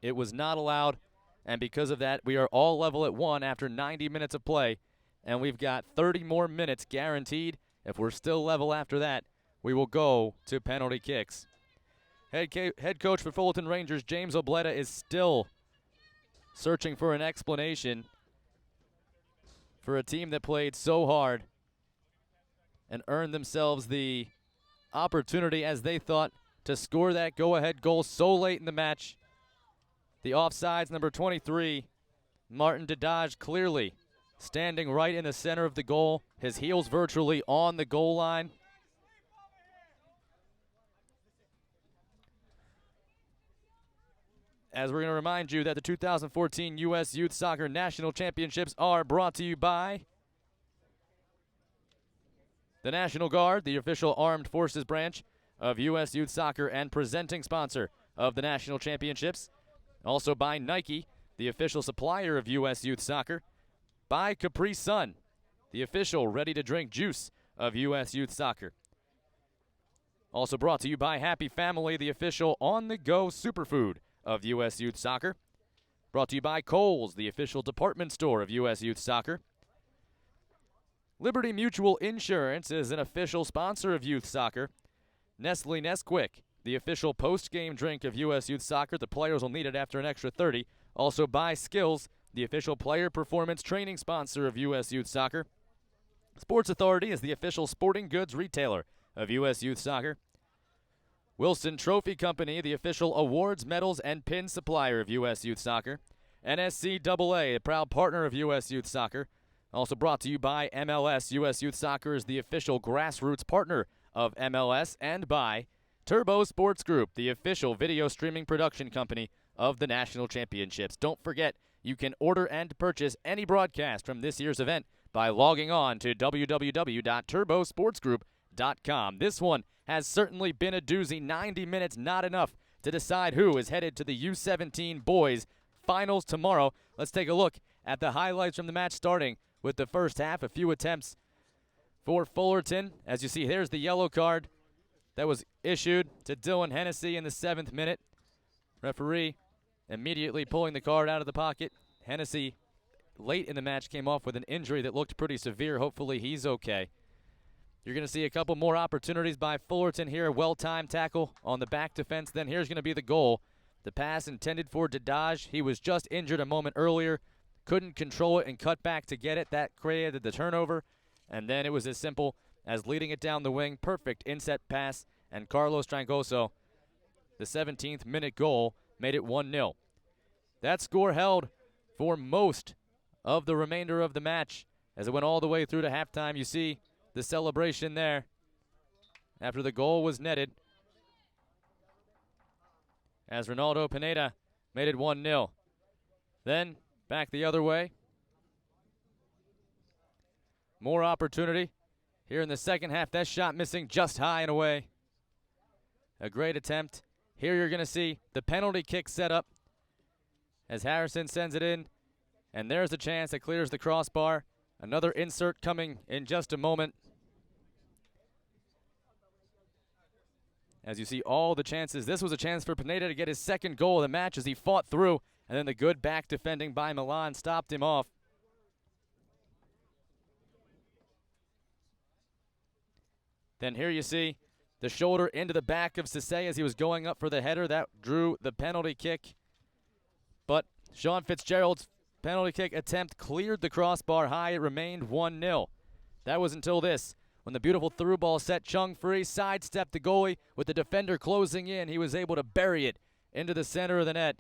It was not allowed. And because of that, we are all level at 1 after 90 minutes of play. And we've got 30 more minutes guaranteed. If we're still level after that, we will go to penalty kicks. Head coach for Fullerton Rangers, James Obletta, is still searching for an explanation for a team that played so hard and earned themselves the opportunity, as they thought, to score that go-ahead goal so late in the match. The offsides, number 23, Martin Dadaj, clearly standing right in the center of the goal, his heels virtually on the goal line. As we're going to remind you that the 2014 U.S. Youth Soccer National Championships are brought to you by the National Guard, the official armed forces branch of U.S. Youth Soccer and presenting sponsor of the National Championships. Also by Nike, the official supplier of U.S. Youth Soccer. By Capri Sun, the official ready-to-drink juice of U.S. Youth Soccer. Also brought to you by Happy Family, the official on-the-go superfood of U.S. Youth Soccer. Brought to you by Kohl's, the official department store of U.S. Youth Soccer. Liberty Mutual Insurance is an official sponsor of Youth Soccer. Nestle Nesquik, the official post-game drink of U.S. Youth Soccer. The players will need it after an extra 30. Also by Skills, the official player performance training sponsor of U.S. Youth Soccer. Sports Authority is the official sporting goods retailer of U.S. Youth Soccer. Wilson Trophy Company, the official awards, medals, and pin supplier of U.S. Youth Soccer. NSCAA, a proud partner of U.S. Youth Soccer. Also brought to you by MLS. U.S. Youth Soccer is the official grassroots partner of MLS. And by Turbo Sports Group, the official video streaming production company of the National Championships. Don't forget, you can order and purchase any broadcast from this year's event by logging on to www.turbosportsgroup.com. This one has certainly been a doozy. 90 minutes, not enough to decide who is headed to the U17 Boys Finals tomorrow. Let's take a look at the highlights from the match, starting with the first half. A few attempts for Fullerton. As you see, there's the yellow card that was issued to Dylan Hennessy in the 7th minute. Referee immediately pulling the card out of the pocket. Hennessy, late in the match, came off with an injury that looked pretty severe. Hopefully he's okay. You're going to see a couple more opportunities by Fullerton here. A well-timed tackle on the back defense. Then here's going to be the goal. The pass intended for Dadaj. He was just injured a moment earlier. Couldn't control it and cut back to get it. That created the turnover. And then it was as simple as leading it down the wing. Perfect inset pass. And Carlos Trangoso, the 17th minute goal, made it 1-0. That score held for most of the remainder of the match as it went all the way through to halftime. You see the celebration there after the goal was netted as Ronaldo Pineda made it 1-0. Then back the other way. More opportunity here in the second half. That shot missing just high and away. A great attempt. Here you're going to see the penalty kick set up as Harrison sends it in. And there's a chance that clears the crossbar. Another insert coming in just a moment. As you see all the chances. This was a chance for Pineda to get his second goal of the match as he fought through. And then the good back defending by Milan stopped him off. Then here you see the shoulder into the back of Cisse as he was going up for the header. That drew the penalty kick. But Sean Fitzgerald's penalty kick attempt cleared the crossbar high. It remained 1-0. That was until this, when the beautiful through ball set Chung free, sidestepped the goalie with the defender closing in. He was able to bury it into the center of the net.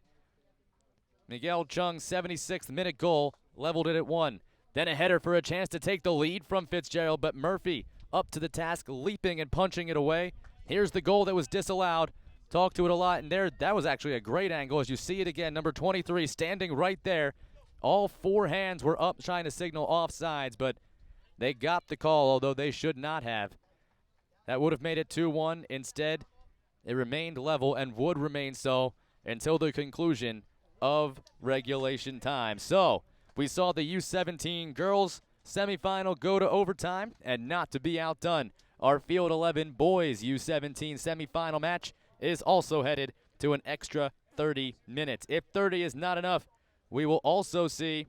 Miguel Chung's 76th minute goal leveled it at 1. Then a header for a chance to take the lead from Fitzgerald, but Murphy up to the task, leaping and punching it away. Here's the goal that was disallowed. Talked to it a lot, and there, that was actually a great angle as you see it again. Number 23 standing right there. All four hands were up trying to signal offsides, but they got the call, although they should not have. That would have made it 2-1. Instead, it remained level and would remain so until the conclusion of regulation time. So we saw the U17 girls semifinal go to overtime, and not to be outdone, our Field 11 boys U17 semifinal match is also headed to an extra 30 minutes. If 30 is not enough, we will also see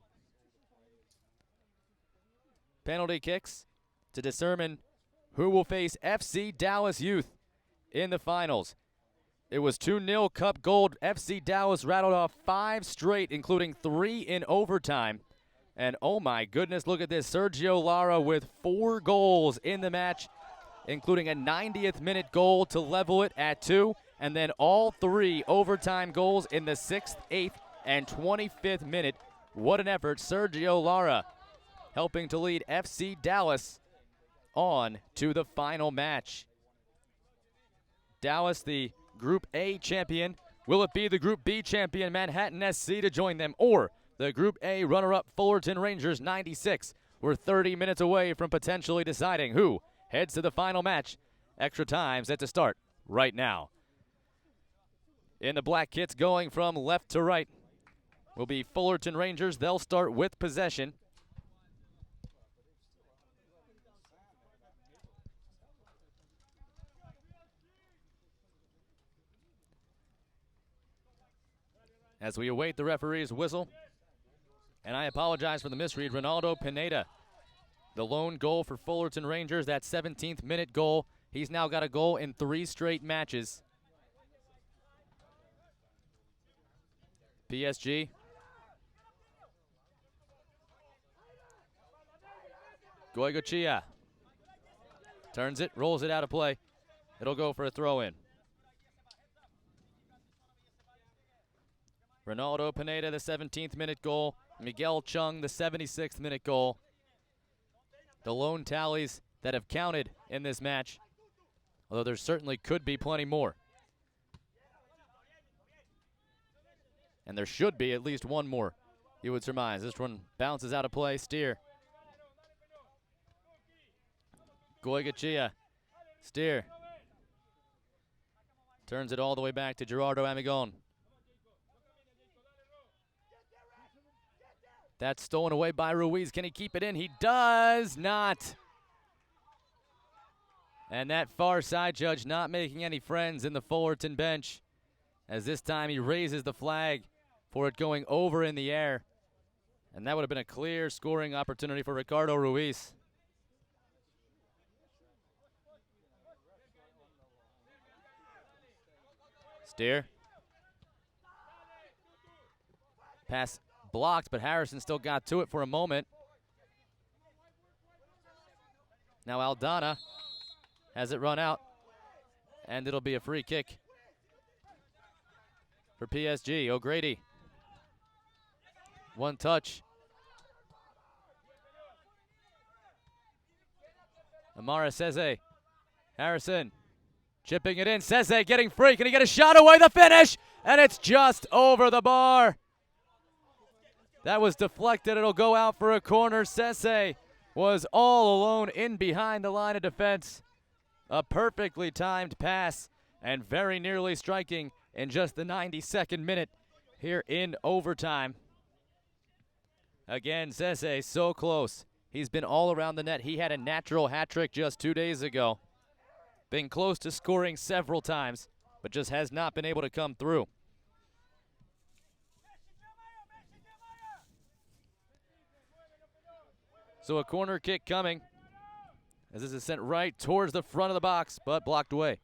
penalty kicks to determine who will face FC Dallas Youth in the finals. It was 2-0 Cup Gold. FC Dallas rattled off 5 straight, including 3 in overtime. And oh my goodness, look at this. Sergio Lara with 4 goals in the match, including a 90th minute goal to level it at 2, and then all 3 overtime goals in the 6th, 8th, and 25th minute. What an effort. Sergio Lara helping to lead FC Dallas on to the final match. Dallas, the Group A champion. Will it be the Group B champion Manhattan SC to join them, or the Group A runner-up Fullerton Rangers 96? We're 30 minutes away from potentially deciding who heads to the final match. Extra time set to start right now. In the black kits, going from left to right, will be Fullerton Rangers. They'll start with possession. As we await the referee's whistle, and I apologize for the misread, Ronaldo Pineda, the lone goal for Fullerton Rangers, that 17th minute goal. He's now got a goal in 3 straight matches. PSG. Goigochea turns it, rolls it out of play. It'll go for a throw-in. Ronaldo Pineda, the 17th minute goal. Miguel Chung, the 76th minute goal. The lone tallies that have counted in this match, although there certainly could be plenty more. And there should be at least one more, you would surmise. This one bounces out of play. Steer. Goigochea. Steer. Turns it all the way back to Gerardo Amigon. That's stolen away by Ruiz. Can he keep it in? He does not. And that far side judge not making any friends in the Fullerton bench, as this time he raises the flag for it going over in the air. And that would have been a clear scoring opportunity for Ricardo Ruiz. Steer. Pass blocked, but Harrison still got to it for a moment. Now Aldana has it run out, and it'll be a free kick for PSG. O'Grady. One touch. Amara Seze. Harrison chipping it in. Seze getting free. Can he get a shot away? The finish! And it's just over the bar. That was deflected. It'll go out for a corner. Sese was all alone in behind the line of defense. A perfectly timed pass and very nearly striking in just the 92nd minute here in overtime. Again, Sese so close. He's been all around the net. He had a natural hat trick just 2 days ago. Been close to scoring several times, but just has not been able to come through. So a corner kick coming, as this is sent right towards the front of the box, but blocked away.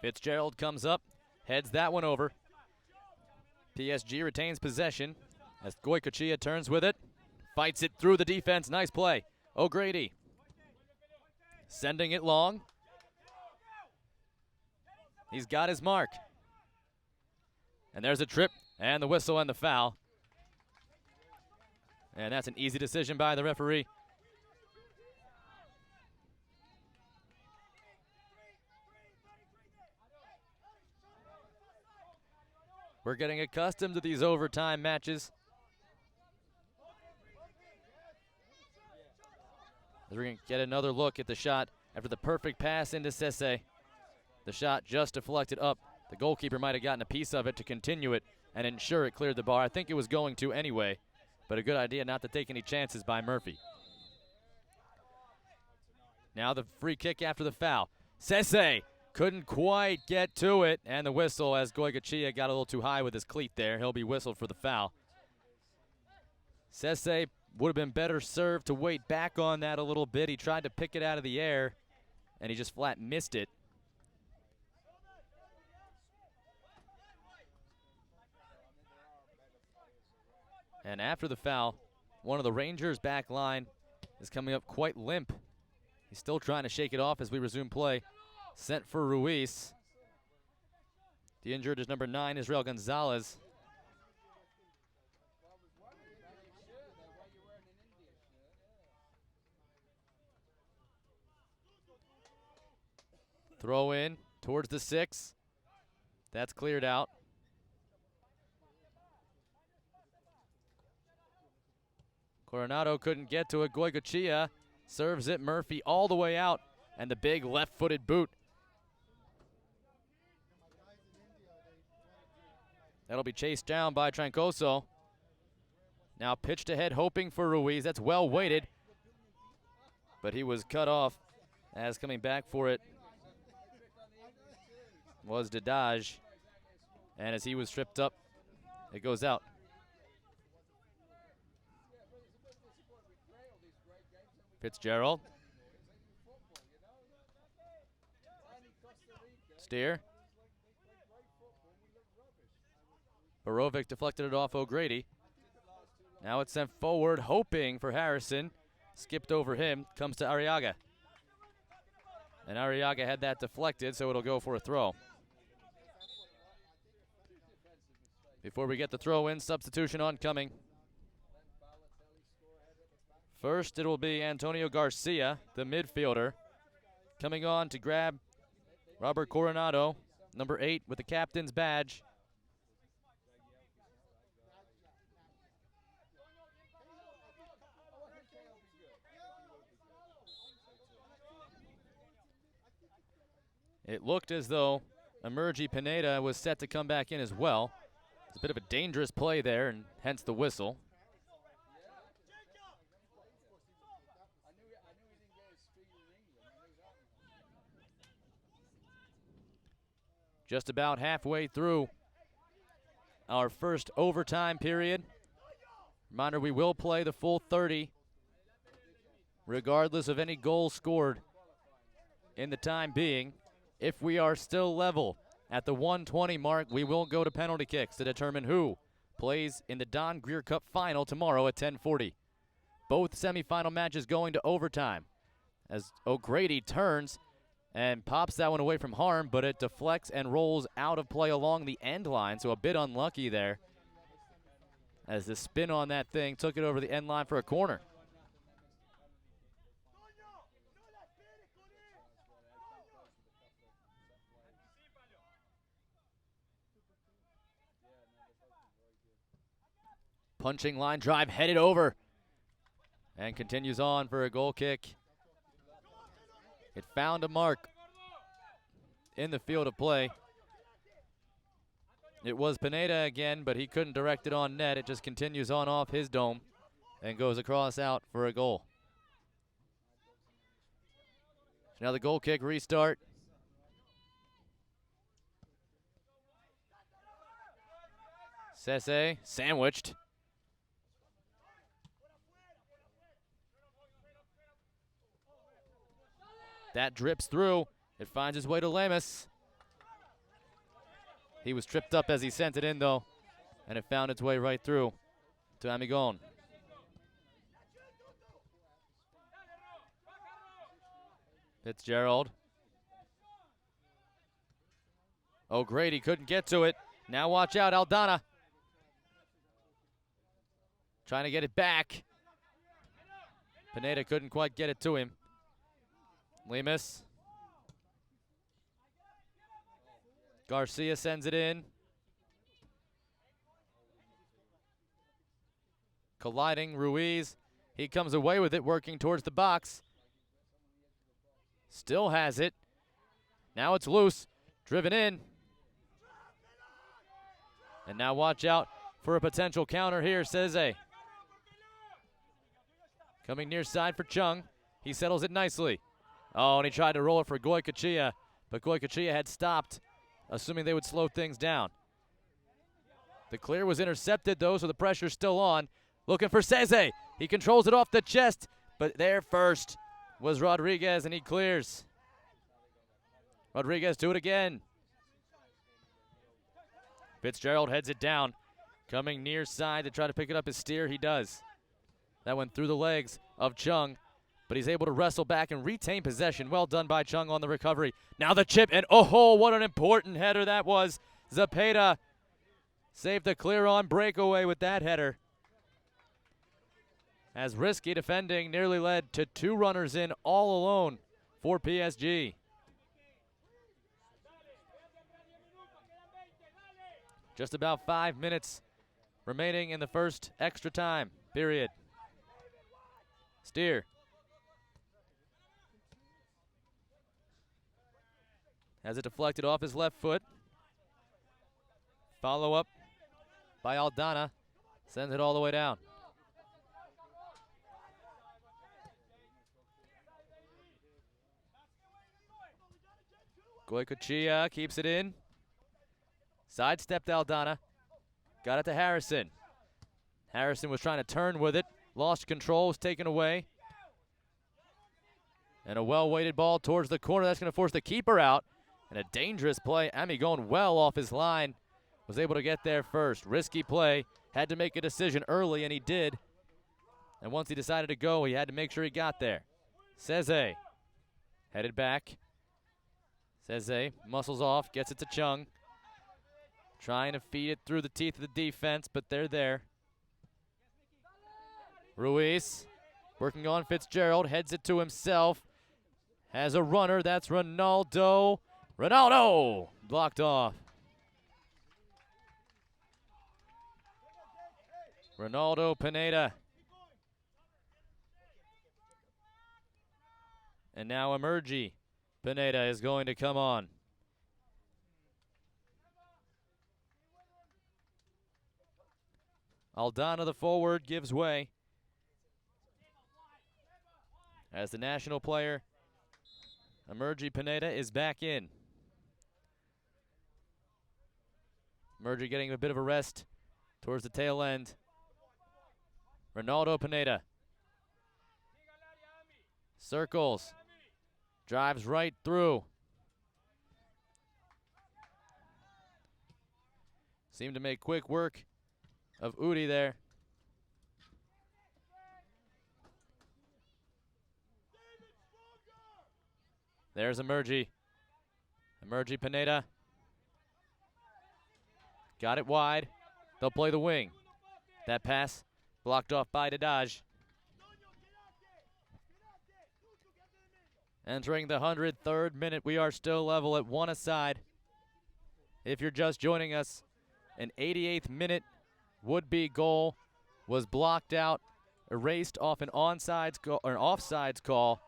Fitzgerald comes up, heads that one over. PSG retains possession as Goicoechea turns with it, fights it through the defense. Nice play. O'Grady sending it long. He's got his mark. And there's a trip, and the whistle and the foul. And that's an easy decision by the referee. We're getting accustomed to these overtime matches. We're going to get another look at the shot after the perfect pass into Sese. The shot just deflected up. The goalkeeper might have gotten a piece of it to continue it and ensure it cleared the bar. I think it was going to anyway, but a good idea not to take any chances by Murphy. Now the free kick after the foul. Sese couldn't quite get to it, and the whistle as Goicoechea got a little too high with his cleat there. He'll be whistled for the foul. Sese would have been better served to wait back on that a little bit. He tried to pick it out of the air, and he just flat missed it. And after the foul, one of the Rangers' back line is coming up quite limp He's still trying to shake it off as we resume play. Sent for Ruiz. The injured is number 9, Israel Gonzalez. Throw in towards the 6. That's cleared out. Coronado couldn't get to it. Goycochea serves it. Murphy all the way out. And the big left-footed boot. That'll be chased down by Trancoso. Now pitched ahead, hoping for Ruiz. That's well weighted. But he was cut off as coming back for it was Dadaj. And as he was tripped up, it goes out. Fitzgerald. Steer. Borovic deflected it off O'Grady. Now it's sent forward, hoping for Harrison. Skipped over him, comes to Arriaga. And Arriaga had that deflected, so it'll go for a throw. Before we get the throw in, substitution oncoming. First, it will be Antonio Garcia, the midfielder, coming on to grab Robert Coronado, number 8 with the captain's badge. It looked as though Emergi Pineda was set to come back in as well. It's a bit of a dangerous play there, and hence the whistle. Just about halfway through our first overtime period. Reminder, we will play the full 30, regardless of any goals scored in the time being. If we are still level at the 120 mark, we will go to penalty kicks to determine who plays in the Don Greer Cup final tomorrow at 10:40. Both semifinal matches going to overtime as O'Grady turns and pops that one away from harm, but it deflects and rolls out of play along the end line, so a bit unlucky there as the spin on that thing took it over the end line for a corner. Punching line drive headed over and continues on for a goal kick. It found a mark in the field of play. It was Pineda again, but he couldn't direct it on net. It just continues on off his dome and goes across out for a goal. Now the goal kick restart. Sese sandwiched. That drips through. It finds its way to Lemus. He was tripped up as he sent it in, though, and it found its way right through to Amigon. Fitzgerald. O'Grady couldn't get to it. Now watch out, Aldana. Trying to get it back. Pineda couldn't quite get it to him. Lemus. Garcia sends it in. Colliding, Ruiz. He comes away with it, working towards the box. Still has it. Now it's loose. Driven in. And now watch out for a potential counter here, Seze. Coming near side for Chung. He settles it nicely. Oh, and he tried to roll it for Goycochea, but Goycochea had stopped, assuming they would slow things down. The clear was intercepted, though, so the pressure's still on. Looking for Seze. He controls it off the chest, but there first was Rodriguez, and he clears. Rodriguez do it again. Fitzgerald heads it down. Coming near side to try to pick it up his steer, he does. That went through the legs of Chung. but he's able to wrestle back and retain possession. Well done by Chung on the recovery. Now the chip, and oh, what an important header that was. Zepeda saved the clear-on breakaway with that header, as risky defending nearly led to 2 runners in all alone for PSG. Just about 5 minutes remaining in the first extra time period. Steer has it deflected off his left foot. Follow up by Aldana. Sends it all the way down. Goycochea keeps it in. Sidestepped Aldana. Got it to Harrison. Harrison was trying to turn with it. Lost control, was taken away. And a well-weighted ball towards the corner. That's going to force the keeper out. And a dangerous play. Ami going well off his line. Was able to get there first. Risky play. Had to make a decision early, and he did. And once he decided to go, he had to make sure he got there. Seze headed back. Seze muscles off, gets it to Chung. Trying to feed it through the teeth of the defense, but they're there. Ruiz working on Fitzgerald, heads it to himself. Has a runner, that's Ronaldo. Ronaldo blocked off. Ronaldo Pineda. And now Emergi Pineda is going to come on. Aldana, the forward, gives way as the national player, Emergi Pineda, is back in. Emergi getting a bit of a rest towards the tail end. Ronaldo Pineda circles, drives right through. Seemed to make quick work of Udi there. There's Emergi. Emergi Pineda. Got it wide. They'll play the wing. That pass blocked off by Dadaj. Entering the 103rd minute, we are still level at 1 aside. If you're just joining us, an 88th minute would-be goal was blocked out, erased off an onside goal, or an offsides call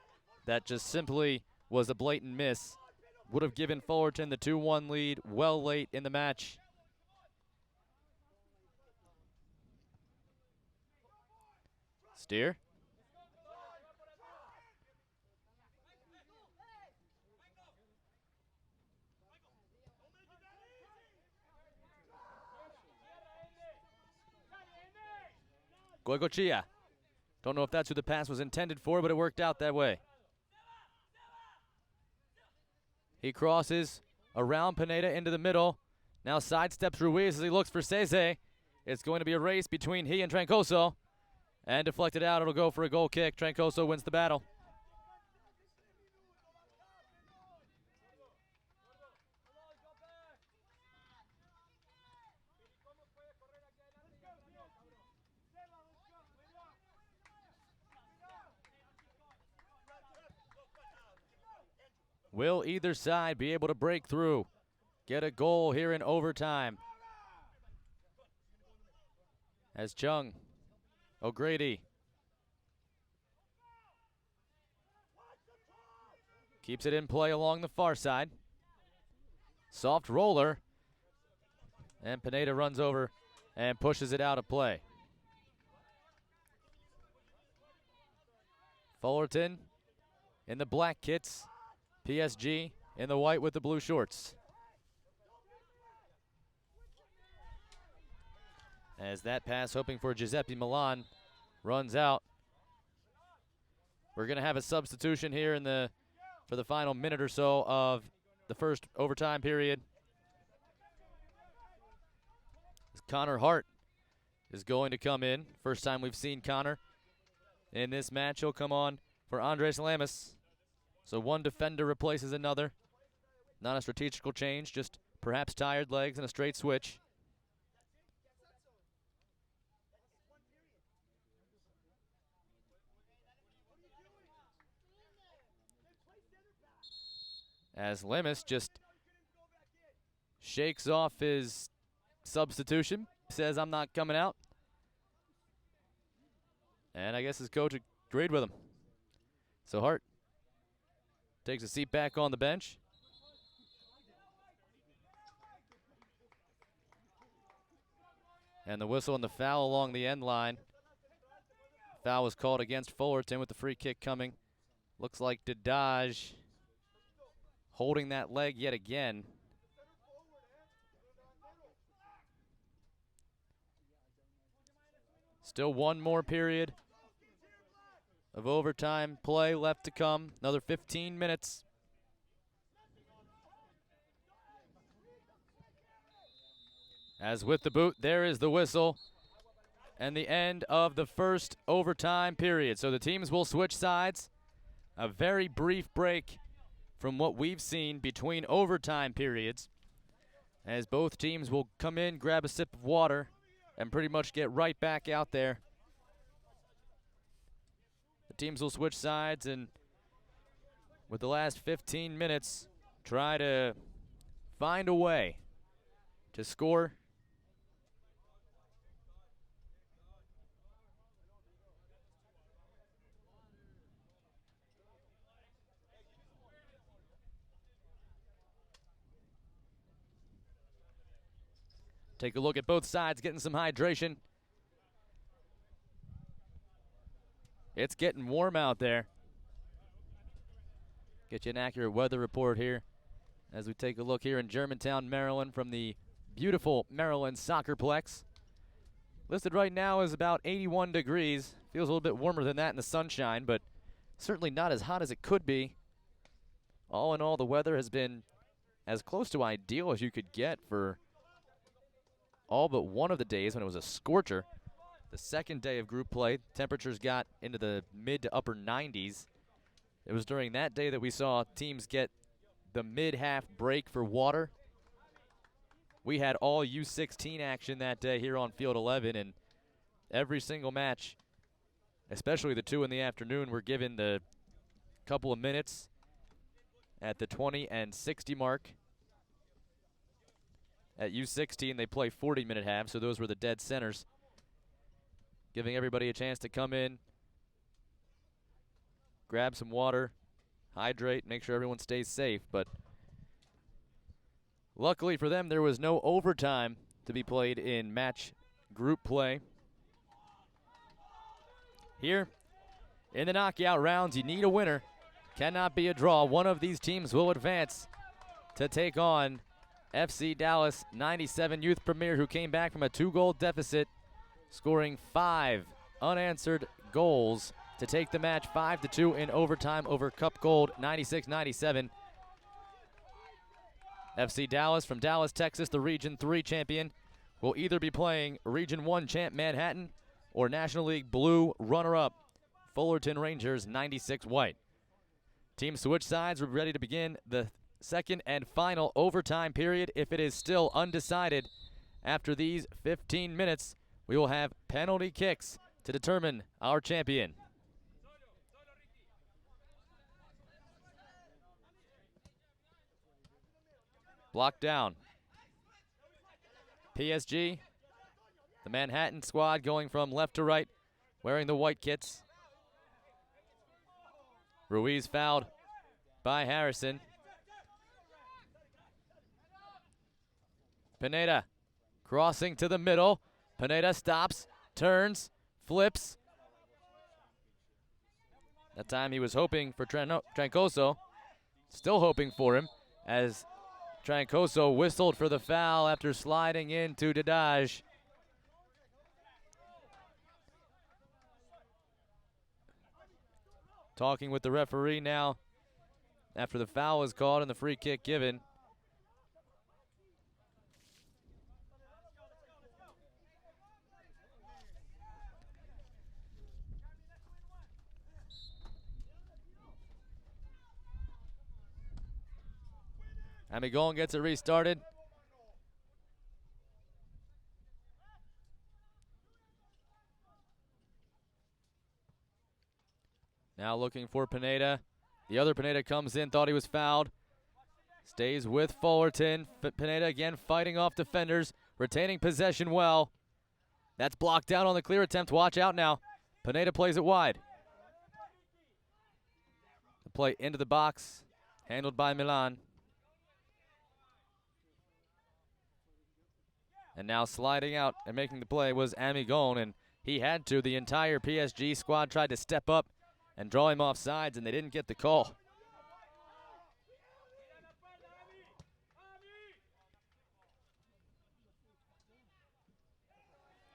that just simply was a blatant miss. Would have given Fullerton the 2-1 lead well late in the match. Steer. Goycochea. Don't know if that's who the pass was intended for, but it worked out that way. He crosses around Pineda into the middle. Now sidesteps Ruiz as he looks for Seze. It's going to be a race between he and Trancoso. And deflected out, it'll go for a goal kick. Trancoso wins the battle. Will either side be able to break through, get a goal here in overtime? As Chung, O'Grady keeps it in play along the far side. Soft roller, and Pineda runs over and pushes it out of play. Fullerton in the black kits. PSG in the white with the blue shorts. As that pass, hoping for Giuseppe Milan, runs out. We're going to have a substitution here for the final minute or so of the first overtime period. Connor Hart is going to come in. First time we've seen Connor in this match. He'll come on for Andres Lamas. So one defender replaces another. Not a strategical change, just perhaps tired legs and a straight switch. As Lamas just shakes off his substitution, says, I'm not coming out. And I guess his coach agreed with him. So Hart takes a seat back on the bench. And the whistle and the foul along the end line. Foul was called against Fullerton with the free kick coming. Looks like Dadaj holding that leg yet again. Still one more period of overtime play left to come. Another 15 minutes. As with the boot, there is the whistle and the end of the first overtime period. So the teams will switch sides. A very brief break from what we've seen between overtime periods, as both teams will come in, grab a sip of water, and pretty much get right back out there. The teams will switch sides and with the last 15 minutes try to find a way to score. Take a look at both sides getting some hydration. It's getting warm out there. Get you an accurate weather report here as we take a look here in Germantown, Maryland from the beautiful Maryland SoccerPlex. Listed right now is about 81 degrees. Feels a little bit warmer than that in the sunshine, but certainly not as hot as it could be. All in all, the weather has been as close to ideal as you could get for all but one of the days when it was a scorcher. The second day of group play, temperatures got into the mid to upper 90s. It was during that day that we saw teams get the mid-half break for water. We had all U16 action that day here on Field 11, and every single match, especially the two in the afternoon, were given the couple of minutes at the 20 and 60 mark. At U16, they play 40-minute halves, so those were the dead centers, giving everybody a chance to come in, grab some water, hydrate, make sure everyone stays safe. But luckily for them, there was no overtime to be played in match group play. Here, in the knockout rounds, you need a winner. Cannot be a draw. One of these teams will advance to take on FC Dallas 97 Youth Premier, who came back from a 2-goal deficit, scoring 5 unanswered goals to take the match 5-2 in overtime over Cup Gold 96-97. FC Dallas from Dallas, Texas, the Region 3 champion, will either be playing Region 1 champ Manhattan or National League Blue runner-up Fullerton Rangers 96 White. Teams switch sides. We're ready to begin the second and final overtime period. If it is still undecided after these 15 minutes, we will have penalty kicks to determine our champion. Blocked down. PSG, the Manhattan squad going from left to right, wearing the white kits. Ruiz fouled by Harrison. Pineda crossing to the middle. Pineda stops, turns, flips. That time he was hoping for Trancoso. Still hoping for him as Trancoso whistled for the foul after sliding into Dadaj. Talking with the referee now after the foul was called and the free kick given. Amigon gets it restarted. Now looking for Pineda. The other Pineda comes in, thought he was fouled. Stays with Fullerton. Pineda again fighting off defenders, retaining possession well. That's blocked out on the clear attempt. Watch out now. Pineda plays it wide. The play into the box, handled by Milan. And now sliding out and making the play was Amigon, and he had to. The entire PSG squad tried to step up and draw him off sides, and they didn't get the call.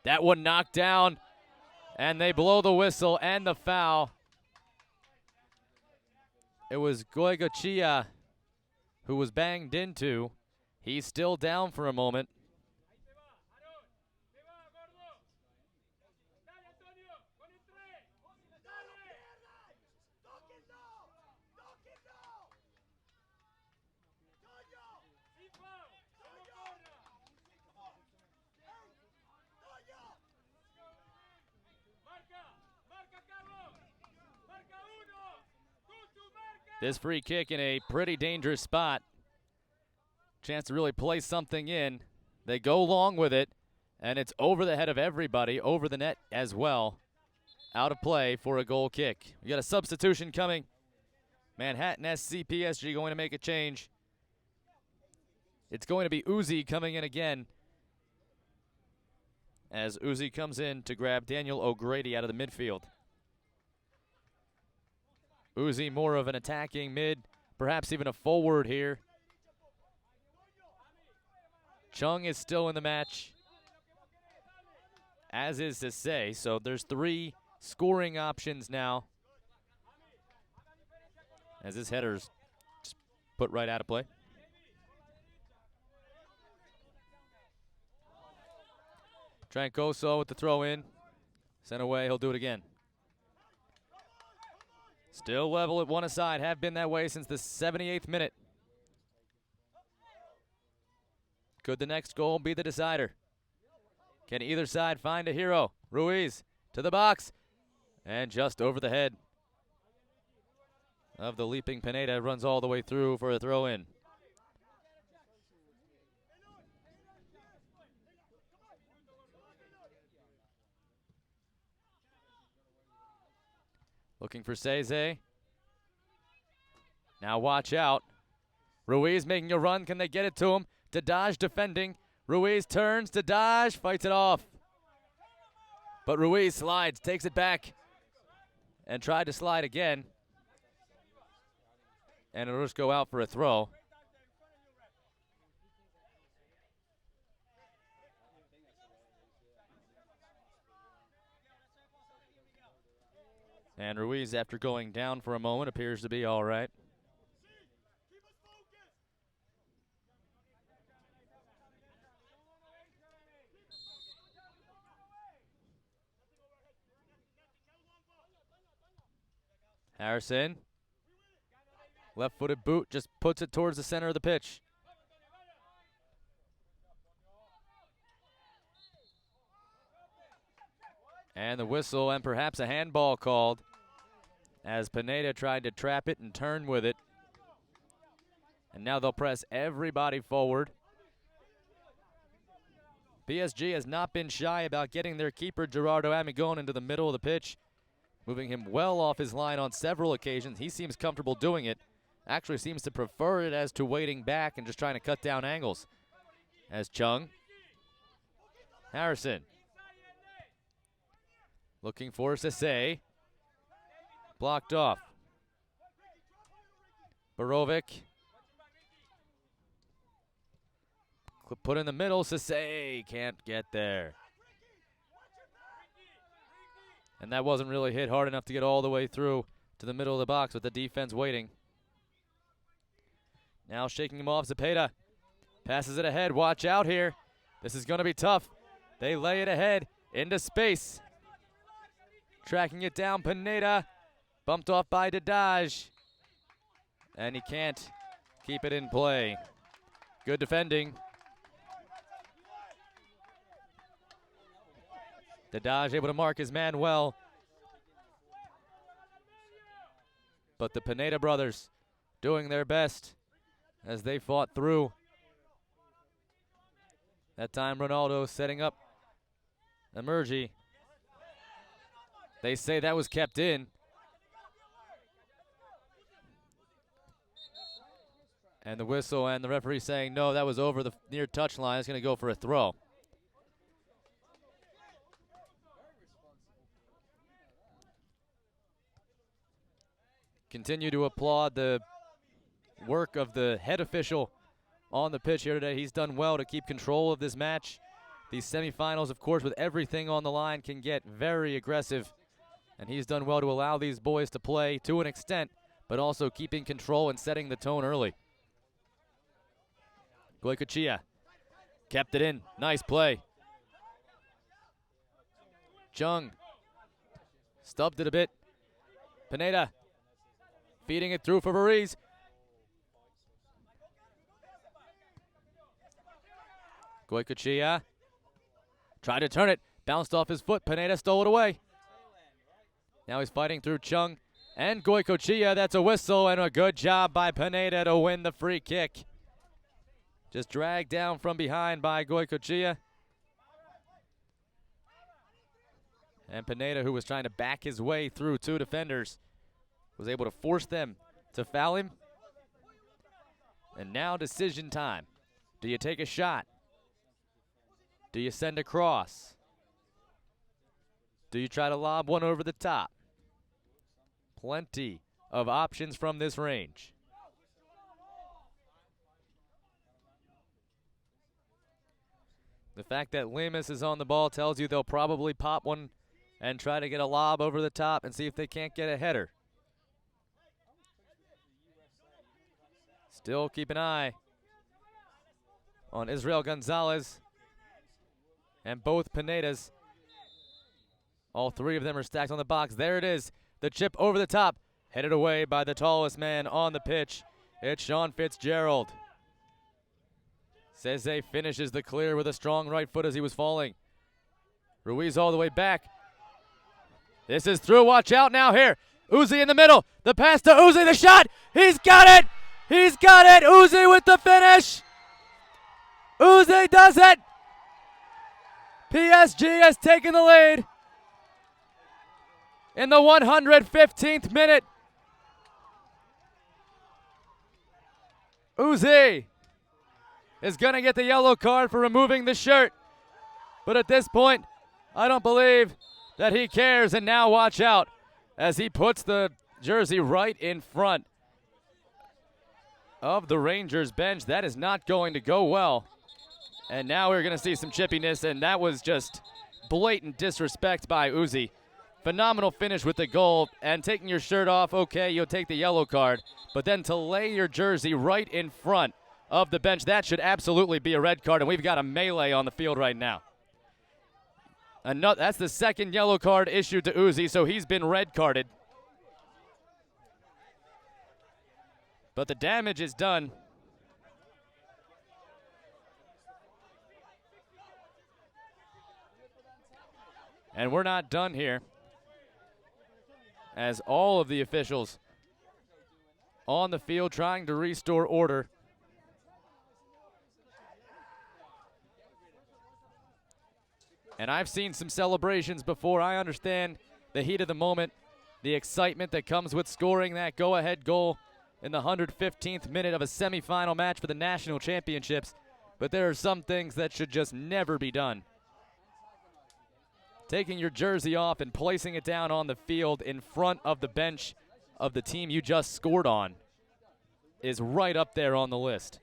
That one knocked down, and they blow the whistle and the foul. It was Goicoechea who was banged into. He's still down for a moment. This free kick in a pretty dangerous spot. Chance to really play something in. They go long with it, and it's over the head of everybody, over the net as well. Out of play for a goal kick. We got a substitution coming. Manhattan SC PSG going to make a change. It's going to be Uzi coming in again, as Uzi comes in to grab Daniel O'Grady out of the midfield. Uzi more of an attacking mid, perhaps even a forward here. Chung is still in the match, as is Sisse, so there's 3 scoring options now, as this header's just put right out of play. Trancoso with the throw in. Sent away, he'll do it again. Still level at one aside, have been that way since the 78th minute. Could the next goal be the decider? Can either side find a hero? Ruiz to the box, and just over the head of the leaping Pineda, runs all the way through for a throw in. Looking for Seze. Now watch out. Ruiz making a run. Can they get it to him? Dadaj defending. Ruiz turns. Dadaj fights it off. But Ruiz slides, takes it back, and tried to slide again. And it'll just go out for a throw. And Ruiz, after going down for a moment, appears to be all right. Harrison, left-footed boot, just puts it towards the center of the pitch. And the whistle and perhaps a handball called as Pineda tried to trap it and turn with it. And now they'll press everybody forward. PSG has not been shy about getting their keeper Gerardo Amigon into the middle of the pitch, moving him well off his line on several occasions. He seems comfortable doing it. Actually seems to prefer it as to waiting back and just trying to cut down angles. As Chung. Harrison. Looking for Sisse. Blocked off. Borovic. Put in the middle. Sisse can't get there. And that wasn't really hit hard enough to get all the way through to the middle of the box with the defense waiting. Now shaking him off, Zepeda. Passes it ahead. Watch out here. This is going to be tough. They lay it ahead into space. Tracking it down, Pineda. Bumped off by Dadaj. And he can't keep it in play. Good defending. Dadaj able to mark his man well. But the Pineda brothers doing their best as they fought through. That time Ronaldo setting up Emergi. They say that was kept in. And the whistle and the referee saying no, that was over the near touch line. It's going to go for a throw. Continue to applaud the work of the head official on the pitch here today. He's done well to keep control of this match. These semifinals, of course, with everything on the line, can get very aggressive. And he's done well to allow these boys to play to an extent, but also keeping control and setting the tone early. Goycochea kept it in. Nice play. Chung stubbed it a bit. Pineda feeding it through for Varize. Goycochea tried to turn it. Bounced off his foot. Pineda stole it away. Now he's fighting through Chung and Goycochea. That's a whistle and a good job by Pineda to win the free kick. Just dragged down from behind by Goycochea. And Pineda, who was trying to back his way through two defenders, was able to force them to foul him. And now decision time. Do you take a shot? Do you send a cross? Do you try to lob one over the top? Plenty of options from this range. The fact that Lemus is on the ball tells you they'll probably pop one and try to get a lob over the top and see if they can't get a header. Still keep an eye on Israel Gonzalez and both Pinedas. All three of them are stacked on the box. There it is. The chip over the top. Headed away by the tallest man on the pitch. It's Sean Fitzgerald. Seze finishes the clear with a strong right foot as he was falling. Ruiz all the way back. This is through. Watch out now here. Uzi in the middle. The pass to Uzi. The shot. He's got it. He's got it. Uzi with the finish. Uzi does it. PSG has taken the lead in the 115th minute. Uzi is going to get the yellow card for removing the shirt. But at this point, I don't believe that he cares. And now watch out as he puts the jersey right in front of the Rangers bench. That is not going to go well. And now we're going to see some chippiness, and that was just blatant disrespect by Uzi. Phenomenal finish with the goal, and taking your shirt off, okay, you'll take the yellow card. But then to lay your jersey right in front of the bench, that should absolutely be a red card, and we've got a melee on the field right now. That's the second yellow card issued to Uzi, so he's been red carded. But the damage is done. And we're not done here, as all of the officials on the field trying to restore order. And I've seen some celebrations before. I understand the heat of the moment, the excitement that comes with scoring that go-ahead goal in the 115th minute of a semifinal match for the national championships. But there are some things that should just never be done. Taking your jersey off and placing it down on the field in front of the bench of the team you just scored on is right up there on the list.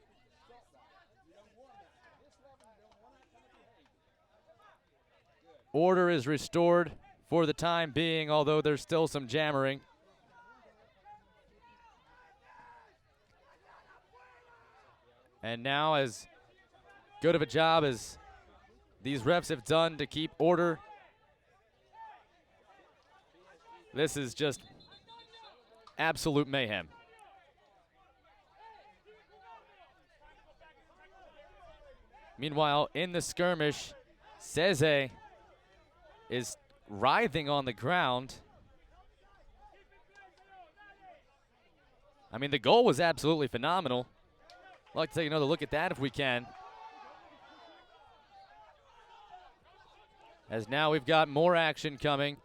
Order is restored for the time being, although there's still some jammering. And now, as good of a job as these refs have done to keep order, this is just absolute mayhem. Meanwhile, in the skirmish, Seze is writhing on the ground. I mean, the goal was absolutely phenomenal. I'd like to take another look at that if we can. As now we've got more action coming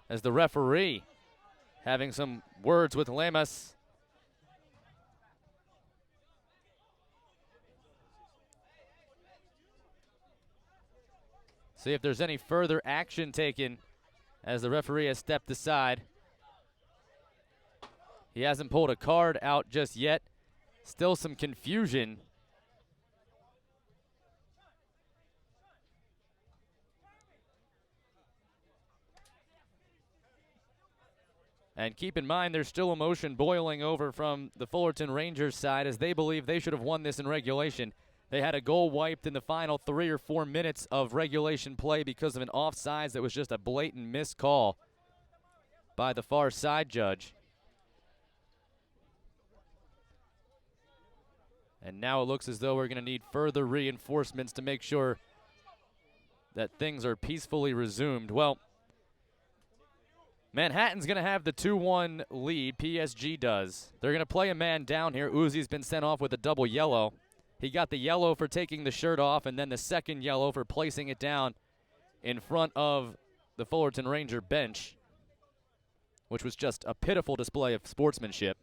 as the referee having some words with Lemus. See if there's any further action taken as the referee has stepped aside. He hasn't pulled a card out just yet. Still some confusion. And keep in mind, there's still emotion boiling over from the Fullerton Rangers side as they believe they should have won this in regulation. They had a goal wiped in the final 3 or 4 minutes of regulation play because of an offsides that was just a blatant missed call by the far side judge. And now it looks as though we're going to need further reinforcements to make sure that things are peacefully resumed. Well, Manhattan's going to have the 2-1 lead. PSG does. They're going to play a man down here. Uzi's been sent off with a double yellow. He got the yellow for taking the shirt off and then the second yellow for placing it down in front of the Fullerton Ranger bench, which was just a pitiful display of sportsmanship.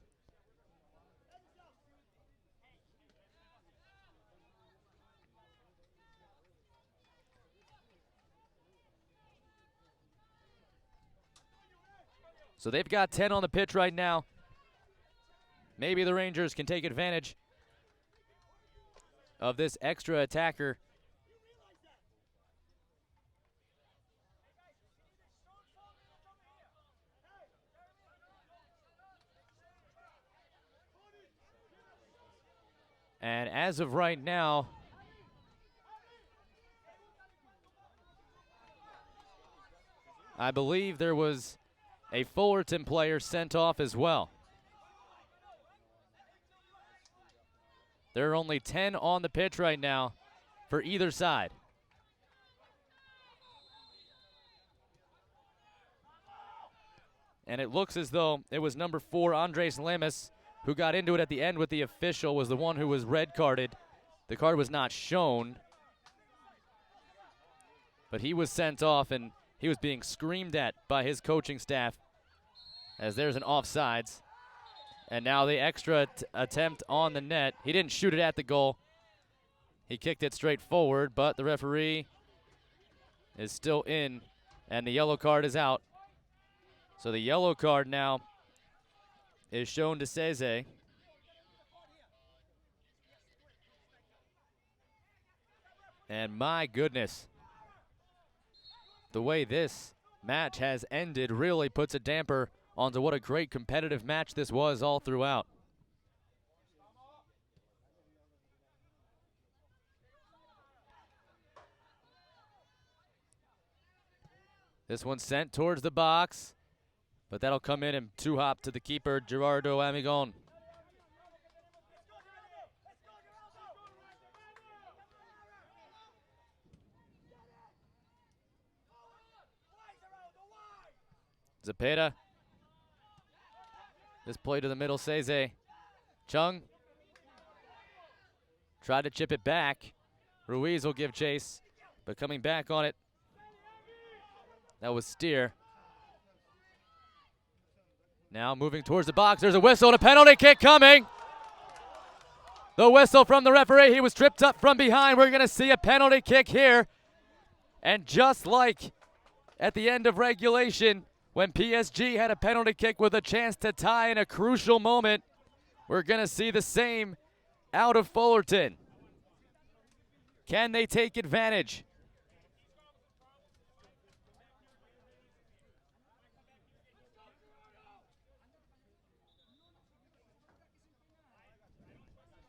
So they've got 10 on the pitch right now. Maybe the Rangers can take advantage of this extra attacker. And as of right now, I believe there was a Fullerton player sent off as well. There are only 10 on the pitch right now for either side. And it looks as though it was number 4, Andres Lemus, who got into it at the end with the official, was the one who was red carded. The card was not shown, but he was sent off and he was being screamed at by his coaching staff as there's an offsides. And now the extra attempt on the net. He didn't shoot it at the goal. He kicked it straight forward, but the referee is still in, and the yellow card is out. So the yellow card now is shown to Seze. And my goodness, the way this match has ended really puts a damper onto what a great competitive match this was all throughout. This one sent towards the box, but that'll come in and two-hop to the keeper, Gerardo Amigon. Zepeda. This play to the middle, Seze. Chung tried to chip it back. Ruiz will give chase, but coming back on it, that was Steer. Now moving towards the box. There's a whistle and a penalty kick coming. The whistle from the referee. He was tripped up from behind. We're going to see a penalty kick here. And just like at the end of regulation, when PSG had a penalty kick with a chance to tie in a crucial moment, we're going to see the same out of Fullerton. Can they take advantage?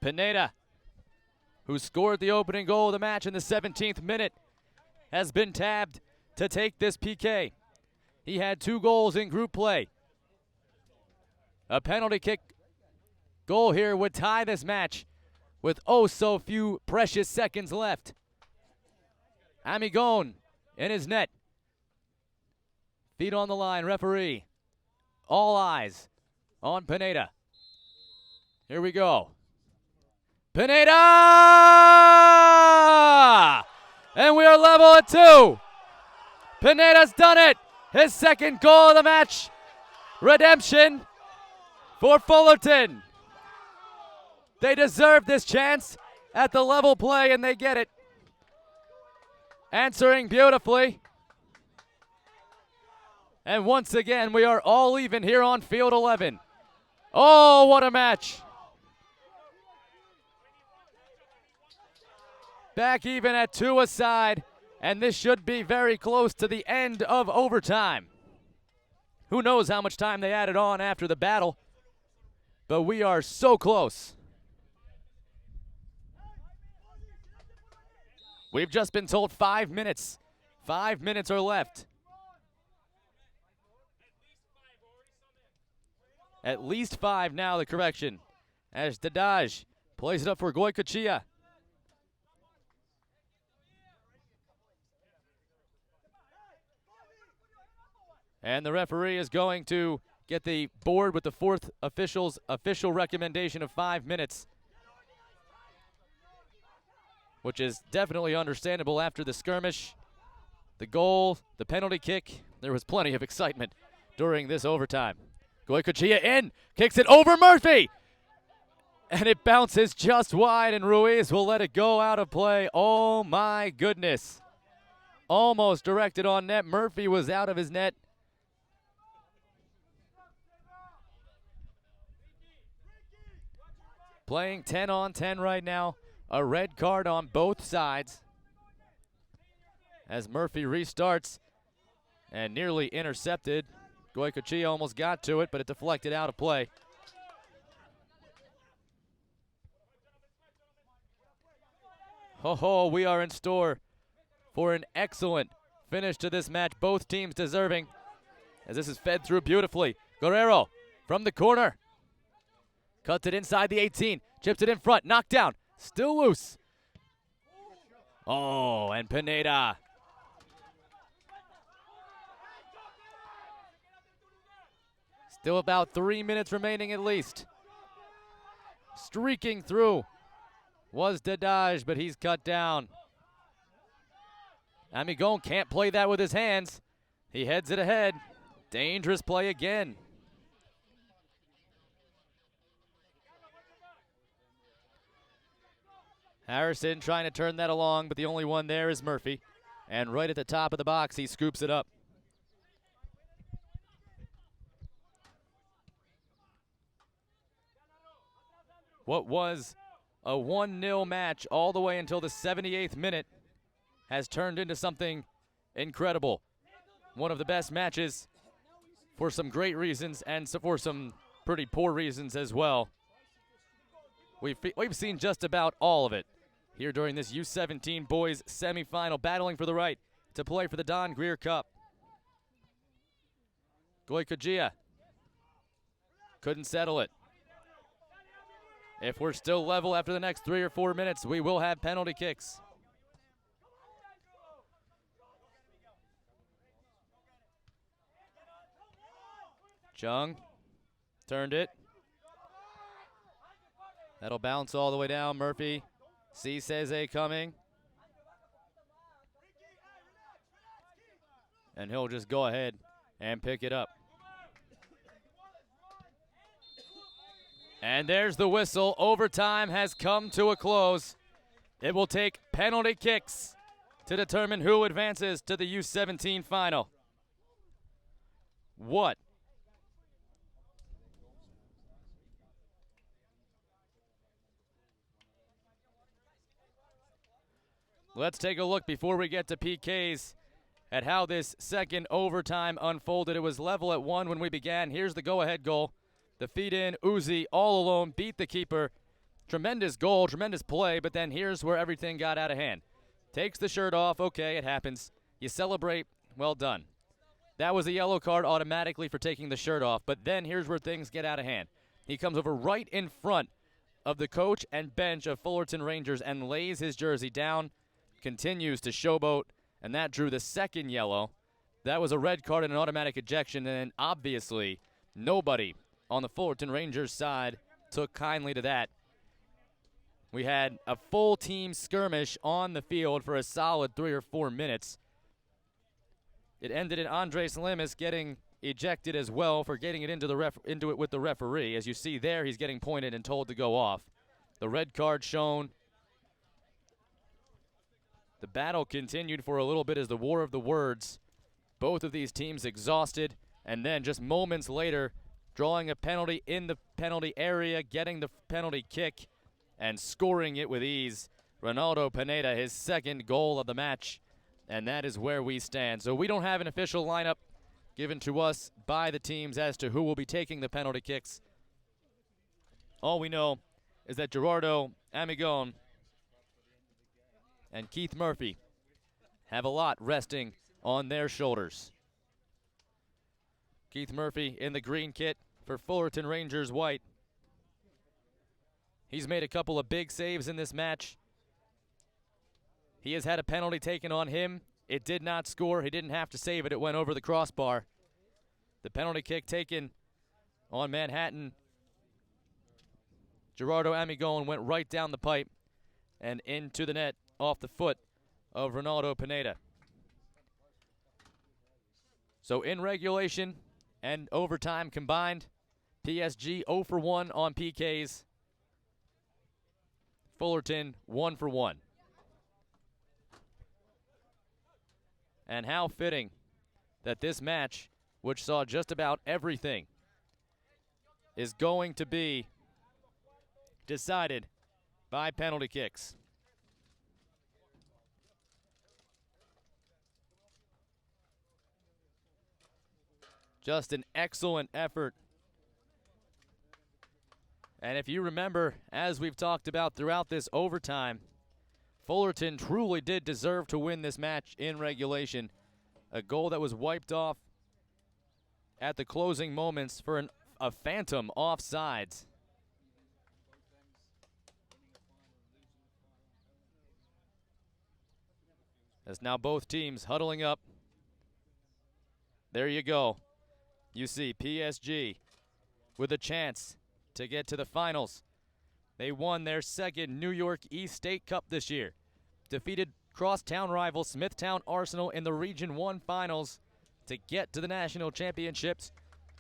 Pineda, who scored the opening goal of the match in the 17th minute, has been tabbed to take this PK. He had 2 goals in group play. A penalty kick goal here would tie this match with oh so few precious seconds left. Amigon in his net. Feet on the line, referee. All eyes on Pineda. Here we go. Pineda! And we are level at 2. Pineda's done it. His second goal of the match. Redemption for Fullerton. They deserve this chance at the level play, and they get it. Answering beautifully. And once again, we are all even here on field 11. Oh, what a match. Back even at 2 aside, and this should be very close to the end of overtime. Who knows how much time they added on after the battle, but we are so close. We've just been told 5 minutes. 5 minutes are left. At least 5 now, the correction. As Dadaj plays it up for Goycochea. And the referee is going to get the board with the fourth official's official recommendation of 5 minutes, which is definitely understandable after the skirmish, the goal, the penalty kick. There was plenty of excitement during this overtime. Goycochea in, kicks it over Murphy, and it bounces just wide, and Ruiz will let it go out of play. Oh my goodness. Almost directed on net. Murphy was out of his net. Playing 10 on 10 right now. A red card on both sides as Murphy restarts and nearly intercepted. Goycochea almost got to it, but it deflected out of play. Ho, we are in store for an excellent finish to this match. Both teams deserving, as this is fed through beautifully. Guerrero from the corner. Cuts it inside the 18. Chips it in front. Knocked down. Still loose. Oh, and Pineda. Still about 3 minutes remaining at least. Streaking through was Dadaj, but he's cut down. Amigon can't play that with his hands. He heads it ahead. Dangerous play again. Harrison trying to turn that along, but the only one there is Murphy. And right at the top of the box, he scoops it up. What was a 1-0 match all the way until the 78th minute has turned into something incredible. One of the best matches for some great reasons and for some pretty poor reasons as well. We've seen just about all of it here during this U17 boys semifinal, battling for the right to play for the Don Greer Cup. Goycochea couldn't settle it. If we're still level after the next 3 or 4 minutes, we will have penalty kicks. Chung turned it. That'll bounce all the way down. Murphy sees Cese coming. And he'll just go ahead and pick it up. And there's the whistle. Overtime has come to a close. It will take penalty kicks to determine who advances to the U17 final. What? Let's take a look before we get to PKs at how this second overtime unfolded. It was level at 1 when we began. Here's the go-ahead goal. The feed in, Uzi all alone, beat the keeper. Tremendous goal, tremendous play, but then here's where everything got out of hand. Takes the shirt off, okay, it happens. You celebrate, well done. That was a yellow card automatically for taking the shirt off, but then here's where things get out of hand. He comes over right in front of the coach and bench of Fullerton Rangers and lays his jersey down. continues to showboat, and that drew the second yellow. That was a red card and an automatic ejection, and obviously nobody on the Fullerton Rangers side took kindly to that. We had a full team skirmish on the field for a solid 3 or 4 minutes. It ended in Andres Lemus getting ejected as well for getting it into it with the referee. As you see there, he's getting pointed and told to go off. The red card shown. The battle continued for a little bit as the war of the words. Both of these teams exhausted, and then just moments later, drawing a penalty in the penalty area, getting the penalty kick, and scoring it with ease. Ronaldo Pineda, his second goal of the match, and that is where we stand. So we don't have an official lineup given to us by the teams as to who will be taking the penalty kicks. All we know is that Gerardo Amigon and Keith Murphy have a lot resting on their shoulders. Keith Murphy in the green kit for Fullerton Rangers white. He's made a couple of big saves in this match. He has had a penalty taken on him. It did not score. He didn't have to save it. It went over the crossbar. The penalty kick taken on Manhattan. Gerardo Amigon went right down the pipe and into the net off the foot of Ronaldo Pineda. So in regulation and overtime combined, PSG 0 for 1 on PKs. Fullerton 1 for 1. And how fitting that this match, which saw just about everything, is going to be decided by penalty kicks. Just an excellent effort. And if you remember, as we've talked about throughout this overtime, Fullerton truly did deserve to win this match in regulation. A goal that was wiped off at the closing moments for a phantom offsides. As now both teams huddling up. There you go. You see PSG with a chance to get to the finals. They won their second New York East State Cup this year. Defeated crosstown rival Smithtown Arsenal in the Region 1 finals to get to the national championships.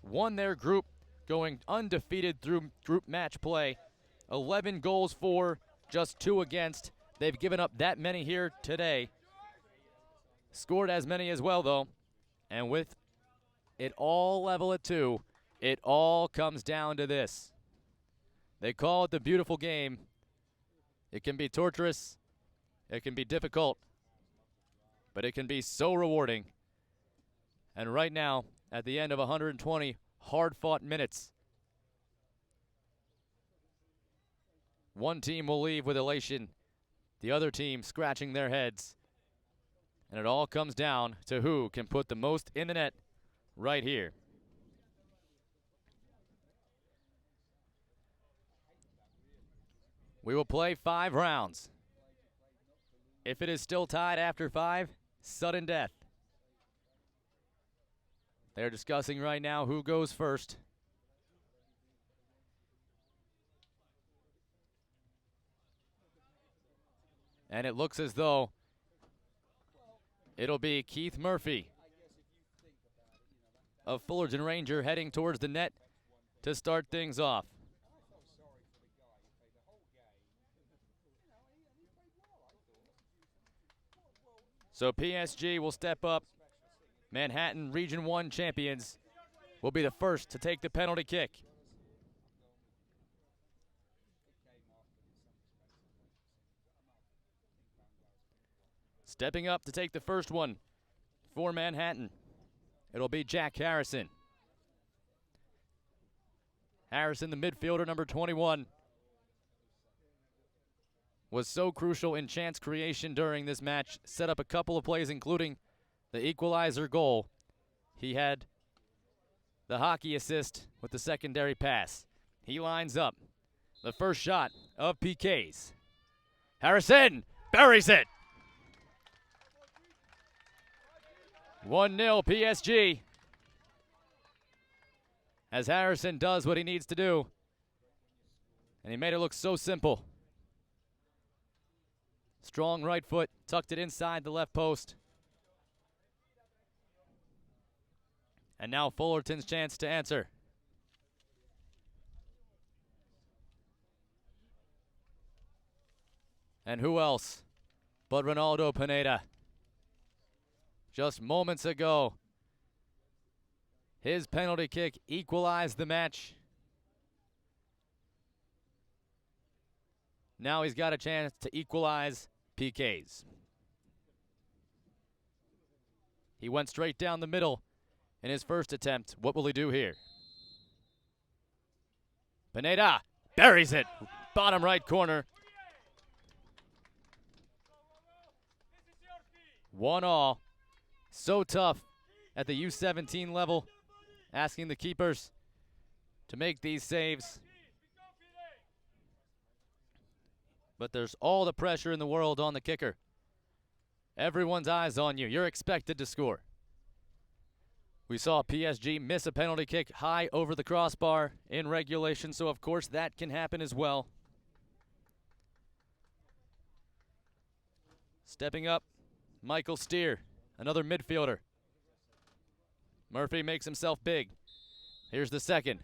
Won their group, going undefeated through group match play. 11 goals for, just 2 against. They've given up that many here today. Scored as many as well, though. And with it all level at 2, it all comes down to this. They call it the beautiful game. It can be torturous. It can be difficult. But it can be so rewarding. And right now, at the end of 120 hard-fought minutes, one team will leave with elation, the other team scratching their heads. And it all comes down to who can put the most in the net right here. We will play 5 rounds. If it is still tied after 5, sudden death. They're discussing right now who goes first. And it looks as though it'll be Keith Murphy of Fullerton Ranger heading towards the net to start things off. So PSG will step up. Manhattan Region 1 champions will be the first to take the penalty kick. Stepping up to take the first one for Manhattan, it'll be Jack Harrison. Harrison, the midfielder, number 21, was so crucial in chance creation during this match. Set up a couple of plays, including the equalizer goal. He had the hockey assist with the secondary pass. He lines up the first shot of PK's. Harrison buries it. 1-0 PSG. As Harrison does what he needs to do. And he made it look so simple. Strong right foot, tucked it inside the left post. And now Fullerton's chance to answer. And who else but Ronaldo Pineda? Just moments ago, his penalty kick equalized the match. Now he's got a chance to equalize PKs. He went straight down the middle in his first attempt. What will he do here? Pineda buries it. Bottom right corner. 1-1. So tough at the U17 level, asking the keepers to make these saves. But there's all the pressure in the world on the kicker. Everyone's eyes on you. You're expected to score. We saw PSG miss a penalty kick high over the crossbar in regulation, so of course that can happen as well. Stepping up, Michael Steer, another midfielder. Murphy makes himself big. Here's the second.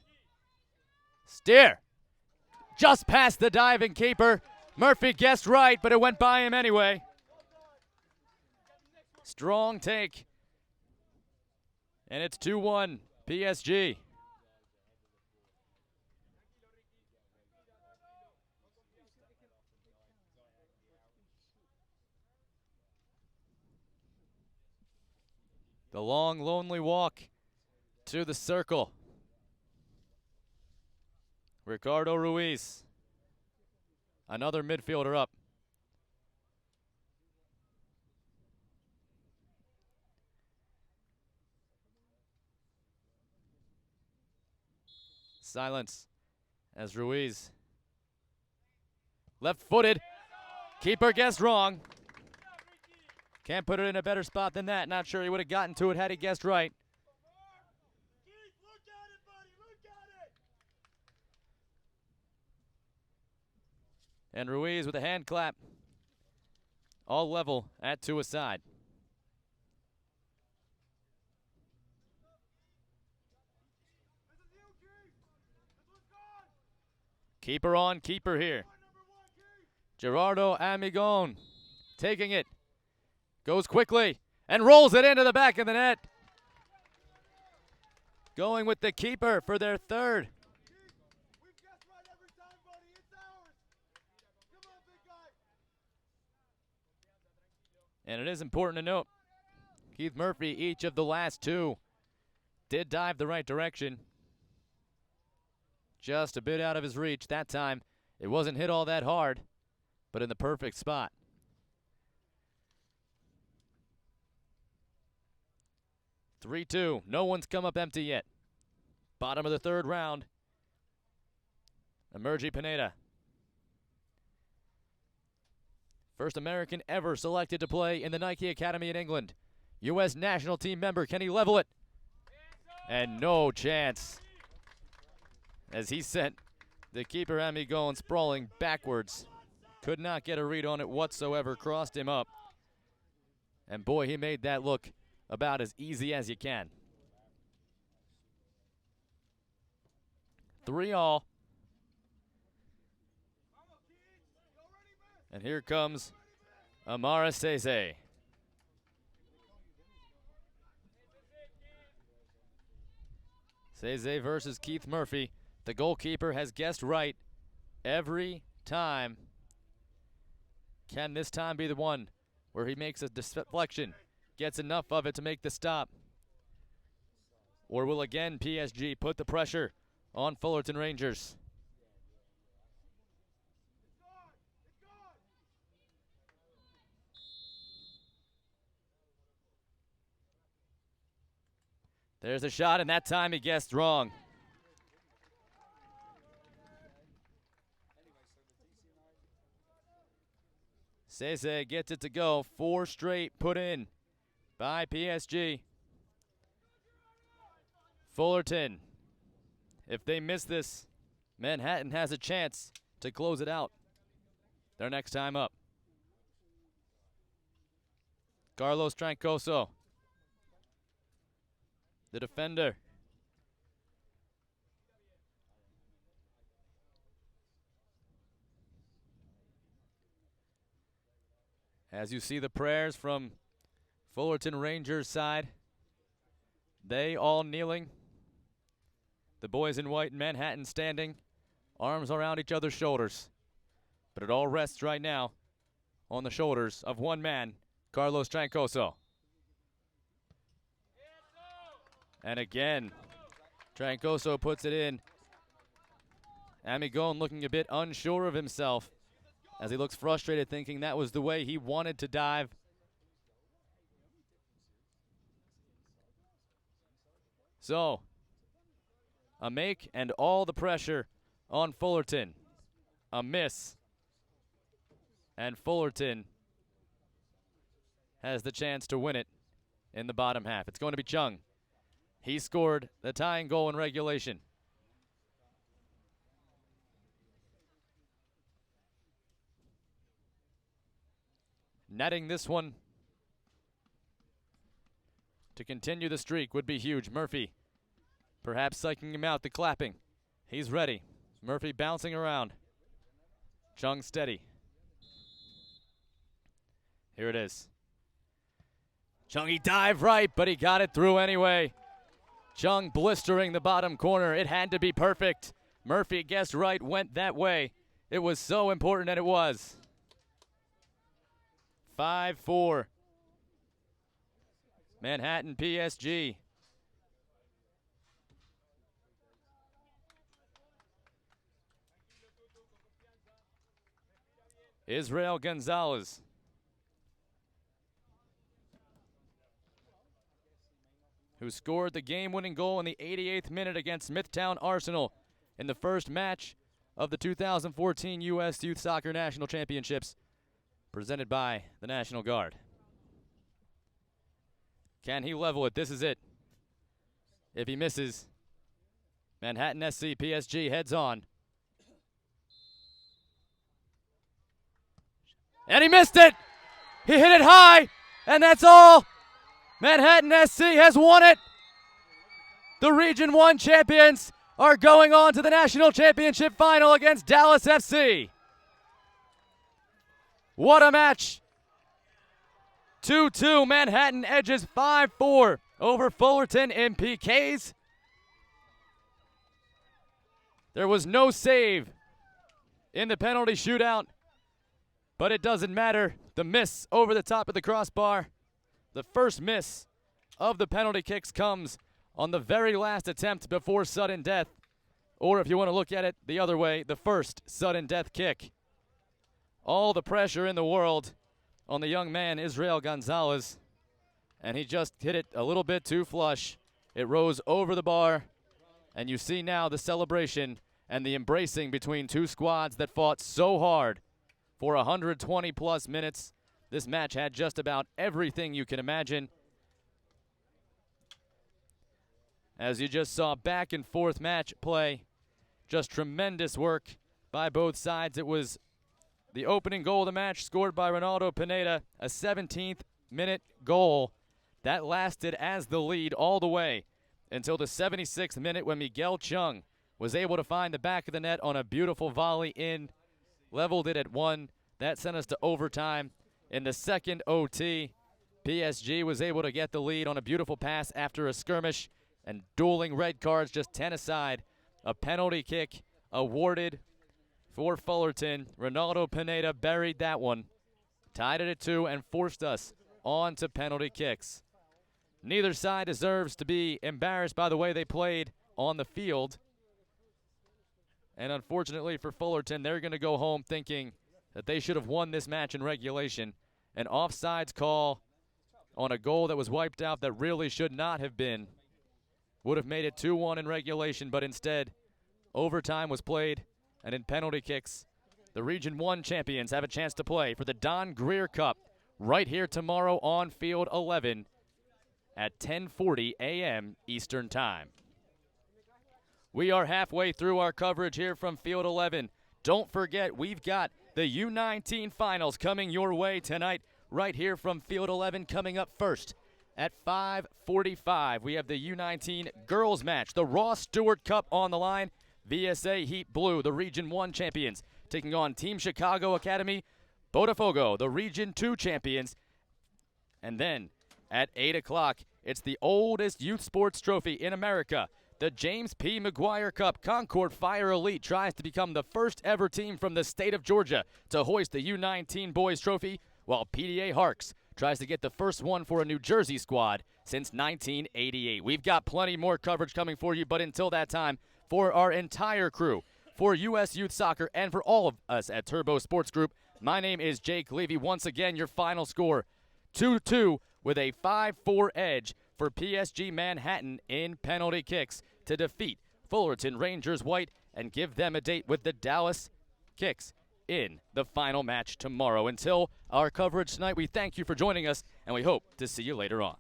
Steer! Just past the diving keeper. Murphy guessed right, but it went by him anyway. Strong take. And it's 2-1, PSG. The long, lonely walk to the circle. Ricardo Ruiz, another midfielder up. Silence as Ruiz. Left-footed. Keeper guessed wrong. Can't put it in a better spot than that. Not sure he would have gotten to it had he guessed right. And Ruiz with a hand clap. All level at 2 aside. Keeper on keeper here. Gerardo Amigon taking it. Goes quickly and rolls it into the back of the net. Going with the keeper for their third. And it is important to note, Keith Murphy, each of the last two, did dive the right direction. Just a bit out of his reach. That time, it wasn't hit all that hard, but in the perfect spot. (3-2). No one's come up empty yet. Bottom of the third round. Emergi Pineda. First American ever selected to play in the Nike Academy in England. U.S. national team member. Can he level it? And no chance. As he sent the keeper Amigon sprawling backwards. Could not get a read on it whatsoever. Crossed him up. And boy, he made that look about as easy as you can. 3-3. And here comes Amara Sese. Sese versus Keith Murphy. The goalkeeper has guessed right every time. Can this time be the one where he makes a deflection, gets enough of it to make the stop? Or will again PSG put the pressure on Fullerton Rangers? There's a shot, and that time he guessed wrong. Sese gets it to go. 4 straight put in by PSG. Fullerton, if they miss this, Manhattan has a chance to close it out their next time up. Carlos Trancoso, the defender. As you see the prayers from Fullerton Rangers side, they all kneeling. The boys in white in Manhattan standing, arms around each other's shoulders. But it all rests right now on the shoulders of one man, Carlos Trancoso. And again, Trancoso puts it in. Amigon looking a bit unsure of himself as he looks frustrated, thinking that was the way he wanted to dive. So, a make and all the pressure on Fullerton. A miss. And Fullerton has the chance to win it in the bottom half. It's going to be Chung. He scored the tying goal in regulation. Netting this one to continue the streak would be huge. Murphy perhaps psyching him out, the clapping. He's ready. Murphy bouncing around. Chung steady. Here it is. Chung, he dived right, but he got it through anyway. Chung blistering the bottom corner. It had to be perfect. Murphy guessed right, went that way. It was so important, and it was. 5-4. Manhattan PSG. Israel Gonzalez. Who scored the game-winning goal in the 88th minute against Smithtown Arsenal in the first match of the 2014 U.S. Youth Soccer National Championships, presented by the National Guard. Can he level it? This is it. If he misses, Manhattan SC PSG heads on. And he missed it! He hit it high, and that's all! Manhattan SC has won it! The Region 1 champions are going on to the National Championship final against Dallas FC. What a match! 2-2, Manhattan edges 5-4 over Fullerton in PKs. There was no save in the penalty shootout, but it doesn't matter. The miss over the top of the crossbar. The first miss of the penalty kicks comes on the very last attempt before sudden death. Or if you want to look at it the other way, the first sudden death kick. All the pressure in the world on the young man, Israel Gonzalez. And he just hit it a little bit too flush. It rose over the bar. And you see now the celebration and the embracing between two squads that fought so hard for 120-plus minutes. This match had just about everything you can imagine. As you just saw, back and forth match play. Just tremendous work by both sides. It was the opening goal of the match scored by Ronaldo Pineda, a 17th minute goal. That lasted as the lead all the way until the 76th minute when Miguel Chung was able to find the back of the net on a beautiful volley in, leveled it at 1. That sent us to overtime. In the second OT, PSG was able to get the lead on a beautiful pass after a skirmish, and dueling red cards, just 10 aside. A penalty kick awarded for Fullerton. Ronaldo Pineda buried that one, tied it at 2, and forced us on to penalty kicks. Neither side deserves to be embarrassed by the way they played on the field. And unfortunately for Fullerton, they're going to go home thinking that they should have won this match in regulation. An offsides call on a goal that was wiped out that really should not have been. Would have made it 2-1 in regulation, but instead, overtime was played, and in penalty kicks, the Region 1 champions have a chance to play for the Don Greer Cup right here tomorrow on Field 11 at 10:40 a.m. Eastern Time. We are halfway through our coverage here from Field 11. Don't forget, we've got the U19 Finals coming your way tonight right here from Field 11. Coming up first at 5:45, we have the U19 Girls match, the Ross Stewart Cup on the line. VSA Heat Blue, the Region 1 champions, taking on Team Chicago Academy Botafogo, the Region 2 champions. And then at 8 o'clock, it's the oldest youth sports trophy in America. The James P. McGuire Cup. Concord Fire Elite tries to become the first ever team from the state of Georgia to hoist the U19 Boys Trophy, while PDA Harks tries to get the first one for a New Jersey squad since 1988. We've got plenty more coverage coming for you, but until that time, for our entire crew, for U.S. Youth Soccer, and for all of us at Turbo Sports Group, my name is Jake Levy. Once again, your final score, 2-2 with a 5-4 edge for PSG Manhattan in penalty kicks to defeat Fullerton Rangers White and give them a date with the Dallas Kicks in the final match tomorrow. Until our coverage tonight, we thank you for joining us, and we hope to see you later on.